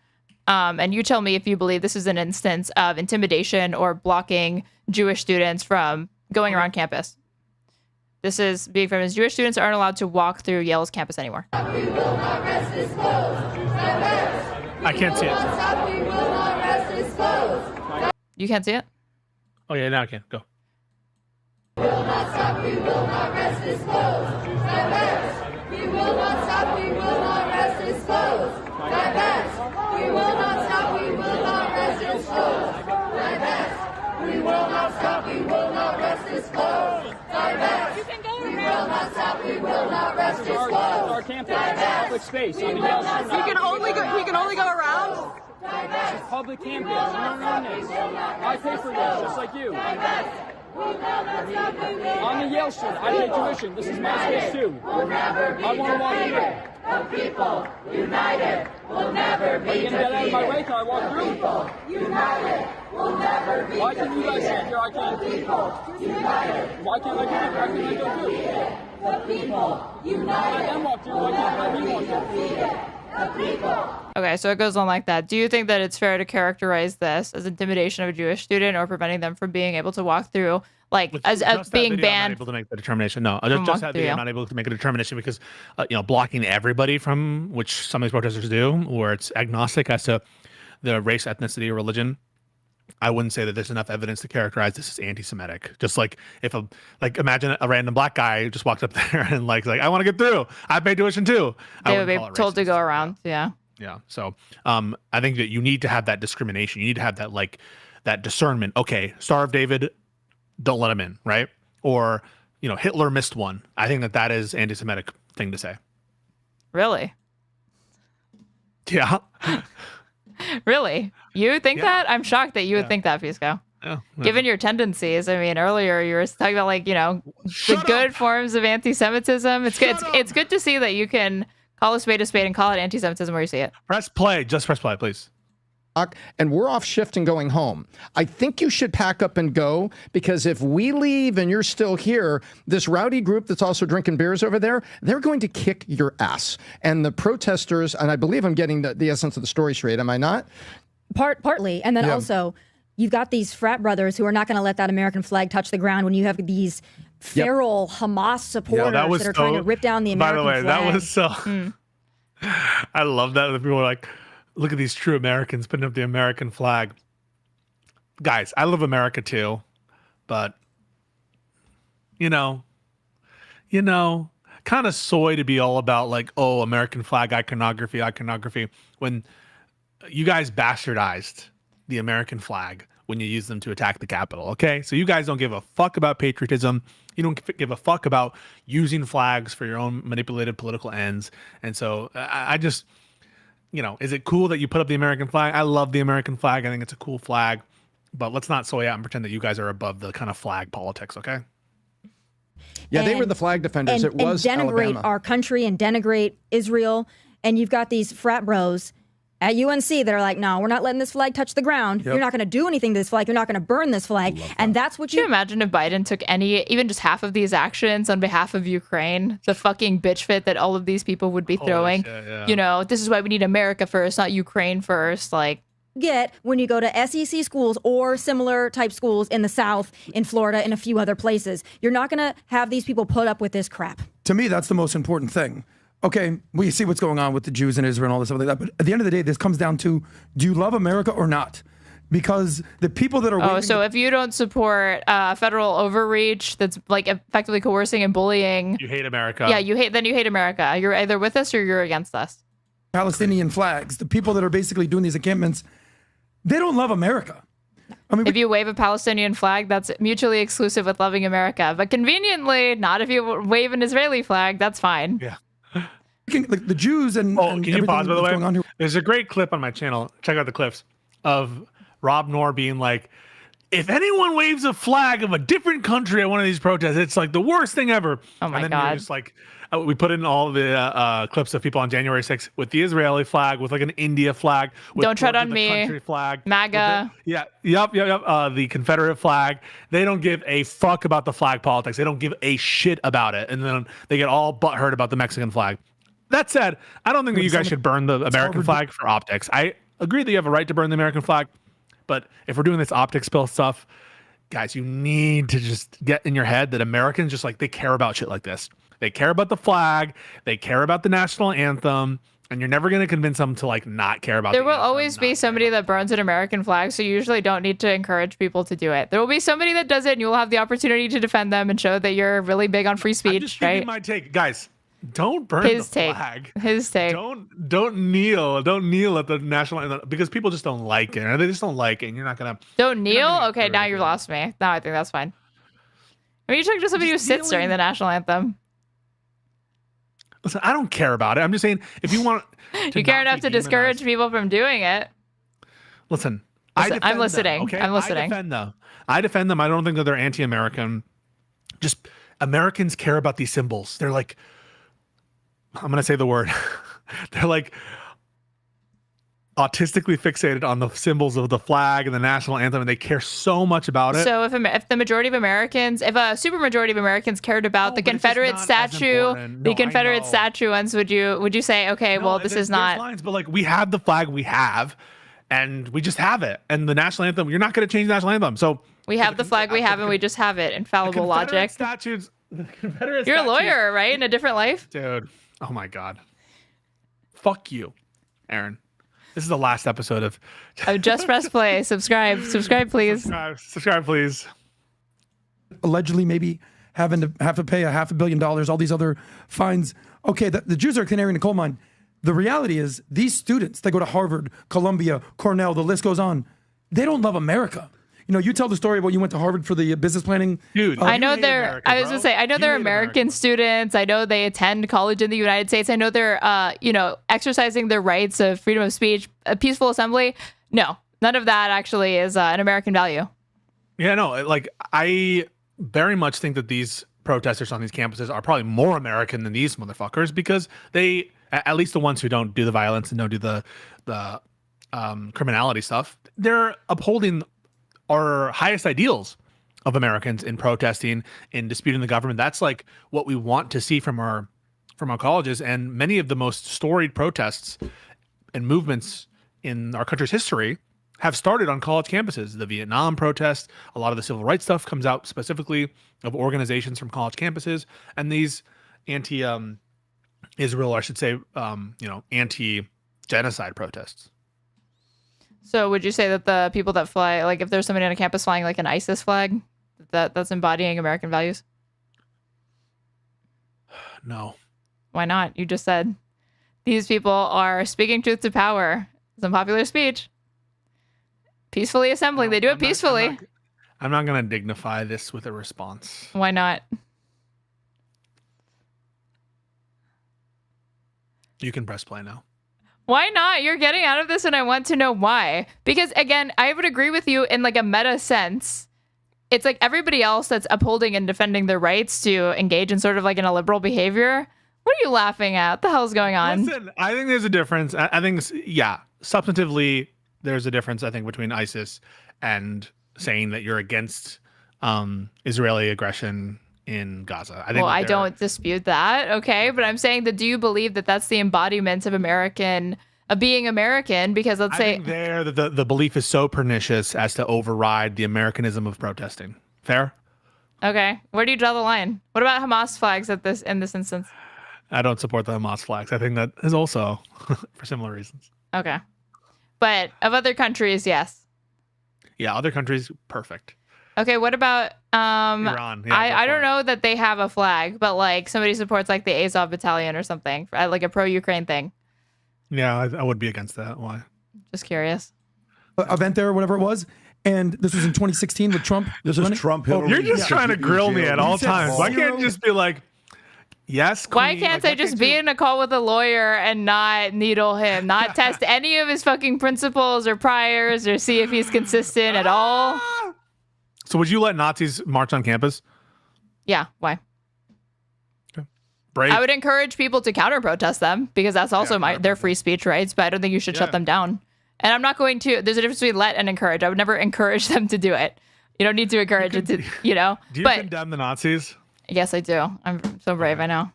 And you tell me if you believe this is an instance of intimidation or blocking Jewish students from going around campus. This is being feminist. Jewish students aren't allowed to walk through Yale's campus anymore. I can't see it. You can't see it? Oh, yeah, now I can. Go. We will not stop, we will not rest this close. Divest. We will not stop, we will not rest this close. Divest. We will not stop, we will not rest this close. Divest. We will not stop, we will not rest this close. Divest. We will not stop, we will not rest this close. Our campus, public space. He can only go around. It's public campus. I pay for this, just like you. I'm a Yale student. I pay tuition. This is my space too. I want to walk through. The people united will never be defeated. Are you gonna get out of my way? Can I walk through? People united will never be defeated. Why can you guys sit here? I can't. People united. Why can't I go through? The people united. I can walk through. Why can't I walk through? The people. Okay, so it goes on like that. Do you think that it's fair to characterize this as intimidation of a Jewish student or preventing them from being able to walk through, like as being banned? I'm not able to make the determination. No, just that video, I'm not able to make a determination because, blocking everybody from which some of these protesters do, where it's agnostic as to the race, ethnicity, or religion. I wouldn't say that there's enough evidence to characterize this as anti-Semitic. Just like if imagine a random black guy just walked up there and like I want to get through. I pay tuition too. They would be told to go around. Yeah. Yeah. So I think that you need to have that discrimination. You need to have that that discernment. Okay, Star of David, don't let him in, right? Or Hitler missed one. I think that is anti-Semitic thing to say. Really? Yeah. Really? You think that? I'm shocked that you would think that, Pisco. Yeah. Given your tendencies, I mean, earlier you were talking about the good forms of anti-Semitism. It's good to see that you can call a spade and call it anti-Semitism where you see it. Press play. Just press play, please. And we're off shift and going home. I think you should pack up and go, because if we leave and you're still here, this rowdy group that's also drinking beers over there, they're going to kick your ass. And the protesters, and I believe I'm getting the essence of the story straight, am I not? Partly. And then also, you've got these frat brothers who are not going to let that American flag touch the ground when you have these feral Hamas supporters that are trying to rip down the American flag. By the way, that was so... I love that. People are like, look at these true Americans putting up the American flag. Guys, I love America too, but kind of soy to be all about American flag iconography when you guys bastardized the American flag when you use them to attack the Capitol. Okay, so you guys don't give a fuck about patriotism. You don't give a fuck about using flags for your own manipulated political ends. And so I just, is it cool that you put up the American flag? I love the American flag. I think it's a cool flag, but let's not soy out and pretend that you guys are above the kind of flag politics. Okay. Yeah, they were the flag defenders. It was and denigrate Alabama. Our country and denigrate Israel. And you've got these frat bros at UNC that are like, no, we're not letting this flag touch the ground. You're not going to do anything to this flag. You're not going to burn this flag. And that's what Can you imagine if Biden took even just half of these actions on behalf of Ukraine? The fucking bitch fit that all of these people would be throwing. Shit, yeah. This is why we need America first, not Ukraine first. Get when you go to SEC schools or similar type schools in the South, in Florida, and a few other places. You're not going to have these people put up with this crap. To me, that's the most important thing. Okay, we see what's going on with the Jews in Israel and all this stuff like that. But at the end of the day, this comes down to, do you love America or not? Because the people that are... so if you don't support federal overreach that's effectively coercing and bullying... You hate America. Yeah, you hate America. You're either with us or you're against us. Palestinian flags, the people that are basically doing these encampments, they don't love America. I mean, if you wave a Palestinian flag, that's mutually exclusive with loving America. But conveniently, not if you wave an Israeli flag. That's fine. Yeah. The Jews and can you pause, by the way? There's a great clip on my channel. Check out the clips of Rob Noor being like, if anyone waves a flag of a different country at one of these protests, it's like the worst thing ever. Oh my and then God. You're just like, we put in all the clips of people on January 6th with the Israeli flag, with like an India flag. With Don't tread on the me. Country flag. MAGA. Yep. The Confederate flag. They don't give a fuck about the flag politics. They don't give a shit about it. And then they get all butthurt about the Mexican flag. That said, I don't think that you guys should burn the American flag for optics. I agree that you have a right to burn the American flag. But if we're doing this optics bill stuff, guys, you need to just get in your head that Americans just like, they care about shit like this. They care about the flag. They care about the national anthem. And you're never going to convince them to like not care about There will always be somebody that burns an American flag, so you usually don't need to encourage people to do it. There will be somebody that does it, and you will have the opportunity to defend them and show that you're really big on free speech, I'm just thinking my take. Guys, don't burn the flag. His take. Don't kneel at the national anthem because people just don't like it. Or they just don't like it. And you're not gonna. Don't kneel? Okay, now you've lost me. Now I think that's fine. I mean, you talking to somebody who sits during the national anthem. Listen, I don't care about it. I'm just saying, if you want, you care enough to discourage people from doing it. Listen, I'm listening. Them, okay? I'm listening. I defend them. I don't think that they're anti-American. Just Americans care about these symbols. They're like, I'm gonna say the word. They're like autistically fixated on the symbols of the flag and the national anthem, and they care so much about it. So if the majority of Americans, if a super majority of Americans cared about the Confederate statue, the Confederate statue ones, would you say, okay, well, this is not lines, but like we have the flag we have, and we just have it, and the national anthem. You're not going to change the national anthem, so we have the flag we have, and we just have it. Infallible logic. You're a lawyer, right? In a different life, dude. Oh my God. Fuck you, Aaron. This is the last episode of Just Press Play. Subscribe, please. Subscribe, please. Allegedly, maybe have to pay $500 million, all these other fines. Okay, the Jews are a canary in the coal mine. The reality is, these students that go to Harvard, Columbia, Cornell, the list goes on, they don't love America. You know, you tell the story about you went to Harvard for the business planning. Dude, I know they're. I was gonna say, I know they're American students. I know they attend college in the United States. I know they're, exercising their rights of freedom of speech, a peaceful assembly. No, none of that actually is an American value. Yeah, no, like I very much think that these protesters on these campuses are probably more American than these motherfuckers because they, at least the ones who don't do the violence and don't do the criminality stuff, they're upholding our highest ideals of Americans in protesting, in disputing the government. That's like what we want to see from our colleges. And many of the most storied protests and movements in our country's history have started on college campuses. The Vietnam protest, a lot of the civil rights stuff comes out specifically of organizations from college campuses, and these anti-Israel, or I should say, anti-genocide protests. So would you say that the people that fly, like if there's somebody on a campus flying like an ISIS flag, that's embodying American values? No. Why not? You just said these people are speaking truth to power. Some popular speech. Peacefully assembling. They do it peacefully. I'm not going to dignify this with a response. Why not? You can press play now. Why not? You're getting out of this and I want to know why. Because again, I would agree with you in like a meta sense. It's like everybody else that's upholding and defending their rights to engage in sort of like in a liberal behavior. What are you laughing at? What the hell's going on? Listen, I think there's a difference. I think, substantively, there's a difference, I think, between ISIS and saying that you're against Israeli aggression in Gaza. I don't dispute that. Okay. But I'm saying that do you believe that that's the embodiment of being American? Because let's say the belief is so pernicious as to override the Americanism of protesting. Fair? Okay. Where do you draw the line? What about Hamas flags in this instance? I don't support the Hamas flags. I think that is also for similar reasons. Okay. But of other countries, yes. Yeah, other countries, perfect. Okay, what about Iran? Yeah, I don't know that they have a flag, but like somebody supports like the Azov battalion or something, like a pro-Ukraine thing. Yeah, I would be against that. Why? Just curious. Event there, whatever it was. And this was in 2016 with Trump. This is Trump. Hillary. You're just trying to grill me at all times. Why can't you just be like, yes, queen. Why can't I just be in a call with a lawyer and not needle him, not test any of his fucking principles or priors or see if he's consistent at all? So would you let Nazis march on campus? Yeah. Why? Brave. I would encourage people to counter protest them because that's also their free speech rights, but I don't think you should shut them down. And I'm not going to, there's a difference between let and encourage. I would never encourage them to do it. You don't need to encourage it to, you know. Do you condemn the Nazis? Yes, I do. I'm so brave, I know.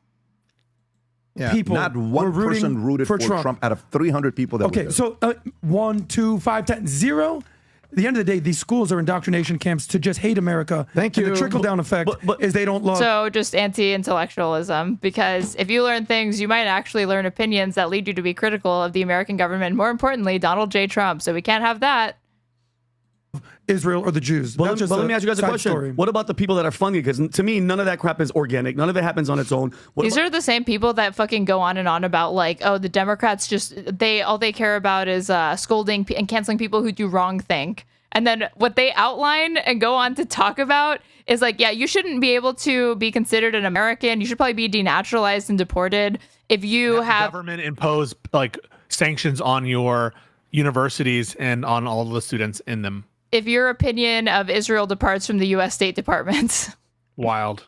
Yeah. People Not one were rooting person rooted for Trump out of 300 people that were Okay, there. so 1, 2, 5, 10, 0. At the end of the day, these schools are indoctrination camps to just hate America. Thank and you. the trickle-down effect is they don't love... So just anti-intellectualism, because if you learn things, you might actually learn opinions that lead you to be critical of the American government. More importantly, Donald J. Trump. So we can't have that. Israel or the Jews. But let me ask you guys a question. Story. What about the people that are funding? Because to me, none of that crap is organic. None of it happens on its own. These are the same people that fucking go on and on about like, oh, the Democrats all they care about is scolding and canceling people who do wrong think. And then what they outline and go on to talk about is like, yeah, you shouldn't be able to be considered an American. You should probably be denaturalized and deported if you have government impose like sanctions on your universities and on all of the students in them. If your opinion of Israel departs from the U.S. State Department. Wild.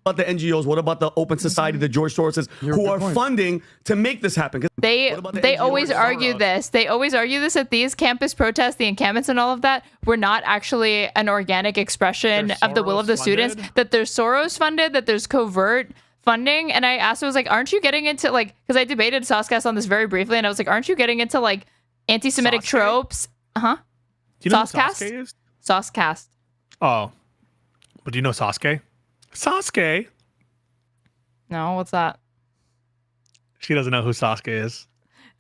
What about the NGOs? What about the Open Society, the George Soroses, who are funding to make this happen? They always argue this. They always argue this at these campus protests, the encampments and all of that were not actually an organic expression of the will of the students, that there's Soros funded, that there's covert funding. And I asked, I was like, aren't you getting into like, because I debated Saucecast on this very briefly, and I was like, aren't you getting into like anti-Semitic tropes? Uh-huh. Do you know what Sasuke is? Saucecast. Oh. But do you know Sasuke? Sasuke? No, what's that? She doesn't know who Sasuke is.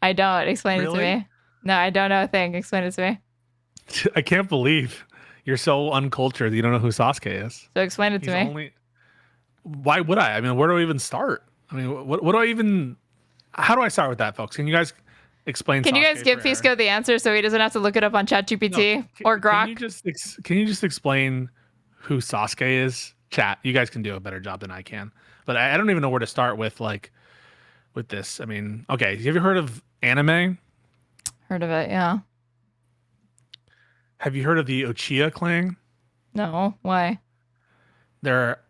I don't. Explain it to me. No, I don't know a thing. Explain it to me. I can't believe you're so uncultured that you don't know who Sasuke is. So explain it to me. Why would I? I mean, where do I even start? I mean, what do I even... How do I start with that, folks? Can you guys explain Can you guys give Pisco the answer so he doesn't have to look it up on ChatGPT or Grok? Can you just explain who Sasuke is? Chat, you guys can do a better job than I can. But I don't even know where to start with this. I mean, okay, have you heard of anime? Heard of it, yeah. Have you heard of the Uchiha clan? No, why? They're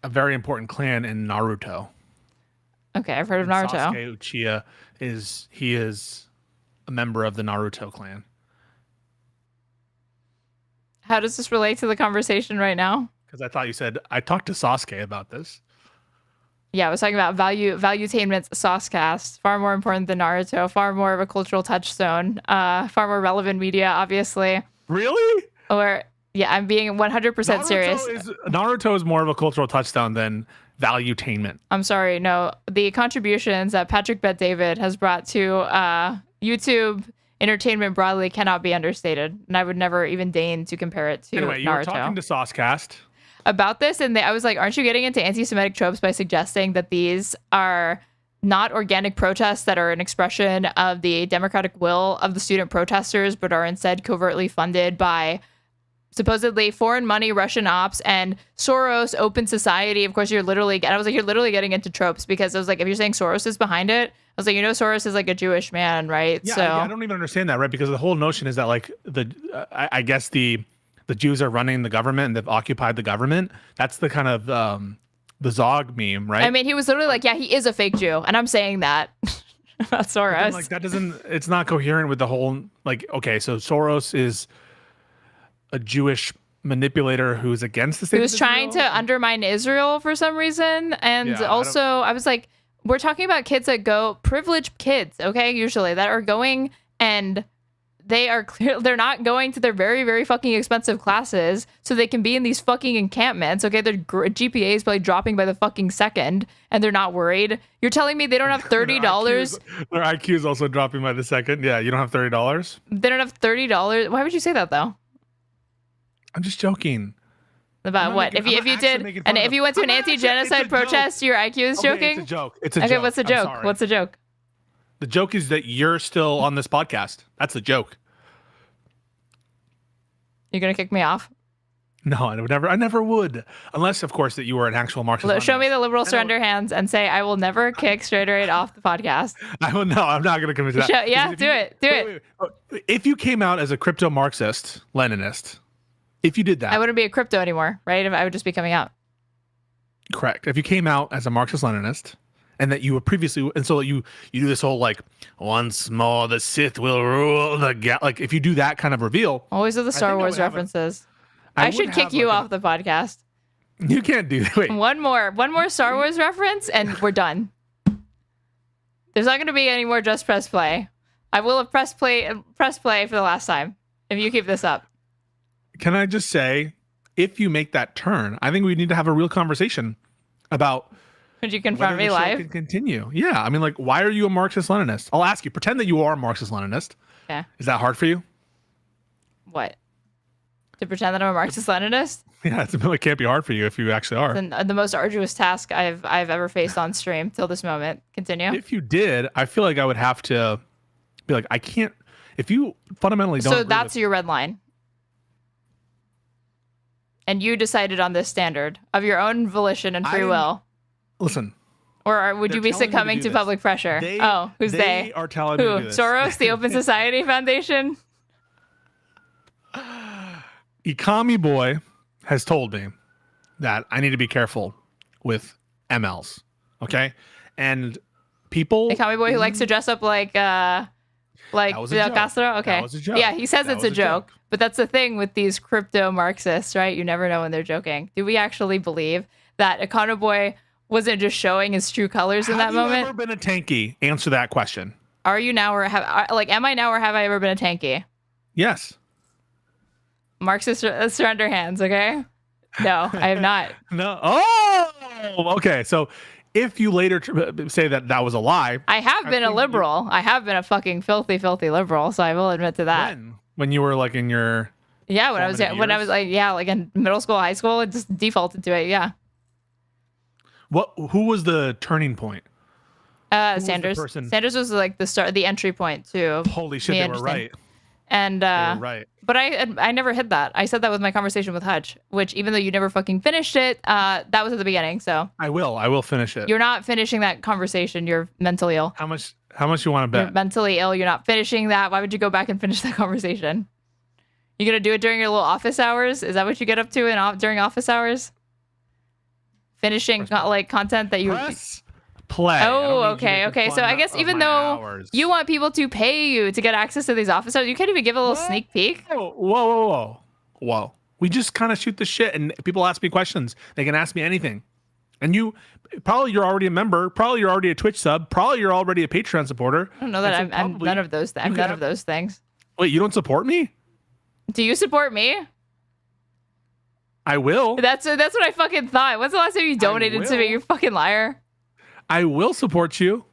a very important clan in Naruto. Okay, I've heard of Naruto. Sasuke Uchiha is a member of the Naruto clan. How does this relate to the conversation right now? Because I thought you said I talked to Sasuke about this. Yeah, I was talking about valuetainment's Saucecast. Far more important than Naruto. Far more of a cultural touchstone. Far more relevant media, obviously. Really? Or yeah, I'm being 100% serious. Naruto is more of a cultural touchstone than valuetainment. I'm sorry, no. The contributions that Patrick Bet-David has brought to YouTube entertainment broadly cannot be understated, and I would never even deign to compare it to anyway, you Naruto. were talking to Saucecast about this, and I was like, aren't you getting into anti-Semitic tropes by suggesting that these are not organic protests that are an expression of the democratic will of the student protesters, but are instead covertly funded by supposedly foreign money, Russian ops, and Soros, open society? Of course, you're literally getting into tropes, because I was like, if you're saying Soros is behind it, I was like, Soros is like a Jewish man, right? Yeah, so I don't even understand that, right? Because the whole notion is that like I guess the Jews are running the government and they've occupied the government. That's the kind of the Zog meme, right? I mean, he was literally like, yeah, he is a fake Jew, and I'm saying that about Soros. Then, like, that doesn't, it's not coherent with the whole, like, okay, so Soros is a Jewish manipulator who's against the state. He was trying to undermine Israel for some reason, and Yeah, also I was like, we're talking about kids that go, privileged kids, okay, usually, that are going, and they're not going to their very, very fucking expensive classes so they can be in these fucking encampments. Okay, their GPA is probably dropping by the fucking second, and they're not worried. You're telling me they don't have $30? Their IQ is also dropping by the second. Yeah, you don't have $30. They don't have $30. Why would you say that though? I'm just joking. About what? If you did, and if you went to an anti-genocide protest, your IQ is joking? It's a joke. It's a okay, joke. what's the I'm joke? sorry. What's the joke? The joke is that you're still on this podcast. That's the joke. You're gonna kick me off? No, I never would. Unless, of course, that you were an actual Marxist. Show me the liberal surrender hands and say, I will never kick Straighterade off the podcast. I'm not going to commit to that. Yeah, do it. Wait. If you came out as a crypto Marxist, Leninist, If you did that, I wouldn't be a crypto anymore, right? I would just be coming out. correct. If you came out as a Marxist-Leninist, and that you were previously, and so you do this whole like, once more the Sith will rule the like, if you do that kind of reveal, Always with the Star Wars references. I should kick you off the podcast. You can't do that. Wait. One more Star Wars reference, and we're done. There's not going to be any more just press play. I will have press play for the last time if you keep this up. Can I just say, if you make that turn, I think we need to have a real conversation about. Could you confront me live? Can continue. Yeah, I mean, like, why are you a Marxist-Leninist? I'll ask you. Pretend that you are a Marxist-Leninist. Yeah. Is that hard for you? What? To pretend that I'm a Marxist-Leninist? Yeah, it can't be hard for you if you actually are. The most arduous task I've ever faced on stream till this moment. Continue. If you did, I feel like I would have to be like, I can't. If you fundamentally don't. So that's your red line. And you decided on this standard of your own volition and free will. Listen. Or would you be succumbing to public pressure? Who's they? They are telling me to do this. Soros, the Open Society Foundation? Ikami Boy has told me that I need to be careful with MLs. Okay? And people... Ikami Boy who likes to dress up like Fidel Castro? Okay. That was a joke. Yeah, he says it's a joke. But that's the thing with these crypto Marxists, right? You never know when they're joking. Do we actually believe that Ikami Boy wasn't just showing his true colors in that moment? Have you ever been a tanky? Answer that question. Are you now or am I now or have I ever been a tanky? Yes. Marxists surrender hands, okay? No, I have not. No. Oh, okay. So if you later say that that was a lie. I have been a liberal. I have been a fucking filthy, filthy liberal, so I will admit to that. When you were like in your... Yeah, when I was like in middle school, high school, it just defaulted to it, yeah. Who was the turning point? Sanders. Sanders was like the entry point to. Holy shit, they were right. And they were right. But I never hit that. I said that with my conversation with Hutch, which even though you never fucking finished it, that was at the beginning. So I will finish it. You're not finishing that conversation. You're mentally ill. How much you want to bet? You're mentally ill. You're not finishing that. Why would you go back and finish that conversation? You gonna do it during your little office hours? Is that what you get up to during office hours? Finishing like content that you play. Oh, okay. So I guess even though you want people to pay you to get access to these office hours, you can't even give a little sneak peek. Whoa. We just kind of shoot the shit, and people ask me questions. They can ask me anything. And you're already a member. Probably you're already a Twitch sub. Probably you're already a Patreon supporter. I don't know that I'm none of those. I'm none of those things. Wait, you don't support me? Do you support me? I will. That's what I fucking thought. When's the last time you donated to me? You fucking liar. I will support you.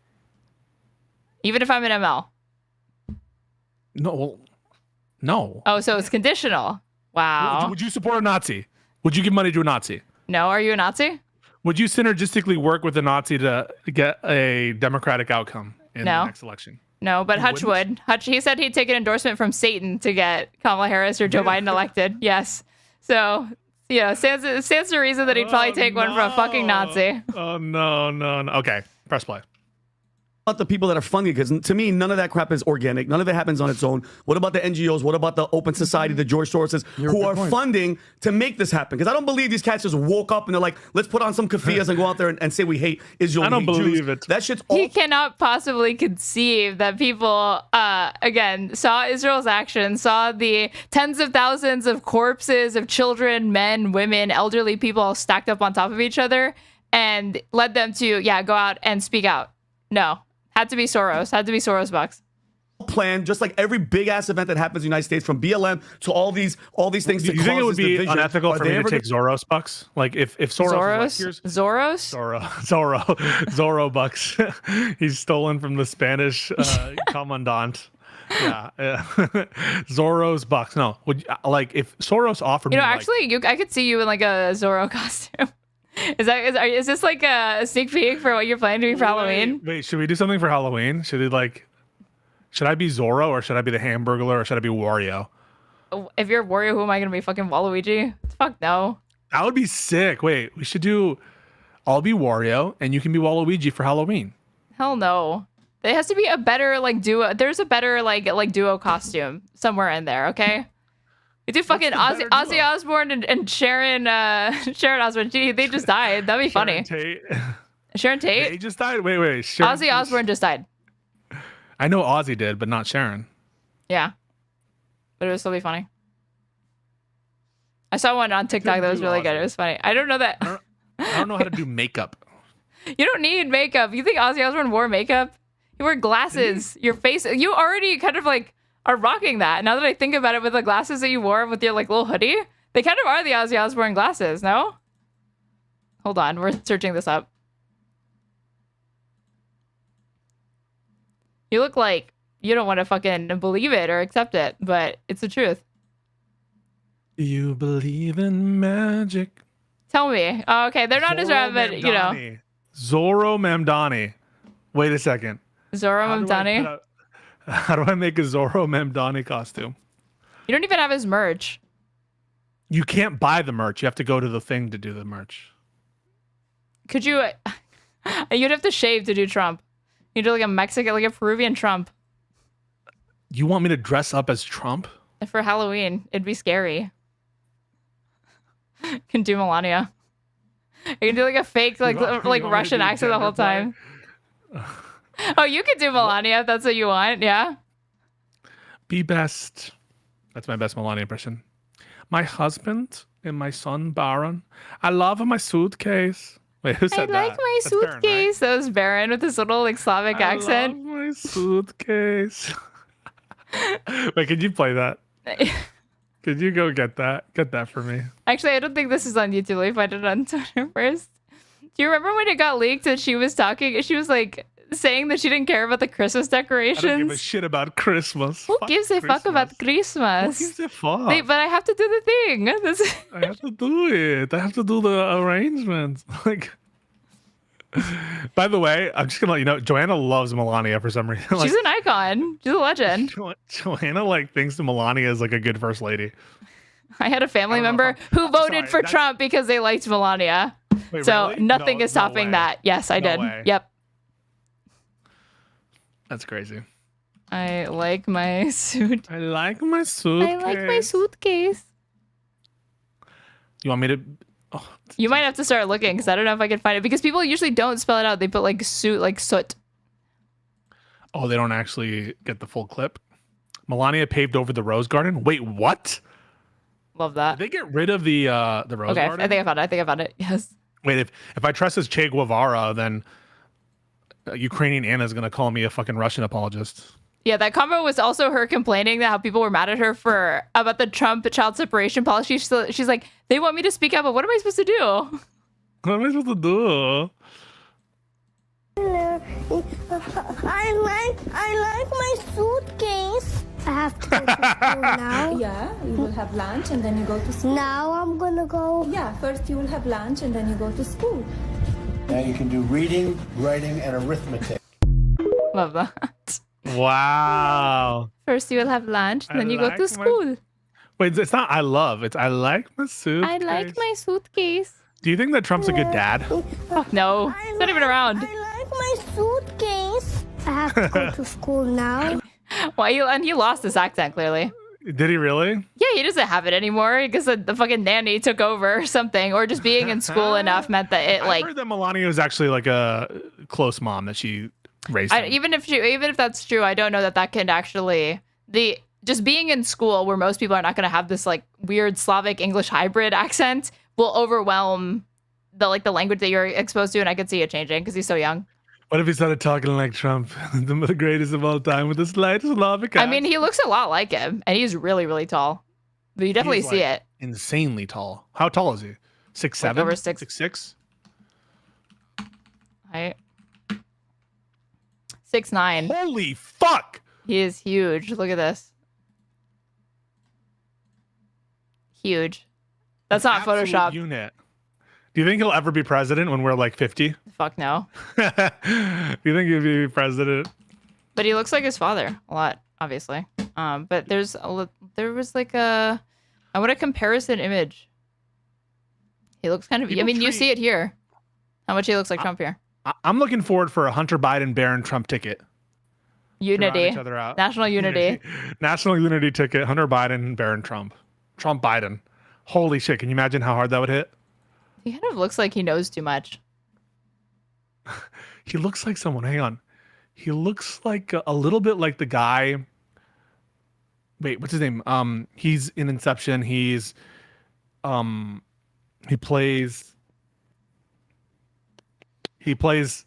Even if I'm an ML? No. Oh, so it's conditional. Wow. Would you support a Nazi? Would you give money to a Nazi? No. Are you a Nazi? Would you synergistically work with a Nazi to get a democratic outcome in the next election? No, but Hutch would. Hutch, he said he'd take an endorsement from Satan to get Kamala Harris or Joe Biden elected. Yes. So, stands to reason that he'd probably take one from a fucking Nazi. Oh, no. Okay, press play. About the people that are funding, because to me, none of that crap is organic. None of it happens on its own. What about the NGOs? What about the Open Society, the George Soroses, who are funding to make this happen? Because I don't believe these cats just woke up and they're like, let's put on some keffiyehs and go out there and say we hate Israel. I don't believe it. That shit's all. He cannot possibly conceive that people, again, saw Israel's actions, saw the tens of thousands of corpses of children, men, women, elderly people all stacked up on top of each other, and led them to, go out and speak out. No. Had to be Soros bucks. Plan, just like every big ass event that happens in the United States, from BLM to all these things. Do you think it would be unethical for me to take Soros bucks? Like if Soros Zorro bucks, he's stolen from the Spanish commandant. Yeah, Zorro's bucks. No, would like if Soros offered me? Actually, I could see you in like a Zorro costume. Is this like a sneak peek for what you're planning to do for Halloween? Wait, should we do something for Halloween? Should I be Zorro, or should I be the Hamburglar, or should I be Wario? If you're Wario, who am I gonna be? Fucking Waluigi? Fuck no. That would be sick. Wait, we should do. I'll be Wario, and you can be Waluigi for Halloween. Hell no. There has to be a better duo. There's a better like duo costume somewhere in there. Okay. We do fucking Ozzy Osbourne and Sharon Sharon Osbourne. They just died. That'd be funny. Sharon Tate? They just died? Wait. Ozzy Osbourne just died. I know Ozzy did, but not Sharon. Yeah. But it would still be funny. I saw one on TikTok that was really good. It was funny. I don't know that. I don't know how to do makeup. You don't need makeup. You think Ozzy Osbourne wore makeup? He wore glasses. Your face. You already kind of like are rocking that. Now that I think about it, with the glasses that you wore with your like little hoodie, they kind of are the Ozzy Osbourne glasses. No? Hold on. We're searching this up. You look like you don't want to fucking believe it or accept it, but it's the truth. Do you believe in magic? Tell me. Oh, okay, they're not as rad, but you know. Zoro Mamdani. Wait a second. Zoro Mamdani? How do I make a Zoro Mamdani costume? You don't even have his merch. You can't buy the merch. You have to go to the thing to do the merch. Could you? You'd have to shave to do Trump. You do like a Mexican, like a Peruvian Trump. You want me to dress up as Trump? For Halloween, it'd be scary. You can do Melania. You can do like a fake, like Russian accent the whole time. Oh, you could do Melania if that's what you want. Yeah. Be best. That's my best Melania impression. My husband and my son Baron. I love my suitcase. Wait, who said that? I like my suitcase. Baron, right? That was Baron with his little like Slavic accent. I love my suitcase. Wait, could you play that? Could you go get that? Get that for me. Actually, I don't think this is on YouTube. Let me find it on Twitter first. Do you remember when it got leaked and she was talking? She was like saying that she didn't care about the Christmas decorations. I don't give a shit about Christmas. Who gives a fuck about Christmas? Who gives a fuck? But I have to do the thing. I have to do it. I have to do the arrangements. Like, by the way, I'm just gonna let you know, Joanna loves Melania for some reason. She's an icon. She's a legend. Joanna like thinks Melania is like a good first lady. I had a family member who voted for Trump because they liked Melania. Wait, so really? nothing is topping that. Yes, I did. Way. Yep. That's crazy. I like my suit. I like my suitcase. I like my suitcase. You want me to? Oh, you might have to start looking because I don't know if I can find it, because people usually don't spell it out. They put like suit, like soot. Oh, they don't actually get the full clip. Melania paved over the rose garden. Wait, what? Love that. Did they get rid of the rose garden? Okay, I think I found it. Yes. Wait, if I trust as Che Guevara, then Ukrainian Anna is gonna call me a fucking Russian apologist. Yeah, that combo was also her complaining that how people were mad at her about the Trump child separation policy. She's like, they want me to speak up, but what am I supposed to do? What am I supposed to do? I like my suitcase. I have to go to school now. Yeah, you will have lunch and then you go to school. Now I'm gonna go. Yeah, first you will have lunch and then you go to school. Now you can do reading, writing, and arithmetic. Love that. Wow. First you will have lunch, and then you go to school. Wait, it's not I love. It's I like my suitcase. I like my suitcase. Do you think that Trump's a good dad? Fuck no. He's not even around. I like my suitcase. I have to go to school now. And he lost his accent, clearly. Did he really? Yeah, he doesn't have it anymore because the fucking nanny took over or something, or just being in school enough meant that it like. I heard that Melania was actually like a close mom, that she raised him. Even if that's true, I don't know that can actually just being in school where most people are not going to have this like weird Slavic English hybrid accent will overwhelm the language that you're exposed to, and I could see it changing because he's so young. What if he started talking like Trump, the greatest of all time, with a slight Slavic accent? I mean, he looks a lot like him, and he's really, really tall. But you definitely see it. Insanely tall. How tall is he? 6'7"? Like over 6'. 6'6"? 6'9". Holy fuck! He is huge. Look at this. Huge. That's not Photoshop. Unit. Do you think he'll ever be president when we're like 50? Fuck no. Do you think he'll be president? But he looks like his father a lot, obviously. But there was like I want a comparison image. He looks kind of. I mean, you see it here. How much he looks like Trump here. I'm looking forward for a Hunter Biden Barron Trump ticket. Unity. National unity. National unity ticket. Hunter Biden Barron Trump. Trump Biden. Holy shit! Can you imagine how hard that would hit? He kind of looks like he knows too much. He looks like someone. Hang on. He looks like a little bit like the guy. Wait, what's his name? He's in Inception. He's he plays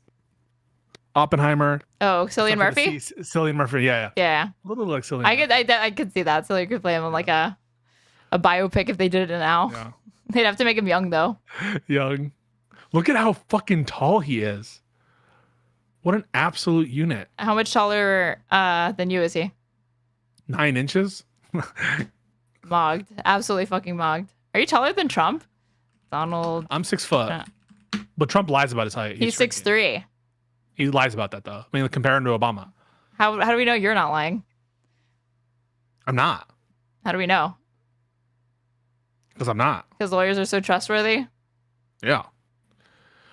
Oppenheimer. Oh, Cillian Murphy? Cillian Murphy, yeah. Yeah. A little like Cillian I could see that. So they could play him in like a biopic if they did it now. Yeah. They'd have to make him young though. Young. Look at how fucking tall he is. What an absolute unit. How much taller than you is he? 9 inches? Mogged. Absolutely fucking mogged. Are you taller than Trump? Donald. I'm 6 foot. Yeah. But Trump lies about his height. He's 6'3". He lies about that though. I mean, compare him to Obama. How do we know you're not lying? I'm not. How do we know? Because I'm not. Because lawyers are so trustworthy. Yeah.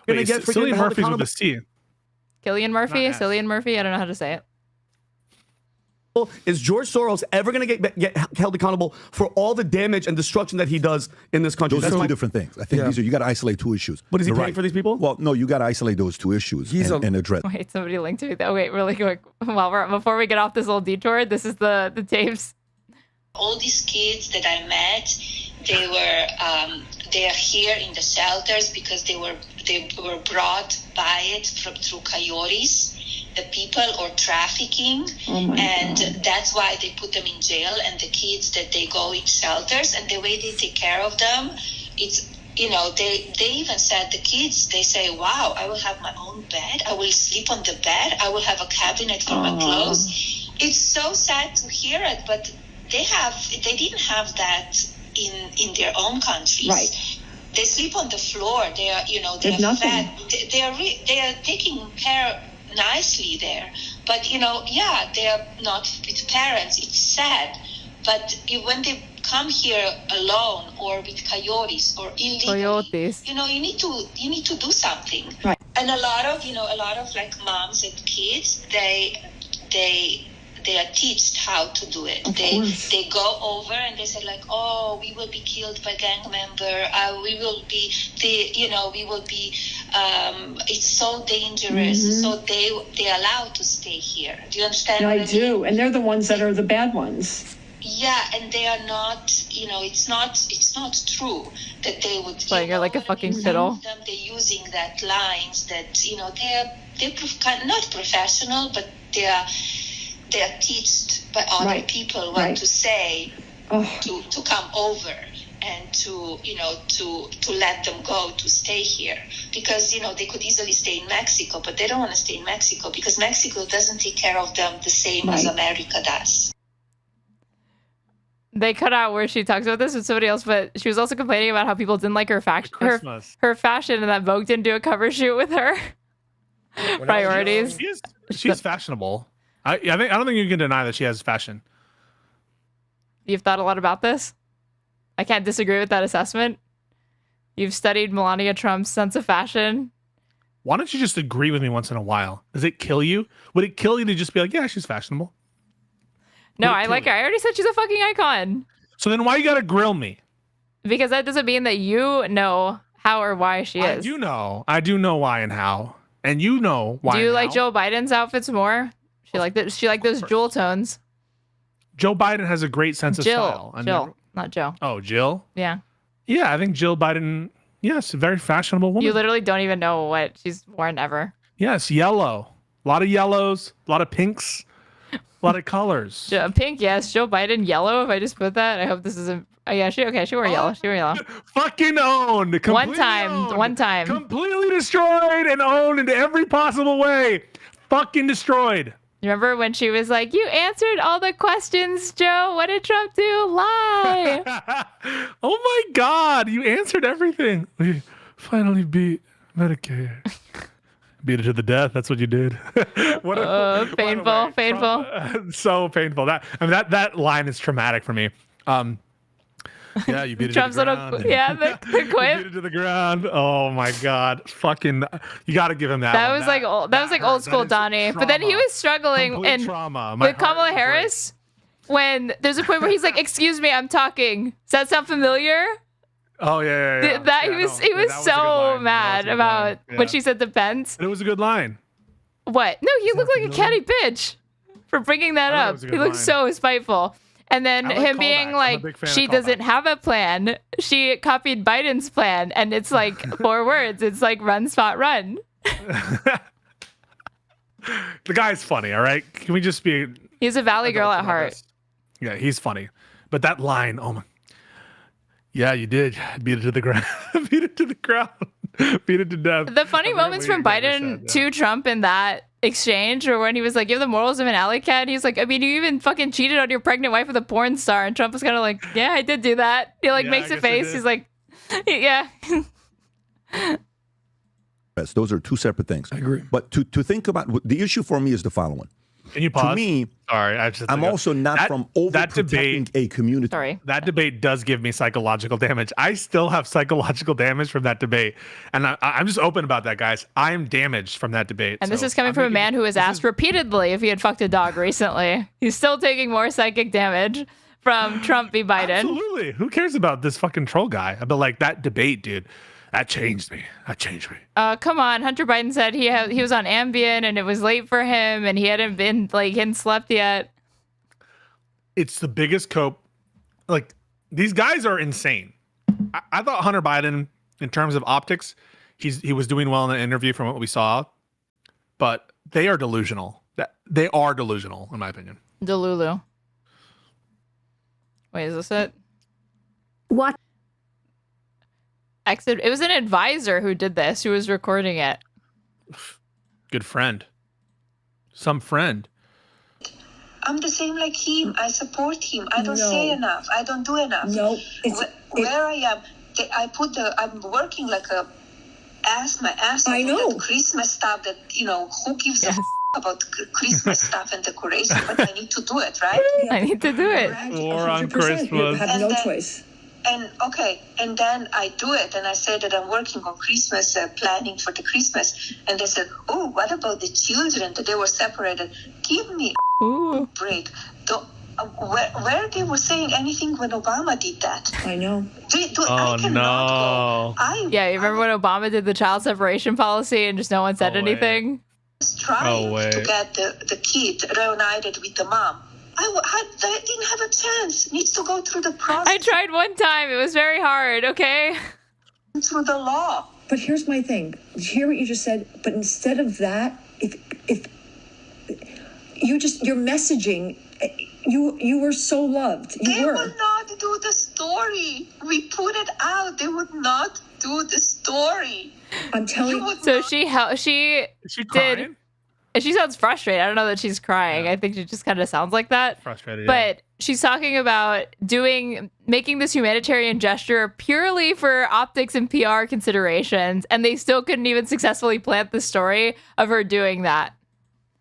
Gonna Wait, get freaking Cillian held Murphy's with accountable. a C. Cillian Murphy? Not S. Cillian Murphy? I don't know how to say it. Is George Soros ever going to get held accountable for all the damage and destruction that he does in this country? Those That's are my- two different things. I think you got to isolate two issues. But is he You're paying for these people? Well, no, you got to isolate those two issues and address. Wait, somebody linked to me. Oh, wait, really quick. Before we get off this little detour, this is the tapes. All these kids that I met, they are here in the shelters because they were brought by it through coyotes, the people, or trafficking, and that's why they put them in jail. And the kids that they go in shelters, and the way they take care of them, it's they even said, the kids, they say, wow, I will have my own bed, I will sleep on the bed, I will have a cabinet for my clothes. It's so sad to hear it, but they didn't have that in their own countries. Right. They sleep on the floor. They are, they are fed. They are taking care nicely there. But they are not with parents. It's sad. But when they come here alone or with coyotes or illegally, you need to do something. Right. And a lot of like moms and kids, they are taught how to do it. They go over and they say like, oh, we will be killed by gang member. We will be it's so dangerous. So they allowed to stay here. Do you understand? I do, and they're the ones that are the bad ones. Yeah, and they are not. It's not true that they would. Like you're like a fucking fiddle. They're using that lines that they're not professional, but they are taught by other people what to say to come over and to let them go to stay here, because they could easily stay in Mexico, but they don't want to stay in Mexico because Mexico doesn't take care of them the same as America does. They cut out where she talks about this with somebody else, but she was also complaining about how people didn't like her fashion, her fashion, and that Vogue didn't do a cover shoot with her. Priorities. She's fashionable. I don't think you can deny that she has fashion. You've thought a lot about this? I can't disagree with that assessment. You've studied Melania Trump's sense of fashion. Why don't you just agree with me once in a while? Does it kill you? Would it kill you to just be like, yeah, she's fashionable? No, I like her. I already said she's a fucking icon. So then why you gotta grill me? Because that doesn't mean that you know how or why she is. I do know why and how. And you know why. Do you and like how. Joe Biden's outfits more? She like those jewel tones. Joe Biden has a great sense of style. Jill, not Joe. Oh, Jill? Yeah. Yeah, I think Jill Biden, yes, a very fashionable woman. You literally don't even know what she's worn ever. Yes, yellow. A lot of yellows, a lot of pinks, a lot of colors. Pink, yes. Joe Biden, yellow. If I just put that, I hope this isn't. Oh yeah, she wore yellow. She wore yellow. Fucking owned. One time. Completely destroyed and owned in every possible way. Fucking destroyed. You remember when she was like, you answered all the questions, Joe. What did Trump do? Lie. Oh my God. You answered everything. We finally beat Medicare. Beat it to the death. That's what you did. Painful. So painful. That line is traumatic for me. Yeah, you beat it Trump's to the ground. the quip. You beat it to the ground. Oh my God. Fucking, you got to give him that. That was like old school Donnie. But then he was struggling Complete and trauma. with Kamala Harris. when there's a point where he's like, "Excuse me, I'm talking." Does that sound familiar? Oh yeah. That he was so mad about what she said to Pence. It was a good line. What? No, he looked like a catty bitch for bringing that up. He looked so spiteful. And then him being like, she doesn't have a plan. She copied Biden's plan, and it's like 4 words. It's like run, spot, run. The guy's funny, all right? Can we just be... He's a Valley girl at heart. Yeah, he's funny. But that line, oh my... Yeah, you did. Beat it to the ground. Beat it to the ground. Beat it to death. The funny moments from Biden to Trump in that exchange, or when he was like, "You have the morals of an alley cat," he's like, "I mean, you even fucking cheated on your pregnant wife with a porn star," and Trump was kind of like, "Yeah, I did do that." He like makes a face. He's like, "Yeah." Those are two separate things. I agree. But to think about the issue for me is the following. Can you pause? To me, sorry, I'm also not from overprotecting a community. Sorry. That debate does give me psychological damage. I still have psychological damage from that debate. And I'm just open about that, guys. I am damaged from that debate. And this is coming from a man who was asked repeatedly if he had fucked a dog recently. He's still taking more psychic damage from Trump v. Biden. Absolutely. Who cares about this fucking troll guy? But like that debate, dude. That changed me. Come on. Hunter Biden said he was on Ambien and it was late for him and he hadn't slept yet. It's the biggest cope. Like, these guys are insane. I thought Hunter Biden, in terms of optics, he was doing well in the interview from what we saw, but they are delusional. They are delusional, in my opinion. Delulu. Wait, is this it? What? It was an advisor who did this, who was recording it. Good friend. Some friend. I'm the same like him. I support him. I don't say enough. I don't do enough. No. Where I am, I'm working like my ass off. I know. That Christmas stuff that, who gives a about Christmas stuff and decoration, but I need to do it, right? I need to do it. War on Christmas. You have no choice. And then I do it, and I say that I'm working on Christmas, planning for the Christmas, and they said, "Oh, what about the children that they were separated? Give me a break." Where they were saying anything when Obama did that? I know. I cannot go. Yeah, you remember when Obama did the child separation policy and just no one said anything? I was trying to get the kid reunited with the mom. I didn't have a chance. Needs to go through the process. I tried one time. It was very hard, okay? Through the law. But here's my thing. Hear what you just said. But instead of that, if your messaging, you were so loved. They would not do the story. We put it out. They would not do the story. I'm telling you. So she did. And she sounds frustrated. I don't know that she's crying. I think she just kind of sounds like that. Frustrated, But she's talking about making this humanitarian gesture purely for optics and PR considerations, and they still couldn't even successfully plant the story of her doing that.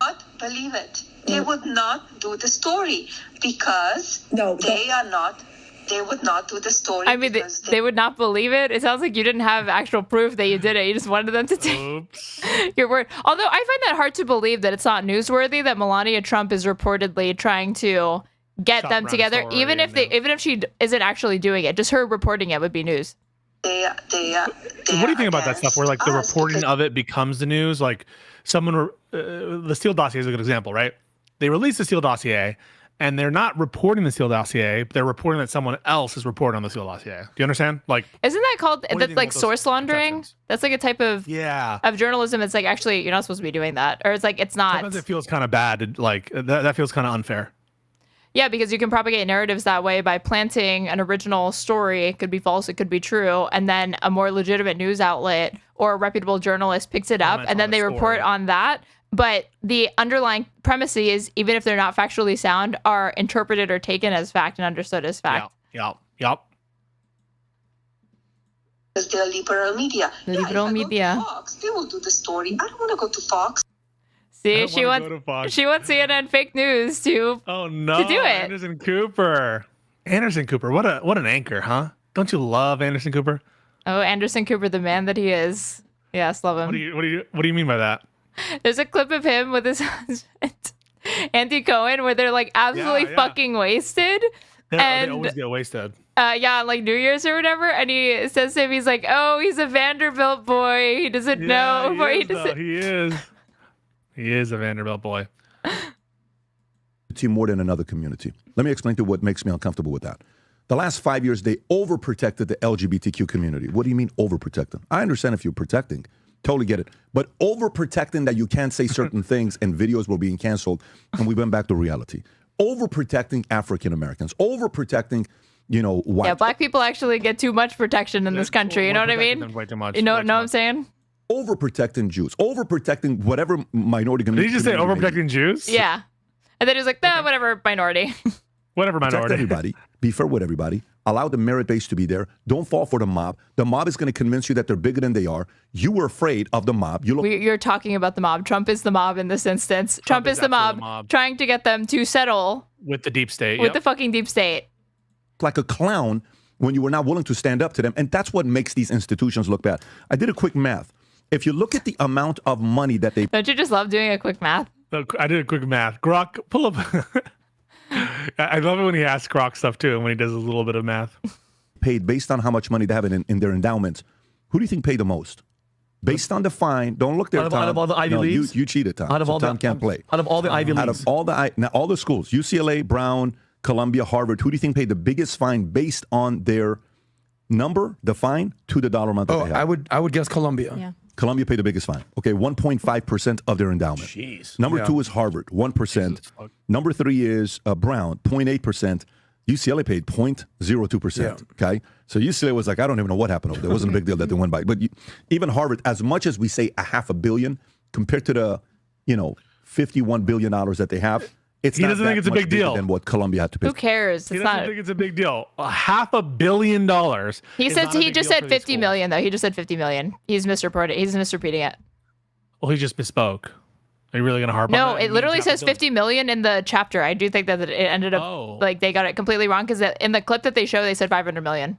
Not believe it. They would not do the story because they would not do the story. I mean, they would not believe it. It sounds like you didn't have actual proof that you did it. You just wanted them to take your word. Although I find that hard to believe that it's not newsworthy that Melania Trump is reportedly trying to get them together, even if she isn't actually doing it. Just her reporting it would be news. What do you think about that stuff where like the reporting of it becomes the news? Like the Steele dossier is a good example, right? They released the Steele dossier. And they're not reporting the Steele dossier, but they're reporting that someone else is reporting on the Steele dossier. Do you understand? Like, isn't that called that's like source laundering? That's like a type of journalism. It's like actually you're not supposed to be doing that, or it's like it's not. Sometimes it feels kind of bad. Like that feels kind of unfair. Yeah, because you can propagate narratives that way by planting an original story. It could be false, it could be true, and then a more legitimate news outlet or a reputable journalist picks it up, and then they report on that. But the underlying premise is, even if they're not factually sound, are interpreted or taken as fact and understood as fact. Yep. Because they're liberal media. Liberal media. Fox, they will do the story. I don't want to go to Fox. See, she wants CNN fake news to to do it. Anderson Cooper, what an anchor, huh? Don't you love Anderson Cooper? Oh, Anderson Cooper, the man that he is. Yes, love him. What do you mean by that? There's a clip of him with his husband. anti-Cohen where they're like absolutely fucking wasted. They always get wasted. Yeah, like New Year's or whatever, and he says to him, he's like, "Oh, he's a Vanderbilt boy. He doesn't know." He is a Vanderbilt boy. More than another community. Let me explain to you what makes me uncomfortable with that. The last 5 years, they overprotected the LGBTQ community. What do you mean overprotecting? I understand if you're protecting. Totally get it. But overprotecting that you can't say certain things and videos were being canceled, and we went back to reality. Overprotecting African Americans. Overprotecting, white. Yeah, black people actually get too much protection in this country. You know what I mean? Way too much. You know what I'm saying? Overprotecting Jews. Overprotecting whatever minority community. Did he just say overprotecting Jews? Yeah. And then he was like, "No, whatever, minority." Whatever minority. Protect everybody. Be fair with everybody. Allow the merit base to be there. Don't fall for the mob. The mob is going to convince you that they're bigger than they are. You were afraid of the mob. You're talking about the mob. Trump is the mob in this instance. Trump is the mob, trying to get them to settle with the deep state. With the fucking deep state. Like a clown when you were not willing to stand up to them. And that's what makes these institutions look bad. I did a quick math. If you look at the amount of money that they... Don't you just love doing a quick math? I did a quick math. Grok, pull up... I love it when he asks Grok stuff too, and when he does a little bit of math. Paid based on how much money they have in their endowments. Who do you think paid the most? Based on the fine. Don't look there, Tom. Out of all the Ivy Leagues? You cheated, Tom. Out of all Tom can't play. Out of all the Ivy Leagues. Out of all the schools, UCLA, Brown, Columbia, Harvard, who do you think paid the biggest fine based on their number, the fine, to the dollar amount that they have? I would guess Columbia. Yeah. Columbia paid the biggest fine. Okay, 1.5% of their endowment. Jeez. Number 2 is Harvard, 1%. Number 3 is Brown, 0.8%. UCLA paid 0.02%. Okay, so UCLA was like, I don't even know what happened over there. It wasn't a big deal that they went by. But even Harvard, as much as we say $500 million compared to the $51 billion that they have, he doesn't think it's a big deal than what Columbia had to pay. Who cares? He doesn't think it's a big deal. $500 million. He said he just said 50 million though. He just said 50 million. He's misreported. He's misrepeating it. Well, he just misspoke. Are you really going to harp on that? No, it literally says 50 million in the chapter. I do think that it ended up like they got it completely wrong because in the clip that they show, they said 500 million.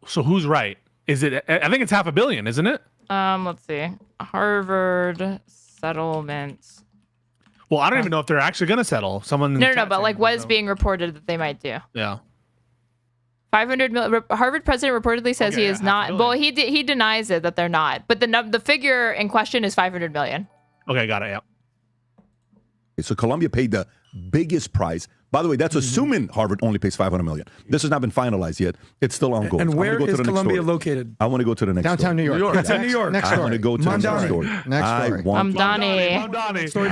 So who's right? Is it? I think it's $500 million, isn't it? Let's see. Harvard settlements. Well, I don't even know if they're actually going to settle. No, but like what is being reported that they might do? Yeah. 500 million. Harvard president reportedly says he is not. Well, he denies it that they're not. But the figure in question is 500 million. Okay, got it. Yeah. So Columbia paid the biggest price. By the way, that's assuming Harvard only pays $500 million. This has not been finalized yet. It's still ongoing. And where is Columbia located? I want to go to the next Downtown story. New York. Downtown New York. Next story. I want to go to the next story. Next story.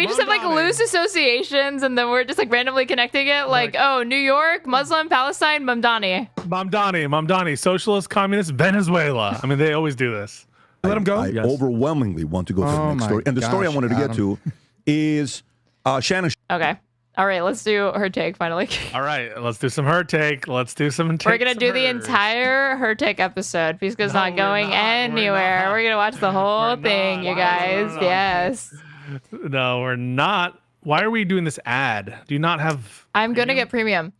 We just have like loose associations, and then we're just like randomly connecting it. Like, oh, New York, Muslim, Palestine, Mamdani, socialist, communist, Venezuela. I mean, they always do this. Let them go. I overwhelmingly want to go to the next story. And the story I wanted to get to is Shannon. Okay. All right, let's do her take finally. All right, let's do some her take. Let's do some take. We're going to do the entire her take episode. Pisco's not going anywhere. We're going to watch the whole thing, you guys. Yes. No, we're not. Why are we doing this ad? Do you not have... I'm going to get premium.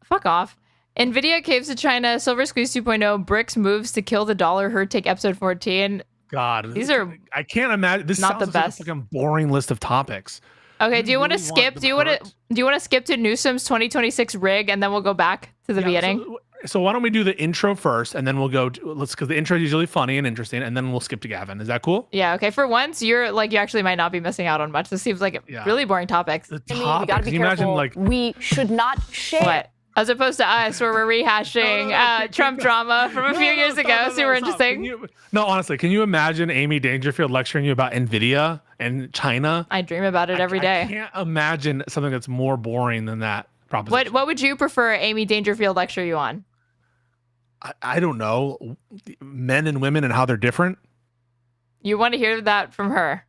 Fuck off. NVIDIA caves to China. Silver Squeeze 2.0. BRICS moves to kill the dollar. Her take episode 14. God. These are... I can't imagine. This not sounds the best. like a fucking boring list of topics. Okay, do you want to skip? Do you want to skip to Newsom's 2026 rig, and then we'll go back to the beginning? So why don't we do the intro first, and then we'll go to because the intro is usually funny and interesting, and then we'll skip to Gavin. Is that cool? Yeah. Okay. For once, you actually might not be missing out on much. This seems like really boring topics. The topics. You gotta be careful. We should not share. What? As opposed to us, where we're rehashing Trump drama from a few years ago. Super interesting. Honestly, can you imagine Amy Dangerfield lecturing you about NVIDIA and China? I dream about it every day. I can't imagine something that's more boring than that proposition. What would you prefer Amy Dangerfield lecture you on? I don't know. Men and women and how they're different. You want to hear that from her?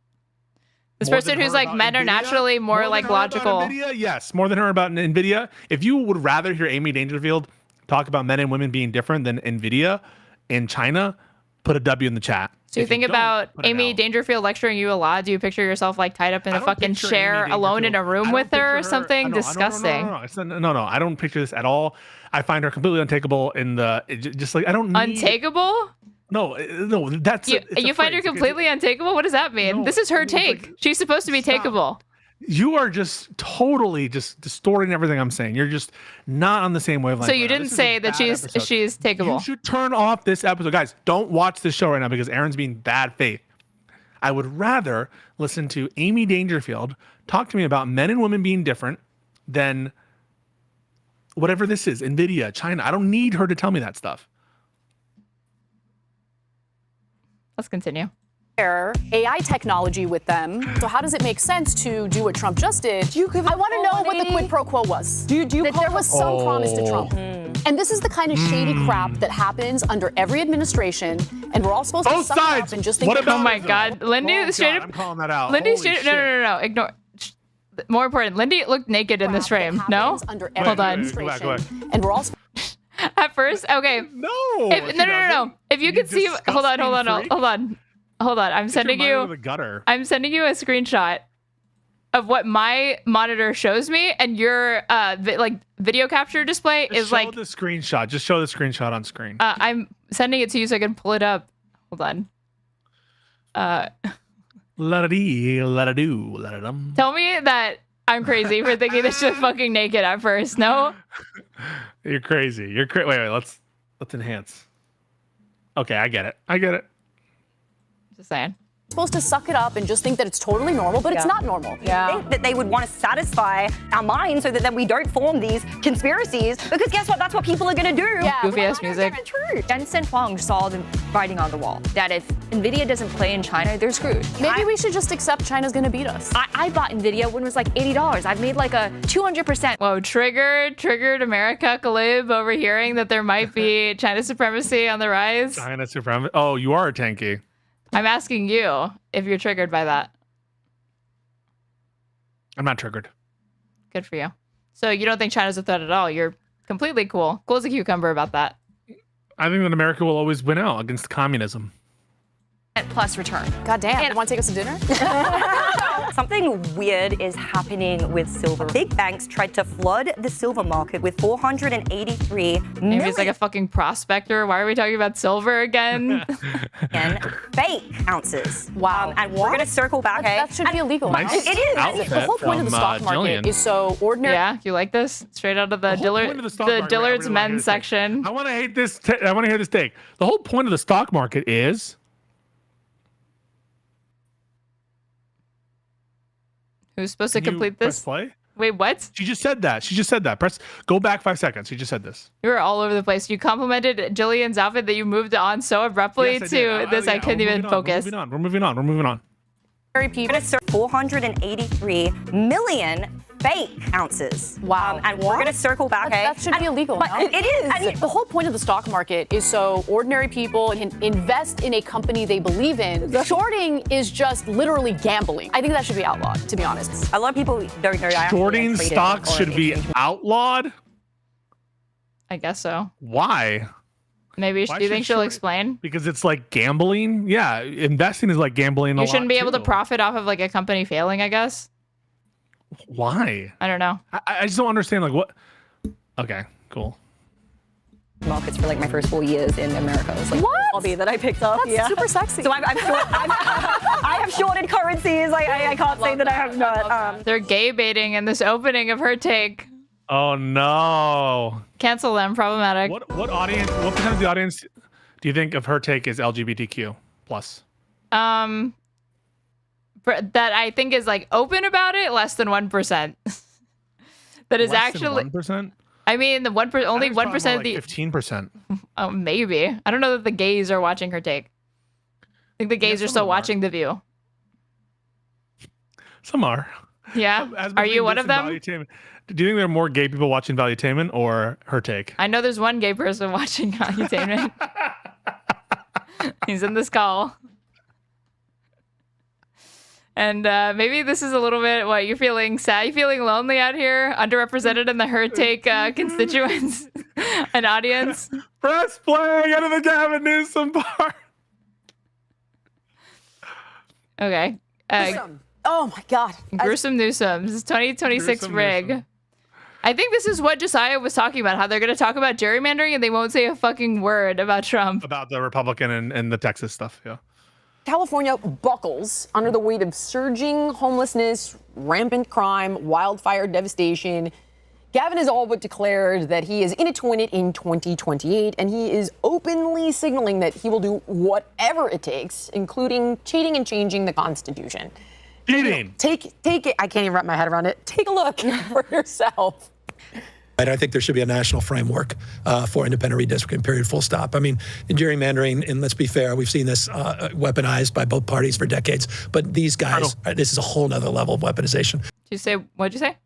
This person who's like, men are naturally more like logical. NVIDIA? Yes, more than her about NVIDIA. If you would rather hear Amy Dangerfield talk about men and women being different than NVIDIA and China, put a W in the chat. So you think about Amy Dangerfield lecturing you a lot? Do you picture yourself like tied up in a fucking chair alone in a room with her or something disgusting? No, I don't picture this at all. I find her completely untakeable in the just like I don't need... Untakeable? No, that's you find her completely untakeable. What does that mean? This is her take. She's supposed to be takeable. You are just totally just distorting everything I'm saying. You're just not on the same wavelength. So you didn't say that she's takeable. You should turn off this episode, guys. Don't watch this show right now because Aaron's being bad faith. I would rather listen to Amy Dangerfield talk to me about men and women being different than whatever this is, NVIDIA, China. I don't need her to tell me that stuff. Let's continue. AI technology with them. So how does it make sense to do what Trump just did? I want to know what the quid pro quo was. Do you that there was some promise to Trump. And this is the kind of shady crap that happens under every administration, and we're all supposed to suck it up and just think. Oh my God, Lindy, straight up. I'm calling that out. Lindy, no. Ignore. More important, Lindy looked naked in this frame. No, hold on. And we're all. At first, okay. No. No. If you could see, hold on. I'm sending you the gutter. I'm sending you a screenshot of what my monitor shows me, and your video capture display is like the screenshot. Just show the screenshot on screen. I'm sending it to you so I can pull it up. Hold on. Let-a-dee-let-a-do-let-a-dum. Tell me that I'm crazy for thinking that she's fucking naked at first. No? You're crazy. Wait, let's enhance. Okay, I get it. Just saying. Supposed to suck it up and just think that it's totally normal, but it's not normal. I think that they would want to satisfy our minds so that then we don't form these conspiracies, because guess what? That's what people are going to do. Yeah, goofy ass music. Jensen Huang saw the writing on the wall that if NVIDIA doesn't play in China, they're screwed. Maybe we should just accept China's going to beat us. I bought NVIDIA when it was like $80. I've made like a 200%. Whoa, triggered America collab overhearing that there might be China supremacy on the rise. China supremacy. Oh, you are a tanky. I'm asking you if you're triggered by that. I'm not triggered. Good for you. So you don't think China's a threat at all? You're completely cool as a cucumber about that. I think that America will always win out against communism. Plus return. God damn. You want to take us to dinner? Something weird is happening with silver. Big banks tried to flood the silver market with 483 Maybe it's like a fucking prospector. Why are we talking about silver again? fake ounces. Wow. And we're going to circle back. That should be illegal. Nice it is. outfit The whole point of the stock market is so ordinary. Yeah, you like this? Straight out of the Dillard's men's section. I want to hate this. I want to hear this take. The whole point of the stock market is. Who's supposed to complete this? Press play? Wait, what? She just said that. Go back 5 seconds. She just said this. You were all over the place. You complimented Jillian's outfit that you moved on so abruptly to this. I couldn't even focus. We're moving on. People 483 million fake ounces. Wow. And we're going to circle back. That should be illegal. But no? It is. And the whole point of the stock market is so ordinary people can invest in a company they believe in. Shorting is just literally gambling. I think that should be outlawed, to be honest. A lot of people don't know. Shorting stocks should be outlawed? I guess so. Why? Maybe do you think she'll explain? Because it's like gambling. Yeah, investing is like gambling. You shouldn't be able to profit off of like a company failing, I guess. Why? I don't know. I just don't understand. Like what? Okay, cool. Markets for like my first 4 years in America. It was like what? a hobby that I picked up. That's super sexy. So I have shorted currencies. I can't say that I have not. They're gay baiting in this opening of her take. Oh no! Cancel them. Problematic. What audience? What percent of the audience do you think of her take is LGBTQ plus? That I think is like open about it, less than 1%. That is actually 1%. I mean, the 1%, only 1% of the 15%. Oh, maybe. I don't know that the gays are watching her take. I think the gays are still watching The View. Some are. Yeah. Are you one of them? Do you think there are more gay people watching Valuetainment or her take? I know there's one gay person watching Valuetainment. He's in this call. And maybe this is a little bit what you're feeling sad. You feeling lonely out here, underrepresented in the her take constituents and audience. Press play. Get to the Gavin Newsom part. Okay. Oh my God. Gruesome Newsom. This is 2026 Gruesome rig. Newsom. I think this is what Josiah was talking about, how they're going to talk about gerrymandering and they won't say a fucking word about Trump. About the Republican and the Texas stuff, yeah. California buckles under the weight of surging homelessness, rampant crime, wildfire devastation. Gavin has all but declared that he is in it to win it in 2028, and he is openly signaling that he will do whatever it takes, including cheating and changing the Constitution. Cheating. Take it. I can't even wrap my head around it. Take a look for yourself. I think there should be a national framework for independent redistricting, period, full stop. I mean, in gerrymandering, and let's be fair, we've seen this weaponized by both parties for decades. But these guys, this is a whole nother level of weaponization. What'd you say?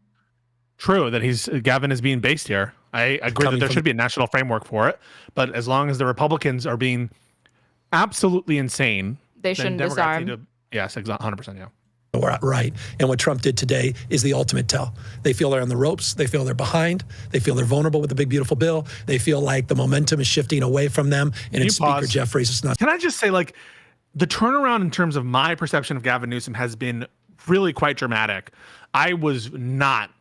True, that Gavin is being based here. I agree that there should be a national framework for it. But as long as the Republicans are being absolutely insane, they shouldn't disarm. Yes, 100%, yeah. Right. And what Trump did today is the ultimate tell. They feel they're on the ropes. They feel they're behind. They feel they're vulnerable with the big, beautiful bill. They feel like the momentum is shifting away from them. And it's Speaker Jeffries. It's not. Can I just say, like, the turnaround in terms of my perception of Gavin Newsom has been really quite dramatic. I was not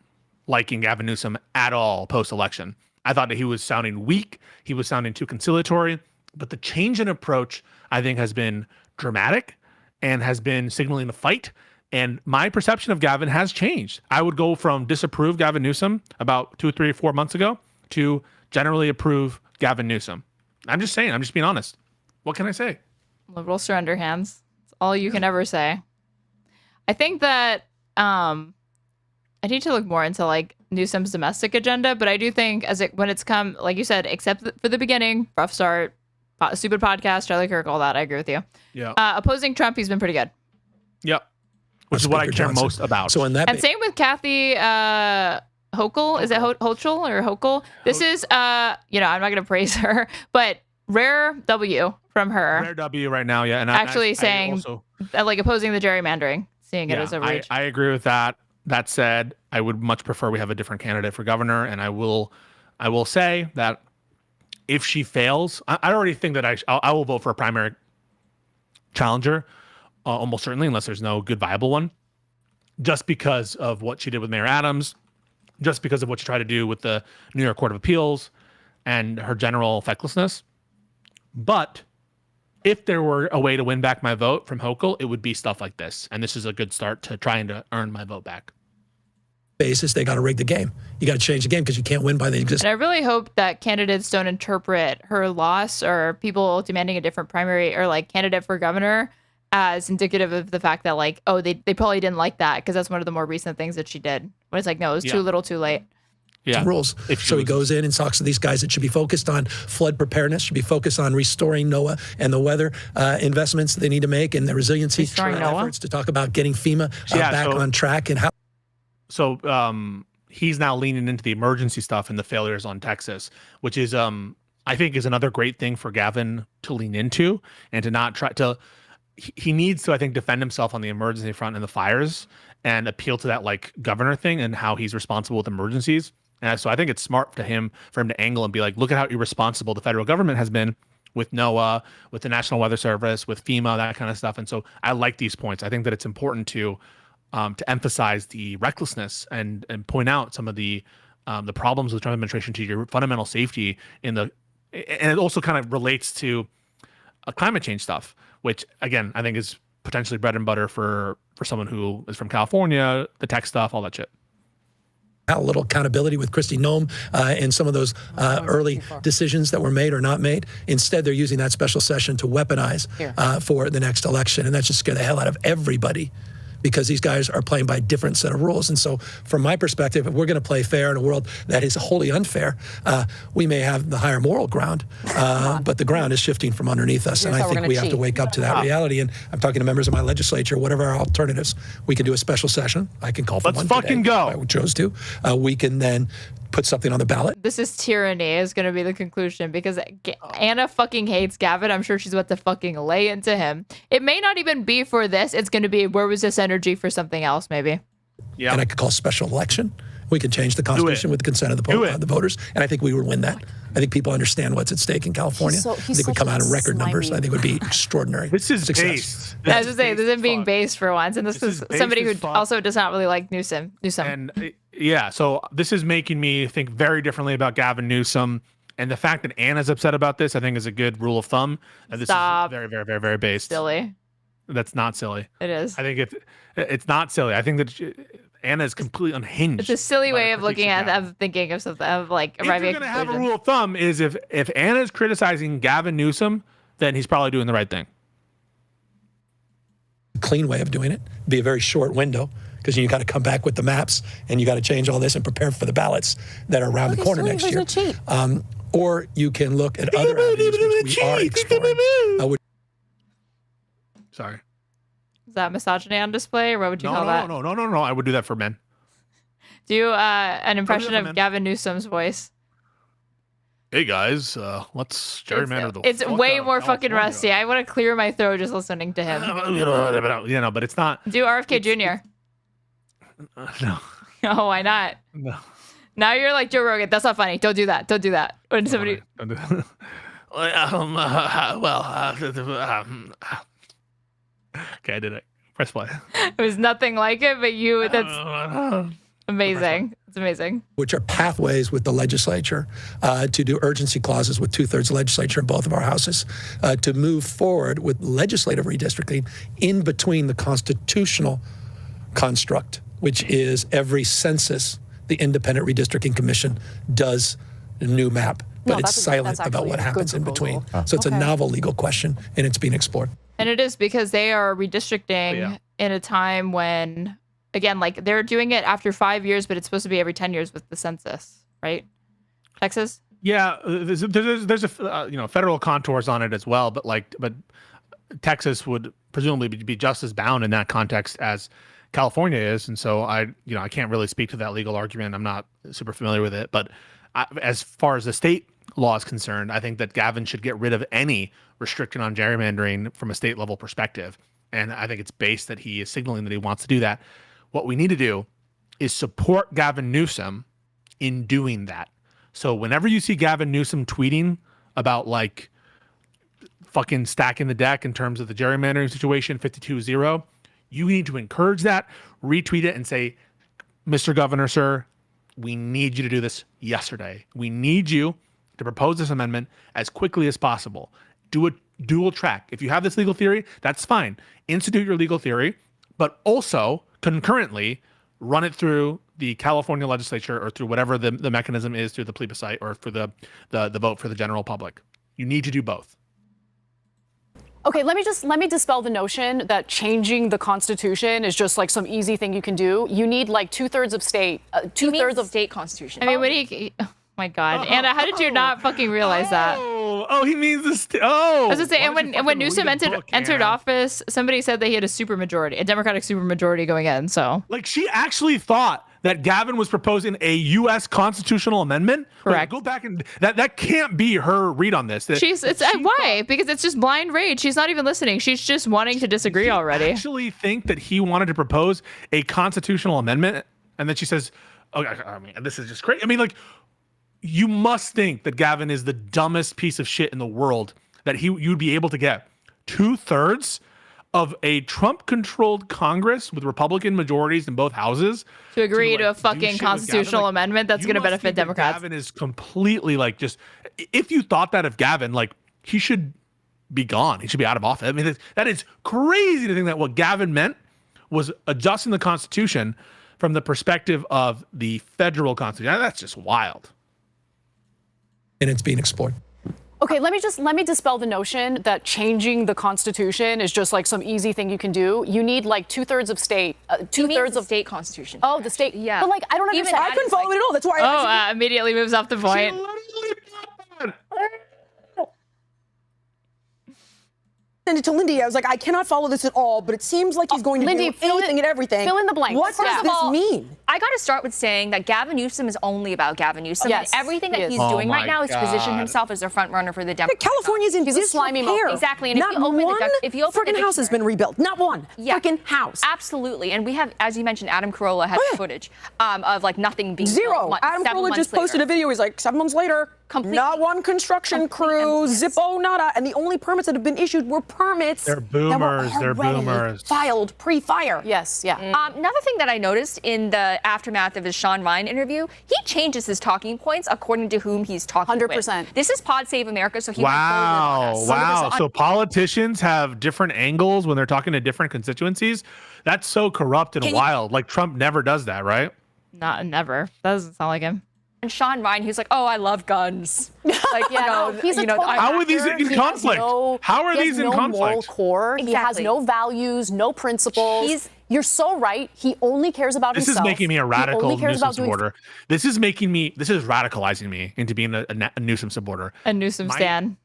liking Gavin Newsom at all post-election. I thought that he was sounding weak. He was sounding too conciliatory. But the change in approach, I think, has been dramatic and has been signaling a fight. And my perception of Gavin has changed. I would go from disapprove Gavin Newsom about 2, 3, 4 months ago to generally approve Gavin Newsom. I'm just saying. I'm just being honest. What can I say? Liberals surrender hands. That's all you can ever say. I think that I need to look more into like Newsom's domestic agenda, but I do think when it's come, like you said, except for the beginning, rough start, stupid podcast, Charlie Kirk, all that. I agree with you. Yeah. Opposing Trump, he's been pretty good. Yep. Which is what I care most about. So in that, and same with Kathy Hochul. Is it Hochul or Hochul? This is, I'm not going to praise her, but rare W from her. Rare W right now, yeah. And actually saying, like, opposing the gerrymandering, seeing it as a reach. I agree with that. That said, I would much prefer we have a different candidate for governor. And I will say that if she fails, I already think that I will vote for a primary challenger. Almost certainly, unless there's no good viable one, just because of what she did with Mayor Adams, just because of what she tried to do with the New York Court of Appeals and her general fecklessness. But if there were a way to win back my vote from Hochul, it would be stuff like this. And this is a good start to trying to earn my vote back. Basis, they got to rig the game. You got to change the game because you can't win by the existing. And I really hope that candidates don't interpret her loss or people demanding a different primary or like candidate for governor as indicative of the fact that, like, oh, they probably didn't like that because that's one of the more recent things that she did. When it's like, no, it was too little, too late. Yeah. Rules. So he goes in and talks to these guys that should be focused on flood preparedness, should be focused on restoring NOAA and the weather investments they need to make and the resiliency efforts to talk about getting FEMA back on track and how. So he's now leaning into the emergency stuff and the failures on Texas, which is, I think, is another great thing for Gavin to lean into and to not try to. He needs to, I think, defend himself on the emergency front and the fires and appeal to that like governor thing and how he's responsible with emergencies. And so I think it's smart for him to angle and be like, look at how irresponsible the federal government has been with NOAA, with the National Weather Service, with FEMA, that kind of stuff. And so I like these points. I think that it's important to emphasize the recklessness and point out some of the problems with the Trump administration to your fundamental safety and it also kind of relates to climate change stuff, which again, I think is potentially bread and butter for someone who is from California, the tech stuff, all that shit. A little accountability with Kristi Noem and some of those early decisions that were made or not made. Instead, they're using that special session to weaponize for the next election. And that should scare the hell out of everybody because these guys are playing by a different set of rules. And so from my perspective, if we're going to play fair in a world that is wholly unfair, we may have the higher moral ground, but the ground is shifting from underneath us. And I think we have to wake up to that reality. And I'm talking to members of my legislature, whatever our alternatives. We can do a special session. I can call for one today. Let's fucking go. If I chose to. We can then put something on the ballot. This is tyranny is going to be the conclusion because Anna fucking hates Gavin. I'm sure she's about to fucking lay into him. It may not even be for this. It's going to be, where was this energy for something else, maybe? Yeah. And I could call special election. We could change the Constitution with the consent of the voters. And I think we would win that. I think people understand what's at stake in California. I think we come out in record numbers. I think it would be extraordinary. This is based. I was going to say, this isn't being based for once. And this is somebody who also does not really like Newsom. And Yeah, so this is making me think very differently about Gavin Newsom. And the fact that Anna's upset about this, I think, is a good rule of thumb. And this is very, very, very, very based. Silly. That's not silly. It is. I think it's not silly. I think that Anna is completely unhinged. It's a silly way of looking at, of thinking of something, of like arriving at a conclusion. If you're going to have a rule of thumb is if Anna's criticizing Gavin Newsom, then he's probably doing the right thing. Clean way of doing it. Be a very short window, because you got to come back with the maps and you got to change all this and prepare for the ballots that are around the corner next year. Or you can look at other avenues which we are exploring. Sorry. Is that misogyny on display, or what would you call that? No. I would do that for men. Do an impression of Gavin Newsom's voice. Hey guys, let's gerrymander the. It's way more fucking rusty. I want to clear my throat just listening to him. But it's not. Do RFK Jr. No. Oh, why not? No. Now you're like Joe Rogan. That's not funny. Don't do that. Don't do that. When somebody. Don't do that. Okay, I did it. Press play. It was nothing like it, but you. That's amazing. It's amazing. Which are pathways with the legislature to do urgency clauses with 2/3 legislature in both of our houses to move forward with legislative redistricting in between the constitutional construct, which is every census, the Independent Redistricting Commission does a new map, but it's silent about what happens in between. So it's a novel legal question, and it's being explored. And it is because they are redistricting in a time when, again, like they're doing it after 5 years, but it's supposed to be every 10 years with the census, right? Texas? Yeah, there's a federal contours on it as well, but Texas would presumably be just as bound in that context as California is, and so I can't really speak to that legal argument. I'm not super familiar with it, but as far as the state law is concerned, I think that Gavin should get rid of any restriction on gerrymandering from a state level perspective, and I think it's based that he is signaling that he wants to do that. What we need to do is support Gavin Newsom in doing that. So whenever you see Gavin Newsom tweeting about like fucking stacking the deck in terms of the gerrymandering situation, 52-0. You need to encourage that, retweet it, and say, Mr. Governor, sir, we need you to do this yesterday. We need you to propose this amendment as quickly as possible. Do a dual track. If you have this legal theory, that's fine. Institute your legal theory, but also concurrently run it through the California legislature or through whatever the mechanism is, through the plebiscite or for the vote for the general public. You need to do both. Okay, let me dispel the notion that changing the Constitution is just like some easy thing you can do. You need like 2/3 of state, 2/3 of state constitution. I mean, when he, oh my God, Anna, how did you not fucking realize that? Oh, he means this. I was gonna say, and when Newsom entered office, somebody said that he had a supermajority, a Democratic supermajority going in. So, like, she actually thought that Gavin was proposing a U.S. constitutional amendment. Correct. Like, go back and that can't be her read on this. Why? Because it's just blind rage. She's not even listening. She's just wanting to disagree already. I actually think that he wanted to propose a constitutional amendment, and then she says, "Oh, I mean, this is just crazy." I mean, like, you must think that Gavin is the dumbest piece of shit in the world that you'd be able to get 2/3 of a Trump-controlled Congress with Republican majorities in both houses to agree to a fucking constitutional amendment that's going to benefit Democrats. Gavin is completely like, just, if you thought that of Gavin, like, he should be gone. He should be out of office. I mean, that is crazy to think that what Gavin meant was adjusting the Constitution from the perspective of the federal Constitution. That's just wild. And it's being explored. Okay, let me dispel the notion that changing the Constitution is just like some easy thing you can do. You need like 2/3 of state, 2/3 of state constitution. Oh, the state. Yeah. But like, I don't understand. I couldn't follow it at all. That's why. Immediately moves off the point. Send it to Lindy. I was like, I cannot follow this at all, but it seems like he's going to do anything and everything. Fill in the blanks. What does this mean? I got to start with saying that Gavin Newsom is only about Gavin Newsom. Yes, and everything that he's Oh doing my right now is to position himself as a front runner for the Democrats. California's in disrepair. Exactly. And not if you open friggin' house has been rebuilt. Not one. Friggin' house. Absolutely. And we have, as you mentioned, Adam Carolla had footage of like nothing being zero. built, Adam Carolla just posted a video. He's like, 7 months later, Not one construction crew, zippo nada, and the only permits that have been issued were permits. They're boomers. That were already filed pre-fire. Yes, yeah. Another thing that I noticed in the aftermath of his Sean Ryan interview, he changes his talking points according to whom he's talking 100%. with. This is Pod Save America, so he Wow. went bold on us. 100%. So politicians have different angles when they're talking to different constituencies. That's so corrupt and wild. Like Trump never does that, right? Not never. That doesn't sound like him. And Sean Ryan, he's like, "Oh, I love guns." Like, he's a total how are these actor. in He conflict? has How are he these has in no conflict? Moral core. He has no values, no principles. You're so right. He only cares about This himself. is making me a radical He only cares Newsom about doing supporter. This is radicalizing me into being a Newsom supporter. A Newsom stan.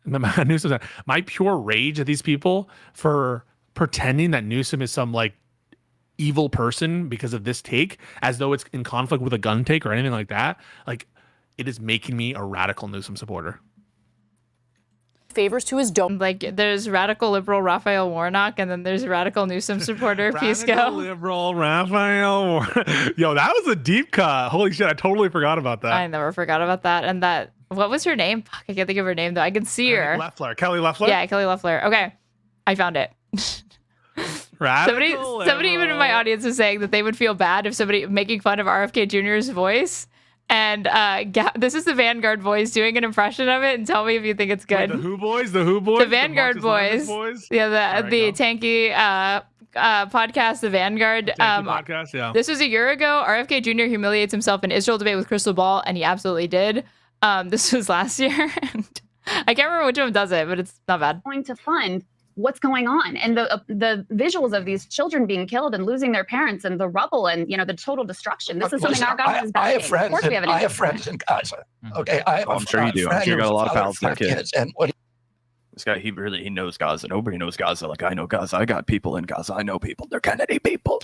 My pure rage at these people for pretending that Newsom is some like evil person because of this take, as though it's in conflict with a gun take or anything like that. Like, it is making me a radical Newsom supporter. favors to his donor. Like, there's radical liberal Raphael Warnock, and then there's radical Newsom supporter Pisco. Radical liberal Raphael. Yo, that was a deep cut. Holy shit, I totally forgot about that. I never forgot about that. And that, what was her name? Fuck, I can't think of her name though. I can see her. Loeffler. Kelly Loeffler? Yeah, Kelly Loeffler. Okay, I found it. Somebody even in my audience was saying that they would feel bad if somebody making fun of RFK Jr.'s voice. And this is the Vanguard Boys doing an impression of it, and tell me if you think it's good. Wait, the Who Boys? The Who Boys? The Vanguard Boys. Yeah, the tanky podcast, the Vanguard. Podcast, yeah. This was a year ago. RFK Jr. humiliates himself in Israel debate with Crystal Ball, and he absolutely did. This was last year. And I can't remember which one does it, but it's not bad. Going to fund what's going on, and the visuals of these children being killed and losing their parents, and the rubble, and the total destruction. This is something our government is backing. I have friends in Gaza. Okay, I'm sure you do. I'm sure you got a lot of Palestinian kids. And what this guy, he knows Gaza. Nobody knows Gaza like I know Gaza. I got people in Gaza. I know people. They're Kennedy people.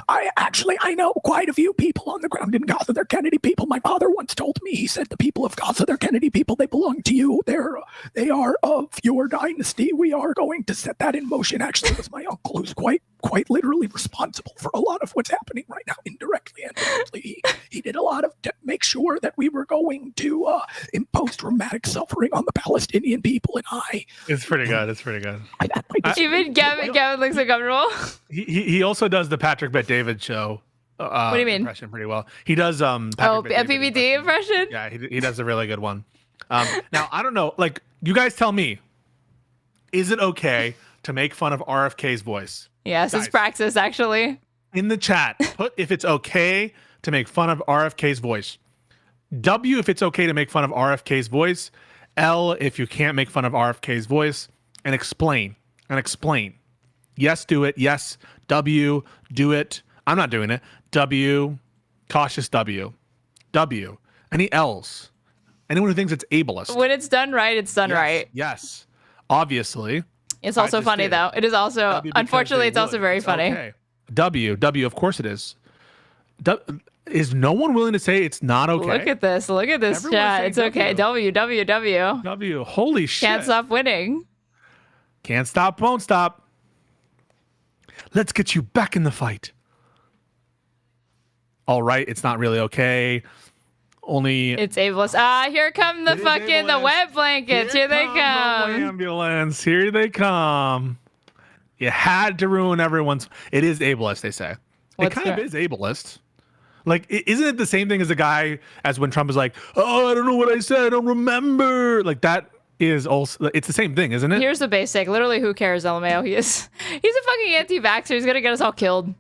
I know quite a few people on the ground in Gaza. They're Kennedy people. My father once told me, he said, the people of Gaza, they're Kennedy people. They belong to you. They are of your dynasty. We are going to set that in motion. Actually, it was my uncle who's quite literally responsible for a lot of what's happening right now, indirectly and directly. He did a lot to make sure that we were going to impose dramatic suffering on the Palestinian people. And It's pretty good. It's pretty good. Even Gavin looks uncomfortable. He also does the Patrick Bet-David show. What do you mean? Impression pretty well. He does a PBD impression. Yeah, he does a really good one. Now I don't know. Like, you guys tell me, is it okay to make fun of RFK's voice? Yes, it's praxis actually. In the chat, put if it's okay to make fun of RFK's voice. W if it's okay to make fun of RFK's voice. L if you can't make fun of RFK's voice. And explain. Yes, do it. Yes. W, do it. I'm not doing it. W, cautious W. W. Any L's? Anyone who thinks it's ableist. When it's done right, it's done right. Yes. Obviously. It's also funny though. It is also, unfortunately, it's also very funny. Okay. W, of course it is. Is no one willing to say it's not okay? Look at this chat. It's okay. W. W. Holy shit. Can't stop winning. Can't stop, won't stop. Let's get you back in the fight. All right, it's not really okay. Only it's ableist. Here come the wet blankets. Here they come. The ambulance. Here they come. You had to ruin everyone's. It is ableist, they say. It kind of is ableist. Like, isn't it the same thing as the guy as when Trump is like, oh, I don't know what I said. I don't remember. Like, that is also, it's the same thing, isn't it? Here's the basic. Literally, who cares, LMAO? He's a fucking anti-vaxxer. He's going to get us all killed.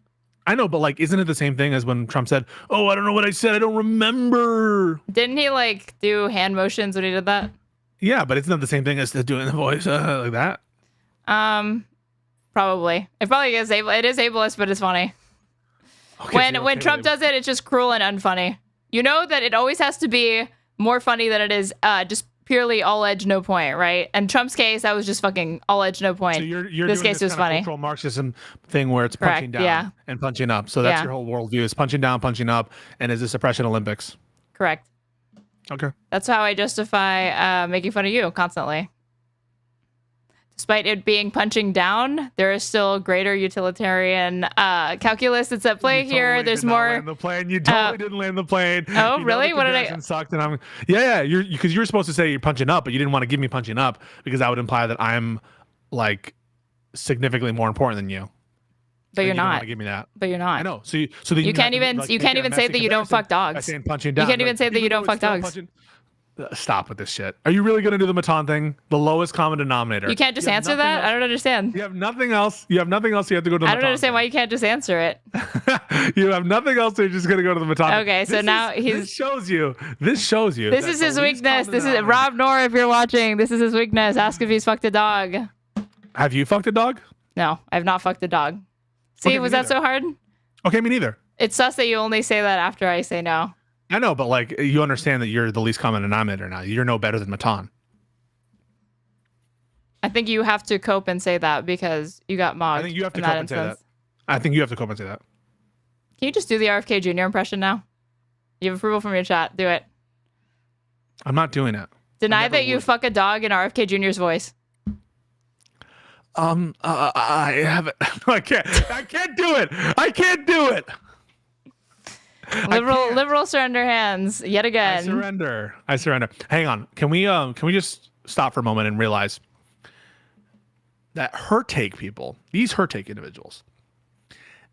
I know, but like, isn't it the same thing as when Trump said, oh, I don't know what I said. I don't remember. Didn't he like do hand motions when he did that? Yeah, but it's not the same thing as doing the voice like that. Probably. It probably is it is ableist, but it's funny. Okay, when Trump does it, it's just cruel and unfunny. You know that it always has to be more funny than it is just purely all edge, no point, right? And Trump's case, that was just fucking all edge, no point. So you're this case was funny. Cultural Marxism thing where it's punching down and punching up. So that's your whole worldview is punching down, punching up, and is this oppression Olympics? Correct. Okay. That's how I justify making fun of you constantly. despite it being punching down, there is still greater utilitarian calculus that's at play here. Totally There's did not more. Land the plane. You totally didn't land the plane. Oh, You know really? that What did I? comparison Sucked, and I'm because you were supposed to say you're punching up, but you didn't want to give me punching up because that would imply that I'm like significantly more important than you. But you're You don't not. want to give me that. But you're not. I know. So then You can't even say that you don't fuck dogs. By saying punching You down. can't even say that you don't fuck dogs. Stop with this shit. Are you really going to do the Matan thing? The lowest common denominator. You can't just answer that? I don't understand. You have nothing else. You have nothing else. You have to go to the I don't understand why you can't just answer it. You have nothing else. So you're just going to go to the Matan. Okay, so now This shows you. This shows you. This is his weakness. This is Rob Noor. If you're watching, this is his weakness. Ask if he's fucked a dog. Have you fucked a dog? No, I've not fucked a dog. See, Okay, was me that so hard? Okay, me neither. It's sus that you only say that after I say no. I know, but like you understand that you're the least common denominator now. You're no better than Matan. I think you have to cope and say that because you got mogged. I think you have to in cope and say that. instance. I think you have to cope and say that. Can you just do the RFK Jr. impression now? You have approval from your chat. Do it. I'm not doing it. Deny that you fuck a dog in RFK Jr.'s voice. I haven't. I can't do it. I can't do it. Liberal surrender hands yet again. I surrender. Hang on. Can we just stop for a moment and realize that her take people, these her take individuals,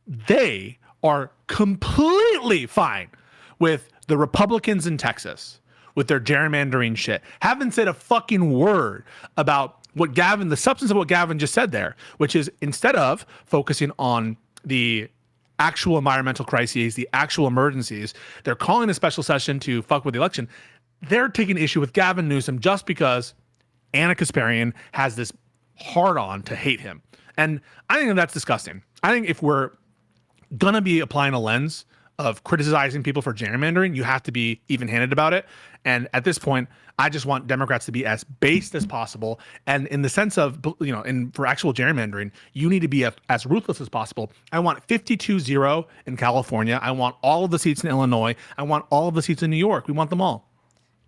they are completely fine with the Republicans in Texas with their gerrymandering shit. Haven't said a fucking word about what the substance of what Gavin just said there, which is instead of focusing on the actual environmental crises, the actual emergencies, they're calling a special session to fuck with the election. They're taking issue with Gavin Newsom just because Anna Kasparian has this hard-on to hate him. And I think that's disgusting. I think if we're going to be applying a lens of criticizing people for gerrymandering, you have to be even-handed about it. And at this point, I just want Democrats to be as based as possible. And in the sense of, for actual gerrymandering, you need to be as ruthless as possible. I want 52-0 in California. I want all of the seats in Illinois. I want all of the seats in New York. We want them all.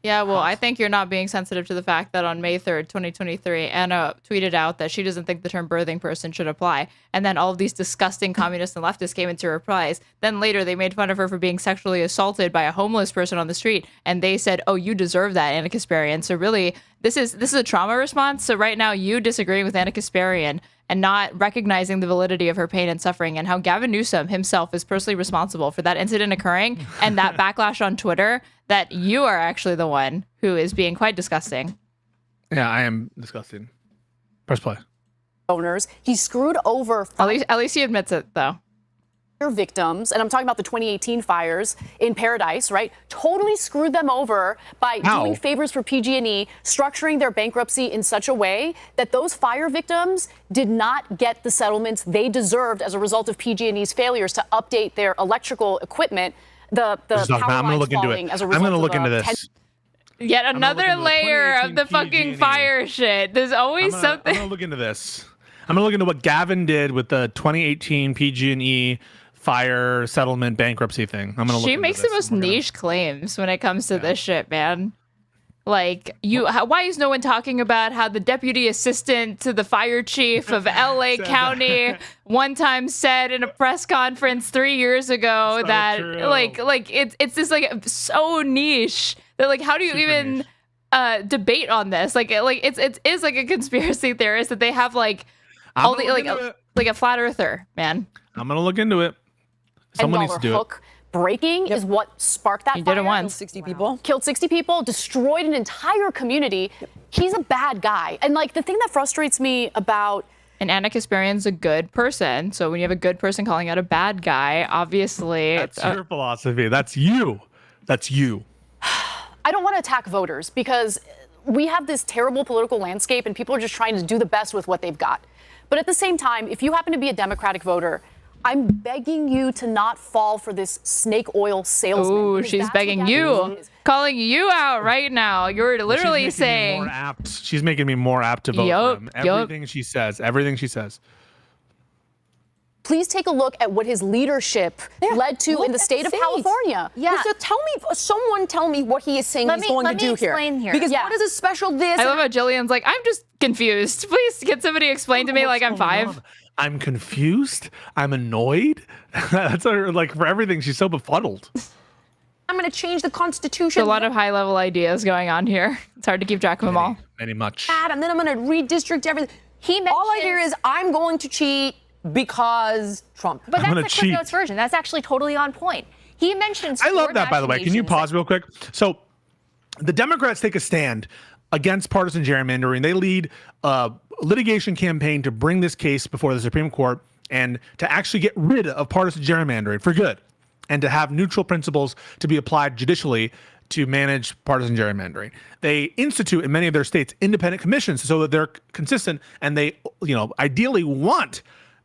Yeah, well, I think you're not being sensitive to the fact that on May 3rd, 2023, Anna tweeted out that she doesn't think the term birthing person should apply. And then all of these disgusting communists and leftists came into replies. Then later they made fun of her for being sexually assaulted by a homeless person on the street. And they said, oh, you deserve that, Anna Kasparian. So really, this is a trauma response. So right now you disagreeing with Anna Kasparian and not recognizing the validity of her pain and suffering and how Gavin Newsom himself is personally responsible for that incident occurring and that backlash on Twitter, that you are actually the one who is being quite disgusting. Yeah, I am disgusting. Press play. Owners, he screwed over. At least he admits it, though. Victims, and I'm talking about the 2018 fires in Paradise, right? Totally screwed them over by doing favors for PG&E, structuring their bankruptcy in such a way that those fire victims did not get the settlements they deserved as a result of PG&E's failures to update their electrical equipment. The power lines falling as a result. I'm going to look into this. Yet another layer of the fucking fire shit. There's always something. I'm going to look into this. I'm going to look into what Gavin did with the 2018 PG&E fire settlement bankruptcy thing. I'm gonna look. She makes the most niche claims when it comes to this shit, man. Like, why is no one talking about how the deputy assistant to the fire chief of LA County one time said in a press conference 3 years ago that it's just like so niche that like how do you even debate on this? Like it is like a conspiracy theorist that they have like all the like a flat earther, man. I'm gonna look into it. Someone needs to do it. Breaking is what sparked that fire. He did it once. 60 people. Killed 60 people, destroyed an entire community. He's a bad guy. And like the thing that frustrates me about... And Anna Kasparian's a good person. So when you have a good person calling out a bad guy, obviously... That's your philosophy. That's you. That's you. I don't want to attack voters because we have this terrible political landscape and people are just trying to do the best with what they've got. But at the same time, if you happen to be a Democratic voter... I'm begging you to not fall for this snake oil salesman. Oh, she's begging you, calling you out right now. You're literally saying... She's making me more apt to vote for him. Everything she says. please take a look at what his leadership led to in the state of California. Yeah. So someone tell me what he is saying he's going to do here. Because what is a special this? I love how Jillian's like, I'm just confused. Please, can somebody explain to me like I'm 5? I'm confused. I'm annoyed. That's her, like, for everything. She's so befuddled. I'm going to change the Constitution. There's a lot of high-level ideas going on here. It's hard to keep track of them all. Very much. And then I'm going to redistrict everything. All I hear is I'm going to cheat because Trump. But that's the Cliff Notes version. That's actually totally on point. He mentions. I love that, by the way. Can you pause real quick? So the Democrats take a stand against partisan gerrymandering. They lead a litigation campaign to bring this case before the Supreme Court and to actually get rid of partisan gerrymandering for good, and to have neutral principles to be applied judicially to manage partisan gerrymandering. They institute in many of their states independent commissions so that they're consistent, and they, ideally want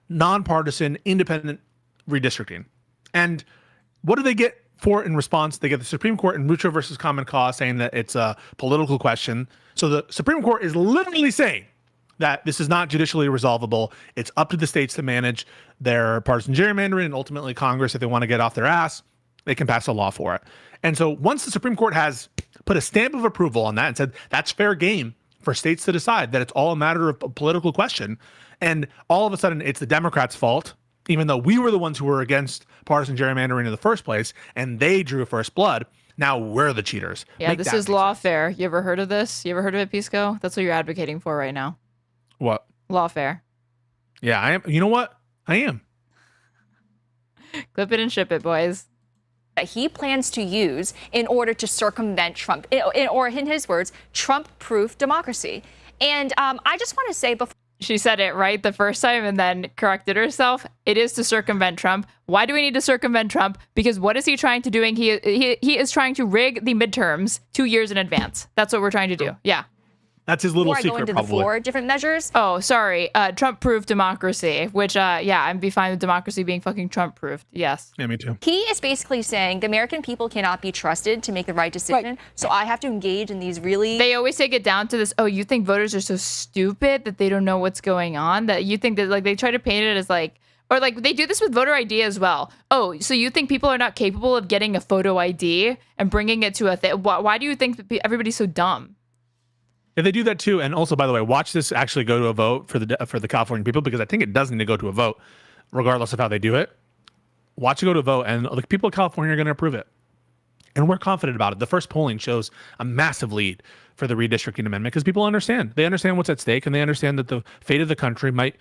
nonpartisan independent redistricting. And what do they get for it in response? They get the Supreme Court in Mucho versus Common Cause saying that it's a political question. So the Supreme Court is literally saying that this is not judicially resolvable. It's up to the states to manage their partisan gerrymandering, and ultimately Congress, if they want to get off their ass, they can pass a law for it. And so once the Supreme Court has put a stamp of approval on that and said that's fair game for states to decide that it's all a matter of a political question, and all of a sudden it's the Democrats' fault, even though we were the ones who were against partisan gerrymandering in the first place, and they drew first blood, now we're the cheaters. Yeah, this is lawfare. You ever heard of this? You ever heard of it, Pisco? That's what you're advocating for right now. What? Lawfare. Yeah, I am. You know what? I am. Clip it and ship it, boys. That he plans to use in order to circumvent Trump, or in his words, Trump-proof democracy. And I just want to say before. She said it right the first time and then corrected herself. It is to circumvent Trump. Why do we need to circumvent Trump? Because what is he trying to do? He is trying to rig the midterms 2 years in advance. That's what we're trying to do. Yeah. That's his little secret, go into probably. The 4 different measures. Oh, sorry. Trump-proof democracy, which, yeah, I'd be fine with democracy being fucking Trump-proofed. Yes. Yeah, me too. He is basically saying the American people cannot be trusted to make the right decision. So I have to engage in these really. They always take it down to this, oh, you think voters are so stupid that they don't know what's going on? That you think that, like, they try to paint it as like, or like they do this with voter ID as well. Oh, so you think people are not capable of getting a photo ID and bringing it to a thing? Why do you think that everybody's so dumb? Yeah, they do that too. And also, by the way, watch this actually go to a vote for the California people, because I think it does need to go to a vote, regardless of how they do it. Watch it go to a vote, and the people of California are going to approve it. And we're confident about it. The first polling shows a massive lead for the redistricting amendment because people understand. They understand what's at stake, and they understand that the fate of the country might,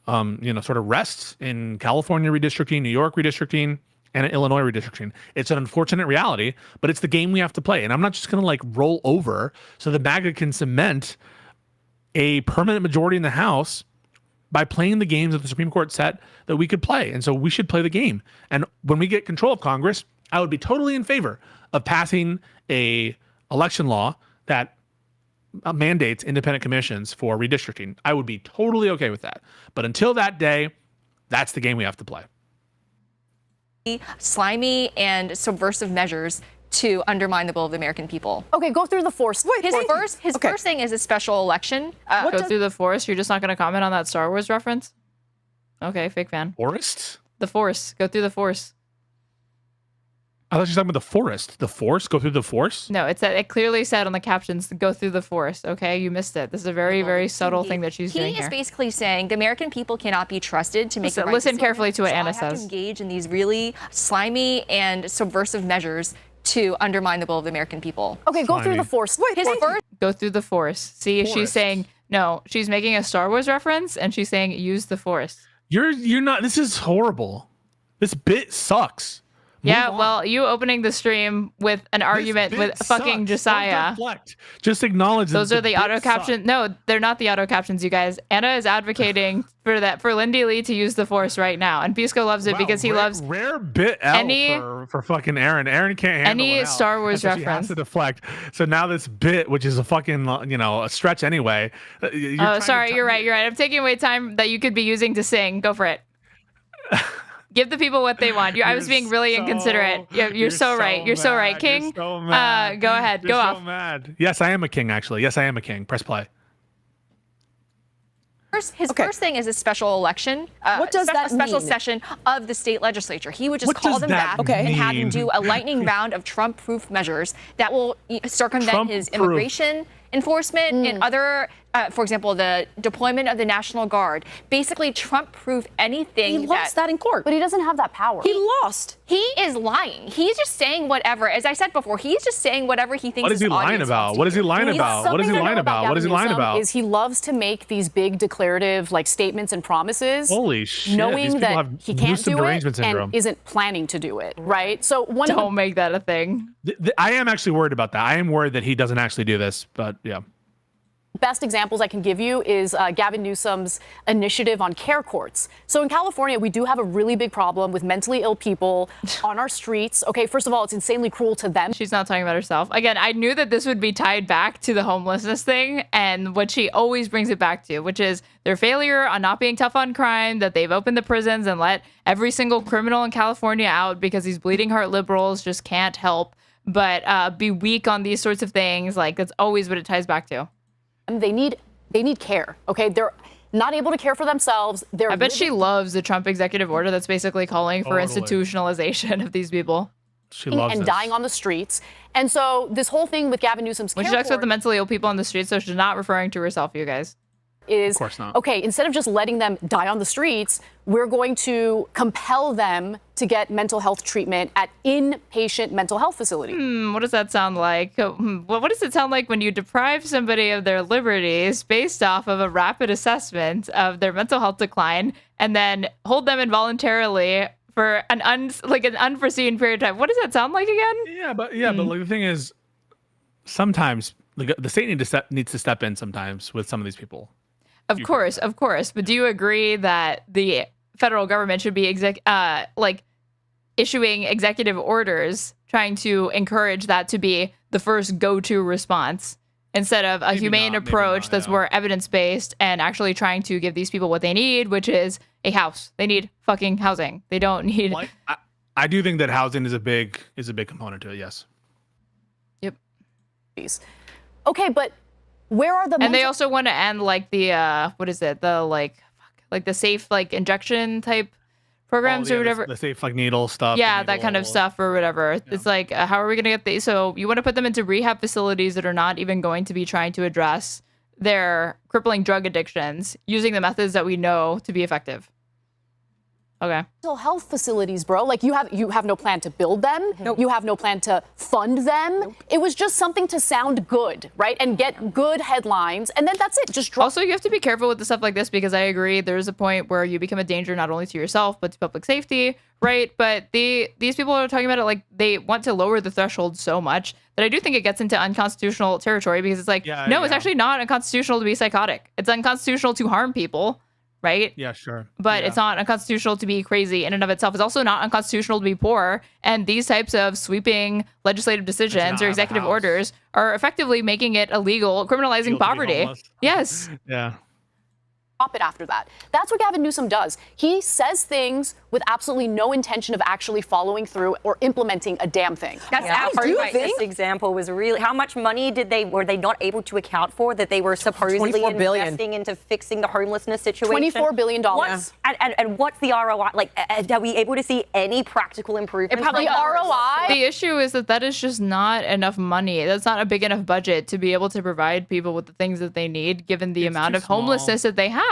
sort of rests in California redistricting, New York redistricting, and Illinois redistricting. It's an unfortunate reality, but it's the game we have to play. And I'm not just going to like roll over so the MAGA can cement a permanent majority in the House by playing the games that the Supreme Court set that we could play. And so we should play the game. And when we get control of Congress, I would be totally in favor of passing a election law that mandates independent commissions for redistricting. I would be totally okay with that. But until that day, that's the game we have to play. Slimy and subversive measures to undermine the will of the American people. Okay, go through the force. His first thing is a special election. Go through the force. You're just not going to comment on that Star Wars reference? Okay, fake fan. Forest? The force. Go through the force. I thought you were talking about the forest. The force? Go through the force? No, it clearly said on the captions, go through the forest. Okay, you missed it. This is a very, very subtle thing that she's doing here. He is basically saying the American people cannot be trusted to make the right Listen decision. carefully to what Anna I have says. To engage in these really slimy and subversive measures to undermine the will of the American people. Okay, go through the force. Go through the force. See, she's saying, no, she's making a Star Wars reference, and she's saying, use the force. You're not, this is horrible. This bit sucks. Yeah, well, you opening the stream with an argument with fucking Josiah. Just acknowledge those are the auto captions. No, they're not the auto captions, you guys. Anna is advocating for that for Lindy Lee to use the force right now, and Pisco loves it because he loves rare bit out for fucking Aaron. Aaron can't handle any Star Wars reference. She has to deflect. So now this bit, which is a fucking a stretch anyway. Oh, sorry, you're right. I'm taking away time that you could be using to sing. Go for it. Give the people what they want. I was being really inconsiderate. You're so right. You're so right, King. You're so mad. Go ahead. You're go so off. Mad. Yes, I am a king, actually. Yes, I am a king. Press play. His first thing is a special election. What does that special mean? session of the state legislature. He would just What call does them that back and have them mean? do a lightning round of Trump-proof measures that will circumvent his Trump-proof. immigration enforcement and other, for example, the deployment of the National Guard. Basically, Trump-proof anything. He lost that in court. But he doesn't have that power. He lost. He is lying. He's just saying whatever. As I said before, he's just saying whatever he thinks. What is he his lying audience about? wants What to is he hear. lying about? What is he lying about? What is he lying about? Is he loves to make these big declarative like statements and promises. Holy shit! These Knowing people that have he can't Newsom do it derangement syndrome. and isn't planning to do it, right? So one Don't of the make that a thing. I am actually worried about that. I am worried that he doesn't actually do this, but yeah. best examples I can give you is Gavin Newsom's initiative on care courts. So in California, we do have a really big problem with mentally ill people on our streets. Okay, first of all, it's insanely cruel to them. She's not talking about herself. Again, I knew that this would be tied back to the homelessness thing and what she always brings it back to, which is their failure on not being tough on crime, that they've opened the prisons and let every single criminal in California out because these bleeding heart liberals just can't help but be weak on these sorts of things. Like, that's always what it ties back to. They need care. Okay, they're not able to care for themselves. I bet she loves the Trump executive order that's basically calling for Totally. institutionalization of these people. She loves and this. dying on the streets. And so this whole thing with Gavin Newsom's When care she talks about court the mentally ill people on the streets, so she's not referring to herself, you guys. is, Of course not. okay, instead of just letting them die on the streets, we're going to compel them to get mental health treatment at inpatient mental health facilities. What does that sound like? What does it sound like when you deprive somebody of their liberties based off of a rapid assessment of their mental health decline and then hold them involuntarily for an unforeseen period of time? What does that sound like again? Yeah, but like, the thing is, sometimes the state needs to step in sometimes with some of these people. Of course. But do you agree that the federal government should be issuing executive orders trying to encourage that to be the first go-to response instead of a humane approach that's more evidence-based and actually trying to give these people what they need, which is a house. They need fucking housing. They don't need... I do think that housing is a big component to it, yes. Yep. Okay, but where are the And they also want to end the safe injection type programs or whatever. The safe needle stuff. Yeah, that kind of stuff or whatever. Yeah. It's like, how are we going to get these? So you want to put them into rehab facilities that are not even going to be trying to address their crippling drug addictions using the methods that we know to be effective. Okay. Mental health facilities, bro. Like you have no plan to build them. Nope. You have no plan to fund them. Nope. It was just something to sound good, right? And get good headlines. And then that's it. Just drop. Also, you have to be careful with the stuff like this because I agree there is a point where you become a danger not only to yourself but to public safety, right? But these people are talking about it like they want to lower the threshold so much that I do think it gets into unconstitutional territory because it's like, it's actually not unconstitutional to be psychotic. It's unconstitutional to harm people. Right? Yeah, sure. But it's not unconstitutional to be crazy in and of itself. It's also not unconstitutional to be poor. And these types of sweeping legislative decisions or executive orders are effectively making it illegal, criminalizing poverty. Yes. Yeah. Stop it after that. That's what Gavin Newsom does. He says things with absolutely no intention of actually following through or implementing a damn thing. That's this example was really how much money were they not able to account for that they were supposedly investing into fixing the homelessness situation? $24 billion. And what's the ROI? Like, are we able to see any practical improvements? The ROI. The issue is that is just not enough money. That's not a big enough budget to be able to provide people with the things that they need, given the amount of homelessness that they have.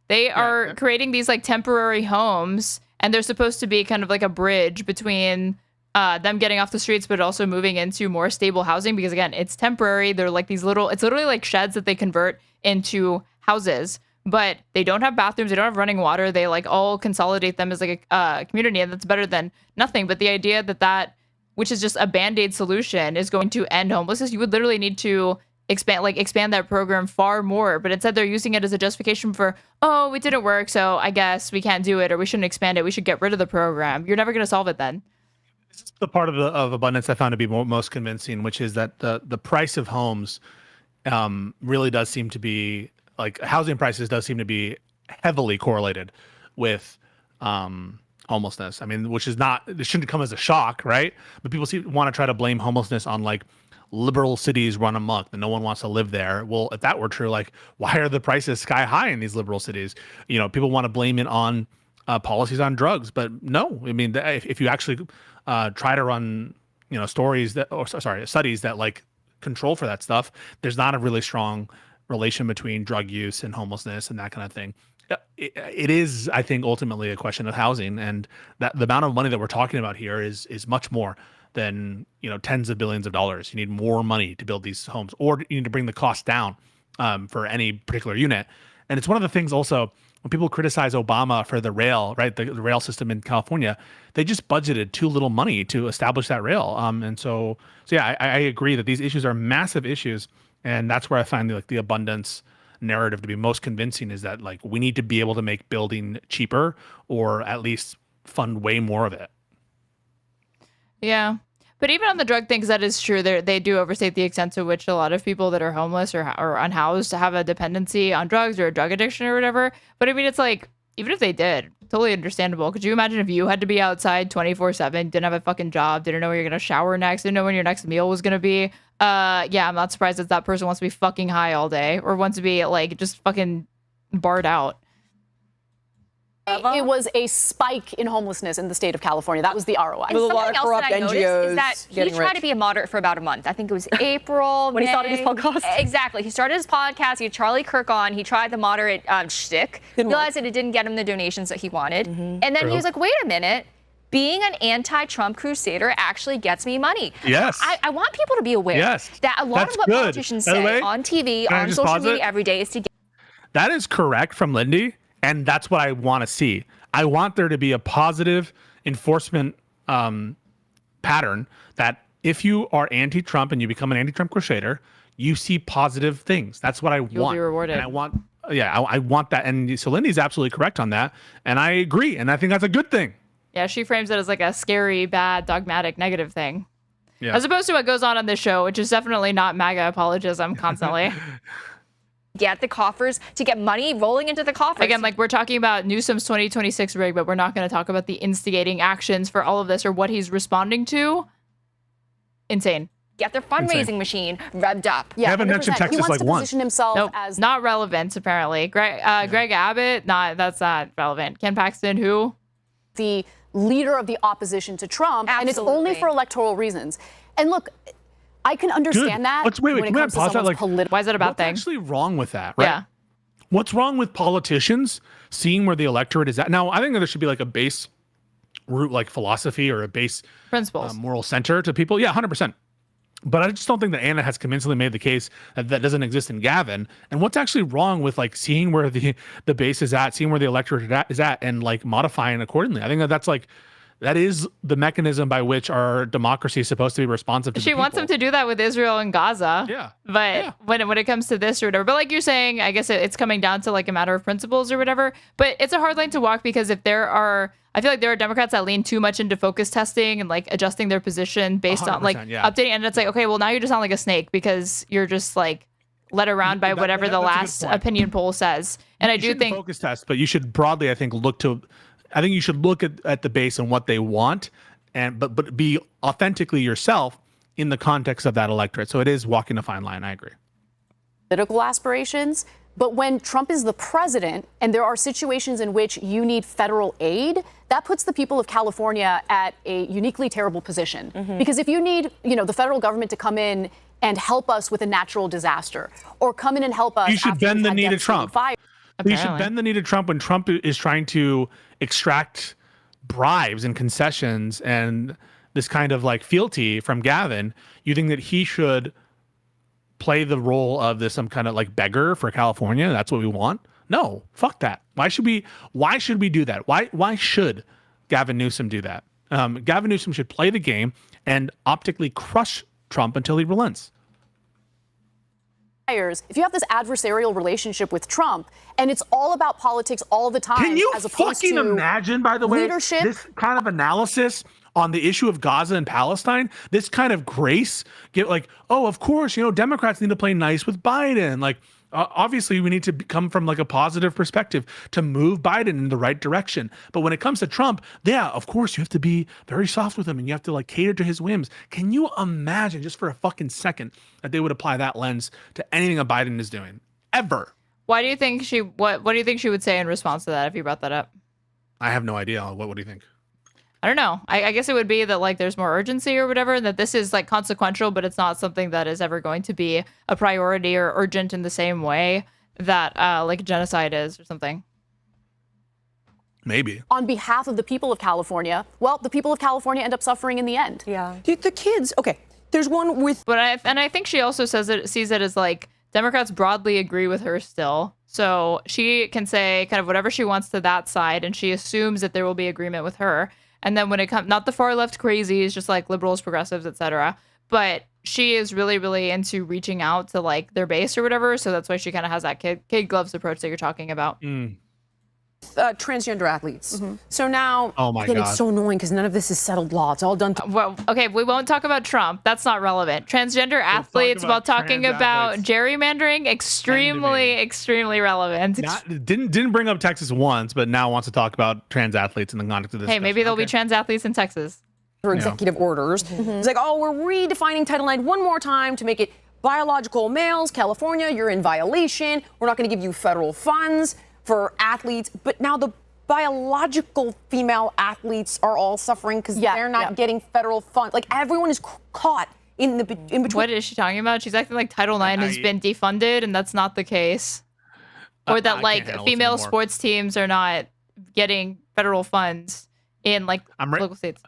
They are creating these temporary homes, and they're supposed to be kind of like a bridge between them getting off the streets, but also moving into more stable housing. Because again, it's temporary. They're like these it's literally like sheds that they convert into houses, but they don't have bathrooms. They don't have running water. They all consolidate them as a community, and that's better than nothing. But the idea that which is just a Band-Aid solution is going to end homelessness, you would literally need to expand that program far more, but instead they're using it as a justification for, it didn't work, so I guess we can't do it, or we shouldn't expand it, we should get rid of the program. You're never going to solve it then. This is the part of abundance I found to be most convincing, which is that the price of homes really does seem to be housing prices does seem to be heavily correlated with homelessness. I mean, which is it shouldn't come as a shock, right? But people want to try to blame homelessness on liberal cities run amok, that no one wants to live there. Well, if that were true, like, why are the prices sky high in these liberal cities? You know, people want to blame it on policies on drugs, but no. I mean, if you actually try to run, you know, studies that like control for that stuff, there's not a really strong relation between drug use and homelessness and that kind of thing. It is, I think, ultimately a question of housing, and that the amount of money that we're talking about here is much more than, you know, tens of billions of dollars. You need more money to build these homes, or you need to bring the cost down for any particular unit. And it's one of the things also when people criticize Obama for the rail, right, the rail system in California, they just budgeted too little money to establish that rail. And so yeah, I agree that these issues are massive issues, and that's where I find the abundance narrative to be most convincing, is that like we need to be able to make building cheaper, or at least fund way more of it. Yeah. But even on the drug things, that is true. They do overstate the extent to which a lot of people that are homeless or unhoused have a dependency on drugs or a drug addiction or whatever. But I mean, it's like, even if they did, totally understandable. Could you imagine if you had to be outside 24/7, didn't have a fucking job, didn't know where you're going to shower next, didn't know when your next meal was going to be? Yeah, I'm not surprised that person wants to be fucking high all day, or wants to be like just fucking barred out. It was a spike in homelessness in the state of California. That was the ROI. And something else that I noticed is that he tried to be a moderate for about a month. I think it was April, when he started his podcast? Exactly. He started his podcast. He had Charlie Kirk on. He tried the moderate shtick. Realized that it didn't get him the donations that he wanted. And then he was like, wait a minute. Being an anti-Trump crusader actually gets me money. Yes. I want people to be aware that a lot of what politicians say on TV, on social media every day is to get... That is correct from Lindy. And that's what I want to see. I want there to be a positive enforcement pattern, that if you are anti-Trump and you become an anti-Trump crusader, you see positive things. That's what I want. You'll be rewarded. And I want that. And so Lindy's absolutely correct on that. And I agree. And I think that's a good thing. Yeah, she frames it as like a scary, bad, dogmatic, negative thing. Yeah. As opposed to what goes on this show, which is definitely not MAGA apologism constantly. Get the coffers, to get money rolling into the coffers. Again, like we're talking about Newsom's 2026 rig, but we're not going to talk about the instigating actions for all of this or what he's responding to. Insane. Get their fundraising machine revved up. Yeah, haven't mentioned Texas he wants like to once. position himself Nope, as not relevant apparently. Greg Abbott, that's not relevant. Ken Paxton, who? The leader of the opposition to Trump, and it's only for electoral reasons. And look, I can understand that. Wait, when it can we comes to pause that? someone's Like, why is that a bad what's thing? actually wrong with that, right? Yeah. What's wrong with politicians seeing where the electorate is at? Now, I think that there should be like a base root, like philosophy, or a base principles, moral center to people. Yeah, 100%. But I just don't think that Anna has convincingly made the case that that doesn't exist in Gavin. And what's actually wrong with like seeing where the base is at, seeing where the electorate is at, and like modifying accordingly? I think that is the mechanism by which our democracy is supposed to be responsive to She wants them to do that with Israel and Gaza. Yeah. But when it comes to this or whatever, but like you're saying, I guess it's coming down to like a matter of principles or whatever. But it's a hard line to walk, because I feel like there are Democrats that lean too much into focus testing and like adjusting their position based on like updating. And it's like, okay, well now you just sound like a snake because you're just like led around by whatever the last opinion poll says. And I do think focus test, but you should broadly, I think, you should look at the base and what they want, and but be authentically yourself in the context of that electorate. So it is walking a fine line. I agree. Political aspirations, but when Trump is the president and there are situations in which you need federal aid, that puts the people of California at a uniquely terrible position. Because if you need, the federal government to come in and help us with a natural disaster, or come in and help us, you should bend the knee to Trump. You should Apparently. bend the knee to Trump when Trump is trying to extract bribes and concessions and this kind of like fealty from Gavin. You think that he should play the role of some kind of like beggar for California? That's what we want? No, fuck that. Why should we do that? Why should Gavin Newsom do that? Gavin Newsom should play the game and optically crush Trump until he relents. If you have this adversarial relationship with Trump and it's all about politics all the time, can you as opposed fucking to imagine, by the way, leadership, this kind of analysis on the issue of Gaza and Palestine, this kind of grace, get like, oh, of course, Democrats need to play nice with Biden. Like, obviously we need to come from like a positive perspective to move Biden in the right direction. But when it comes to Trump, yeah, of course you have to be very soft with him and you have to like cater to his whims. Can you imagine just for a fucking second that they would apply that lens to anything that Biden is doing ever? Why do you think what do you think she would say in response to that if you brought that up? I have no idea. What do you think? I don't know. I guess it would be that like there's more urgency or whatever, that this is like consequential, but it's not something that is ever going to be a priority or urgent in the same way that like genocide is or something. Maybe. On behalf of the people of California, well, the people of California end up suffering in the end. Yeah. The kids, okay, there's one with... But I think she also sees it as like Democrats broadly agree with her still. So she can say kind of whatever she wants to that side, and she assumes that there will be agreement with her. And then when it comes, not the far left crazies, just like liberals, progressives, etc. But she is really, really into reaching out to like their base or whatever. So that's why she kind of has that kid gloves approach that you're talking about. Transgender athletes. So now, oh my again, God, it's so annoying because none of this is settled law. It's all done. Well, okay, we won't talk about Trump. That's not relevant. Transgender athletes, while talking about gerrymandering, extremely relevant. Didn't bring up Texas once, but now wants to talk about trans athletes in the context of this. Hey, maybe there'll be trans athletes in Texas. For executive orders. It's like, oh, we're redefining Title IX one more time to make it biological males. California, you're in violation. We're not going to give you federal funds for athletes, but now the biological female athletes are all suffering because they're not getting federal funds. Like everyone is caught in between. What is she talking about? She's acting like Title IX has been defunded, and that's not the case. Or that like female sports teams are not getting federal funds in like local states.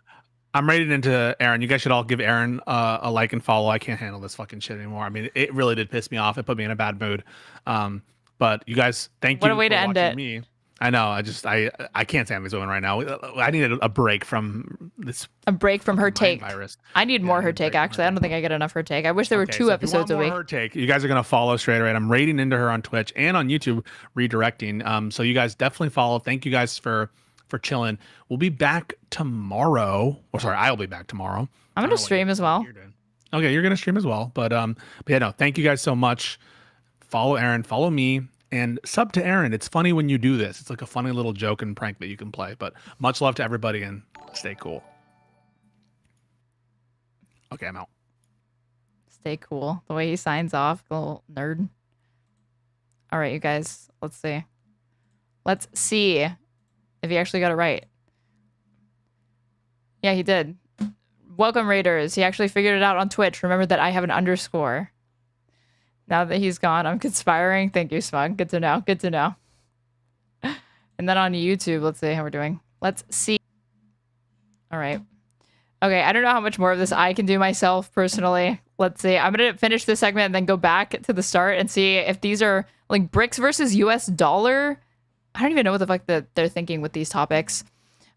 I'm rating into Aaron. You guys should all give Aaron a like and follow. I can't handle this fucking shit anymore. I mean, it really did piss me off. It put me in a bad mood. But you guys, thank you. What a way to end it. Me. I know. I can't stand these women right now. I needed a break from this. A break from her take. Virus. I need more her take. Actually, I don't think I get enough her take. I wish there were 2 episodes a week. Her take. You guys are gonna follow Straighterade. I'm rating into her on Twitch and on YouTube, redirecting. So you guys definitely follow. Thank you guys for chilling. We'll be back tomorrow. Or sorry, I'll be back tomorrow. I'm gonna stream as well. Okay, you're gonna stream as well. But yeah, no. Thank you guys so much. Follow Aaron, follow me, and sub to Aaron. It's funny when you do this. It's like a funny little joke and prank that you can play. But much love to everybody and stay cool. Okay, I'm out. Stay cool. The way he signs off, little nerd. All right, you guys. Let's see. Let's see if he actually got it right. Yeah, he did. Welcome, Raiders. He actually figured it out on Twitch. Remember that I have an underscore. Now that he's gone, I'm conspiring. Thank you, Smug. Good to know. Good to know. And then on YouTube, let's see how we're doing. Let's see. All right. Okay, I don't know how much more of this I can do myself personally. Let's see. I'm going to finish this segment and then go back to the start and see if these are like BRICS versus US dollar. I don't even know what the fuck they're thinking with these topics.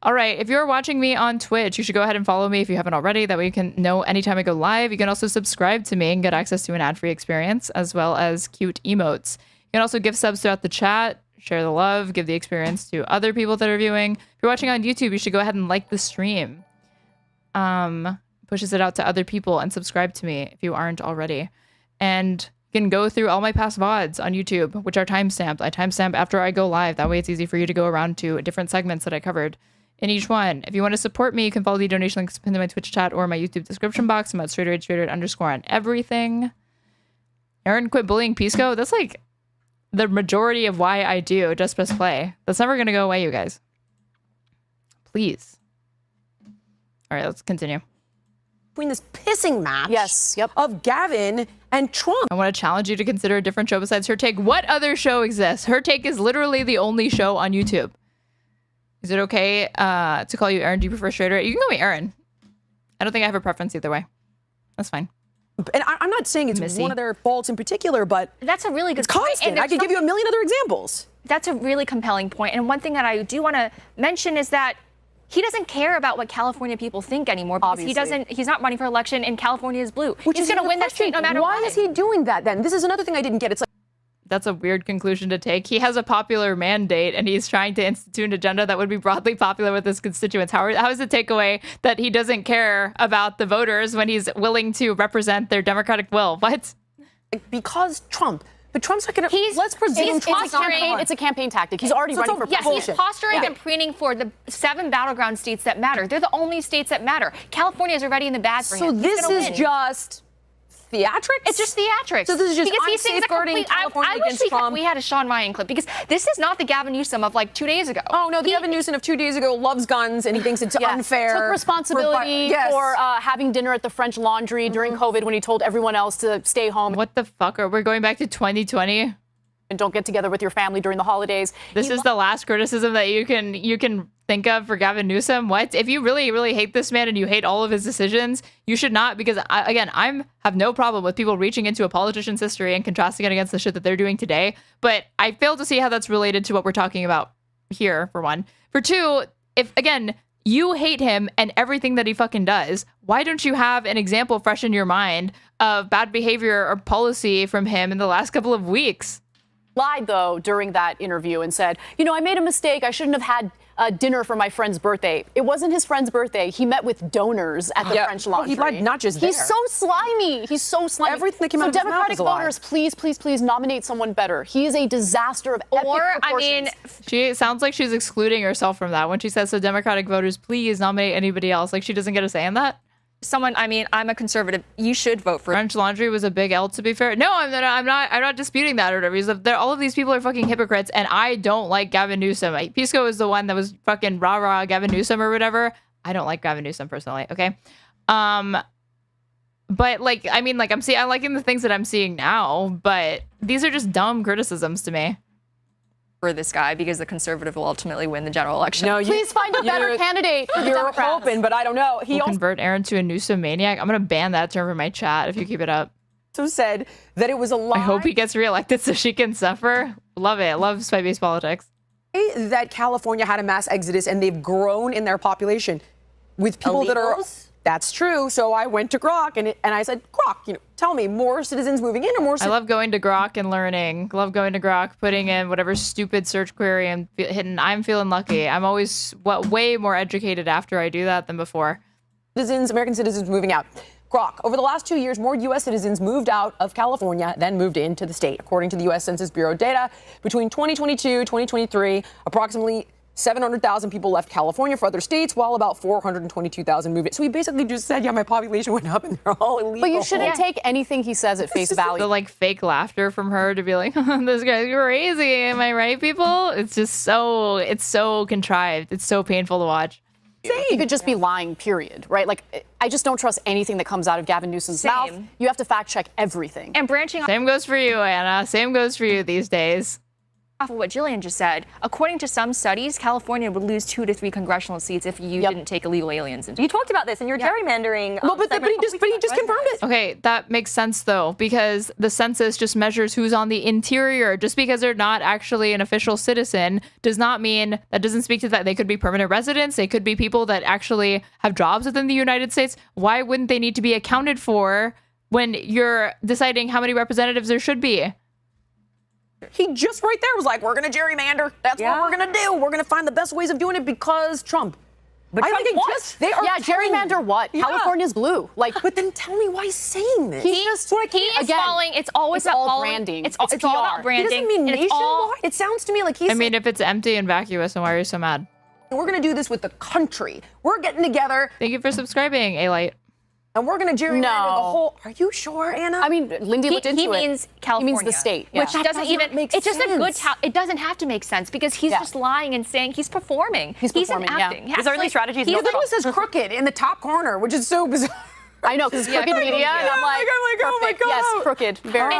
All right, if you're watching me on Twitch, you should go ahead and follow me if you haven't already. That way you can know anytime I go live. You can also subscribe to me and get access to an ad-free experience as well as cute emotes. You can also give subs throughout the chat, share the love, give the experience to other people that are viewing. If you're watching on YouTube, you should go ahead and like the stream. Pushes it out to other people, and subscribe to me if you aren't already. And you can go through all my past VODs on YouTube, which are timestamped. I timestamp after I go live. That way it's easy for you to go around to different segments that I covered in each one. If you want to support me, you can follow the donation links pinned in my Twitch chat or my YouTube description box. I'm at Straighterade _ on everything. Aaron quit bullying Pisco. That's like the majority of why I do Just Press Play. That's never going to go away, you guys. Please. All right, let's continue. Between this pissing match of Gavin and Trump. I want to challenge you to consider a different show besides Her Take. What other show exists? Her Take is literally the only show on YouTube. Is it okay to call you Aaron? Do you prefer Straighterade? You can call me Aaron. I don't think I have a preference either way. That's fine. And I'm not saying it's one of their faults in particular, but that's a really good point. Constant. I could give you a million other examples. That's a really compelling point. And one thing that I do want to mention is that he doesn't care about what California people think anymore because he's not running for election and California is blue. Which he's going to win that state no matter what. Why is he doing that then? This is another thing I didn't get. It's like, that's a weird conclusion to take. He has a popular mandate and he's trying to institute an agenda that would be broadly popular with his constituents. How is the takeaway that he doesn't care about the voters when he's willing to represent their democratic will? What? Because Trump But Trump's not going to. Let's presume it's a campaign tactic. He's already running for president. Yes, he's posturing and preening for the 7 battleground states that matter. They're the only states that matter. California is already in the bag for him. So this is just theatrics? It's just theatrics. So this is just because he's safeguarding California against Trump. We had a Sean Ryan clip because this is not the Gavin Newsom of like 2 days ago. Oh no, the Gavin Newsom of 2 days ago loves guns and he thinks it's unfair. Took responsibility for having dinner at the French Laundry during COVID when he told everyone else to stay home. What the fuck? We're going back to 2020? And don't get together with your family during the holidays. This is the last criticism that you can think of for Gavin Newsom. What? If you really, really hate this man and you hate all of his decisions, you should not, because I have no problem with people reaching into a politician's history and contrasting it against the shit that they're doing today. But I fail to see how that's related to what we're talking about here, for one. For two, if, again, you hate him and everything that he fucking does, why don't you have an example fresh in your mind of bad behavior or policy from him in the last couple of weeks? Lied, though, during that interview and said, I made a mistake. I shouldn't have had dinner for my friend's birthday. It wasn't his friend's birthday. He met with donors at the French Laundry. He lied not just there. He's so slimy. He's so slimy. Everything that came out of his mouth Democratic is a lie. voters, please nominate someone better. He is a disaster of epic proportions. She sounds like she's excluding herself from that when she says, so Democratic voters, please nominate anybody else. Like, she doesn't get a say in that? I'm a conservative. You should vote for French Laundry was a big L, to be fair. No, I'm not disputing that or whatever. All of these people are fucking hypocrites, and I don't like Gavin Newsom. Pisco is the one that was fucking rah Gavin Newsom or whatever. I don't like Gavin Newsom personally. Okay, but I'm liking the things that I'm seeing now, but these are just dumb criticisms to me. For this guy because the conservative will ultimately win the general election. No, please find a better candidate for the You're Democrats. hoping, but I don't know. He convert Aaron to a Newsom maniac. I'm gonna ban that term from my chat if you keep it up. Also said that it was a lie. I hope he gets reelected so she can suffer. Love it. Love spite-based politics. That California had a mass exodus and they've grown in their population with people that are. That's true. So I went to Grok and I said, Grok, tell me, more citizens moving in or more? I love going to Grok and learning. Love going to Grok, putting in whatever stupid search query and hitting, I'm feeling lucky. I'm always way more educated after I do that than before. American citizens moving out. Grok, over the last 2 years, more U.S. citizens moved out of California than moved into the state. According to the U.S. Census Bureau data, between 2022 2023, approximately 700,000 people left California for other states, while about 422,000 moved in. So he basically just said, my population went up and they're all illegal. But you shouldn't take anything he says at face value. The fake laughter from her to be like, this guy's crazy. Am I right, people? It's just it's so contrived. It's so painful to watch. He could just be lying, period, right? I just don't trust anything that comes out of Gavin Newsom's mouth. You have to fact check everything. And branching Same goes for you, Anna. Same goes for you these days. Off of what Jillian just said, according to some studies, California would lose 2 to 3 congressional seats if you didn't take illegal aliens into. You talked about this in your gerrymandering. Well, but he just confirmed it. Okay, that makes sense though, because the census just measures who's on the interior. Just because they're not actually an official citizen does not mean that doesn't speak to that. They could be permanent residents. They could be people that actually have jobs within the United States. Why wouldn't they need to be accounted for when you're deciding how many representatives there should be? He just right there was like, we're going to gerrymander. That's what we're going to do. We're going to find the best ways of doing it because Trump. But Trump what? Gerrymander what? Yeah. California's blue. But then tell me why he's saying this. He is falling. It's always all branding. It's all about branding. He doesn't mean nationwide. It sounds to me like he's. I mean, if it's empty and vacuous, then why are you so mad? We're going to do this with the country. We're getting together. Thank you for subscribing, A-Light. And we're going to gerrymander the whole. Are you sure, Anna? I mean, Lindy looked into it. He means California. He means the state. Which doesn't even make sense. It's just a good. It doesn't have to make sense because he's just lying and saying he's performing. He's Yeah. enacting. His early strategies. He literally says crooked in the top corner, which is so bizarre. I know, because it's crooked media, and I'm like, oh my God. Yes, crooked. Very.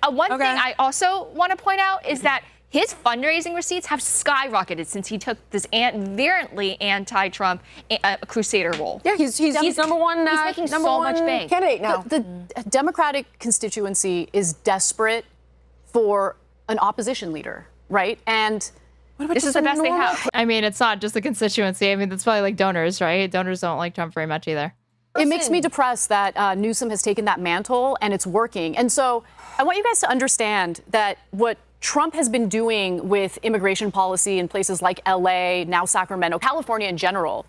One thing I also want to point out is that his fundraising receipts have skyrocketed since he took this virulently anti-Trump crusader role. Yeah, he's number one. He's making so much bank. Candidate now. The Democratic constituency is desperate for an opposition leader, right? And this is the best they have. I mean, it's not just the constituency. I mean, that's probably like donors, right? Donors don't like Trump very much either. It makes me depressed that Newsom has taken that mantle and it's working. And so I want you guys to understand that what Trump has been doing with immigration policy in places like LA, now Sacramento, California in general,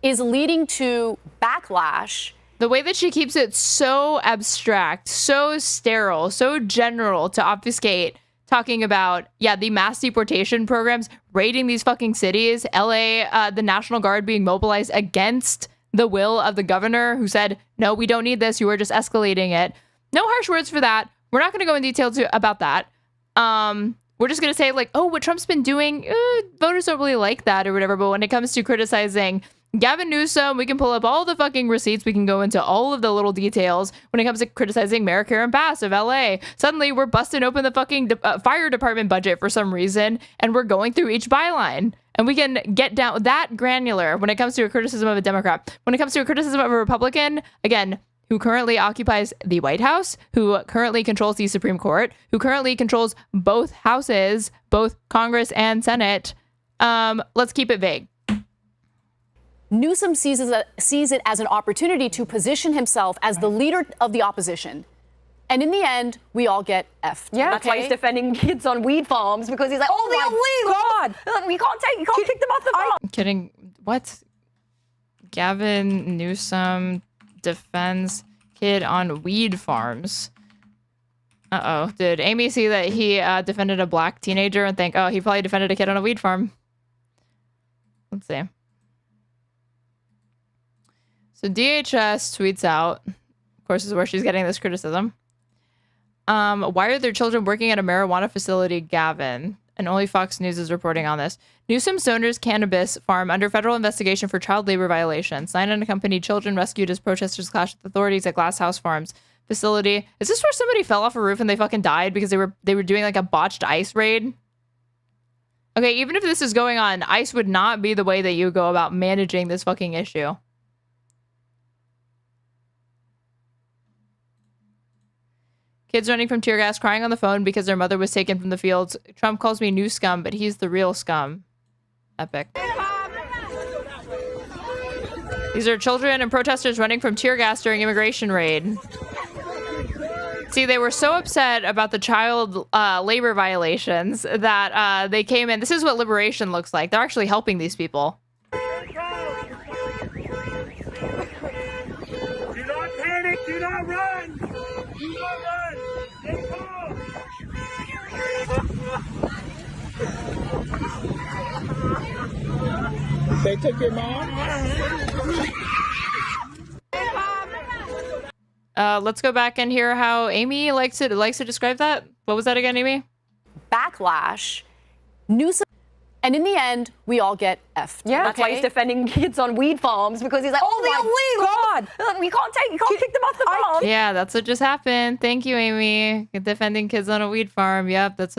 is leading to backlash The way that she keeps it so abstract, so sterile, so general to obfuscate talking about, the mass deportation programs, raiding these fucking cities, LA, the National Guard being mobilized against the will of the governor who said, no, we don't need this. You are just escalating it. No harsh words for that. We're not going to go in detail about that. We're just going to say like, oh, what Trump's been doing, voters don't really like that or whatever. But when it comes to criticizing Gavin Newsom, we can pull up all the fucking receipts. We can go into all of the little details. When it comes to criticizing Mayor Karen Bass of LA, suddenly we're busting open the fucking fire department budget for some reason, and we're going through each byline. And we can get down that granular when it comes to a criticism of a Democrat. When it comes to a criticism of a Republican, again, who currently occupies the White House, who currently controls the Supreme Court, who currently controls both houses, both Congress and Senate. Let's keep it vague. Newsom sees it as an opportunity to position himself as the leader of the opposition. And in the end, we all get effed. Yeah, that's why he's defending kids on weed farms, because he's like, oh, the illegal! You can't kick them off the farm. Kidding. What? Gavin Newsom defends kid on weed farms. Uh-oh. Did Amy see that he defended a black teenager and think, oh, he probably defended a kid on a weed farm? Let's see. So DHS tweets out, of course, this is where she's getting this criticism. Why are their children working at a marijuana facility, Gavin? And only Fox News is reporting on this. Newsom's owner's cannabis farm under federal investigation for child labor violations. 9 unaccompanied children rescued as protesters clashed with authorities at Glass House Farms facility. Is this where somebody fell off a roof and they fucking died because they were doing like a botched ICE raid? Okay, even if this is going on, ICE would not be the way that you go about managing this fucking issue. Kids running from tear gas, crying on the phone because their mother was taken from the fields. Trump calls me new scum, but he's the real scum. Epic. These are children and protesters running from tear gas during immigration raid. See, they were so upset about the child labor violations that they came in. This is what liberation looks like. They're actually helping these people. Do not panic. Do not run. Do not run. Stay calm. They took your mom? Let's go back and hear how Amy likes to describe that. What was that again, Amy? Backlash. Newsom. And in the end, we all get effed. Yeah, that's why he's defending kids on weed farms, because he's like, oh, the illegal! You can't kick them off the farm. Yeah, that's what just happened. Thank you, Amy. Defending kids on a weed farm. Yep, that's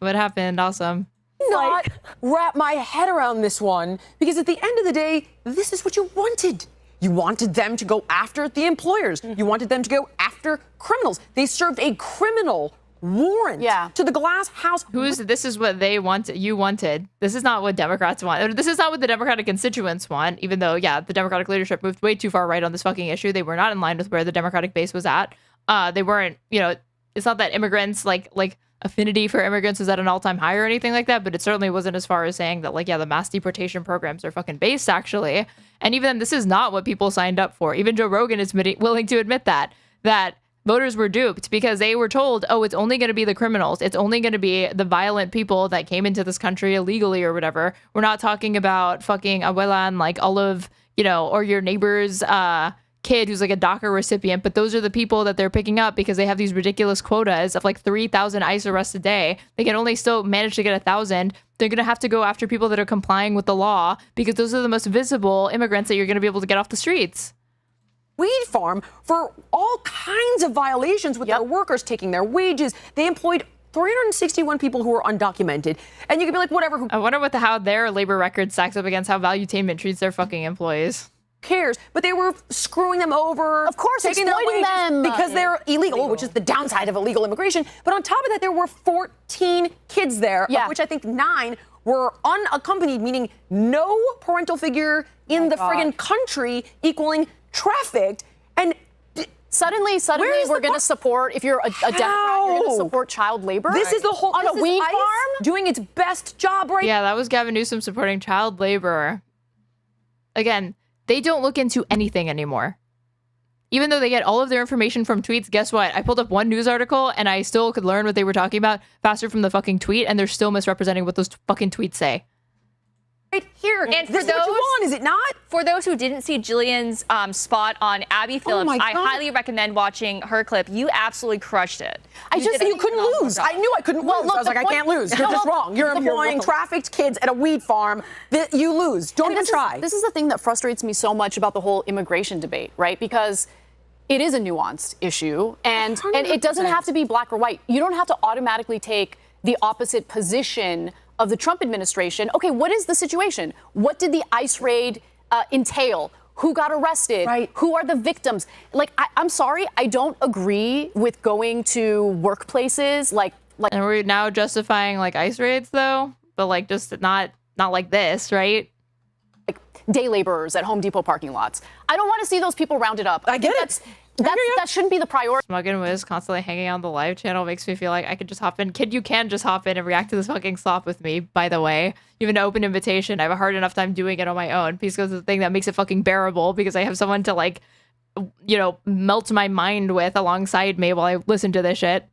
what happened. Awesome. Not wrap my head around this one, because at the end of the day, this is what you wanted. You wanted them to go after the employers. You wanted them to go after criminals. They served a criminal warrant to the Glass House. This is what they wanted. You wanted. This is not what Democrats want. This is not what the Democratic constituents want, even though, the Democratic leadership moved way too far right on this fucking issue. They were not in line with where the Democratic base was at. They weren't, it's not that immigrants, like affinity for immigrants was at an all-time high or anything like that, but it certainly wasn't as far as saying that, the mass deportation programs are fucking based, actually. And even then, this is not what people signed up for. Even Joe Rogan is willing to admit that voters were duped because they were told, oh, it's only going to be the criminals. It's only going to be the violent people that came into this country illegally or whatever. We're not talking about fucking abuela and Olive, or your neighbor's kid who's a DACA recipient, but those are the people that they're picking up because they have these ridiculous quotas of 3,000 ICE arrests a day. They can only still manage to get 1,000. They're going to have to go after people that are complying with the law because those are the most visible immigrants that you're going to be able to get off the streets. Weed farm for all kinds of violations with their workers taking their wages. They employed 361 people who were undocumented. And you could be like, whatever. I wonder how their labor record stacks up against how Valuetainment treats their fucking employees. Cares, but they were screwing them over. Of course, taking exploiting them because they're illegal, which is the downside of illegal immigration. But on top of that, there were 14 kids there, of which I think 9 were unaccompanied, meaning no parental figure in the friggin' country, equaling trafficked. And suddenly we're going to support, if you're a Democrat, you're going to support child labor. This is the whole on a weed farm doing its best job right. Yeah, that was Gavin Newsom supporting child labor. Again, they don't look into anything anymore. even though they get all of their information from tweets, guess what? I pulled up one news article and I still could learn what they were talking about faster from the fucking tweet, and they're still misrepresenting what those fucking tweets say. Right here. And for this those, is what you want, is it not? For those who didn't see Jillian's spot on Abby Phillips, my I God. highly recommend watching her clip. You absolutely crushed it. You couldn't lose. I knew I couldn't lose. look, I was the like, I point- can't lose. You're just wrong. You're employing trafficked kids at a weed farm. You lose. Don't even try. This is the thing that frustrates me so much about the whole immigration debate, right? Because it is a nuanced issue, and it doesn't have to be black or white. You don't have to automatically take the opposite position of the Trump administration. Okay, what is the situation? What did the ICE raid entail? Who got arrested? Right. Who are the victims? Like, I'm sorry, I don't agree with going to workplaces like. And we're now justifying like ICE raids though, but like just not like this, right? Like day laborers at Home Depot parking lots. I don't want to see those people rounded up. I get it. That shouldn't be the priority. Smug and Wiz constantly hanging out on the live channel makes me feel like I could just hop in. Kid, you can just hop in and react to this fucking slop with me, by the way. Even an open invitation. I have a hard enough time doing it on my own. Pisco is the thing that makes it fucking bearable because I have someone to like, you know, melt my mind with alongside me while I listen to this shit.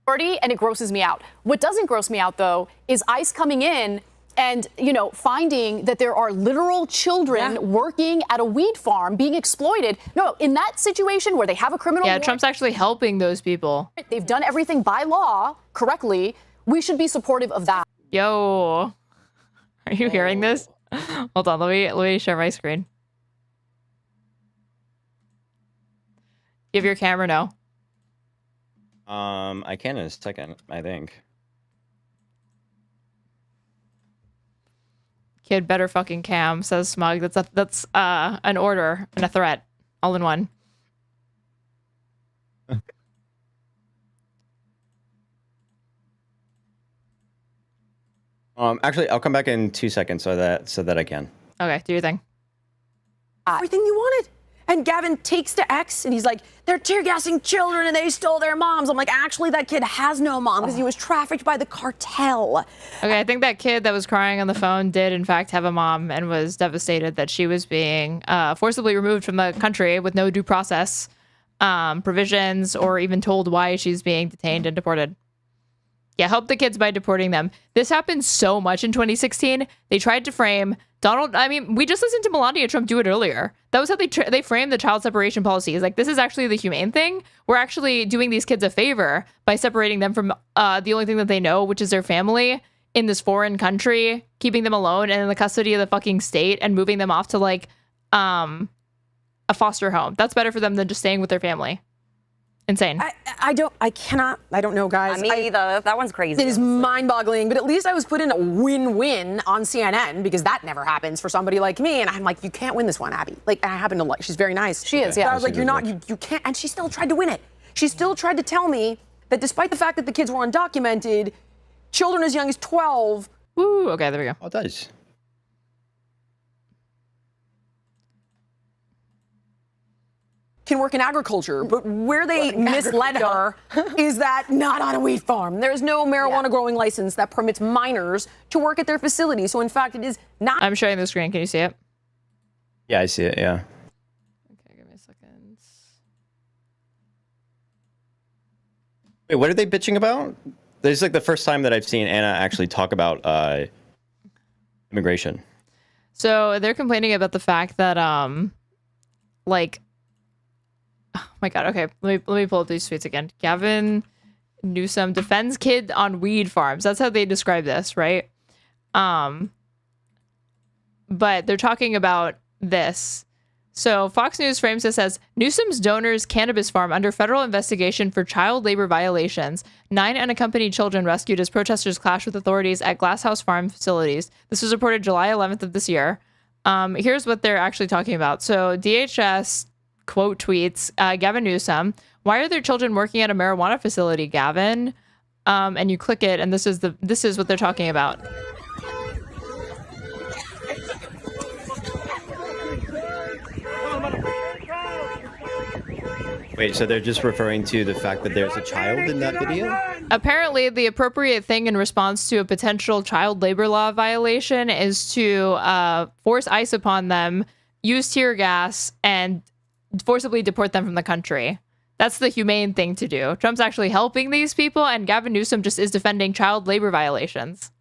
And it grosses me out. What doesn't gross me out, though, is ICE coming in and, you know, finding that there are literal children working at a weed farm being exploited. No, in that situation where they have a criminal warrant, Trump's actually helping those people. They've done everything by law correctly. We should be supportive of that. Yo, are you hearing this? Hold on, let me share my screen. Give your camera no. I can in a second, I think. Kid, better fucking cam, says Smug. That's an order and a threat, all in one. Actually, I'll come back in 2 seconds so that I can. Okay, do your thing. Everything you wanted. And Gavin takes to X and he's like, they're tear gassing children and they stole their moms. I'm like, actually, that kid has no mom because he was trafficked by the cartel. Okay, I think that kid that was crying on the phone did, in fact, have a mom and was devastated that she was being forcibly removed from the country with no due process provisions or even told why she's being detained and deported. Yeah, help the kids by deporting them. This happened so much in 2016. They tried to frame Donald. I mean, we just listened to Melania Trump do it earlier. That was how they framed the child separation policy. It's like, this is actually the humane thing. We're actually doing these kids a favor by separating them from the only thing that they know, which is their family in this foreign country, keeping them alone and in the custody of the fucking state and moving them off to like a foster home. That's better for them than just staying with their family. Insane. I don't know, guys. Me either. That one's crazy. It is mind-boggling, but at least I was put in a win-win on CNN because that never happens for somebody like me. And I'm like, you can't win this one, Abby. Like, and I happen to like, she's very nice. She is, yeah. So I was like, you can't. And she still tried to win it. She still tried to tell me that despite the fact that the kids were undocumented, children as young as 12. Woo, okay, there we go. Oh, it does. Can work in agriculture, but where they misled her is that not on a wheat farm. There's no marijuana growing license that permits minors to work at their facility. So in fact, it is not. I'm showing the screen. Can you see it? Yeah, I see it. Yeah. Okay, give me a second. Wait, what are they bitching about? This is like the first time that I've seen Anna actually talk about immigration. So they're complaining about the fact that like, oh my god, okay, let me pull up these tweets again. Gavin Newsom defends kid on weed farms. That's how they describe this, right? But they're talking about this. So Fox News frames this as Newsom's donors cannabis farm under federal investigation for child labor violations. 9 unaccompanied children rescued as protesters clash with authorities at Glasshouse Farm facilities. This was reported July 11th of this year. Here's what they're actually talking about. So DHS quote tweets Gavin Newsom, "Why are there children working at a marijuana facility, Gavin?" And you click it, and this is what they're talking about. Wait, so they're just referring to the fact that there's a child in that video? Apparently, the appropriate thing in response to a potential child labor law violation is to force ICE upon them, use tear gas, and forcibly deport them from the country. That's the humane thing to do. Trump's actually helping these people, and Gavin Newsom just is defending child labor violations.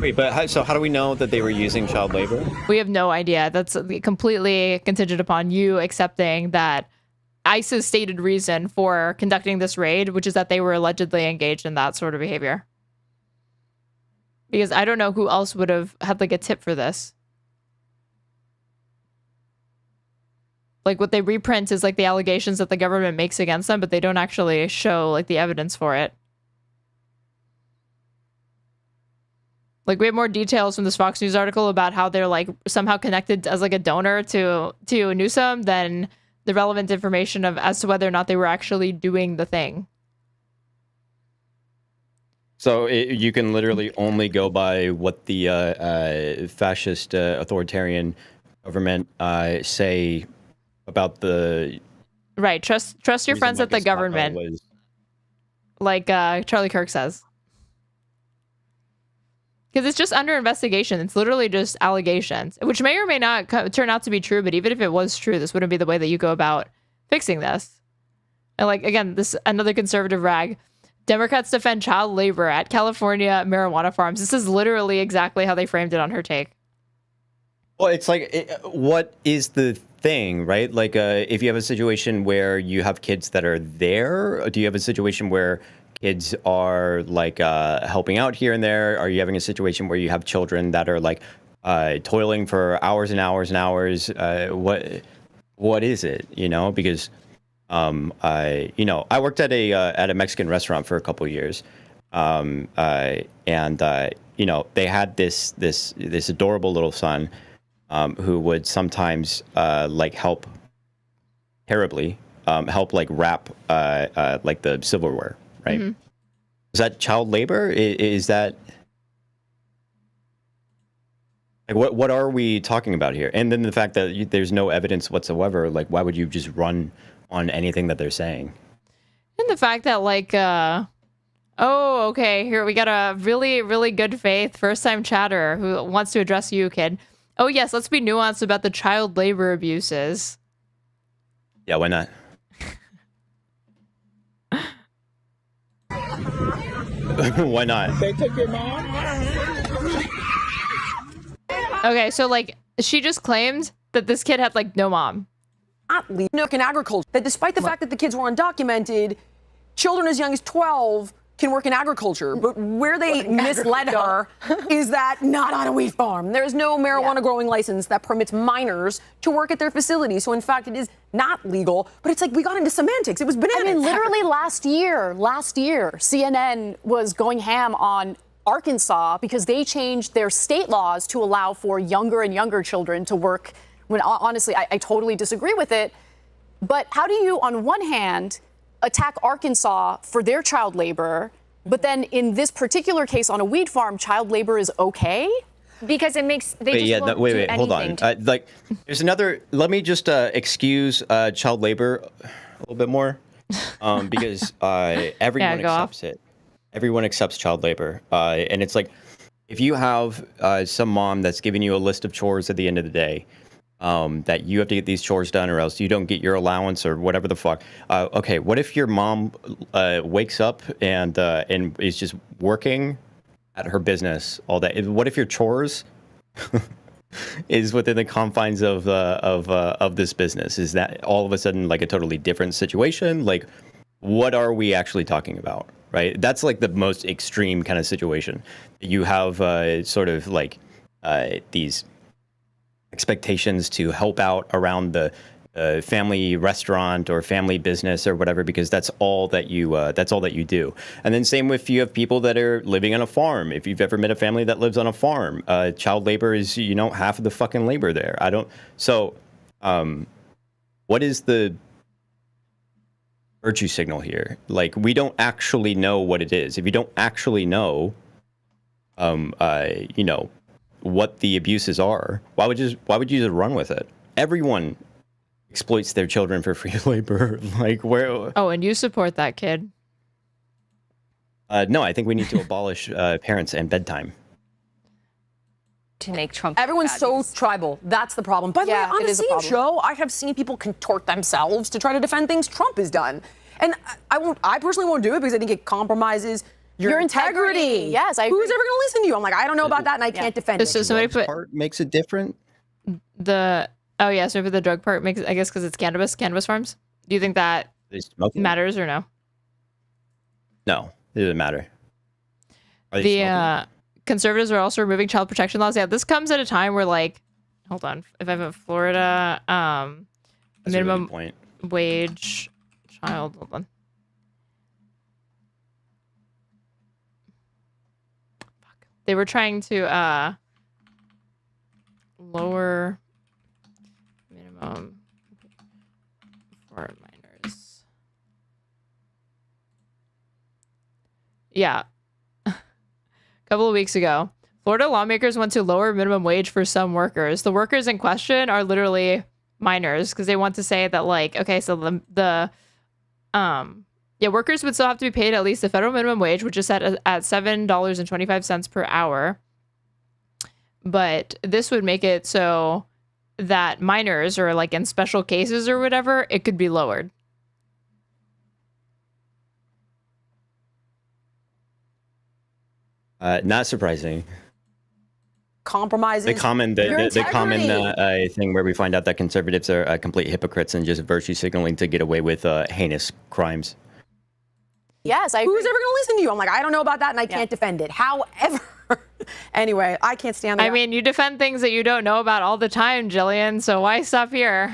Wait, but how do we know that they were using child labor? We have no idea. That's completely contingent upon you accepting that ICE's stated reason for conducting this raid, which is that they were allegedly engaged in that sort of behavior. Because I don't know who else would have had like a tip for this. Like what they reprint is like the allegations that the government makes against them, but they don't actually show like the evidence for it. Like we have more details from this Fox News article about how they're like somehow connected as like a donor to Newsom than the relevant information of as to whether or not they were actually doing the thing. So you can literally only go by what the fascist authoritarian government say about the right. Trust your friends at the government, like Charlie Kirk says. Because it's just under investigation. It's literally just allegations, which may or may not turn out to be true. But even if it was true, this wouldn't be the way that you go about fixing this. And like, again, this another conservative rag. Democrats defend child labor at California marijuana farms. This is literally exactly how they framed it on her take. Well, it's like, what is the thing, right? Like, if you have a situation where you have kids that are there, do you have a situation where kids are like helping out here and there? Are you having a situation where you have children that are like toiling for hours and hours and hours? What is it? You know, because I worked at a Mexican restaurant for a couple of years, and they had this adorable little son who would sometimes like help terribly help like wrap like the silverware. Right. Mm-hmm. Is that child labor? Is that like what are we talking about here? And then the fact that there's no evidence whatsoever. Like, why would you just run on anything that they're saying? And the fact that like, oh, okay, here we got a really, really good faith first time chatter who wants to address you, kid. Oh yes, let's be nuanced about the child labor abuses. Yeah, why not? Why not? They took your mom? Okay, so like she just claimed that this kid had like no mom. In agriculture, that despite the fact that the kids were undocumented, children as young as 12 can work in agriculture. But where they misled her is that not on a wheat farm. There's no marijuana growing license that permits minors to work at their facility. So in fact, it is not legal. But it's like we got into semantics. It was bananas. I mean, literally last year, CNN was going ham on Arkansas because they changed their state laws to allow for younger and younger children to work. When honestly, I totally disagree with it. But how do you, on one hand, attack Arkansas for their child labor, but then in this particular case on a weed farm, child labor is okay? Because it makes wait, hold on. Like, there's another. Let me just excuse child labor a little bit more, because everyone accepts it. Everyone accepts child labor, and it's like if you have some mom that's giving you a list of chores at the end of the day. That you have to get these chores done or else you don't get your allowance or whatever the fuck. Okay, what if your mom wakes up and is just working at her business all day? What if your chores is within the confines of this business? Is that all of a sudden like a totally different situation? Like, what are we actually talking about, right? That's like the most extreme kind of situation. You have sort of like these expectations to help out around the family restaurant or family business or whatever, because that's all that you do. And then same with you have people that are living on a farm. If you've ever met a family that lives on a farm, child labor is, half of the fucking labor there. What is the virtue signal here? Like, we don't actually know what it is. If you don't actually know, what the abuses are, why would you just run with it? Everyone exploits their children for free labor. Like, where? Oh, and you support that, kid? No, I think we need to abolish parents and bedtime. to make Trump. Everyone's so tribal. That's the problem. By the way, on it the is a same problem. show, I have seen people contort themselves to try to defend things Trump has done. And I personally won't do it because I think it compromises your integrity. Yes, I agree. Who's ever going to listen to you? I'm like, I don't know about that, and I can't defend it. So somebody put part makes it different. the so the drug part makes, I guess, because it's cannabis farms. Do you think that matters or no? No, it doesn't matter. The conservatives are also removing child protection laws. Yeah, this comes at a time where, like, hold on, if I'm in Florida, minimum wage child. Hold on. They were trying to lower minimum for minors. Yeah. A couple of weeks ago, Florida lawmakers want to lower minimum wage for some workers. The workers in question are literally minors because they want to say that, like, okay, so workers would still have to be paid at least the federal minimum wage, which is set at $7.25 per hour. But this would make it so that minors, or like in special cases or whatever, it could be lowered. Not surprising. Compromises The common integrity. thing where we find out that conservatives are complete hypocrites and just virtue signaling to get away with heinous crimes. Yes, I agree. Who's ever going to listen to you? I'm like, I don't know about that, and I can't defend it. However, anyway, I can't stand that. I mean, you defend things that you don't know about all the time, Jillian, so why stop here?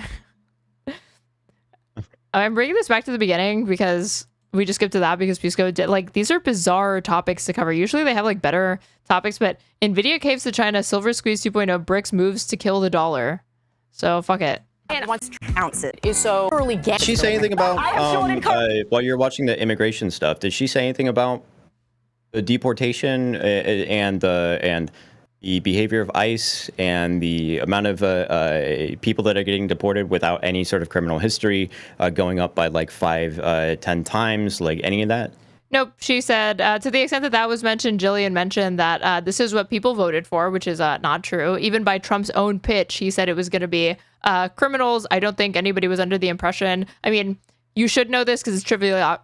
I'm bringing this back to the beginning because we just skipped to that because Pisco did, like, these are bizarre topics to cover. Usually they have, like, better topics, but NVIDIA caves to China, Silver Squeeze 2.0, BRICS moves to kill the dollar. So, fuck it. And wants to counts it. Is so early Did she say anything about, while you're watching the immigration stuff, did she say anything about the deportation and the behavior of ICE and the amount of people that are getting deported without any sort of criminal history going up by like 5-10 times, like any of that? Nope. She said, to the extent that that was mentioned, Jillian mentioned that this is what people voted for, which is not true. Even by Trump's own pitch, he said it was going to be criminals. I don't think anybody was under the impression. I mean, you should know this because it's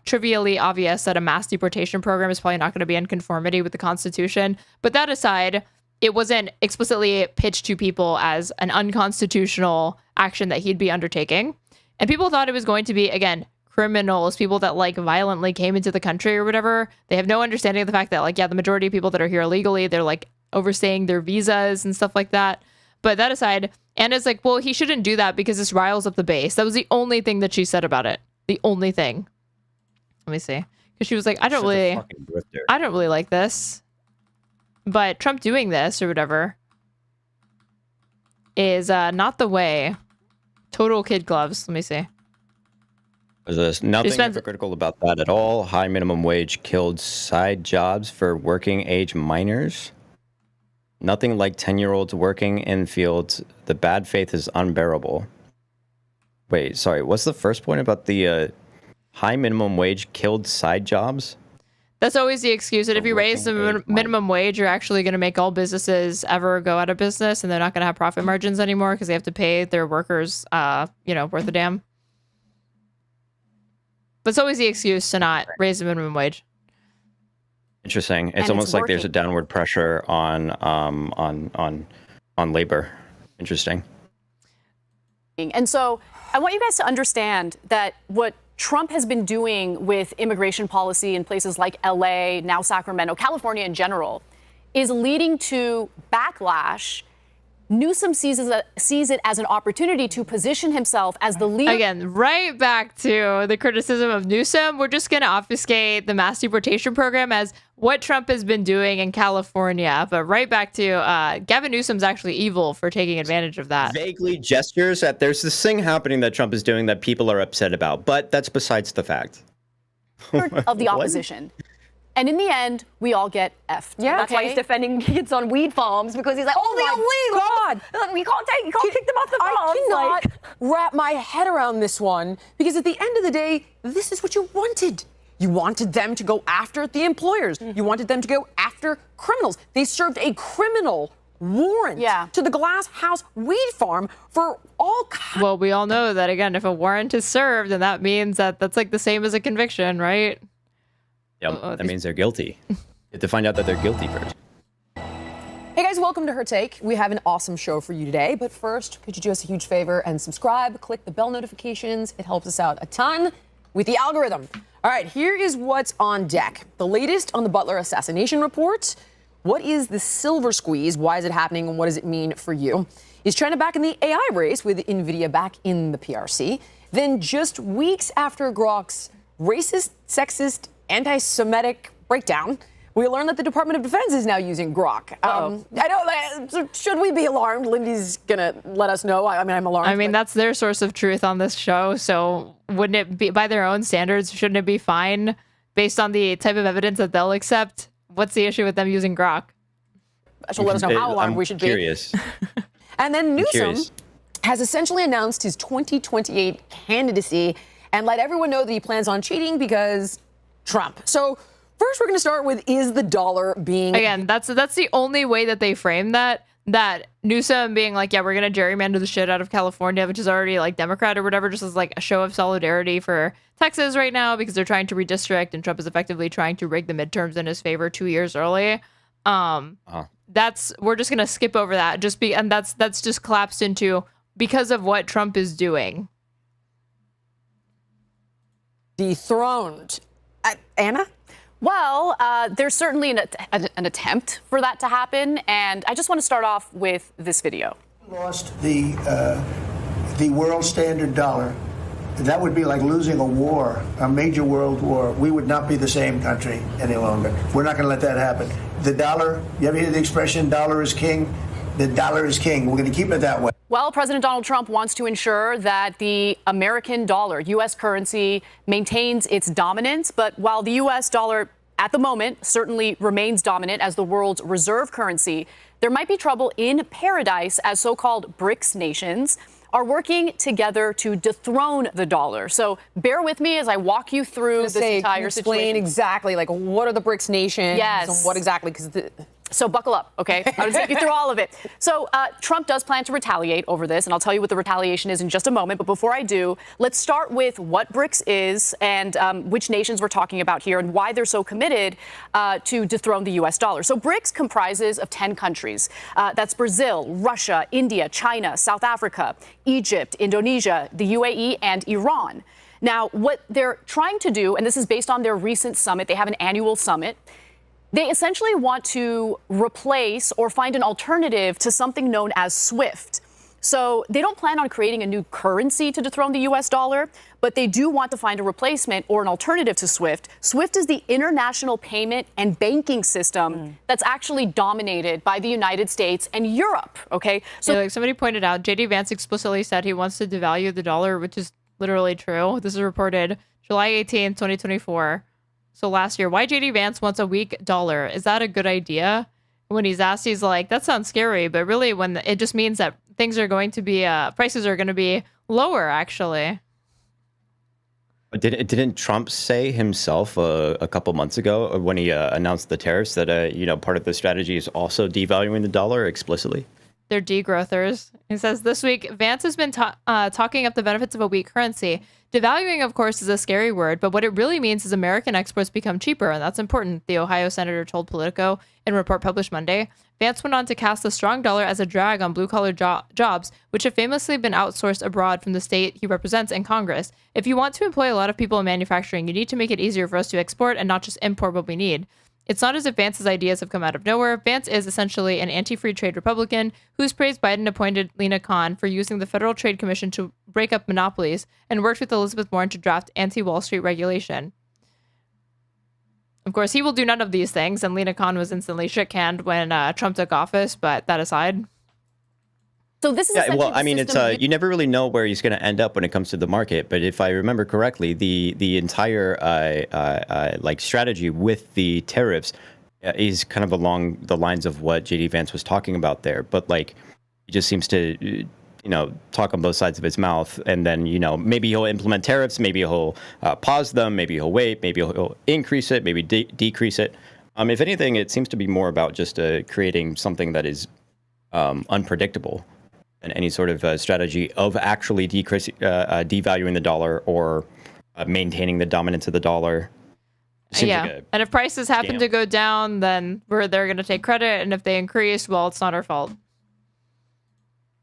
trivially obvious that a mass deportation program is probably not going to be in conformity with the Constitution. But that aside, it wasn't explicitly pitched to people as an unconstitutional action that he'd be undertaking. And people thought it was going to be, again, criminals, people that like violently came into the country or whatever. They have no understanding of the fact that, like, yeah, the majority of people that are here illegally, they're like overstaying their visas and stuff like that. But that aside, Anna's like, well, he shouldn't do that because this riles up the base. That was the only thing that she said about it. The only thing. Let me see. Because she was like, I don't really like this. But Trump doing this or whatever is not the way. Total kid gloves. Let me see. There's nothing hypocritical about that at all. High minimum wage killed side jobs for working age minors. Nothing like 10-year-olds working in fields. The bad faith is unbearable. Wait, sorry. What's the first point about the high minimum wage killed side jobs? That's always the excuse that if you raise the minimum wage, you're actually going to make all businesses ever go out of business and they're not going to have profit margins anymore because they have to pay their workers, worth a damn. But it's always the excuse to not raise the minimum wage. Interesting. It's almost like there's a downward pressure on labor. Interesting. And so I want you guys to understand that what Trump has been doing with immigration policy in places like LA, now Sacramento, California in general, is leading to backlash. Newsom sees it as an opportunity to position himself as the leader. Again, right back to the criticism of Newsom. We're just going to obfuscate the mass deportation program as what Trump has been doing in California. But right back to Gavin Newsom's actually evil for taking advantage of that. Vaguely gestures that there's this thing happening that Trump is doing that people are upset about. But that's besides the fact. Of the opposition. And in the end, we all get effed. Yeah, that's why he's defending kids on weed farms because he's like, oh the illegal. You can't kick them off the farms. I cannot wrap my head around this one because at the end of the day, this is what you wanted. You wanted them to go after the employers. You wanted them to go after criminals. They served a criminal warrant to the Glass House weed farm for all kinds. Well, we all know that, again, if a warrant is served, then that means that that's like the same as a conviction, right? Yeah, that means they're guilty. You have to find out that they're guilty first. Hey guys, welcome to Her Take. We have an awesome show for you today, but first, could you do us a huge favor and subscribe, click the bell notifications. It helps us out a ton with the algorithm. All right, here is what's on deck. The latest on the Butler assassination report. What is the silver squeeze? Why is it happening? And what does it mean for you? Is China back in the AI race with NVIDIA back in the PRC? Then just weeks after Grok's racist, sexist, anti-Semitic breakdown, we learned that the Department of Defense is now using Grok. I know, should we be alarmed? Lindy's gonna let us know. I mean, I'm alarmed. I mean, that's their source of truth on this show. So wouldn't it be, by their own standards, shouldn't it be fine based on the type of evidence that they'll accept? What's the issue with them using Grok? She'll let us know how alarmed we should be. And then Newsom has essentially announced his 2028 candidacy and let everyone know that he plans on cheating because Trump. So first, we're going to start with, is the dollar being... Again, that's the only way that they frame that Newsom being like, yeah, we're going to gerrymander the shit out of California, which is already like Democrat or whatever, just as like a show of solidarity for Texas right now because they're trying to redistrict and Trump is effectively trying to rig the midterms in his favor 2 years early. We're just going to skip over that and that's just collapsed into because of what Trump is doing. Dethroned. Anna? Well, there's certainly an attempt for that to happen, and I just want to start off with this video. Lost the world standard dollar. That would be like losing a war, a major world war. We would not be the same country any longer. We're not going to let that happen. The dollar, you ever hear the expression, dollar is king? The dollar is king. We're going to keep it that way. Well, President Donald Trump wants to ensure that the American dollar, U.S. currency, maintains its dominance. But while the U.S. dollar at the moment certainly remains dominant as the world's reserve currency, there might be trouble in paradise as so-called BRICS nations are working together to dethrone the dollar. So bear with me as I walk you through this entire explain situation. Exactly, like what are the BRICS nations? Yes. And what exactly? So buckle up, okay? I'm going to take you through all of it. So Trump does plan to retaliate over this, and I'll tell you what the retaliation is in just a moment. But before I do, let's start with what BRICS is and which nations we're talking about here and why they're so committed to dethrone the U.S. dollar. So BRICS comprises of 10 countries. That's Brazil, Russia, India, China, South Africa, Egypt, Indonesia, the UAE, and Iran. Now, what they're trying to do, and this is based on their recent summit, they have an annual summit, they essentially want to replace or find an alternative to something known as SWIFT. So they don't plan on creating a new currency to dethrone the U.S. dollar, but they do want to find a replacement or an alternative to SWIFT. SWIFT is the international payment and banking system that's actually dominated by the United States and Europe, okay? So like somebody pointed out, J.D. Vance explicitly said he wants to devalue the dollar, which is literally true. This is reported July 18th, 2024. So last year, why J.D. Vance wants a weak dollar? Is that a good idea? When he's asked, he's like, that sounds scary. But really, when it just means that things are going to be, prices are going to be lower, actually. Didn't Trump say himself a couple months ago when he announced the tariffs that, part of the strategy is also devaluing the dollar explicitly? They're degrowthers. He says this week, Vance has been talking up the benefits of a weak currency. Devaluing, of course, is a scary word, but what it really means is American exports become cheaper, and that's important, the Ohio senator told Politico in a report published Monday. Vance went on to cast the strong dollar as a drag on blue-collar jobs, which have famously been outsourced abroad from the state he represents in Congress. If you want to employ a lot of people in manufacturing, you need to make it easier for us to export and not just import what we need. It's not as if Vance's ideas have come out of nowhere. Vance is essentially an anti-free trade Republican who's praised Biden-appointed Lina Khan for using the Federal Trade Commission to break up monopolies and worked with Elizabeth Warren to draft anti-Wall Street regulation. Of course, he will do none of these things, and Lina Khan was instantly shit-canned when Trump took office, but that aside... So this is it's you never really know where he's going to end up when it comes to the market. But if I remember correctly, the entire strategy with the tariffs is kind of along the lines of what J.D. Vance was talking about there. But he just seems to talk on both sides of his mouth, and then maybe he'll implement tariffs, maybe he'll pause them, maybe he'll wait, maybe he'll increase it, maybe decrease it. If anything, it seems to be more about just creating something that is unpredictable than any sort of strategy of actually devaluing the dollar or maintaining the dominance of the dollar. Yeah, and if prices happen to go down, then they're going to take credit, and if they increase, well, it's not our fault.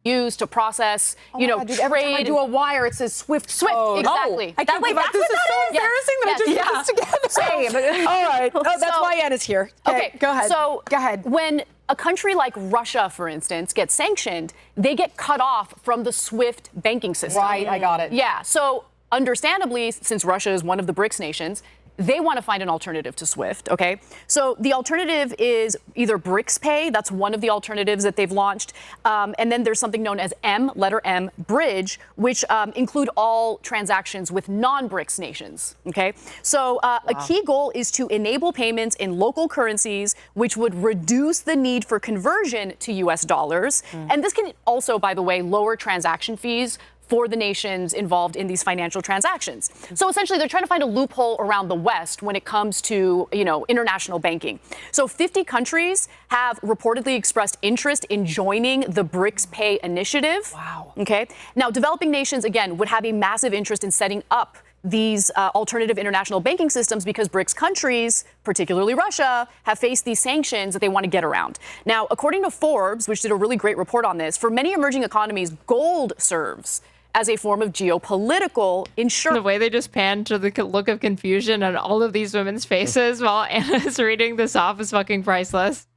Used to process, trade. Every time I do a wire, it says Swift. Exactly. I can't believe this is so embarrassing that I just put this together. All right. Oh, that's why Anna's here. Okay, go ahead. So go ahead. When a country like Russia, for instance, gets sanctioned, they get cut off from the SWIFT banking system. Right, I got it. Yeah. So understandably, since Russia is one of the BRICS nations, they want to find an alternative to SWIFT, okay? So the alternative is either BRICS Pay. That's one of the alternatives that they've launched. And then there's something known as letter M, Bridge, which include all transactions with non-BRICS nations, okay? So a key goal is to enable payments in local currencies, which would reduce the need for conversion to U.S. dollars. And this can also, by the way, lower transaction fees for the nations involved in these financial transactions. So essentially, they're trying to find a loophole around the West when it comes to, international banking. So 50 countries have reportedly expressed interest in joining the BRICS Pay initiative. Wow. Okay. Now, developing nations, again, would have a massive interest in setting up these alternative international banking systems because BRICS countries, particularly Russia, have faced these sanctions that they want to get around. Now, according to Forbes, which did a really great report on this, for many emerging economies, gold serves as a form of geopolitical insurance. The way they just panned to the look of confusion on all of these women's faces while Anna's reading this off is fucking priceless.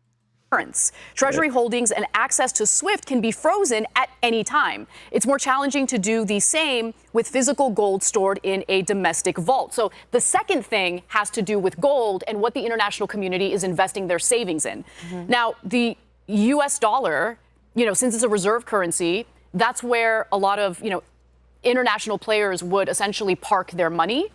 Treasury holdings and access to SWIFT can be frozen at any time. It's more challenging to do the same with physical gold stored in a domestic vault. So the second thing has to do with gold and what the international community is investing their savings in. Now, the U.S. dollar, since it's a reserve currency, that's where a lot of, international players would essentially park their money.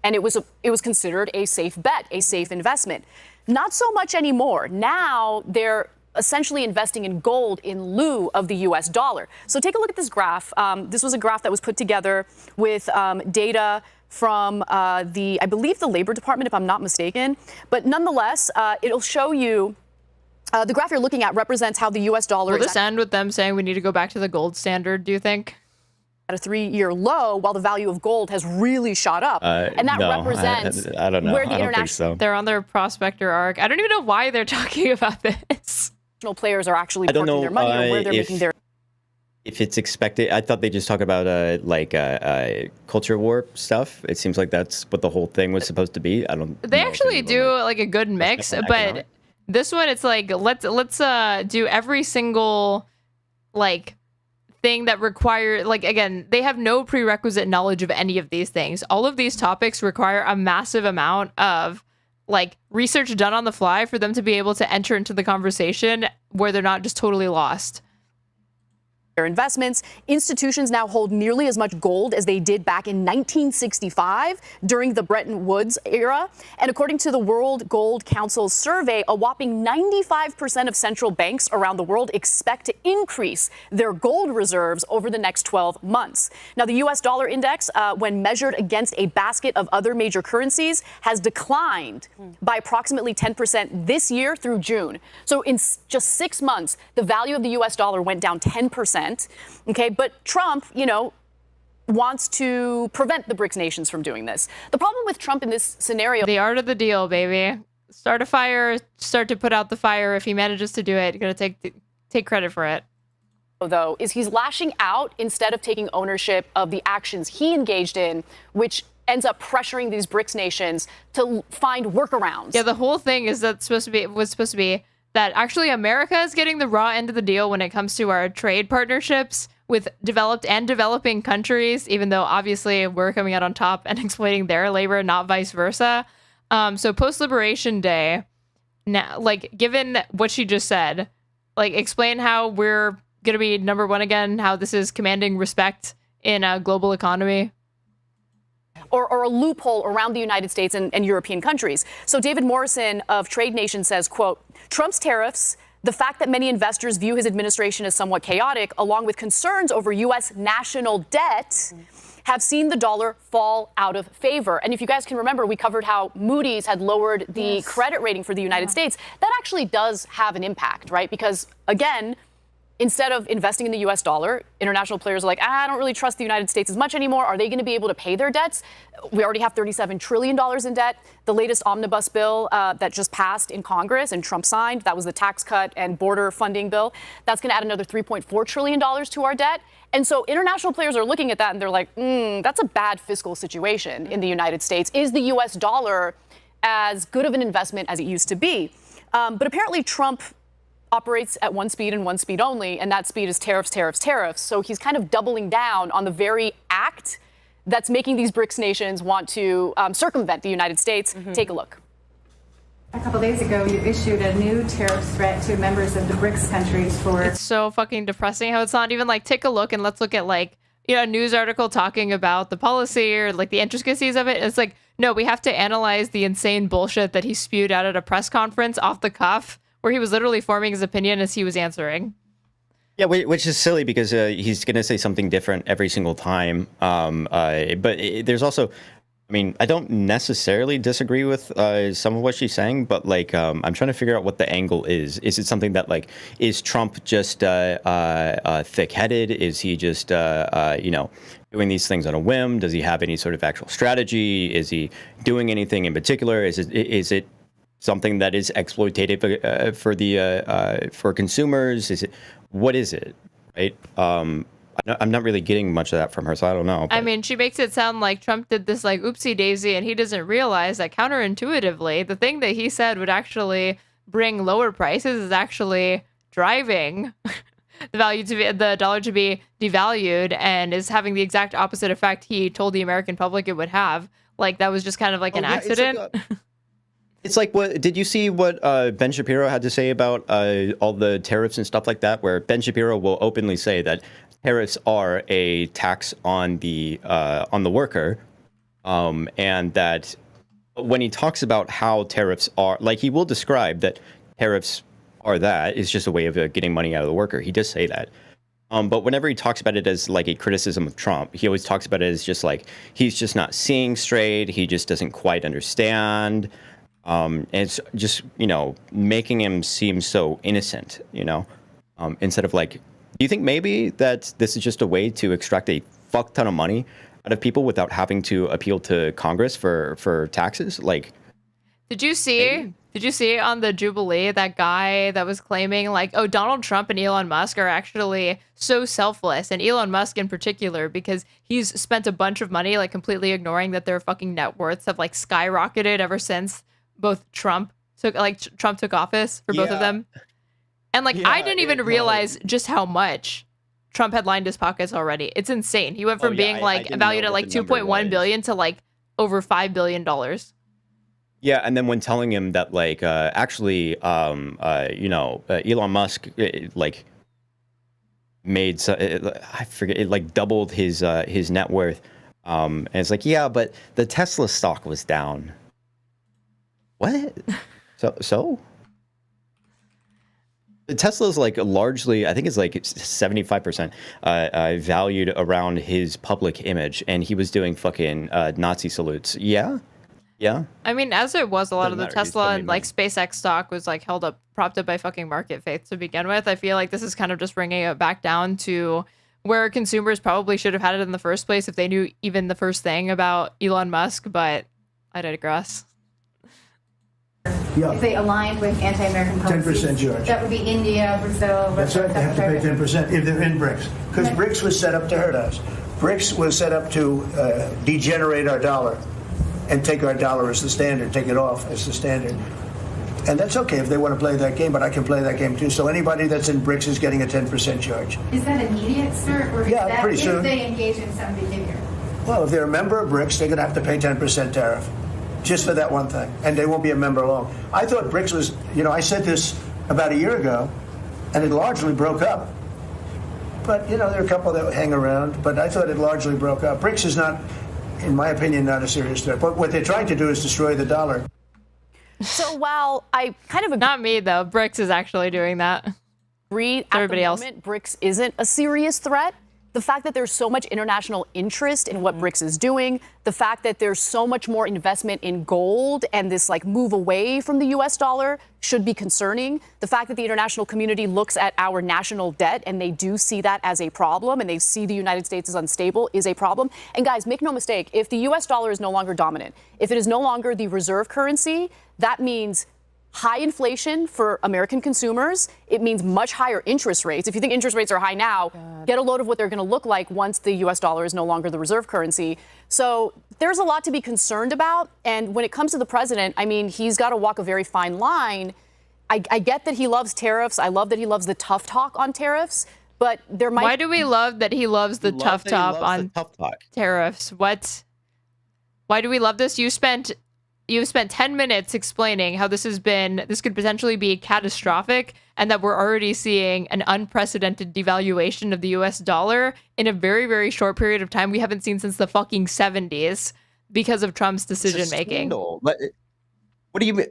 And it was considered a safe bet, a safe investment. Not so much anymore. Now they're essentially investing in gold in lieu of the U.S. dollar. So take a look at this graph. This was a graph that was put together with data from I believe the Labor Department, if I'm not mistaken. But nonetheless, it'll show you the graph you're looking at represents how the U.S. dollar Will this end with them saying we need to go back to the gold standard, do you think? At a 3-year low, while the value of gold has really shot up. And that represents I don't know. where the I don't think international so. They're on their prospector arc. I don't even know why they're talking about this. Players are actually parking their money or where they're making their... If it's expected, I thought they just talk about culture war stuff. It seems like that's what the whole thing was supposed to be. I don't. They actually do like a good mix, but this one it's like let's do every single thing that require again, they have no prerequisite knowledge of any of these things. All of these topics require a massive amount of research done on the fly for them to be able to enter into the conversation where they're not just totally lost. Their investments. Institutions now hold nearly as much gold as they did back in 1965 during the Bretton Woods era. And according to the World Gold Council's survey, a whopping 95% of central banks around the world expect to increase their gold reserves over the next 12 months. Now, the U.S. dollar index, when measured against a basket of other major currencies, has declined by approximately 10% this year through June. So in just 6 months, the value of the U.S. dollar went down 10%. Okay, but Trump, wants to prevent the BRICS nations from doing this. The problem with Trump in this scenario... The art of the deal, baby. Start a fire, start to put out the fire. If he manages to do it, you're going to take credit for it. Though, is he's lashing out instead of taking ownership of the actions he engaged in, which ends up pressuring these BRICS nations to find workarounds. Yeah, the whole thing is was supposed to be that actually America is getting the raw end of the deal when it comes to our trade partnerships with developed and developing countries, even though obviously we're coming out on top and exploiting their labor, not vice versa. So post-Liberation Day, now, given what she just said, explain how we're going to be number one again, how this is commanding respect in a global economy. Or a loophole around the United States and European countries. So David Morrison of Trade Nation says, quote, Trump's tariffs, the fact that many investors view his administration as somewhat chaotic, along with concerns over U.S. national debt, have seen the dollar fall out of favor. And if you guys can remember, we covered how Moody's had lowered the credit rating for the United States. That actually does have an impact, right? Because, again, instead of investing in the US dollar, international players are like, I don't really trust the United States as much anymore. Are they going to be able to pay their debts? We already have $37 trillion in debt. The latest omnibus bill that just passed in Congress and Trump signed, that was the tax cut and border funding bill. That's going to add another $3.4 trillion to our debt. And so international players are looking at that and they're like, that's a bad fiscal situation in the United States. Is the US dollar as good of an investment as it used to be? But apparently Trump operates at one speed and one speed only, and that speed is tariffs, tariffs, tariffs. So he's kind of doubling down on the very act that's making these BRICS nations want to circumvent the United States. Take a look. A couple days ago, you issued a new tariff threat to members of the BRICS countries for... It's so fucking depressing how it's not even like, take a look and let's look at like, you know, a news article talking about the policy or like the intricacies of it. It's like, no, we have to analyze the insane bullshit that he spewed out at a press conference off the cuff, where he was literally forming his opinion as he was answering. Yeah, which is silly because he's going to say something different every single time. There's also, I mean, I don't necessarily disagree with some of what she's saying, but like, I'm trying to figure out what the angle is. Is it something that like, is Trump just thick-headed? Is he just, doing these things on a whim? Does he have any sort of actual strategy? Is he doing anything in particular? Is it something that is exploitative for consumers? What is it, right? I'm not really getting much of that from her, so I don't know. I mean, she makes it sound like Trump did this like oopsie daisy, and he doesn't realize that counterintuitively, the thing that he said would actually bring lower prices is actually driving the dollar to be devalued, and is having the exact opposite effect he told the American public it would have. Like that was just kind of like an accident. It's like, what did you see what Ben Shapiro had to say about all the tariffs and stuff like that, where Ben Shapiro will openly say that tariffs are a tax on the worker, and that when he talks about how tariffs are, like he will describe that tariffs are that is just a way of getting money out of the worker. He does say that. But whenever he talks about it as like a criticism of Trump, he always talks about it as just like, he's just not seeing straight. He just doesn't quite understand. And it's just, making him seem so innocent, instead of like, do you think maybe that this is just a way to extract a fuck ton of money out of people without having to appeal to Congress for taxes? Like, Did you see on the Jubilee that guy that was claiming like, oh, Donald Trump and Elon Musk are actually so selfless, and Elon Musk in particular, because he's spent a bunch of money, like completely ignoring that their fucking net worths have like skyrocketed ever since Trump took office for both of them. And like, I didn't even realize just how much Trump had lined his pockets already. It's insane. He went from being valued at like 2.1 billion to like over $5 billion. Yeah, and then when telling him that, like, Elon Musk, made I forget, it like doubled his net worth, and it's like, yeah, but the Tesla stock was down. What? So the Tesla is like largely, I think it's like 75% valued around his public image, and he was doing fucking Nazi salutes. Yeah. I mean, as it was, a lot of the Tesla and like SpaceX stock was like propped up by fucking market faith to begin with. I feel like this is kind of just bringing it back down to where consumers probably should have had it in the first place if they knew even the first thing about Elon Musk, but I digress. If they aligned with anti-American policies, 10% charge. That would be India, Brazil. That's right. They have to pay 10% if they're in BRICS, because BRICS was set up to hurt us. BRICS was set up to degenerate our dollar and take our dollar as the standard, take it off as the standard. And that's okay if they want to play that game, but I can play that game too. So anybody that's in BRICS is getting a 10% charge. Is that immediate, sir? Or is that pretty soon. If they engage in some behavior? Well, if they're a member of BRICS, they're going to have to pay 10% tariff. Just for that one thing. And they won't be a member long. I thought BRICS was, I said this about a year ago, and it largely broke up. But, there are a couple that hang around, but I thought it largely broke up. BRICS is not, in my opinion, not a serious threat. But what they're trying to do is destroy the dollar. So while I kind of agree, not me though, BRICS is actually doing that. Everybody else, BRICS isn't a serious threat. the fact that there's so much international interest in what BRICS is doing, the fact that there's so much more investment in gold and this like move away from the US dollar should be concerning. The fact that the international community looks at our national debt and they do see that as a problem and they see the United States as unstable is a problem. And guys, make no mistake, if the US dollar is no longer dominant, if it is no longer the reserve currency, that means high inflation for American consumers. It means much higher interest rates. If you think interest rates are high now, get a load of what they're going to look like once the US dollar is no longer the reserve currency. So there's a lot to be concerned about. And when it comes to the president, I mean, he's got to walk a very fine line. I get that he loves tariffs. I love that he loves the tough talk on tariffs. But there might. Why do we love that he loves the tough talk on tariffs? What? Why do we love this? You've spent 10 minutes explaining how this could potentially be catastrophic and that we're already seeing an unprecedented devaluation of the US dollar in a very, very short period of time we haven't seen since the fucking 70s because of Trump's decision making. What do you mean?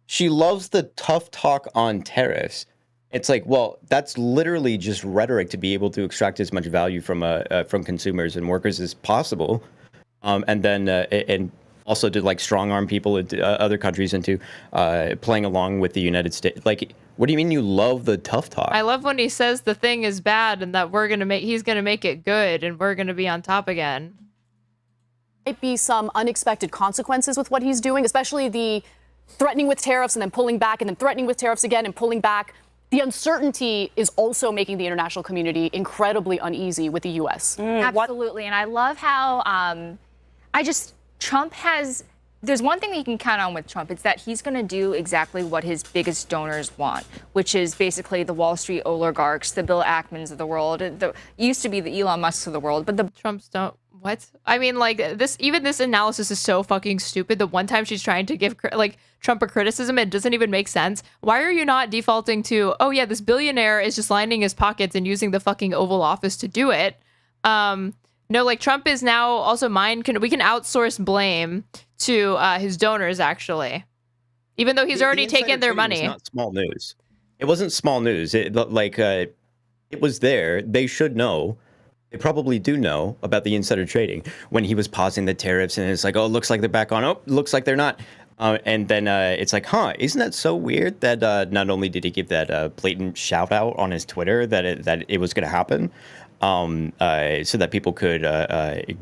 She loves the tough talk on tariffs. It's like, well, that's literally just rhetoric to be able to extract as much value from consumers and workers as possible. And then also to like strong arm people in other countries into playing along with the United States. Like, what do you mean you love the tough talk? I love when he says the thing is bad and that he's gonna make it good and we're gonna be on top again. Might be some unexpected consequences with what he's doing, especially the threatening with tariffs and then pulling back and then threatening with tariffs again and pulling back. The uncertainty is also making the international community incredibly uneasy with the U.S. Absolutely, and I love how Trump there's one thing that you can count on with Trump. It's that he's going to do exactly what his biggest donors want, which is basically the Wall Street oligarchs, the Bill Ackmans of the world. Used to be the Elon Musks of the world, but the Trumps don't. What? I mean, like this analysis is so fucking stupid. The one time she's trying to give like Trump a criticism, it doesn't even make sense. Why are you not defaulting to, oh yeah, this billionaire is just lining his pockets and using the fucking Oval Office to do it? No, like Trump is now also we can outsource blame to his donors, actually, even though he's already taken their money. It's not small news. It wasn't small news. It was there. They should know. They probably do know about the insider trading when he was pausing the tariffs and it's like, oh, it looks like they're back on. Oh, looks like they're not. And then it's like, isn't that so weird that not only did he give that blatant shout out on his Twitter that it was going to happen, so that people could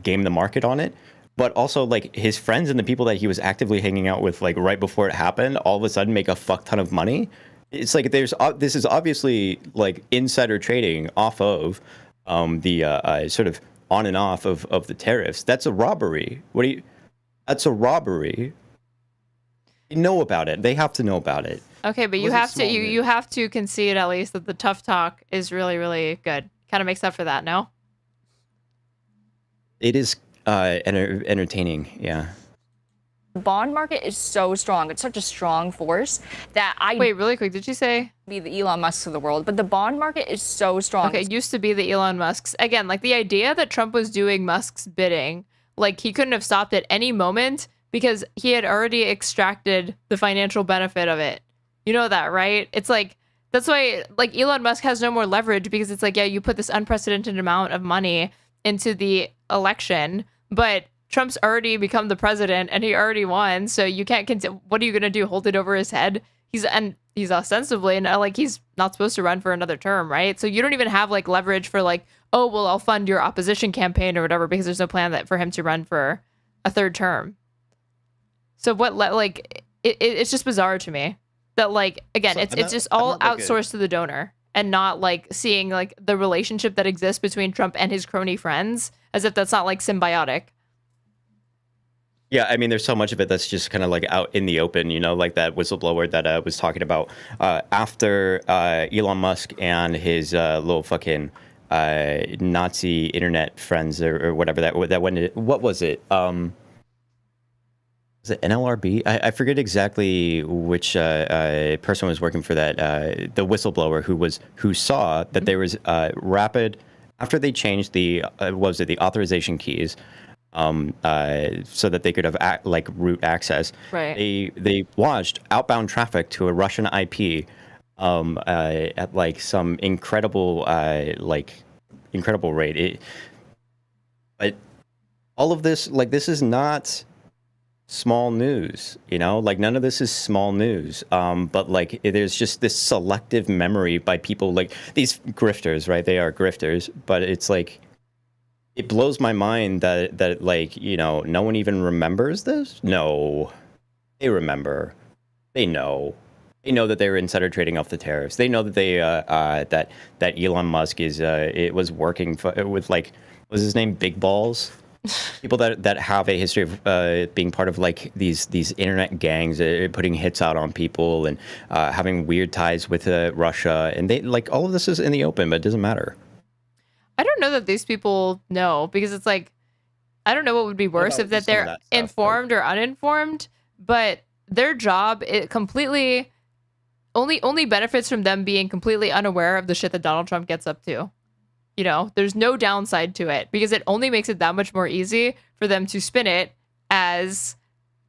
game the market on it, but also like his friends and the people that he was actively hanging out with like right before it happened all of a sudden make a fuck ton of money. It's like this is obviously like insider trading off of the sort of on and off of the tariffs. That's a robbery. That's a robbery. They know about it. They have to know about it. Okay, but you have to concede at least that the tough talk is really, really good. Kind of makes up for that, no? It is entertaining, yeah. The bond market is so strong. It's such a strong force that Wait, really quick, did you say? Be the Elon Musks of the world, but the bond market is so strong. Okay, it used to be the Elon Musks. Again, like the idea that Trump was doing Musk's bidding, like he couldn't have stopped at any moment because he had already extracted the financial benefit of it. You know that, right? It's like, that's why like Elon Musk has no more leverage because it's like, yeah, you put this unprecedented amount of money into the election, but Trump's already become the president and he already won. So you can't what are you going to do? Hold it over his head? He's ostensibly like he's not supposed to run for another term, right? So you don't even have like leverage for like, oh, well, I'll fund your opposition campaign or whatever because there's no plan for him to run for a third term. So it's just bizarre to me. That like again, it's just all outsourced to the donor and not like seeing like the relationship that exists between Trump and his crony friends as if that's not like symbiotic. Yeah, I mean, there's so much of it that's just kind of like out in the open, you know, like that whistleblower that was talking about after Elon Musk and his little fucking Nazi internet friends or whatever that went. What was it? Was it NLRB? I forget exactly which person was working for that. The whistleblower who saw that there was rapid after they changed the the authorization keys, so that they could have root access. Right. They watched outbound traffic to a Russian IP at like some incredible incredible rate. But all of this, like, this is not small news, you know, like none of this is small news. But like there's just this selective memory by people like these grifters, right? They are grifters, but it's like, it blows my mind that like, you know, no one even remembers this. No, they remember. They know that they were insider trading off the tariffs. They know that they that Elon Musk is it was working with like, what was his name, Big Balls. People that have a history of being part of like these internet gangs, putting hits out on people and having weird ties with Russia, and they like all of this is in the open, but it doesn't matter. I don't know that these people know, because it's like, I don't know what would be worse if that they're informed or uninformed, but their job, it completely only benefits from them being completely unaware of the shit that Donald Trump gets up to. You know, there's no downside to it, because it only makes it that much more easy for them to spin it as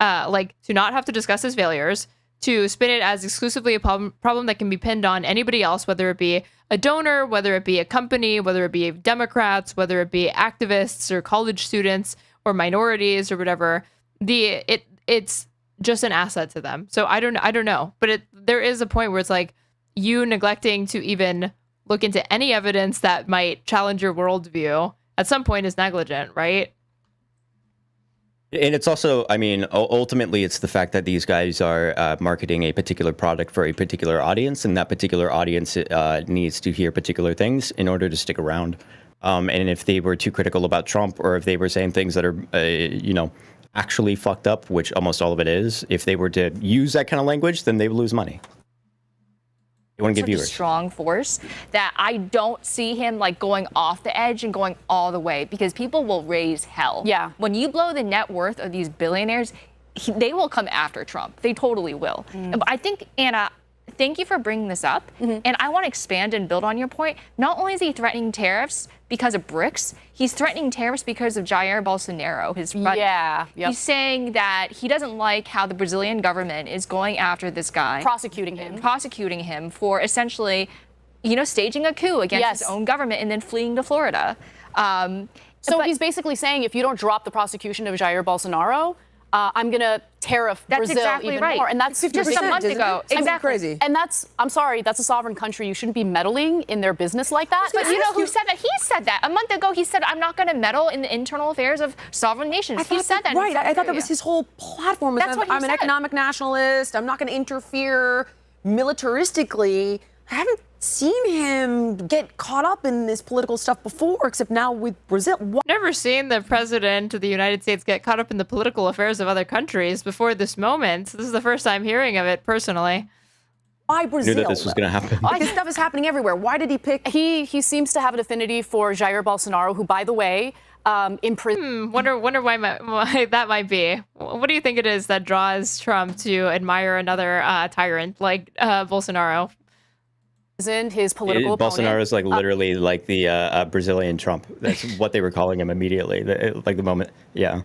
like to not have to discuss his failures, to spin it as exclusively a problem that can be pinned on anybody else, whether it be a donor, whether it be a company, whether it be Democrats, whether it be activists or college students or minorities or whatever. It's just an asset to them. So I don't know, but there is a point where it's like you neglecting to even look into any evidence that might challenge your worldview at some point is negligent, right? And it's also, I mean, ultimately, it's the fact that these guys are marketing a particular product for a particular audience, and that particular audience needs to hear particular things in order to stick around. And if they were too critical about Trump, or if they were saying things that are, you know, actually fucked up, which almost all of it is, if they were to use that kind of language, then they would lose money. You want to give viewers a strong force that I don't see him like going off the edge and going all the way, because people will raise hell. Yeah. When you blow the net worth of these billionaires, they will come after Trump. They totally will. And I think, Anna, thank you for bringing this up. And I want to expand and build on your point. Not only is he threatening tariffs because of BRICS, he's threatening tariffs because of Jair Bolsonaro, his friend. Yeah. Yep. He's saying that he doesn't like how the Brazilian government is going after this guy. Prosecuting him for essentially, you know, staging a coup against his own government and then fleeing to Florida. So he's basically saying, if you don't drop the prosecution of Jair Bolsonaro, I'm going to tariff Brazil exactly even more. And that's just a month ago. Exactly. Crazy. And that's, I'm sorry, that's a sovereign country. You shouldn't be meddling in their business like that. But you know who said that? He said that. A month ago, he said, I'm not going to meddle in the internal affairs of sovereign nations. He said that. Right. I thought that was his whole platform. That's what he said. I'm an economic nationalist. I'm not going to interfere militaristically. I haven't seen him get caught up in this political stuff before, except now with Brazil. Never seen the president of the United States get caught up in the political affairs of other countries before this moment. This is the first time hearing of it personally. Why Brazil? I knew that this was going to happen. This stuff is happening everywhere. Why did he pick? He seems to have an affinity for Jair Bolsonaro, who, by the way, in prison. Wonder why that might be. What do you think it is that draws Trump to admire another tyrant like Bolsonaro? His political Bolsonaro is like literally like the Brazilian Trump. That's what they were calling him immediately. Like the moment, yeah.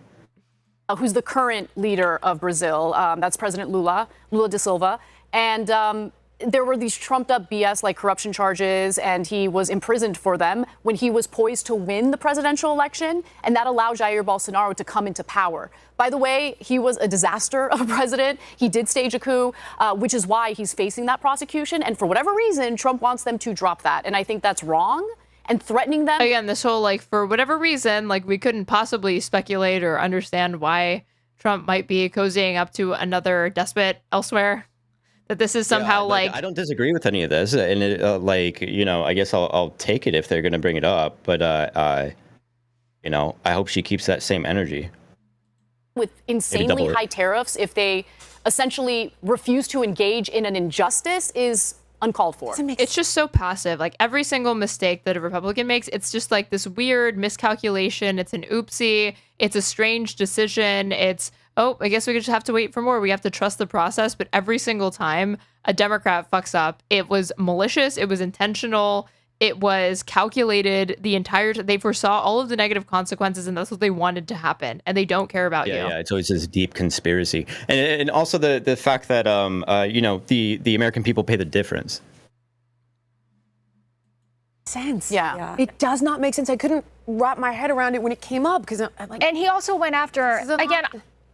Who's the current leader of Brazil? That's President Lula da Silva. And there were these trumped up BS like corruption charges, and he was imprisoned for them when he was poised to win the presidential election. And that allowed Jair Bolsonaro to come into power. By the way, he was a disaster of a president. He did stage a coup, which is why he's facing that prosecution. And for whatever reason, Trump wants them to drop that. And I think that's wrong. And threatening them. Again, this whole like, for whatever reason, like we couldn't possibly speculate or understand why Trump might be cozying up to another despot elsewhere. That this is somehow like I don't disagree with any of this, and it, like, you know, I guess I'll take it if they're going to bring it up, but you know, I hope she keeps that same energy. With insanely high tariffs, if they essentially refuse to engage in an injustice, is uncalled for. It's just so passive. Like every single mistake that a Republican makes, it's just like this weird miscalculation. It's an oopsie. It's a strange decision. It's, oh, I guess we just have to wait for more. We have to trust the process. But every single time a Democrat fucks up, it was malicious. It was intentional. It was calculated the entire time. They foresaw all of the negative consequences, and that's what they wanted to happen. And they don't care about you. Yeah, it's always this deep conspiracy. And also the fact that, you know, the American people pay the difference. sense. Yeah. It does not make sense. I couldn't wrap my head around it when it came up because I'm like. And he also went after, again,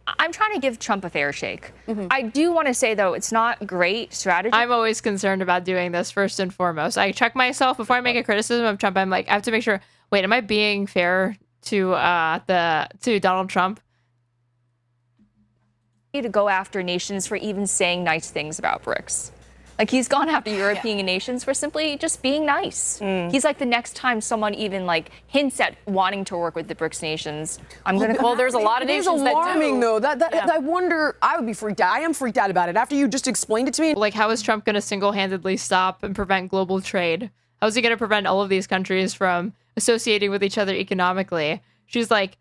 I'm trying to give Trump a fair shake. I do want to say, though, it's not great strategy. I'm always concerned about doing this first and foremost. I check myself before I make a criticism of Trump. I'm like, I have to make sure, wait, am I being fair to Donald Trump? To go after nations for even saying nice things about BRICS. Like, he's gone after European nations for simply just being nice. He's like, the next time someone even like hints at wanting to work with the BRICS nations, I'm going to. Well, there's a lot of nations that do. It's alarming, though. I wonder. I would be freaked out. I am freaked out about it after you just explained it to me. Like, how is Trump going to single-handedly stop and prevent global trade? How is he going to prevent all of these countries from associating with each other economically? She's like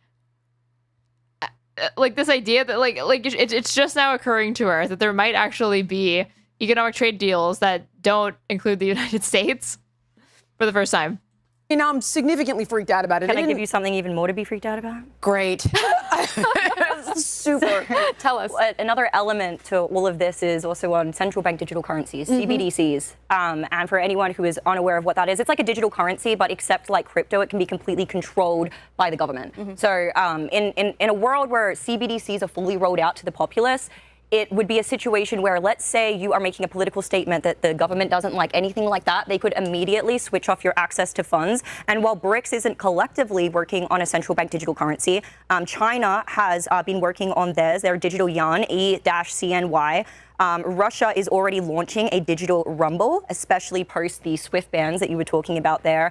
this idea that it's just now occurring to her that there might actually be economic trade deals that don't include the United States for the first time. You know, I'm significantly freaked out about it. Can I give you something even more to be freaked out about? Great. Super. Tell us. Another element to all of this is also on central bank digital currencies, CBDCs. And for anyone who is unaware of what that is, it's like a digital currency, but except like crypto, it can be completely controlled by the government. So in a world where CBDCs are fully rolled out to the populace, it would be a situation where, let's say you are making a political statement that the government doesn't like anything like that, they could immediately switch off your access to funds. And while BRICS isn't collectively working on a central bank digital currency, China has been working on their digital yuan, E-CNY. Russia is already launching a digital rumble, especially post the SWIFT bans that you were talking about there.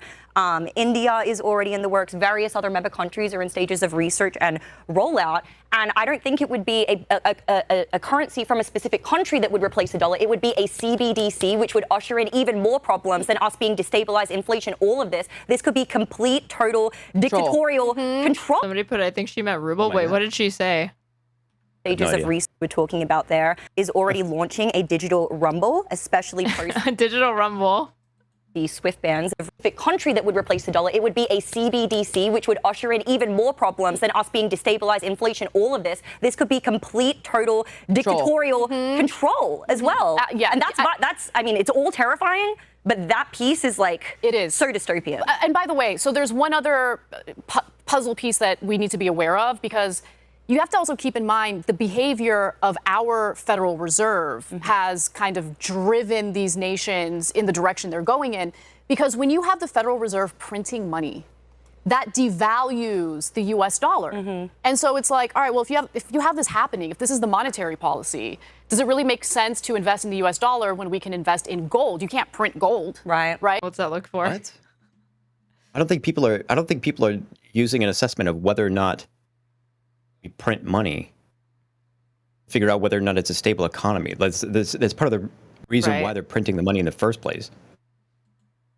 India is already in the works. Various other member countries are in stages of research and rollout. And I don't think it would be a currency from a specific country that would replace the dollar. It would be a CBDC, which would usher in even more problems than us being destabilized, inflation, all of this. This could be complete, total, dictatorial control. Somebody put, I think she meant ruble. Wait, what did she say? Stages of research we're talking about there is already launching a digital rumble, especially post digital rumble. The SWIFT bans. If a country that would replace the dollar, it would be a CBDC, which would usher in even more problems than us being destabilized, inflation, all of this. This could be complete, total, dictatorial control as well. And that's, I mean, it's all terrifying, but that piece is like, it is so dystopian. And by the way, so there's one other puzzle piece that we need to be aware of, because you have to also keep in mind the behavior of our Federal Reserve has kind of driven these nations in the direction they're going in. Because when you have the Federal Reserve printing money, that devalues the U.S. dollar. And so it's like, all right, well, if you have this happening, if this is the monetary policy, does it really make sense to invest in the U.S. dollar when we can invest in gold? You can't print gold, right? What's that look for? What? I don't think people are using an assessment of whether or not we print money, figure out whether or not it's a stable economy. That's part of the reason why they're printing the money in the first place.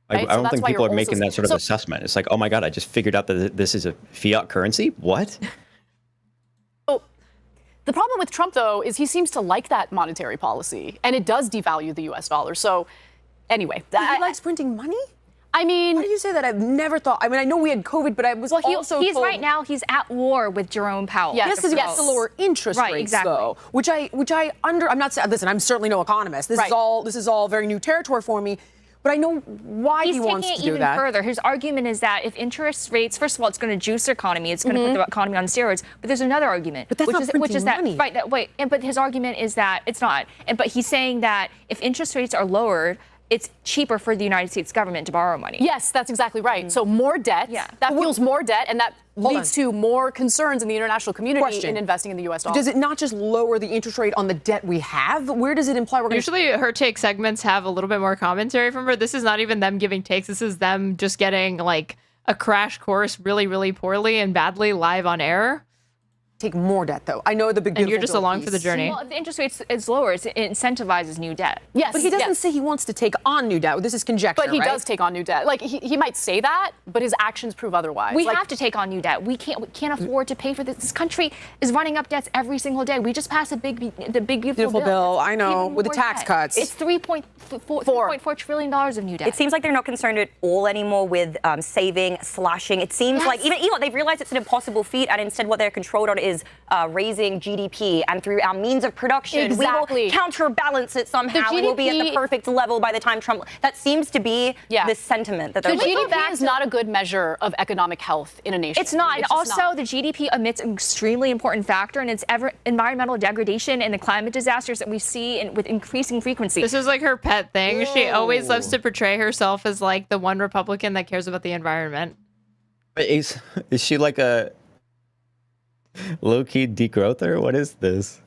I don't think people are making that sort of assessment. It's like, oh my God, I just figured out that this is a fiat currency? What? So the problem with Trump, though, is he seems to like that monetary policy, and it does devalue the U.S. dollar. So anyway. He likes printing money? I mean, how do you say that? I've never thought. I mean, I know we had COVID, but I was also he's told, right now. He's at war with Jerome Powell. Yes, because he wants to lower interest rates, exactly. though. Which I I'm not saying. Listen, I'm certainly no economist. This is all very new territory for me. But I know why he wants to do that. He's taking it even further. His argument is that if interest rates, first of all, it's going to juice the economy. It's going to put the economy on steroids. But there's another argument, but that's which is that money. But his argument is that it's not. But he's saying that if interest rates are lowered, it's cheaper for the United States government to borrow money. Yes, that's exactly right. So more debt, that fuels more debt, and that leads to more concerns in the international community in investing in the U.S. dollar. Does it not just lower the interest rate on the debt we have? Where does it imply we're going to... Usually her take segments have a little bit more commentary from her. This is not even them giving takes. This is them just getting like a crash course really, really poorly and badly live on air. Take more debt, though. I know the big. And you're just along for the journey. Well, if the interest rate is lower, it incentivizes new debt. Yes, but he doesn't say he wants to take on new debt. This is conjecture. But he does take on new debt. Like he might say that, but his actions prove otherwise. We have to take on new debt. We can't afford to pay for this. This country is running up debts every single day. We just passed the big beautiful bill. I know, with the tax cuts. It's $3.4 trillion of new debt. It seems like they're not concerned at all anymore with saving, slashing. It seems like even they've realized it's an impossible feat, and instead what they're controlled on is raising GDP, and through our means of production, we will counterbalance it somehow. And we'll be at the perfect level by the time Trump. That seems to be the sentiment that they're. The GDP is not a good measure of economic health in a nation. It's not. And also, the GDP emits an extremely important factor, and it's environmental degradation and the climate disasters that we see with increasing frequency. This is like her pet thing. Whoa. She always loves to portray herself as like the one Republican that cares about the environment. But is she like a low-key degrowther? What is this?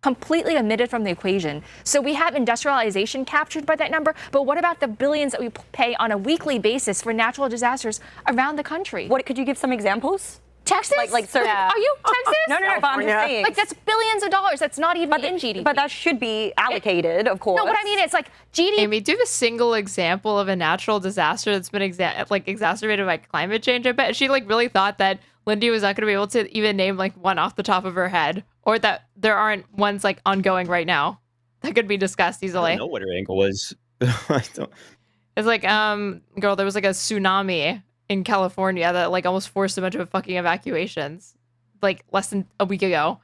Completely omitted from the equation. So we have industrialization captured by that number, but what about the billions that we pay on a weekly basis for natural disasters around the country? What could you give some examples? Texas? Sir, Are you Texas? No, but I'm just saying. Like, that's billions of dollars. That's not even in GDP. But that should be allocated, of course. No, what I mean is like GDP. Amy, do you have a single example of a natural disaster that's been exacerbated by climate change? I bet she really thought that Lindy was not going to be able to even name one off the top of her head, or that there aren't ones ongoing right now that could be discussed easily. I don't know what her angle was. It's girl, there was a tsunami in California that almost forced a bunch of fucking evacuations less than a week ago.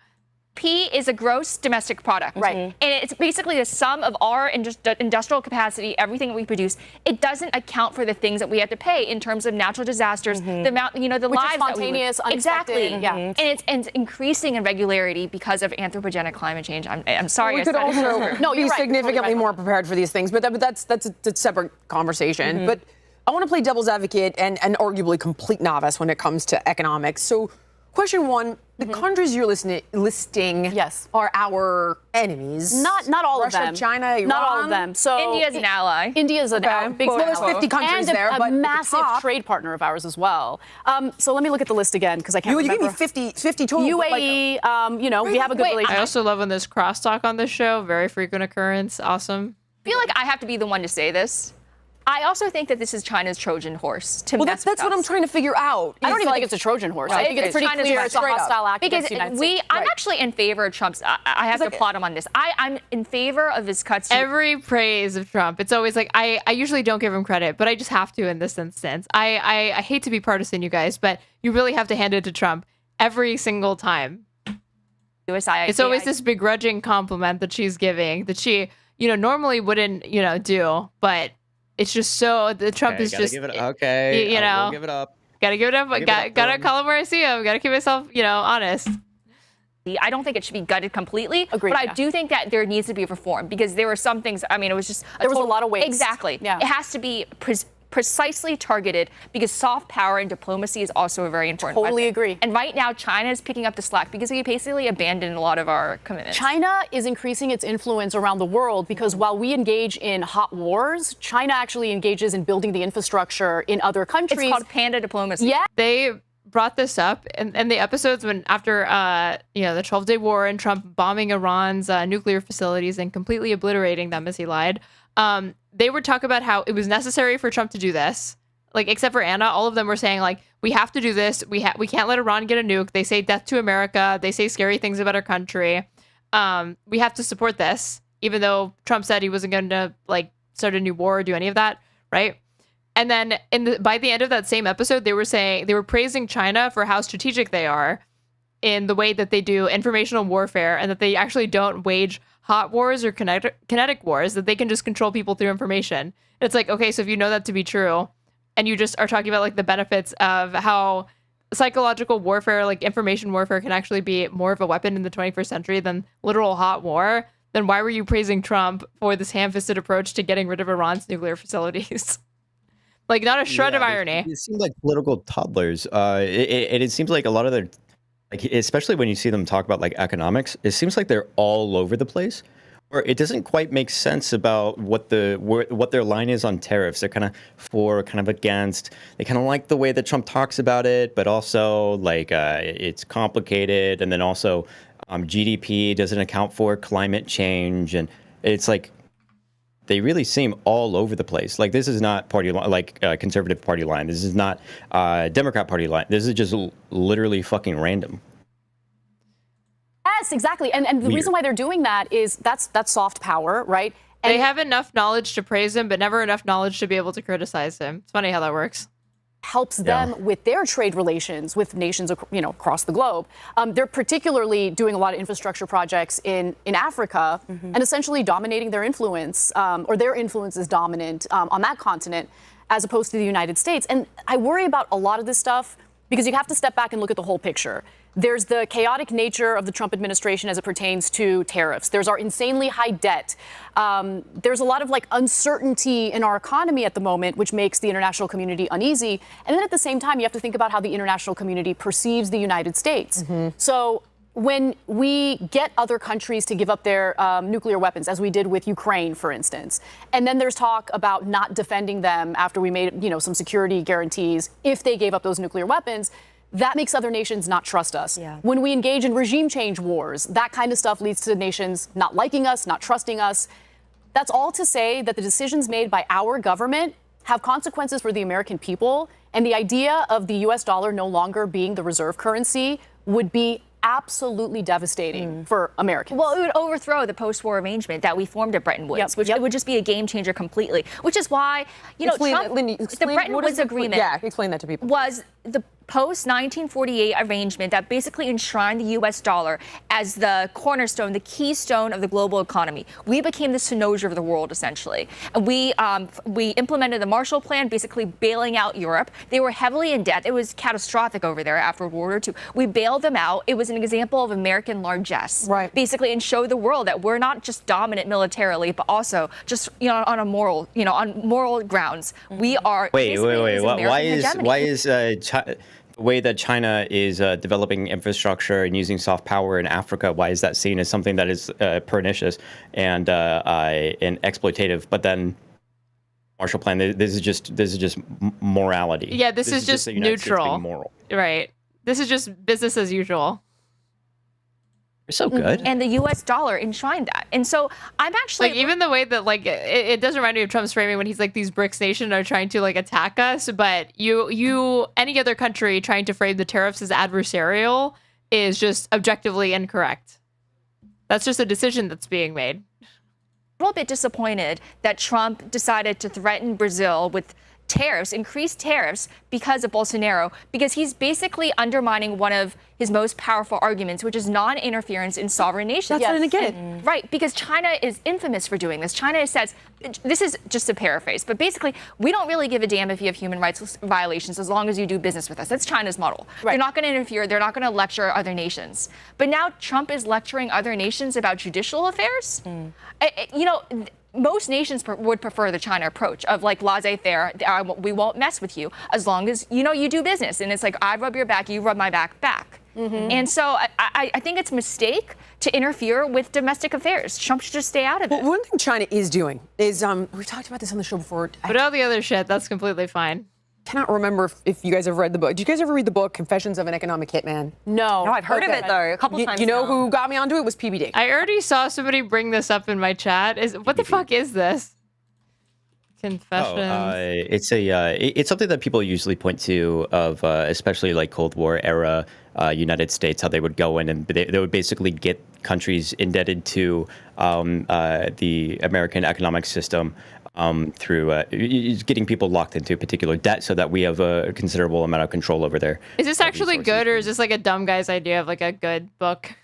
P is a gross domestic product. Right. And it's basically the sum of our industrial capacity, everything that we produce. It doesn't account for the things that we have to pay in terms of natural disasters, the amount, the Which lives is spontaneous, that we exactly. unexpected. Yeah. And it's increasing in regularity because of anthropogenic climate change. I'm sorry. We could also be significantly more prepared for these things, but that's a separate conversation. But I want to play devil's advocate and arguably complete novice when it comes to economics. So question one, the countries you're listing are our enemies. Not all Russia, of them. China, Iran. Not all of them. So India's an ally. India's an ally. Big well, there's 50 countries and there, a but massive trade partner of ours as well. So let me look at the list again because I can't remember. You give me 50 total. UAE, we have a good relationship. I also love when there's crosstalk on this show. Very frequent occurrence. Awesome. I feel like I have to be the one to say this. I also think that this is China's Trojan horse. That's what I'm trying to figure out. I don't even think it's a Trojan horse. I think it's pretty clear it's a hostile act against the United States. I'm actually in favor of Trump's. I have to applaud him on this. I'm in favor of his cuts. Every praise of Trump, it's always I usually don't give him credit, but I just have to in this instance. I hate to be partisan, you guys, but you really have to hand it to Trump every single time. It's always this begrudging compliment that she's giving that she, normally wouldn't, do, but it's just so the Trump is just give it, okay. We'll give it up. Gotta give it up. Gotta call him where I see him. Gotta keep myself, honest. I don't think it should be gutted completely. Agreed, but I do think that there needs to be reform because there were some things. I mean, it was just there was a lot of waste. Exactly. Yeah. It has to be precisely targeted because soft power and diplomacy is also a very important Totally weapon. agree. And right now, China is picking up the slack because we basically abandoned a lot of our commitments. China is increasing its influence around the world because while we engage in hot wars, China actually engages in building the infrastructure in other countries. It's called panda diplomacy. Yeah. They brought this up in the episodes after the 12-day war and Trump bombing Iran's nuclear facilities and completely obliterating them as he lied. They would talk about how it was necessary for Trump to do this. Except for Anna, all of them were saying we have to do this. We can't let Iran get a nuke. They say death to America. They say scary things about our country. We have to support this, even though Trump said he wasn't going to start a new war or do any of that, right? And then by the end of that same episode, they were praising China for how strategic they are in the way that they do informational warfare and that they actually don't wage hot wars or kinetic wars, that they can just control people through information. It's okay, so if you know that to be true and you just are talking about the benefits of how psychological warfare, information warfare can actually be more of a weapon in the 21st century than literal hot war, then why were you praising Trump for this ham-fisted approach to getting rid of Iran's nuclear facilities? Not a shred of irony. It seems like political toddlers. It seems like a lot of their, especially when you see them talk about economics, it seems like they're all over the place. Or it doesn't quite make sense about what their line is on tariffs. They're kind of for, kind of against. They kind of like the way that Trump talks about it, but also it's complicated. And then also GDP doesn't account for climate change, and it's they really seem all over the place. This is not party conservative party line. This is not Democrat party line. This is just literally fucking random. Yes, exactly. And the reason why they're doing that is that's soft power, right? And they have enough knowledge to praise him, but never enough knowledge to be able to criticize him. It's funny how that works. helps them with their trade relations with nations, across the globe. They're particularly doing a lot of infrastructure projects in Africa and essentially dominating their influence, or their influence is dominant on that continent as opposed to the United States. And I worry about a lot of this stuff because you have to step back and look at the whole picture. There's the chaotic nature of the Trump administration as it pertains to tariffs. There's our insanely high debt. There's a lot of uncertainty in our economy at the moment, which makes the international community uneasy. And then at the same time, you have to think about how the international community perceives the United States. So when we get other countries to give up their nuclear weapons, as we did with Ukraine, for instance, and then there's talk about not defending them after we made, some security guarantees if they gave up those nuclear weapons, that makes other nations not trust us. When we engage in regime change wars, that kind of stuff leads to nations not liking us, not trusting us. That's all to say that the decisions made by our government have consequences for the American people, and the idea of the US dollar no longer being the reserve currency would be absolutely devastating for Americans. Well, it would overthrow the post-war arrangement that we formed at Bretton Woods, which it would just be a game changer completely. Which is why, Trump, the Bretton Woods agreement explain that to people. Was the post-1948 arrangement that basically enshrined the U.S. dollar as the cornerstone, the keystone of the global economy. We became the Synoger of the world, essentially. And we implemented the Marshall Plan, basically bailing out Europe. They were heavily in debt. It was catastrophic over there after World War II. We bailed them out. It was an example of American largesse, basically, and show the world that we're not just dominant militarily, but also just on a moral, on moral grounds. We are. Wait. Why is the way that China is developing infrastructure and using soft power in Africa, why is that seen as something that is pernicious and exploitative? But then Marshall Plan, this is just morality. Yeah, this is just neutral. Moral. Right. This is just business as usual. You're so good. And the U.S. dollar enshrined that. And so I'm actually even the way that it does remind me of Trump's framing when he's like, these BRICS nations are trying to attack us, but any other country trying to frame the tariffs as adversarial is just objectively incorrect. That's just a decision that's being made. A little bit disappointed that Trump decided to threaten Brazil with tariffs, increased tariffs because of Bolsonaro, because he's basically undermining one of his most powerful arguments, which is non-interference in sovereign nations. That's what I get it. Right, because China is infamous for doing this. China says, this is just a paraphrase, but basically, we don't really give a damn if you have human rights violations as long as you do business with us. That's China's model. They're not going to interfere. They're not going to lecture other nations. But now Trump is lecturing other nations about judicial affairs. Most nations would prefer the China approach of laissez-faire. We won't mess with you as long as you do business. And it's I rub your back, you rub my back. And so I think it's a mistake to interfere with domestic affairs. Trump should just stay out of it. Well, one thing China is doing is we've talked about this on the show before. But all the other shit, that's completely fine. Cannot remember if you guys have read the book. Did you guys ever read the book Confessions of an Economic Hitman? No. No, I've heard of it though a couple times. You know who got me onto it was PBD. I already saw somebody bring this up in my chat. What the fuck is this? Confessions. It's something that people usually point to of especially Cold War era United States, how they would go in and they would basically get countries indebted to the American economic system through getting people locked into a particular debt so that we have a considerable amount of control over their. Is this actually good, or is this a dumb guy's idea of a good book?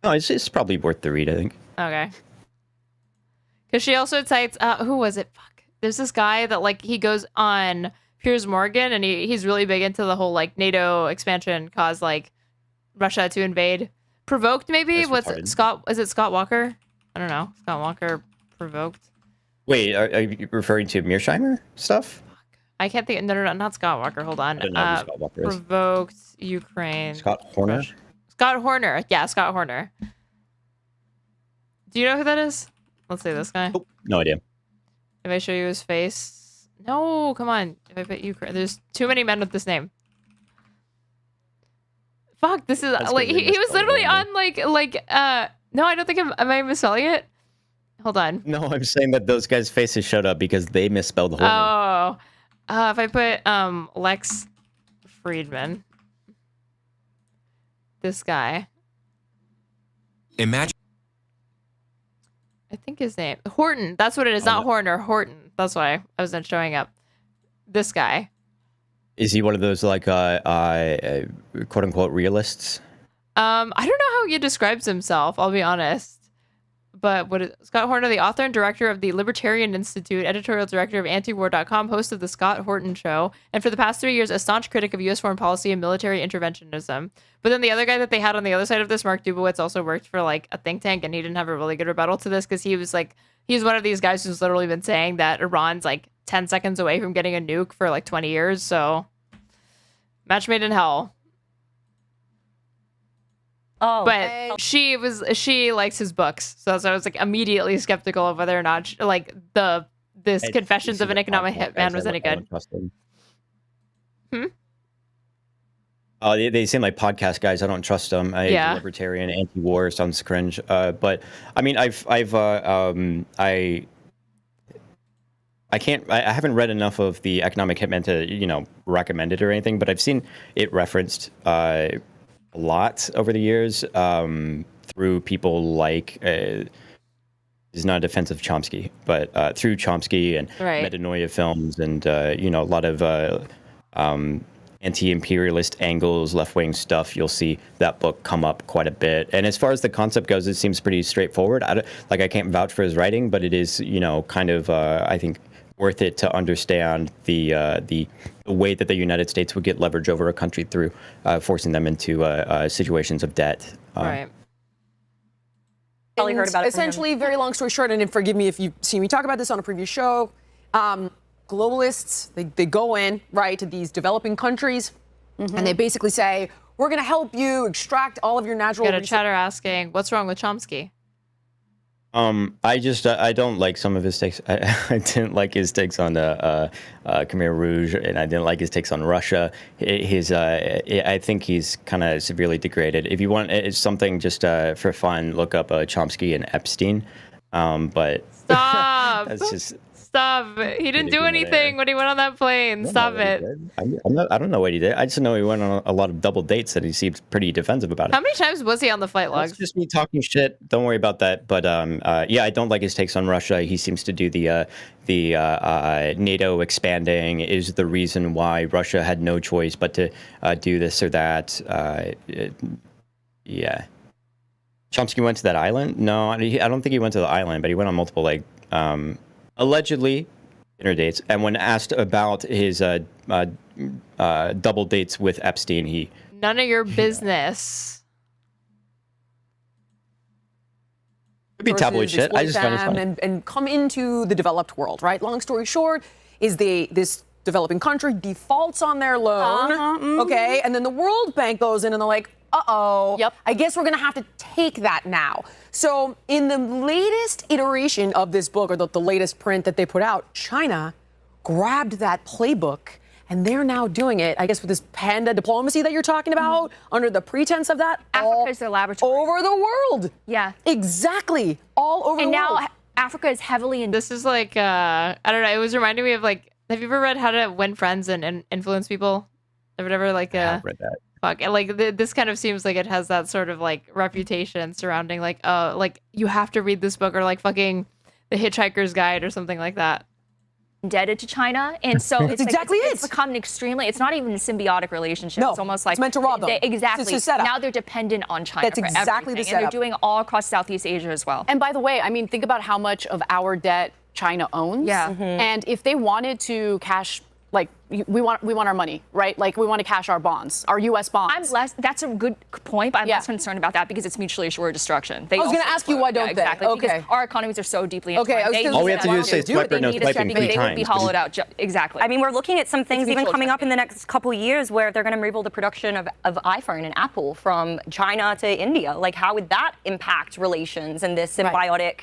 No, it's probably worth the read, I think. Okay. Because she also cites, who was it? Fuck. There's this guy that he goes on Piers Morgan, and he's really big into the whole NATO expansion caused Russia to invade. Provoked, maybe? Scott? Is it Scott Walker? I don't know. Scott Walker Provoked. Wait, are you referring to Mearsheimer stuff? I can't think. No, not Scott Walker. Hold on. I don't know who Scott Walker is. Provoked Ukraine. Scott Horner? Scott Horner. Yeah, Scott Horner. Do you know who that is? Let's say this guy. Oh, no idea. If I show you his face. No, come on. If I put Ukraine. There's too many men with this name. Fuck, this is he was literally on no, I don't think am I misspelling it? Hold on. No, I'm saying that those guys' faces showed up because they misspelled the whole name. Oh. If I put Lex Friedman. This guy. Imagine. I think his name. Horton. That's what it is. Not Horner. Horton. That's why I wasn't showing up. This guy. Is he one of those like quote unquote realists? I don't know how he describes himself, I'll be honest. But Scott Horner, the author and director of the Libertarian Institute, editorial director of antiwar.com, host of the Scott Horton Show, and for the past 3 years, a staunch critic of U.S. foreign policy and military interventionism. But then the other guy that they had on the other side of this, Mark Dubowitz, also worked for like a think tank, and he didn't have a really good rebuttal to this because he was like, he's one of these guys who's literally been saying that Iran's like 10 seconds away from getting a nuke for like 20 years. So, match made in hell. Oh, but she likes his books, so I was like immediately skeptical of whether or not this Confessions of an Economic Hitman was any good. Oh, they seem like podcast guys. I don't trust them. Yeah. Libertarian, anti-war sounds cringe. But I mean, I haven't read enough of the Economic Hitman to recommend it or anything. But I've seen it referenced a lot over the years through people like is not a defense of Chomsky, but through Chomsky and metanoia films and a lot of anti-imperialist angles, left-wing stuff. You'll see that book come up quite a bit. And as far as the concept goes, it seems pretty straightforward. I can't vouch for his writing, but it is kind of I think worth it to understand the way that the United States would get leverage over a country through forcing them into situations of debt. Right. Probably heard about it. Essentially, very long story short, and forgive me if you've seen me talk about this on a previous show. Globalists, they go in, right, to these developing countries, and they basically say, we're going to help you extract all of your natural resources. Got a chatter asking, what's wrong with Chomsky? I don't like some of his takes. I didn't like his takes on Khmer Rouge, and I didn't like his takes on Russia. I think he's kind of severely degraded. If you want something just for fun, look up Chomsky and Epstein. But stop. That's just. Stop. He didn't do anything when he went on that plane. Stop it. I don't know what he did. I just know he went on a lot of double dates and he seemed pretty defensive about it. How many times was he on the flight logs? It's just me talking shit. Don't worry about that. But yeah, I don't like his takes on Russia. He seems to do the NATO expanding is the reason why Russia had no choice but to do this or that. Yeah. Chomsky went to that island? No, I don't think he went to the island, but he went on multiple allegedly dinner dates. And when asked about his double dates with Epstein, none of your business. Could be tabloid shit. I just find it funny. And come into the developed world, right? Long story short, is this developing country defaults on their loan, okay? And then the World Bank goes in and they're like, uh-oh, I guess we're going to have to take that now. So in the latest iteration of this book, or the latest print that they put out, China grabbed that playbook, and they're now doing it, I guess, with this panda diplomacy that you're talking about, under the pretense of that. Africa's their laboratory. Over the world. Yeah. Exactly. All over the world. And now Africa is heavily in. This is like, I don't know, it was reminding me of have you ever read How to Win Friends and Influence People? Or whatever, I have read that. Fuck, this kind of seems like it has that sort of reputation surrounding you have to read this book, or fucking The Hitchhiker's Guide or something like that. Indebted to China, and so it's exactly it's become an extremely. It's not even a symbiotic relationship. No, it's almost like it's meant to rob them. Exactly. Now they're dependent on China. That's exactly the setup. And they're doing all across Southeast Asia as well. And by the way, I mean, think about how much of our debt China owns. Yeah. And if they wanted to cash. We want our money, right? We want to cash our bonds, our U.S. bonds. That's a good point, but I'm less concerned about that because it's mutually assured destruction. I was going to ask you why don't exactly, they? Because our economies are so deeply intertwined. All we have to do is say swipe or no swiping 3 times. They would be hollowed out. Exactly. I mean, we're looking at some things even coming up in the next couple of years where they're going to move all the production of iPhone and Apple from China to India. How would that impact relations and this symbiotic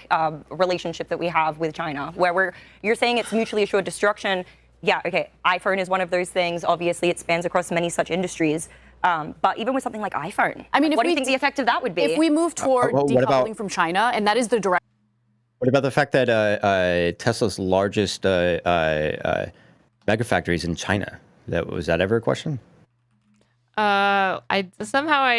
relationship that we have with China, where you're saying it's mutually assured destruction? Yeah, okay, iPhone is one of those things. Obviously, it spans across many such industries. But even with something like iPhone, I mean, what do you think the effect of that would be? If we move toward decoupling from China, and that is the direct. What about the fact that Tesla's largest mega factory is in China? Was that ever a question? I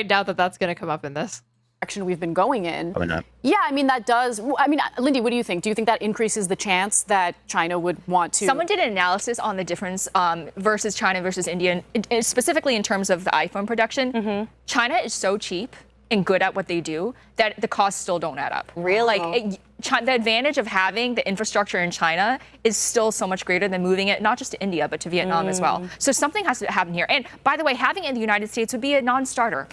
doubt that that's going to come up in this. direction we've been going in. Probably not. Yeah, I mean, that does. I mean, Lindy, what do you think? Do you think that increases the chance that China would want to? Someone did an analysis on the difference versus China versus India, specifically in terms of the iPhone production. China is so cheap and good at what they do that the costs still don't add up. Really? Like, the advantage of having the infrastructure in China is still so much greater than moving it, not just to India, but to Vietnam as well. So something has to happen here. And by the way, having it in the United States would be a non-starter.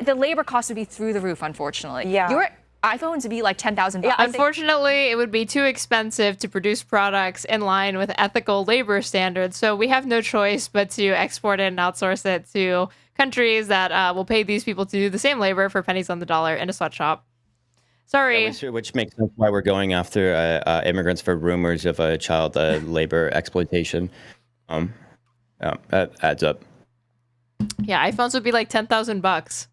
The labor cost would be through the roof, unfortunately. Yeah. Your iPhones would be like $10,000. Yeah, unfortunately, it would be too expensive to produce products in line with ethical labor standards. So we have no choice but to export it and outsource it to countries that will pay these people to do the same labor for pennies on the dollar in a sweatshop. Sorry. Yeah, which makes sense why we're going after immigrants for rumors of child labor exploitation. That adds up. Yeah, iPhones would be like $10,000.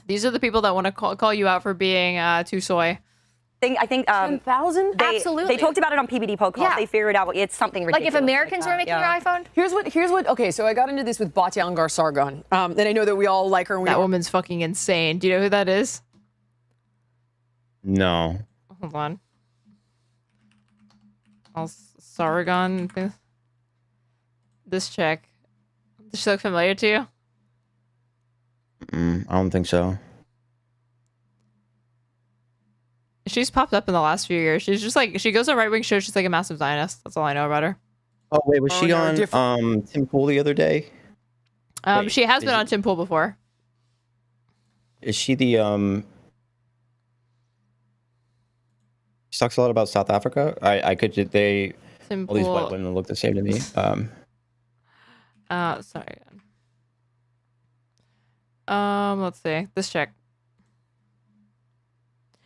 These are the people that want to call you out for being too soy. I think 10,000? Absolutely. They talked about it on PBD podcast. Yeah. They figured out it's something ridiculous. Like if Americans were making your iPhone? Here's what, okay, so I got into this with Batyan Sargon. And I know that we all like her. And that woman's fucking insane. Do you know who that is? No. Hold on. Sargon. This chick. Does she look familiar to you? I don't think so. She's popped up in the last few years. She's just like, she goes on right-wing shows. She's like a massive Zionist. That's all I know about her. Oh, wait, was she on Tim Pool the other day? She has been on Tim Pool before. Is she the She talks a lot about South Africa. All these white women look the same to me. Sorry. Let's see. This chick.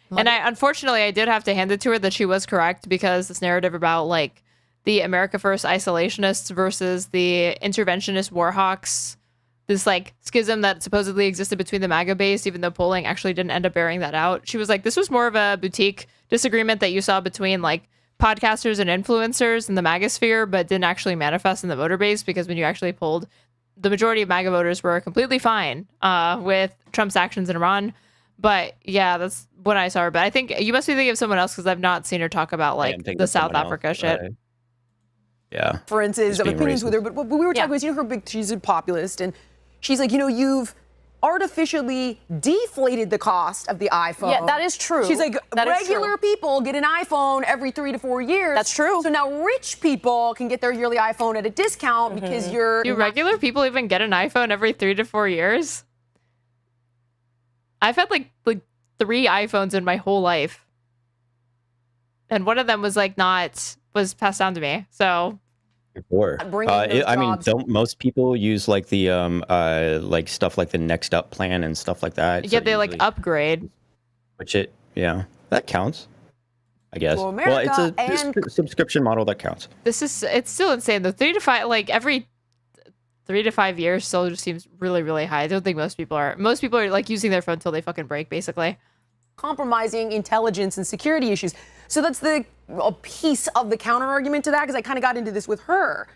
And unfortunately, I did have to hand it to her that she was correct, because this narrative about like the America First isolationists versus the interventionist war hawks, this like schism that supposedly existed between the MAGA base, even though polling actually didn't end up bearing that out. She was like, this was more of a boutique disagreement that you saw between like podcasters and influencers in the MAGA sphere, but didn't actually manifest in the voter base, because when you actually polled, the majority of MAGA voters were completely fine with Trump's actions in Iran. But yeah, that's when I saw her. But I think you must be thinking of someone else, because I've not seen her talk about like the South Africa shit. Yeah. Differences of opinions with her. But what we were talking about, she's a populist, and she's like, you've artificially deflated the cost of the iPhone. Yeah, that is true. She's like, regular people get an iPhone every 3 to 4 years. That's true. So now rich people can get their yearly iPhone at a discount because you're... Do regular people even get an iPhone every 3 to 4 years? I've had like 3 iPhones in my whole life. And one of them was was passed down to me. So... I mean, don't most people use like the like stuff like the Next Up plan and stuff like that? Yeah, they like upgrade. Which that counts, I guess. Well, it's a subscription model that counts. It's still insane though. 3 to 5, like every 3 to 5 years still just seems really, really high. I don't think most people are like using their phone until they fucking break, basically. Compromising intelligence and security issues. So that's a piece of the counter argument to that, because I kind of got into this with her.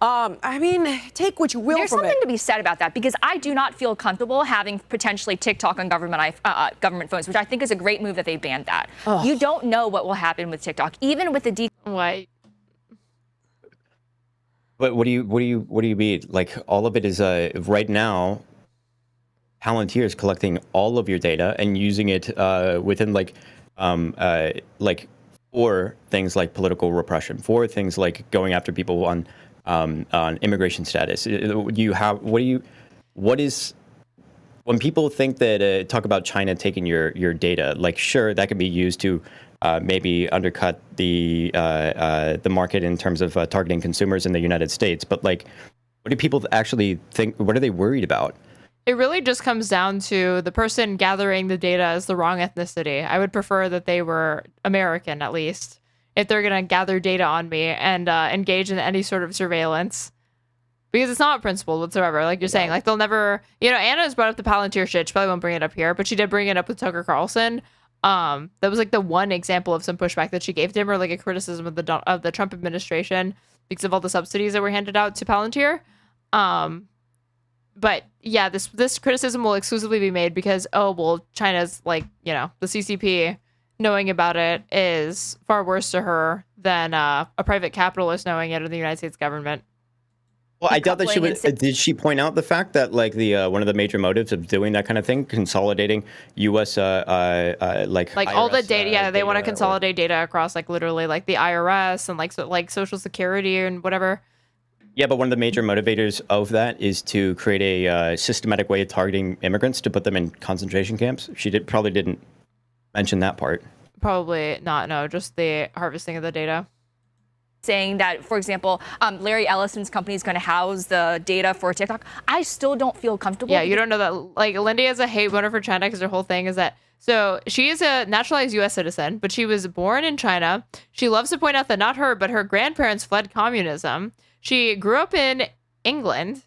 I mean, take what you will There's from something it. to be said about that, because I do not feel comfortable having potentially TikTok on government phones, which I think is a great move that they banned that. Ugh. You don't know what will happen with TikTok, even with the What? But what do you mean? Like all of it is right now. Palantir is collecting all of your data and using it within like for things like political repression, for things like going after people on immigration status. What is when people think that talk about China taking your data? Like, sure, that can be used to maybe undercut the market in terms of targeting consumers in the United States. But like, what do people actually think? What are they worried about? It really just comes down to the person gathering the data as the wrong ethnicity. I would prefer that they were American, at least, if they're going to gather data on me and engage in any sort of surveillance. Because it's not principled whatsoever. Like you're saying, like they'll never, Anna's brought up the Palantir shit. She probably won't bring it up here, but she did bring it up with Tucker Carlson. That was like the one example of some pushback that she gave to him, or like a criticism of the Trump administration because of all the subsidies that were handed out to Palantir. but yeah, this criticism will exclusively be made because, oh, well, China's like, you know, the CCP knowing about it is far worse to her than a private capitalist knowing it or the United States government. Well, I doubt that she would. Did she point out the fact that like the one of the major motives of doing that kind of thing, consolidating U.S. Like all the data? Yeah, they want to consolidate data across like literally like the IRS and like Social Security and whatever. Yeah, but one of the major motivators of that is to create a systematic way of targeting immigrants to put them in concentration camps. She probably didn't mention that part. Probably not. No, just the harvesting of the data. Saying that, for example, Larry Ellison's company is going to house the data for TikTok. I still don't feel comfortable. Yeah, you don't know that. Like, Lindy is a hate voter for China because her whole thing is that. So she is a naturalized U.S. citizen, but she was born in China. She loves to point out that not her, but her grandparents fled communism. She grew up in England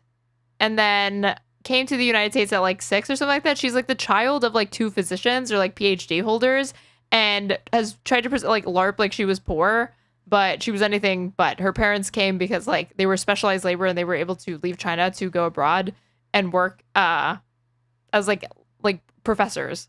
and then came to the United States at like 6 or something like that. She's like the child of like 2 physicians or like PhD holders and has tried to like LARP like she was poor. But she was anything but. Her parents came because like they were specialized labor and they were able to leave China to go abroad and work as like professors.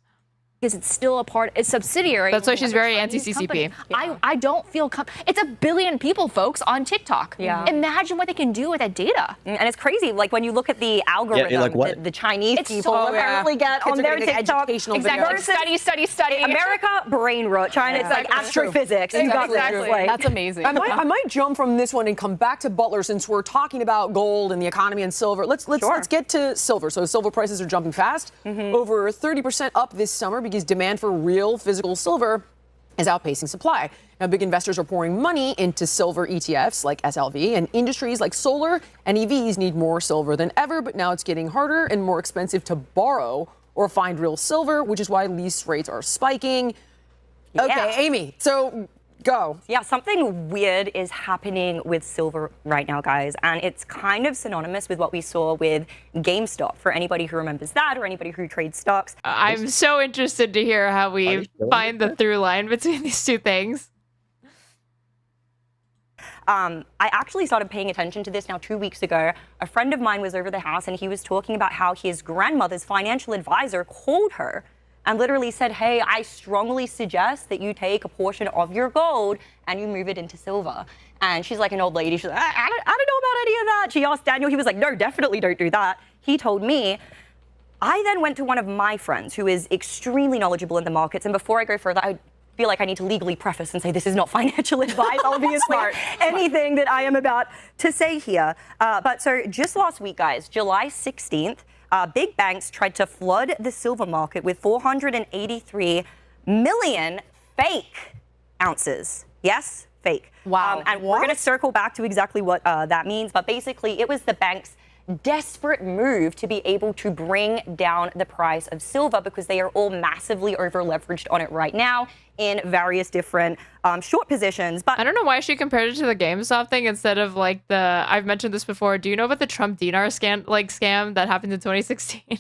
Because it's still a subsidiary. That's why she's very anti-CCP. Yeah. I don't feel it's a billion people, folks, on TikTok. Yeah. Imagine what they can do with that data. And it's crazy. Like when you look at the algorithm, the Chinese people apparently get on their TikTok. Exactly. Study. America, brain rot. China, it's like astrophysics. You got this. Like, that's amazing. I might jump from this one and come back to Butler since we're talking about gold and the economy and silver. Let's get to silver. So silver prices are jumping fast, over 30% up this summer because demand for real physical silver is outpacing supply. Now, big investors are pouring money into silver ETFs like SLV, and industries like solar and EVs need more silver than ever, but now it's getting harder and more expensive to borrow or find real silver, which is why lease rates are spiking. Okay, Amy, so go. Yeah, something weird is happening with silver right now, guys, and it's kind of synonymous with what we saw with GameStop, for anybody who remembers that or anybody who trades stocks. I'm so interested to hear how we find the through line between these two things. I actually started paying attention to this now 2 weeks ago. A friend of mine was over the house and he was talking about how his grandmother's financial advisor called her and literally said, hey, I strongly suggest that you take a portion of your gold and you move it into silver. And she's like an old lady. She's like, I don't know about any of that. She asked Daniel. He was like, no, definitely don't do that. He told me. I then went to one of my friends who is extremely knowledgeable in the markets. And before I go further, I feel like I need to legally preface and say this is not financial advice, obviously, anything that I am about to say here. But so just last week, guys, July 16th, big banks tried to flood the silver market with 483 million fake ounces. Yes, fake. Wow. And we're going to circle back to exactly what that means. But basically, it was the bank's desperate move to be able to bring down the price of silver because they are all massively over leveraged on it right now in various different short positions. But I don't know why she compared it to the GameStop thing instead of like the, I've mentioned this before. Do you know about the Trump dinar scam that happened in 2016?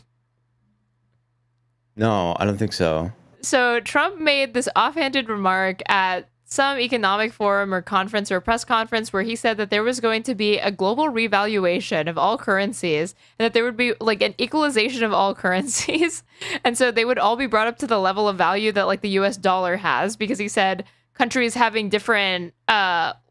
No, I don't think so. So Trump made this offhanded remark at some economic forum or conference or press conference where he said that there was going to be a global revaluation of all currencies and that there would be like an equalization of all currencies. And so they would all be brought up to the level of value that like the US dollar has, because he said countries having different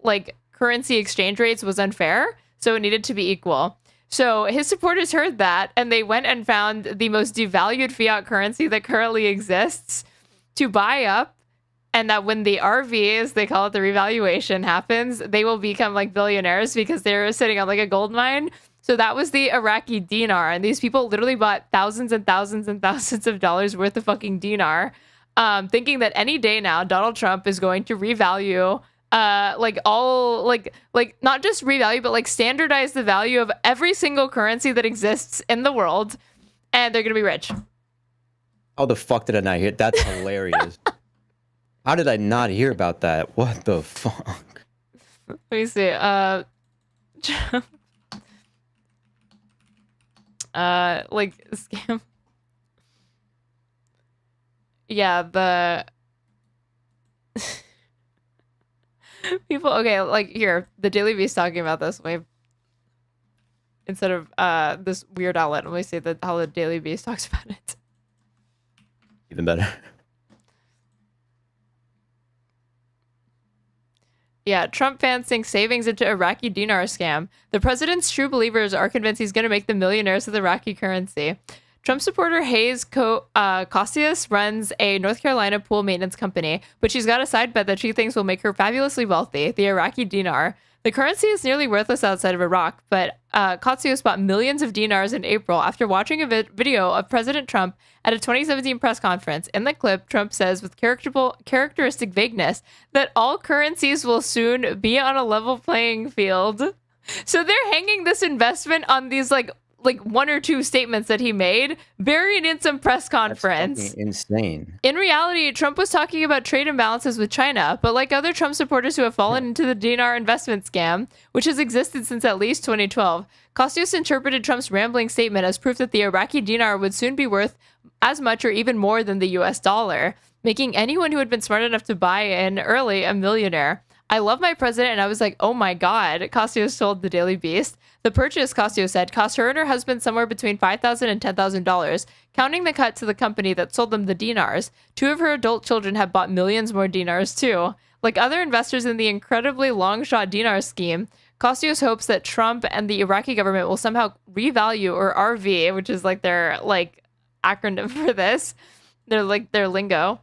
like currency exchange rates was unfair. So it needed to be equal. So his supporters heard that and they went and found the most devalued fiat currency that currently exists to buy up. And that when the RV, as they call it, the revaluation happens, they will become like billionaires because they're sitting on like a gold mine. So that was the Iraqi dinar. And these people literally bought thousands and thousands and thousands of dollars worth of fucking dinar, thinking that any day now, Donald Trump is going to revalue like all like not just revalue, but like standardize the value of every single currency that exists in the world. And they're going to be rich. How the fuck did I not hear? That's hilarious. How did I not hear about that? What the fuck? Let me see. Like scam. Yeah, the people. Okay, like here, the Daily Beast talking about this. Wait. instead of this weird outlet. Let me see how the Daily Beast talks about it. Even better. Yeah, Trump fans think savings into Iraqi dinar scam. The president's true believers are convinced he's going to make them millionaires with Iraqi currency. Trump supporter Hayes Costius runs a North Carolina pool maintenance company, but she's got a side bet that she thinks will make her fabulously wealthy, the Iraqi dinar. The currency is nearly worthless outside of Iraq, but Costius bought millions of dinars in April after watching a video of President Trump at a 2017 press conference. In the clip, Trump says with characteristic vagueness that all currencies will soon be on a level playing field. So they're hanging this investment on these like one or two statements that he made, buried in some press conference. That's fucking insane. In reality, Trump was talking about trade imbalances with China, but like other Trump supporters who have fallen into the dinar investment scam, which has existed since at least 2012, Costius interpreted Trump's rambling statement as proof that the Iraqi dinar would soon be worth as much or even more than the US dollar, making anyone who had been smart enough to buy in early a millionaire. I love my president, and I was like, oh my God, Costius told the Daily Beast. The purchase, Costius said, cost her and her husband somewhere between $5,000 and $10,000, counting the cut to the company that sold them the dinars. 2 of her adult children have bought millions more dinars too. Like other investors in the incredibly long-shot dinar scheme, Costius hopes that Trump and the Iraqi government will somehow revalue, or RV, which is like their acronym for this, their lingo,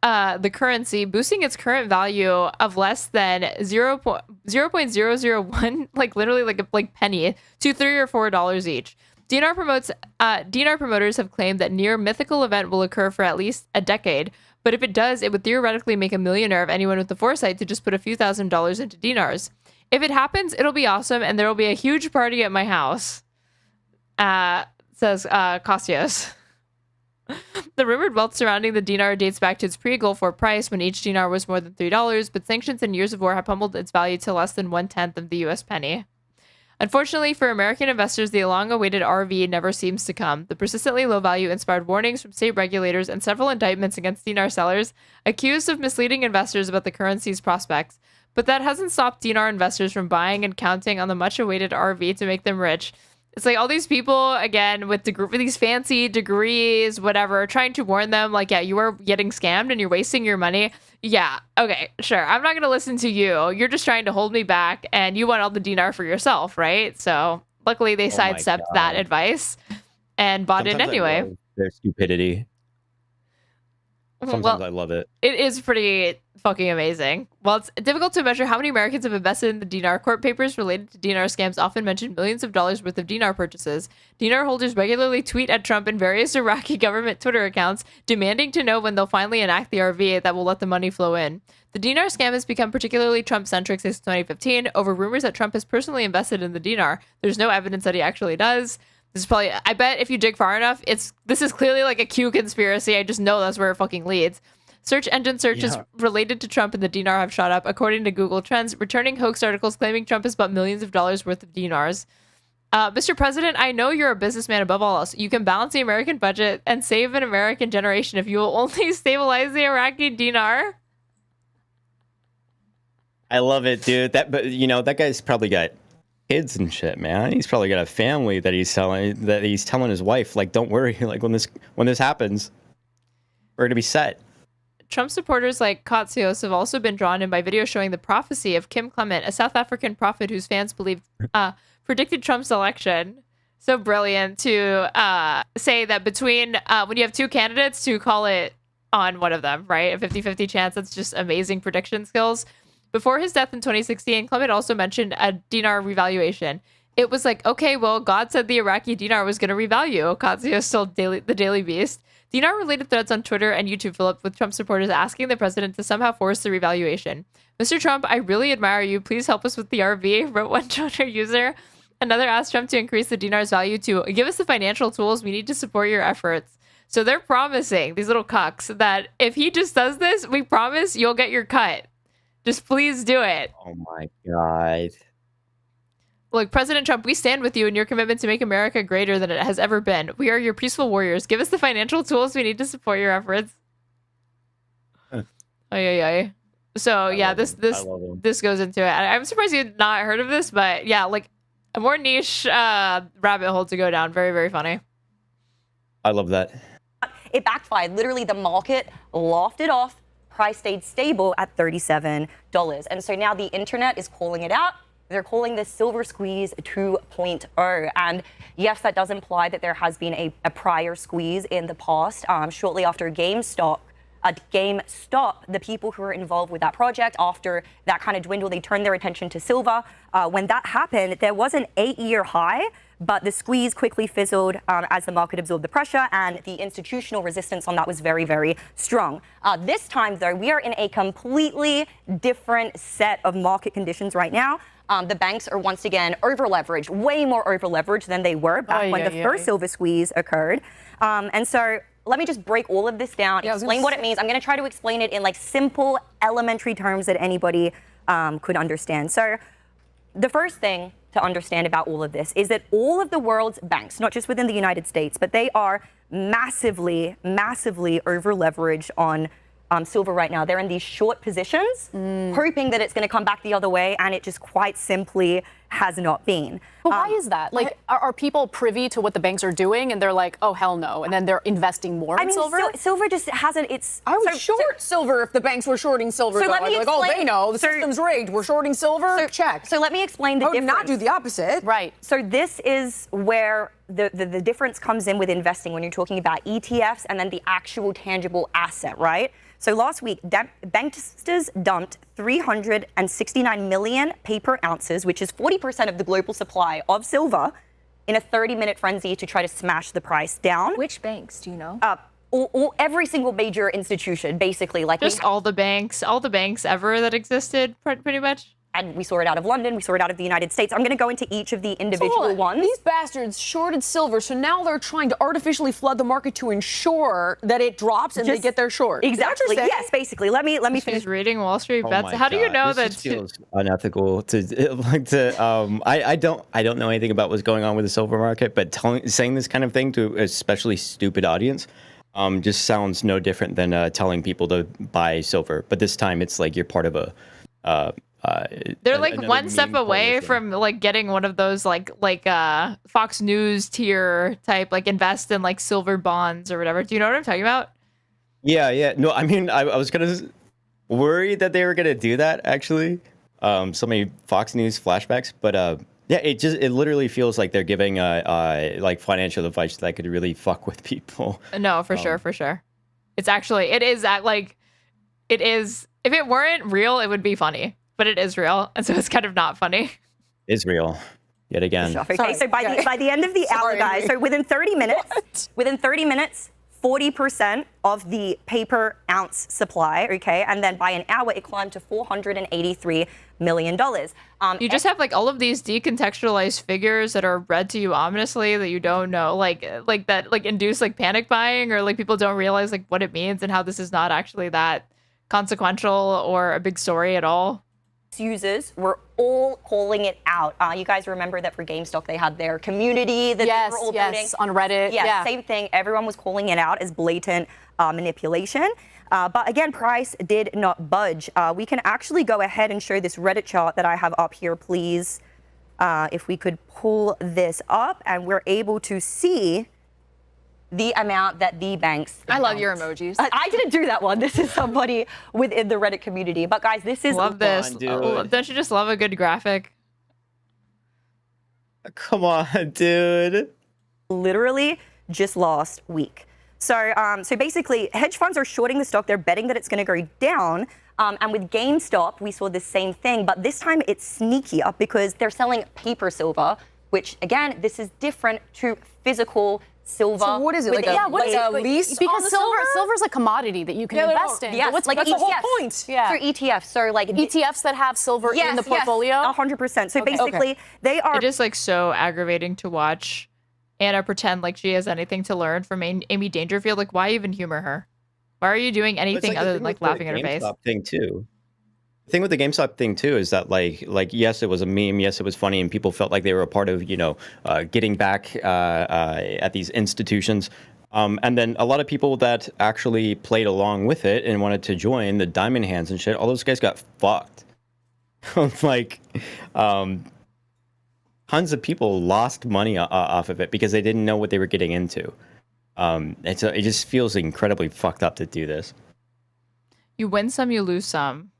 the currency, boosting its current value of less than 0.001, literally like penny, to $3 or $4 each. Dinar promoters have claimed that near mythical event will occur for at least a decade, but if it does, it would theoretically make a millionaire of anyone with the foresight to just put a few $1,000s into dinars. If it happens, it'll be awesome, and there will be a huge party at my house, says Costius. The rumored wealth surrounding the dinar dates back to its pre-Gulf War price when each dinar was more than $3, but sanctions and years of war have pummeled its value to less than 1/10 of the US penny. Unfortunately for American investors, the long-awaited RV never seems to come. The persistently low value inspired warnings from state regulators and several indictments against dinar sellers accused of misleading investors about the currency's prospects. But that hasn't stopped dinar investors from buying and counting on the much-awaited RV to make them rich. It's like all these people, again, with these fancy degrees, whatever, trying to warn them, like, yeah, you are getting scammed and you're wasting your money. Yeah, okay, sure. I'm not going to listen to you. You're just trying to hold me back and you want all the dinar for yourself, right? So luckily they sidestepped that advice and bought it anyway. I love their stupidity. Sometimes I love it. It is pretty fucking amazing. While it's difficult to measure how many Americans have invested in the dinar, court papers related to dinar scams often mention millions of dollars worth of dinar purchases. Dinar holders regularly tweet at Trump and various Iraqi government Twitter accounts, demanding to know when they'll finally enact the RV that will let the money flow in. The dinar scam has become particularly Trump-centric since 2015 over rumors that Trump has personally invested in the dinar. There's no evidence that he actually does. This is probably, I bet if you dig far enough, this is clearly like a Q conspiracy. I just know that's where it fucking leads. Search engine searches related to Trump and the dinar have shot up, according to Google Trends, returning hoax articles claiming Trump has bought millions of dollars worth of dinars. Mr. President, I know you're a businessman above all else. You can balance the American budget and save an American generation if you will only stabilize the Iraqi dinar. I love it, dude. That guy's probably got kids and shit, man. He's probably got a family that he's telling his wife, like, don't worry, like when this happens, we're gonna be set. Trump supporters like Kotsios have also been drawn in by videos showing the prophecy of Kim Clement, a South African prophet whose fans believe predicted Trump's election. So brilliant to say that between when you have two candidates to call it on one of them, right? A 50-50 chance. That's just amazing prediction skills. Before his death in 2016, Clement also mentioned a dinar revaluation. It was like, okay, well, God said the Iraqi dinar was going to revalue. Kotsios told the Daily Beast. Dinar-related threads on Twitter and YouTube fill up with Trump supporters asking the president to somehow force the revaluation. Mr. Trump, I really admire you. Please help us with the RV, wrote one Twitter user. Another asked Trump to increase the dinar's value to give us the financial tools we need to support your efforts. So they're promising, these little cucks, that if he just does this, we promise you'll get your cut. Just please do it. Oh my God. Look, President Trump, we stand with you in your commitment to make America greater than it has ever been. We are your peaceful warriors. Give us the financial tools we need to support your efforts. So yeah, this goes into it. I'm surprised you had not heard of this, but yeah, like A more niche rabbit hole to go down. Very, very funny. I love that. It backfired. Literally, the market laughed it off. Price stayed stable at $37. And so now the internet is calling it out. They're calling this silver squeeze 2.0. And yes, that does imply that there has been a prior squeeze in the past. Shortly after GameStop, the people who were involved with that project, after that kind of dwindled, they turned their attention to silver. When that happened, there was an 8-year high, but the squeeze quickly fizzled as the market absorbed the pressure, and the institutional resistance on that was very, very strong. This time, though, we are in a completely different set of market conditions right now. The banks are once again over-leveraged, way more over-leveraged than they were back when the first silver squeeze occurred. And so let me just break all of this down, explain what it means. I'm going to try to explain it in like simple, elementary terms that anybody could understand. So the first thing to understand about all of this is that all of the world's banks, not just within the United States, but they are massively, massively over-leveraged on silver right now. They're in these short positions, hoping that it's going to come back the other way, and it just quite simply has not been. But why is that? Like, are people privy to what the banks are doing, and they're like, oh, hell no, and then they're investing more in silver? Silver just hasn't, I would short silver if the banks were shorting silver. So let me explain. Like, oh, they know, the system's rigged, we're shorting silver, check. So let me explain the difference. I would not do the opposite. Right. So this is where the difference comes in with investing when you're talking about ETFs and then the actual tangible asset, right? So last week, banksters dumped 369 million paper ounces, which is 40% of the global supply of silver, in a 30-minute frenzy to try to smash the price down. Which banks, do you know? Every single major institution, basically. Like just all the banks ever that existed, pretty much. And we saw it out of London, we saw it out of the United States. I'm going to go into each of the individual ones. These bastards shorted silver, so now they're trying to artificially flood the market to ensure that it drops and they get their short. Exactly. Yes, basically. Let me finish. She's reading Wall Street Oh bets. my How do you God, know this that? feels unethical I don't know anything about what's going on with the silver market, but saying this kind of thing to a especially stupid audience just sounds no different than telling people to buy silver. But this time it's like you're part of a they're like one step away from like getting one of those like Fox News tier type, like invest in like silver bonds or whatever. Do you know what I'm talking about? Yeah. No, I mean, I was gonna worry that they were gonna do that actually. So many Fox News flashbacks, but yeah, it literally feels like they're giving like financial advice that could really fuck with people. No, for sure. It's actually it is. If it weren't real, it would be funny. But it is real, and so it's kind of not funny. Israel, yet again. Okay, so by the end of the hour, guys, so within 30 minutes, 40% of the paper ounce supply, okay, and then by an hour it climbed to $483 million. You just have like all of these decontextualized figures that are read to you ominously that you don't know, like that, like induce like panic buying, or like people don't realize like what it means and how this is not actually that consequential or a big story at all. Users were all calling it out. You guys remember that for GameStop they had their community that they were all building on Reddit. Yeah, same thing. Everyone was calling it out as blatant manipulation. But again, price did not budge. We can actually go ahead and show this Reddit chart that I have up here, please. If we could pull this up, and we're able to see the amount that the banks I love your emojis. I didn't do that one. This is somebody within the Reddit community. But guys, this is love this. Don't you just love a good graphic? Come on, dude. Literally just last week. So basically, hedge funds are shorting the stock. They're betting that it's going to go down. And with GameStop, we saw the same thing, but this time it's sneakier because they're selling paper silver, which again, this is different to physical silver. So what is it? Like a lease? Because silver's a commodity that you can invest in. Yes, What's like that's ETFs. the whole point. Yeah. For ETFs, so like ETFs that have silver in the portfolio. 100%. So basically, they are. It is like so aggravating to watch Anna pretend like she has anything to learn from Amy Dangerfield. Like, why even humor her? Why are you doing anything other than like laughing at her face? Thing too. The thing with the GameStop thing too is that like yes, it was a meme, yes, it was funny, and people felt like they were a part of getting back at these institutions. And then a lot of people that actually played along with it and wanted to join the diamond hands and shit, all those guys got fucked. tons of people lost money off of it because they didn't know what they were getting into. And so it just feels incredibly fucked up to do this. You win some, you lose some.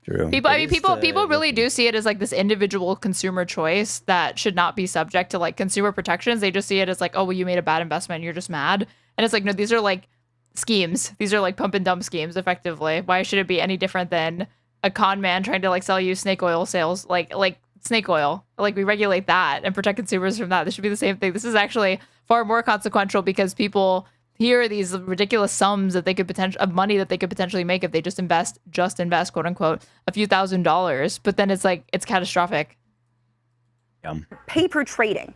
True. People really do see it as like this individual consumer choice that should not be subject to like consumer protections. They just see it as like, oh, well, you made a bad investment and you're just mad. And it's like, no, these are like schemes. These are like pump and dump schemes, effectively. Why should it be any different than a con man trying to like sell you snake oil sales, like snake oil? Like, we regulate that and protect consumers from that. This should be the same thing. This is actually far more consequential because people hear these ridiculous sums that they could money that they could potentially make if they just invest, quote unquote, a few $1,000s. But then it's like, it's catastrophic. Paper trading.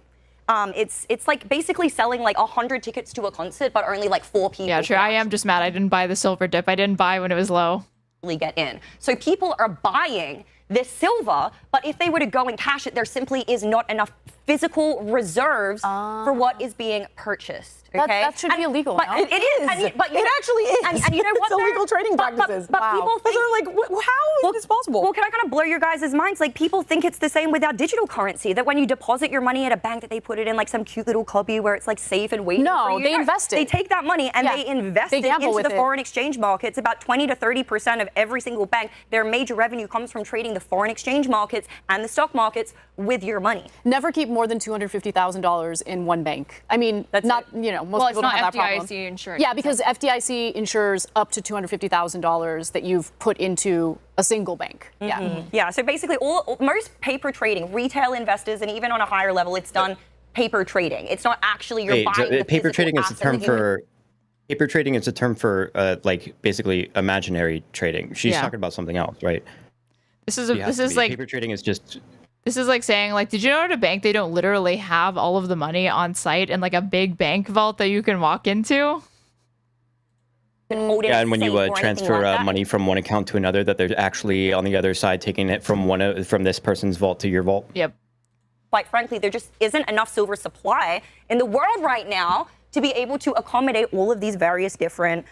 It's like basically selling like 100 tickets to a concert, but only like 4 people. Yeah, true. I am just mad I didn't buy the silver dip. I didn't buy when it was low. Get in. So people are buying this silver, but if they were to go and cash it, there simply is not enough physical reserves for what is being purchased. Okay, that should be illegal. But no? it is. But it actually is. And you know what? It's illegal trading practices. But people think, how is this possible? Well, can I kind of blow your guys' minds? Like, people think it's the same with our digital currency, that when you deposit your money at a bank, that they put it in like some cute little cubby where it's like safe and waiting for you. They invest it. They take that money and they invest it into the foreign exchange markets. About 20 to 30% of every single bank, their major revenue comes from trading the foreign exchange markets and the stock markets with your money. Never keep more than $250,000 in one bank. I mean, that's not, you know, most people don't have that problem. FDIC insurance. Yeah, because FDIC insures up to $250,000 that you've put into a single bank. Yeah, so basically most paper trading, retail investors, and even on a higher level, it's done paper trading. It's not actually you're buying the paper trading is a term for paper trading is a term for like basically imaginary trading. She's talking about something else, right? This is like paper trading is just. This is like saying, like, did you know at a bank they don't literally have all of the money on site in like a big bank vault that you can walk into? Yeah, and when you transfer money from one account to another, that they're actually on the other side taking it from from this person's vault to your vault. Yep. Quite frankly, there just isn't enough silver supply in the world right now to be able to accommodate all of these various different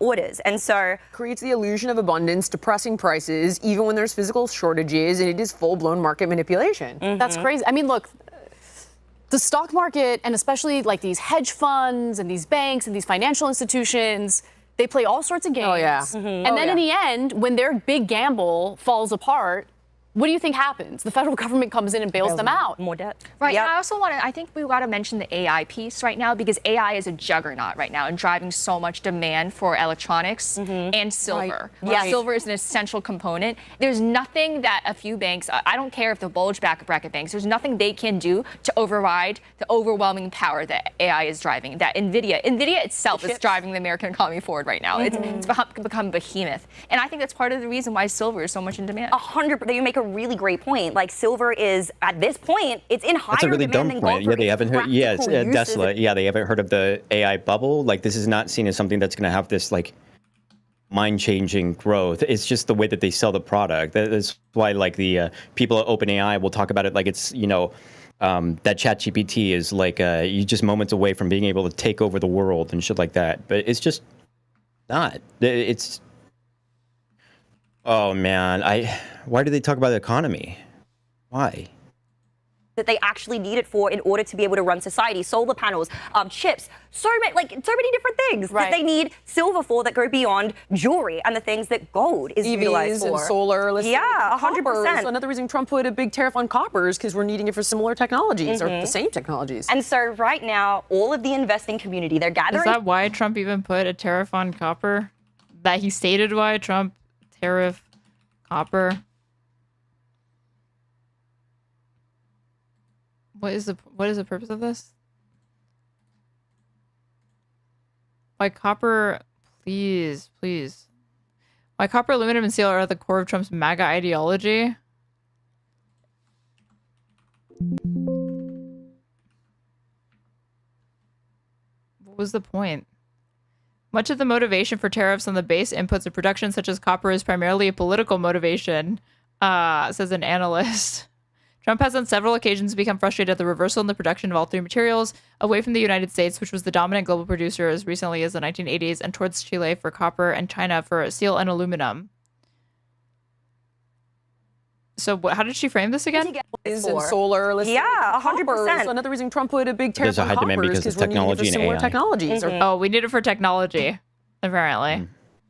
orders. And so creates the illusion of abundance, depressing prices, even when there's physical shortages, and it is full-blown market manipulation. That's crazy. I mean, look, the stock market, and especially like these hedge funds and these banks and these financial institutions, they play all sorts of games. Oh, yeah. And then in the end, when their big gamble falls apart, what do you think happens? The federal government comes in and bails them out. More debt. Right. Yep. And I also I think we've got to mention the AI piece right now, because AI is a juggernaut right now and driving so much demand for electronics and silver. Right. Yes. Silver is an essential component. There's nothing that a few banks, I don't care if the bulge bracket banks, there's nothing they can do to override the overwhelming power that AI is driving. That NVIDIA itself is driving the American economy forward right now. It's become behemoth. And I think that's part of the reason why silver is so much in demand. 100%. You make a really great point. Like, silver is, at this point, it's in higher That's a really demand dumb than point. gold. Yeah, they haven't heard. Yeah, it's desolate. Yeah, they haven't heard of the AI bubble. Like, this is not seen as something that's going to have this like mind-changing growth. It's just the way that they sell the product. That's why like the people at OpenAI will talk about it like it's, you know, that ChatGPT is like you just moments away from being able to take over the world and shit like that. But it's just not. It's. Oh man, why do they talk about the economy? Why? That they actually need it for in order to be able to run society, solar panels, chips, so many different things that they need silver for that go beyond jewelry and the things that gold is utilized for. And solar. Yeah, 100%. Another reason Trump put a big tariff on copper is because we're needing it for similar technologies or the same technologies. And so right now, all of the investing community, they're gathering. Is that why Trump even put a tariff on copper? That he stated why Trump tariff copper? What is the purpose of this? Why copper, please. Why copper, aluminum, and steel are at the core of Trump's MAGA ideology? What was the point? Much of the motivation for tariffs on the base inputs of production, such as copper, is primarily a political motivation, says an analyst. Trump has on several occasions become frustrated at the reversal in the production of all three materials away from the United States, which was the dominant global producer as recently as the 1980s, and towards Chile for copper and China for steel and aluminum. So how did she frame this again? Is in solar, let's Yeah, say 100%. So another reason Trump put a big There's tariff a on high demand coppers because of we're needing it for technology and similar AI. technologies. Or Oh, we need it for technology, apparently.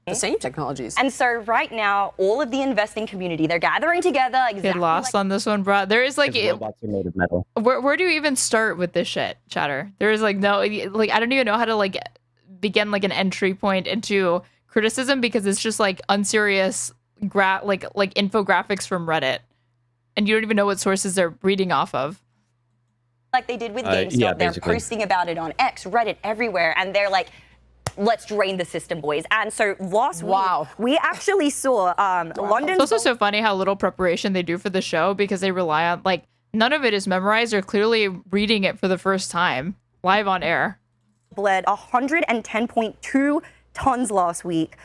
the same technologies. And so right now, all of the investing community, they're gathering together. Get lost on this one, bro. There is like, robots are made of metal. where do you even start with this shit, Chatter? There is like no, like I don't even know how to like begin like an entry point into criticism because it's just like unserious like infographics from Reddit, and you don't even know what sources they're reading off of. Like they did with GameStop, yeah, they're basically. posting about it on X, Reddit, everywhere, and they're like, let's drain the system, boys. And so last week, we actually saw London. It's also so funny how little preparation they do for the show because they rely on like none of it is memorized. They're clearly reading it for the first time live on air. Bled 110.2 tons last week.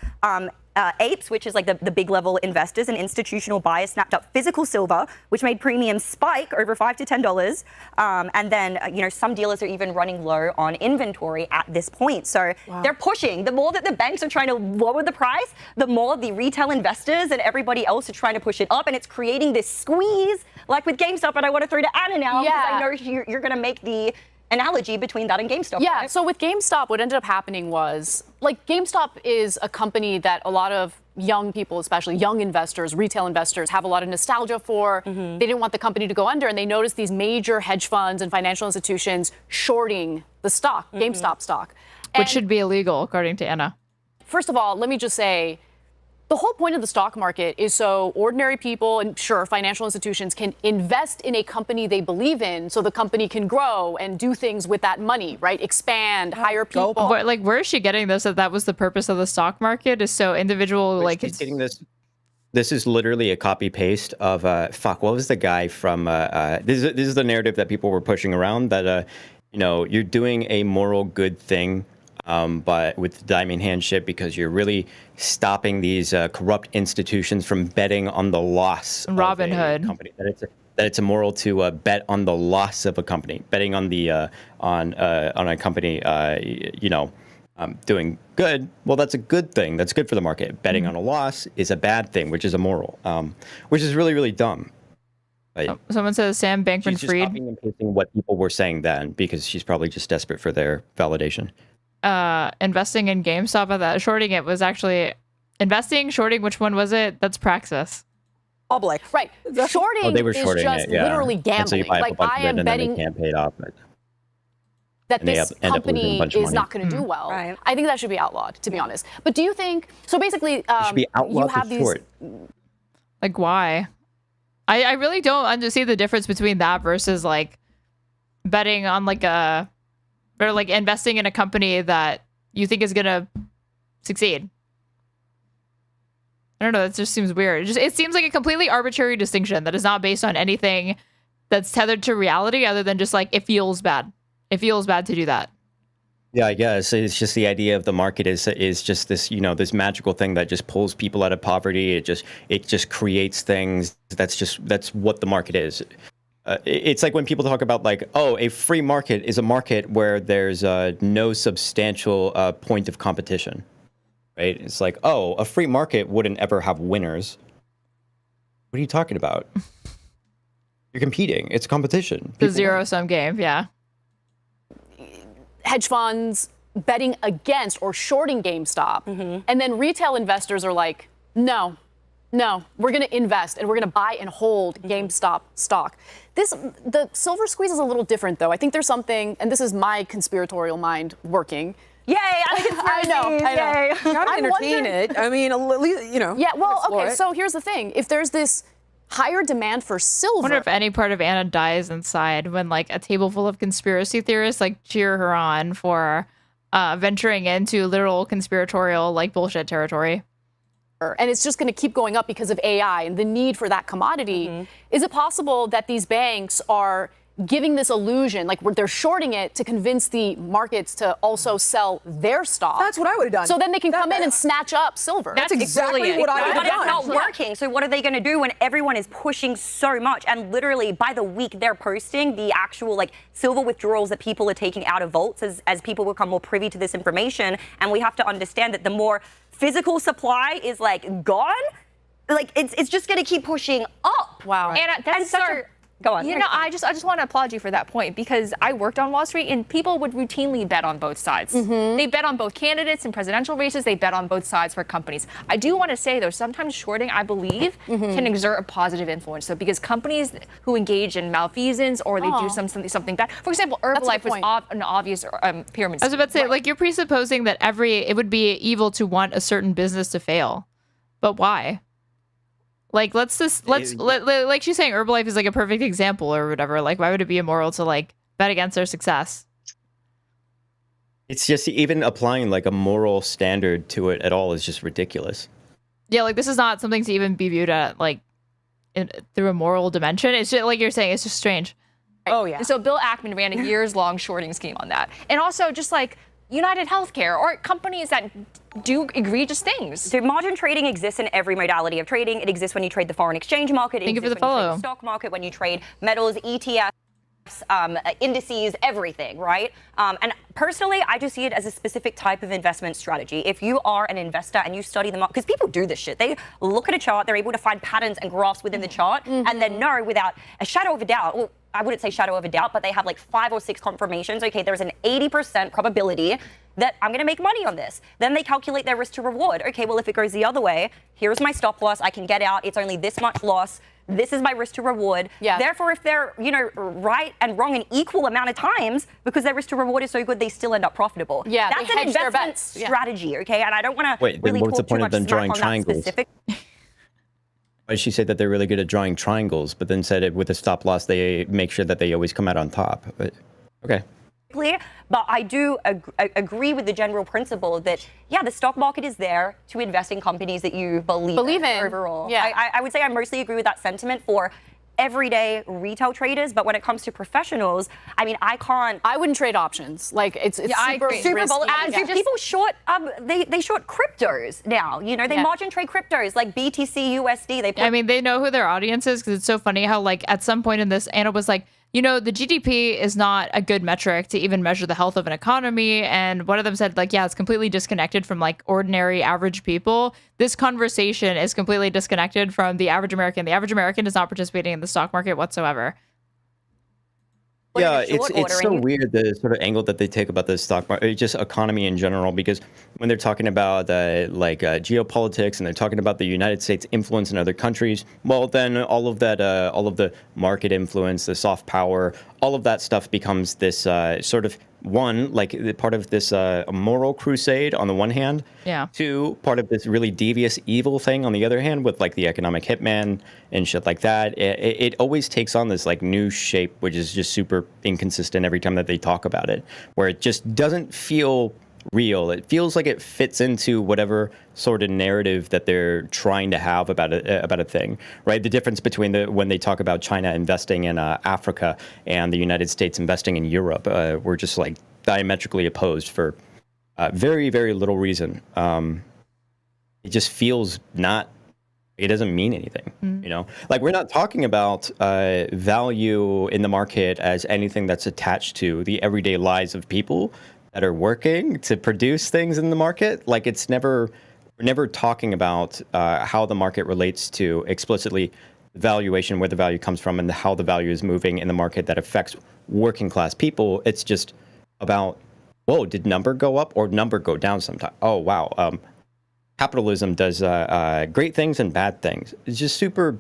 Apes, which is like the big level investors and institutional buyers, snapped up physical silver, which made premiums spike over $5 to $10. And then, some dealers are even running low on inventory at this point. So they're pushing. The more that the banks are trying to lower the price, the more the retail investors and everybody else are trying to push it up. And it's creating this squeeze, like with GameStop. And I want to throw to Anna now because I know you're going to make the analogy between that and GameStop. Yeah, right? so with GameStop, what ended up happening was, like, GameStop is a company that a lot of young people, especially young investors, retail investors, have a lot of nostalgia for. They didn't want the company to go under, and they noticed these major hedge funds and financial institutions shorting the stock, GameStop stock. Which should be illegal, according to Anna. First of all, let me just say, the whole point of the stock market is so ordinary people and sure, financial institutions can invest in a company they believe in so the company can grow and do things with that money, right? Expand, hire people. But, like, where is she getting this? That was the purpose of the stock market is so individual, like She's getting this. This is literally a copy paste of what was the guy from? This is the narrative that people were pushing around that you're doing a moral good thing. But with the diamond hand shit, because you're really stopping these corrupt institutions from betting on the loss Robin of a Hood company. That it's immoral to bet on the loss of a company. Betting on the on a company, doing good. Well, that's a good thing. That's good for the market. Betting on a loss is a bad thing, which is immoral, which is really, really dumb. Right? Someone says Sam Bankman-Fried. She's just copying and pasting what people were saying then because she's probably just desperate for their validation. Investing in GameStop at that shorting it was actually investing, shorting, which one was it? That's Praxis. Public. Right. Shorting they were is shorting just it, yeah. literally And so you gambling. buy up a Like bunch I of it am and then betting they can't pay it off. that and they this end up losing a company bunch of is money. not going to do well. Right. I think that should be outlawed, to be honest. But do you think so? Basically, should be outlawed you have to these. short. Like, why? I really don't understand the difference between that versus like betting on or like investing in a company that you think is gonna succeed. I don't know. That just seems weird. It seems like a completely arbitrary distinction that is not based on anything that's tethered to reality other than just like it feels bad. It feels bad to do that. Yeah, I guess it's just the idea of the market is just this, this magical thing that just pulls people out of poverty. It just creates things. That's what the market is. It's like when people talk about like, oh, a free market is a market where there's no substantial point of competition, right? It's like, oh, a free market wouldn't ever have winners. What are you talking about? You're competing. It's competition. The zero-sum game, yeah. Hedge funds betting against or shorting GameStop, and then retail investors are like, no, we're going to invest and we're going to buy and hold GameStop stock. The silver squeeze is a little different, though. I think there's something, and this is my conspiratorial mind working. Yay! I know. You gotta entertain it. I mean, at least, Yeah. Well, okay. it. So here's the thing: if there's this higher demand for silver, I wonder if any part of Anna dies inside when like a table full of conspiracy theorists like cheer her on for venturing into literal conspiratorial like bullshit territory. And it's just going to keep going up because of AI and the need for that commodity. Is it possible that these banks are giving this illusion, like they're shorting it to convince the markets to also sell their stock? That's what I would have done. So then they can come in and snatch up silver. That's exactly what I would have done. It's not working. So what are they going to do when everyone is pushing so much? And literally by the week they're posting the actual like silver withdrawals that people are taking out of vaults as people become more privy to this information. And we have to understand that the more physical supply is like gone, like it's just going to keep pushing up. Wow. And that's such a Go on. You know, I just want to applaud you for that point, because I worked on Wall Street and people would routinely bet on both sides. They bet on both candidates in presidential races. They bet on both sides for companies. I do want to say, though, sometimes shorting, I believe, can exert a positive influence. So because companies who engage in malfeasance or they do something bad. For example, Herbalife was an obvious pyramid scheme. I was about to say, like, you're presupposing that it would be evil to want a certain business to fail. But why? Like, like she's saying, Herbalife is like a perfect example or whatever. Like, why would it be immoral to like bet against their success? It's just even applying like a moral standard to it at all is just ridiculous. Yeah, like this is not something to even be viewed at like through a moral dimension. It's just like you're saying, it's just strange. Oh yeah. So Bill Ackman ran a years-long shorting scheme on that, and also just like United Healthcare or companies that do egregious things. So margin trading exists in every modality of trading. It exists when you trade the foreign exchange market. It Thank you for exists the when you trade follow. the stock market, when you trade metals, ETFs, indices, everything, right? And personally, I just see it as a specific type of investment strategy. If you are an investor and you study the market, because people do this shit. They look at a chart, they're able to find patterns and graphs within the chart, and then know without a shadow of a doubt, well, I wouldn't say shadow of a doubt, but they have like 5 or 6 confirmations. Okay, there's an 80% probability that I'm going to make money on this. Then they calculate their risk to reward. Okay, well, if it goes the other way, here's my stop loss. I can get out. It's only this much loss. This is my risk to reward. Yeah. Therefore, if they're, right and wrong an equal amount of times, because their risk to reward is so good, they still end up profitable. Yeah, that's they an hedge their investment bets. Yeah. strategy. Okay, and I don't want to Wait, then really what's the talk too point of much them smack drawing on that triangles? specific. Why did she say that they're really good at drawing triangles, but then said it with a stop loss, they make sure that they always come out on top? But, okay. But I do agree with the general principle that, yeah, the stock market is there to invest in companies that you believe in overall. Yeah. I would say I mostly agree with that sentiment for everyday retail traders, but when it comes to professionals, I mean, I wouldn't trade options. Like it's super volatile. People short they short cryptos now. You know, they margin trade cryptos like BTC, USD. I mean, they know who their audience is, because it's so funny how like at some point in this, Anna was like, you know, the GDP is not a good metric to even measure the health of an economy. And one of them said, like, yeah, it's completely disconnected from like ordinary average people. This conversation is completely disconnected from the average American. The average American is not participating in the stock market whatsoever. Yeah, it's so weird, the sort of angle that they take about the stock market, just economy in general, because when they're talking about geopolitics and they're talking about the United States influence in other countries, well, then all of the market influence, the soft power, all of that stuff becomes this sort of part of this moral crusade on the one hand. Yeah. 2, part of this really devious evil thing on the other hand, with like the economic hitman and shit like that. It always takes on this like new shape, which is just super inconsistent every time that they talk about it, where it just doesn't feel real. It feels like it fits into whatever sort of narrative that they're trying to have about a thing, right? The difference between when they talk about China investing in Africa and the United States investing in Europe, we're just like diametrically opposed for very, very little reason. It just feels it doesn't mean anything, you know? Like, we're not talking about value in the market as anything that's attached to the everyday lives of people that are working to produce things in the market. Like, we're never talking about how the market relates to explicitly valuation, where the value comes from, and how the value is moving in the market that affects working class people. It's just about, whoa, did number go up or number go down sometime? Oh, wow. Capitalism does great things and bad things. It's just super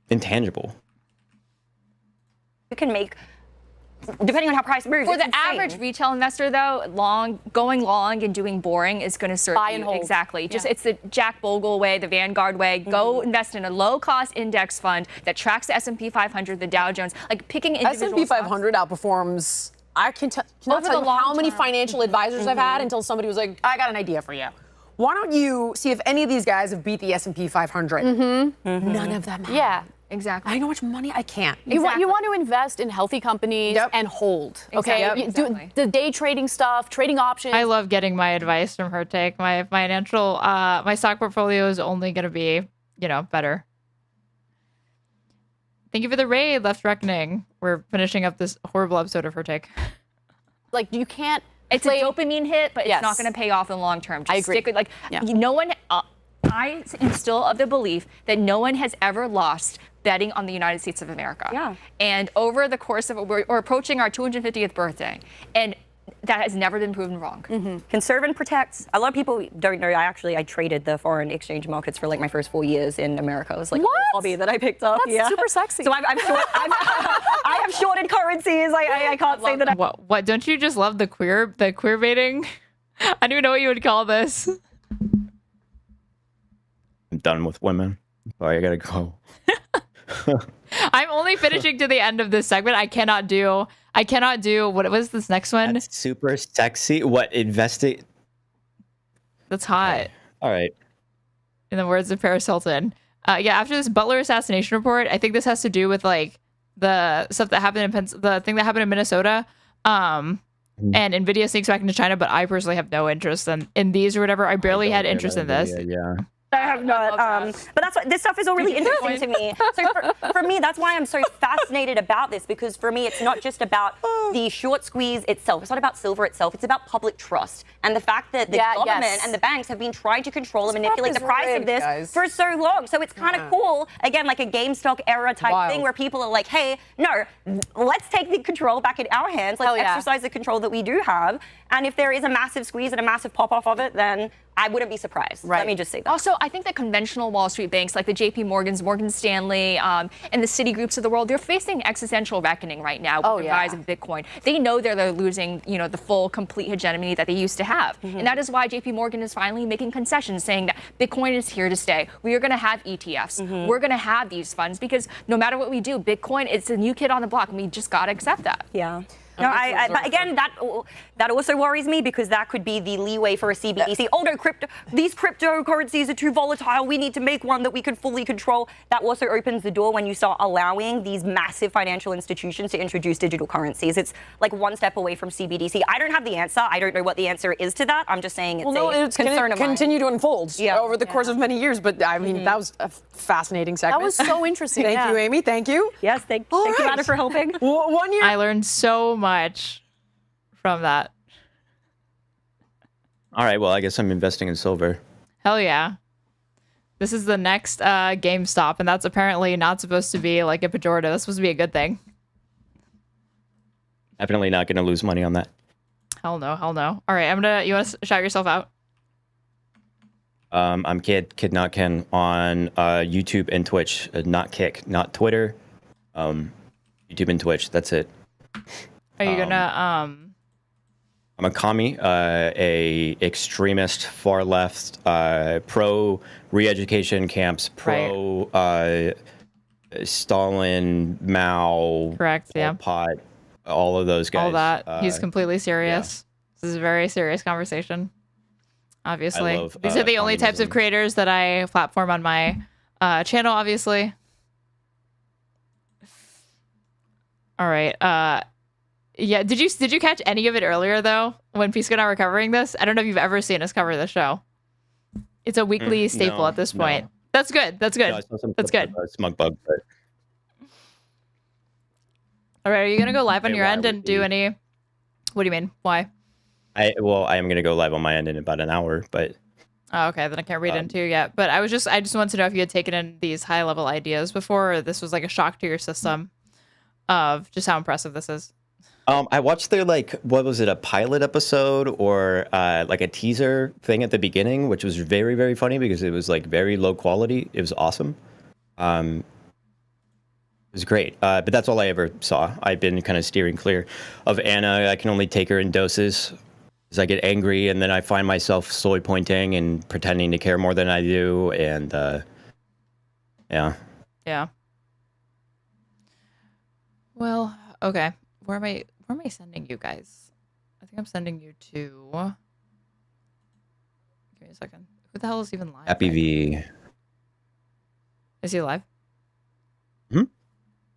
intangible. You can make, depending on how price moves. For the average retail investor, though, going long and doing boring is going to serve Buy you and hold. exactly. It's the Jack Bogle way, the Vanguard way. Go invest in a low-cost index fund that tracks the S&P 500, the Dow Jones. Like picking individual S&P 500 outperforms. I cannot tell you how many financial advisors I've had until somebody was like, I got an idea for you. Why don't you see if any of these guys have beat the S&P 500? None of them have. Yeah. Exactly. I know how much money I can't. You want to invest in healthy companies and hold. Okay. Exactly. Do the day trading stuff, trading options. I love getting my advice from her take. My my stock portfolio is only going to be, better. Thank you for the raid, Left Reckoning. We're finishing up this horrible episode of her take. Like, you can't. It's a dopamine hit, but it's not going to pay off in the long term. Just I agree. Stick with, no one. I am still of the belief that no one has ever lost betting on the United States of America. Yeah. And over the course of, we're approaching our 250th birthday, and that has never been proven wrong. Conserve and protect. A lot of people don't know. I traded the foreign exchange markets for like my first 4 years in America. It was like a hobby that I picked up. That's super sexy. So I have shorted currencies. I can't say that. What? Don't you just love the queer baiting? I don't even know what you would call this. I'm done with women. Sorry, I gotta go. I'm only finishing to the end of this segment. I cannot do what was this next one? That's super sexy. What investing? That's hot. All right. In the words of Paris Hilton. Yeah, after this Butler assassination report, I think this has to do with like the stuff that happened in the thing that happened in Minnesota. And Nvidia sneaks back into China, but I personally have no interest in these or whatever. I barely had interest in this. Yeah. I have not. But that's what this stuff is all really interesting to me. So for me, that's why I'm so fascinated about this, because for me, it's not just about the short squeeze itself. It's not about silver itself. It's about public trust and the fact that the government and the banks have been trying to control and manipulate the price of this for so long. So it's kind of cool, again, like a GameStop era type thing where people are like, hey, no, let's take the control back in our hands. Let's exercise the control that we do have. And if there is a massive squeeze and a massive pop off of it, then I wouldn't be surprised. Let me just say that. Also, I think that conventional Wall Street banks like the JP Morgans, Morgan Stanley, and the Citigroups of the world, they're facing existential reckoning right now with the rise of Bitcoin. They know they're losing, the full, complete hegemony that they used to have. And that is why JP Morgan is finally making concessions, saying that Bitcoin is here to stay. We are going to have ETFs. We're going to have these funds because no matter what we do, Bitcoin, it's a new kid on the block, and we just got to accept that. Yeah. No, but again, that also worries me because that could be the leeway for a CBDC. Oh no, these cryptocurrencies are too volatile. We need to make one that we can fully control. That also opens the door when you start allowing these massive financial institutions to introduce digital currencies. It's like one step away from CBDC. I don't have the answer. I don't know what the answer is to that. I'm just saying it's a concern of mine. Continue to unfold over the course of many years. But I mean, that was a fascinating segment. That was so interesting. Thank you, Amy. Thank you. Yes, thank you, Anna, for helping. 1 year. I learned so much from that. All right, well, I guess I'm investing in silver. Hell yeah. This is the next GameStop, and that's apparently not supposed to be like a pejorative. That's supposed to be a good thing. Definitely not going to lose money on that. Hell no, hell no. All right, you want to shout yourself out? I'm KidNotKin on YouTube and Twitch. Not Kick, not Twitter. YouTube and Twitch, that's it. Are you gonna I'm a commie, a extremist, far left, pro re-education camps, pro Stalin, Mao, correct, Pol Pot, all of those guys. All that. He's completely serious. Yeah. This is a very serious conversation. Obviously, these are the only types of creators that I platform on my channel. Obviously. All right. Yeah. Did you catch any of it earlier though? When Pisco and I were covering this, I don't know if you've ever seen us cover the show. It's a weekly staple at this point. No. That's good. That's good. No, that's good. SmugBug, but... All right. Are you gonna go live on your end and do any? What do you mean? Why? I am gonna go live on my end in about an hour, but. Oh, okay, then I can't read into yet. But I just wanted to know if you had taken in these high level ideas before, or this was like a shock to your system of just how impressive this is. I watched their what was it, a pilot episode or like a teaser thing at the beginning, which was very, very funny because it was like very low quality. It was awesome. It was great. But that's all I ever saw. I've been kind of steering clear of Anna. I can only take her in doses. As I get angry, and then I find myself soy pointing and pretending to care more than I do, and yeah. Yeah. Well, okay. Where am I sending you guys? I think I'm sending you to. Give me a second. Who the hell is even live? Happy V. Is he live? Hmm.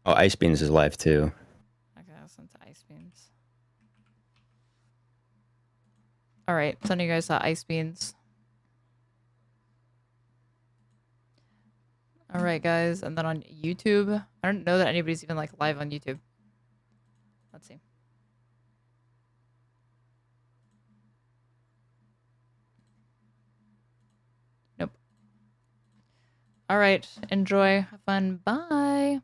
Oh, Ice Beans is live too. Okay, I'll send to Ice Beans. All right, sending you guys Ice Beans. All right, guys, and then on YouTube, I don't know that anybody's even live on YouTube. Let's see. Nope. All right. Enjoy. Have fun. Bye.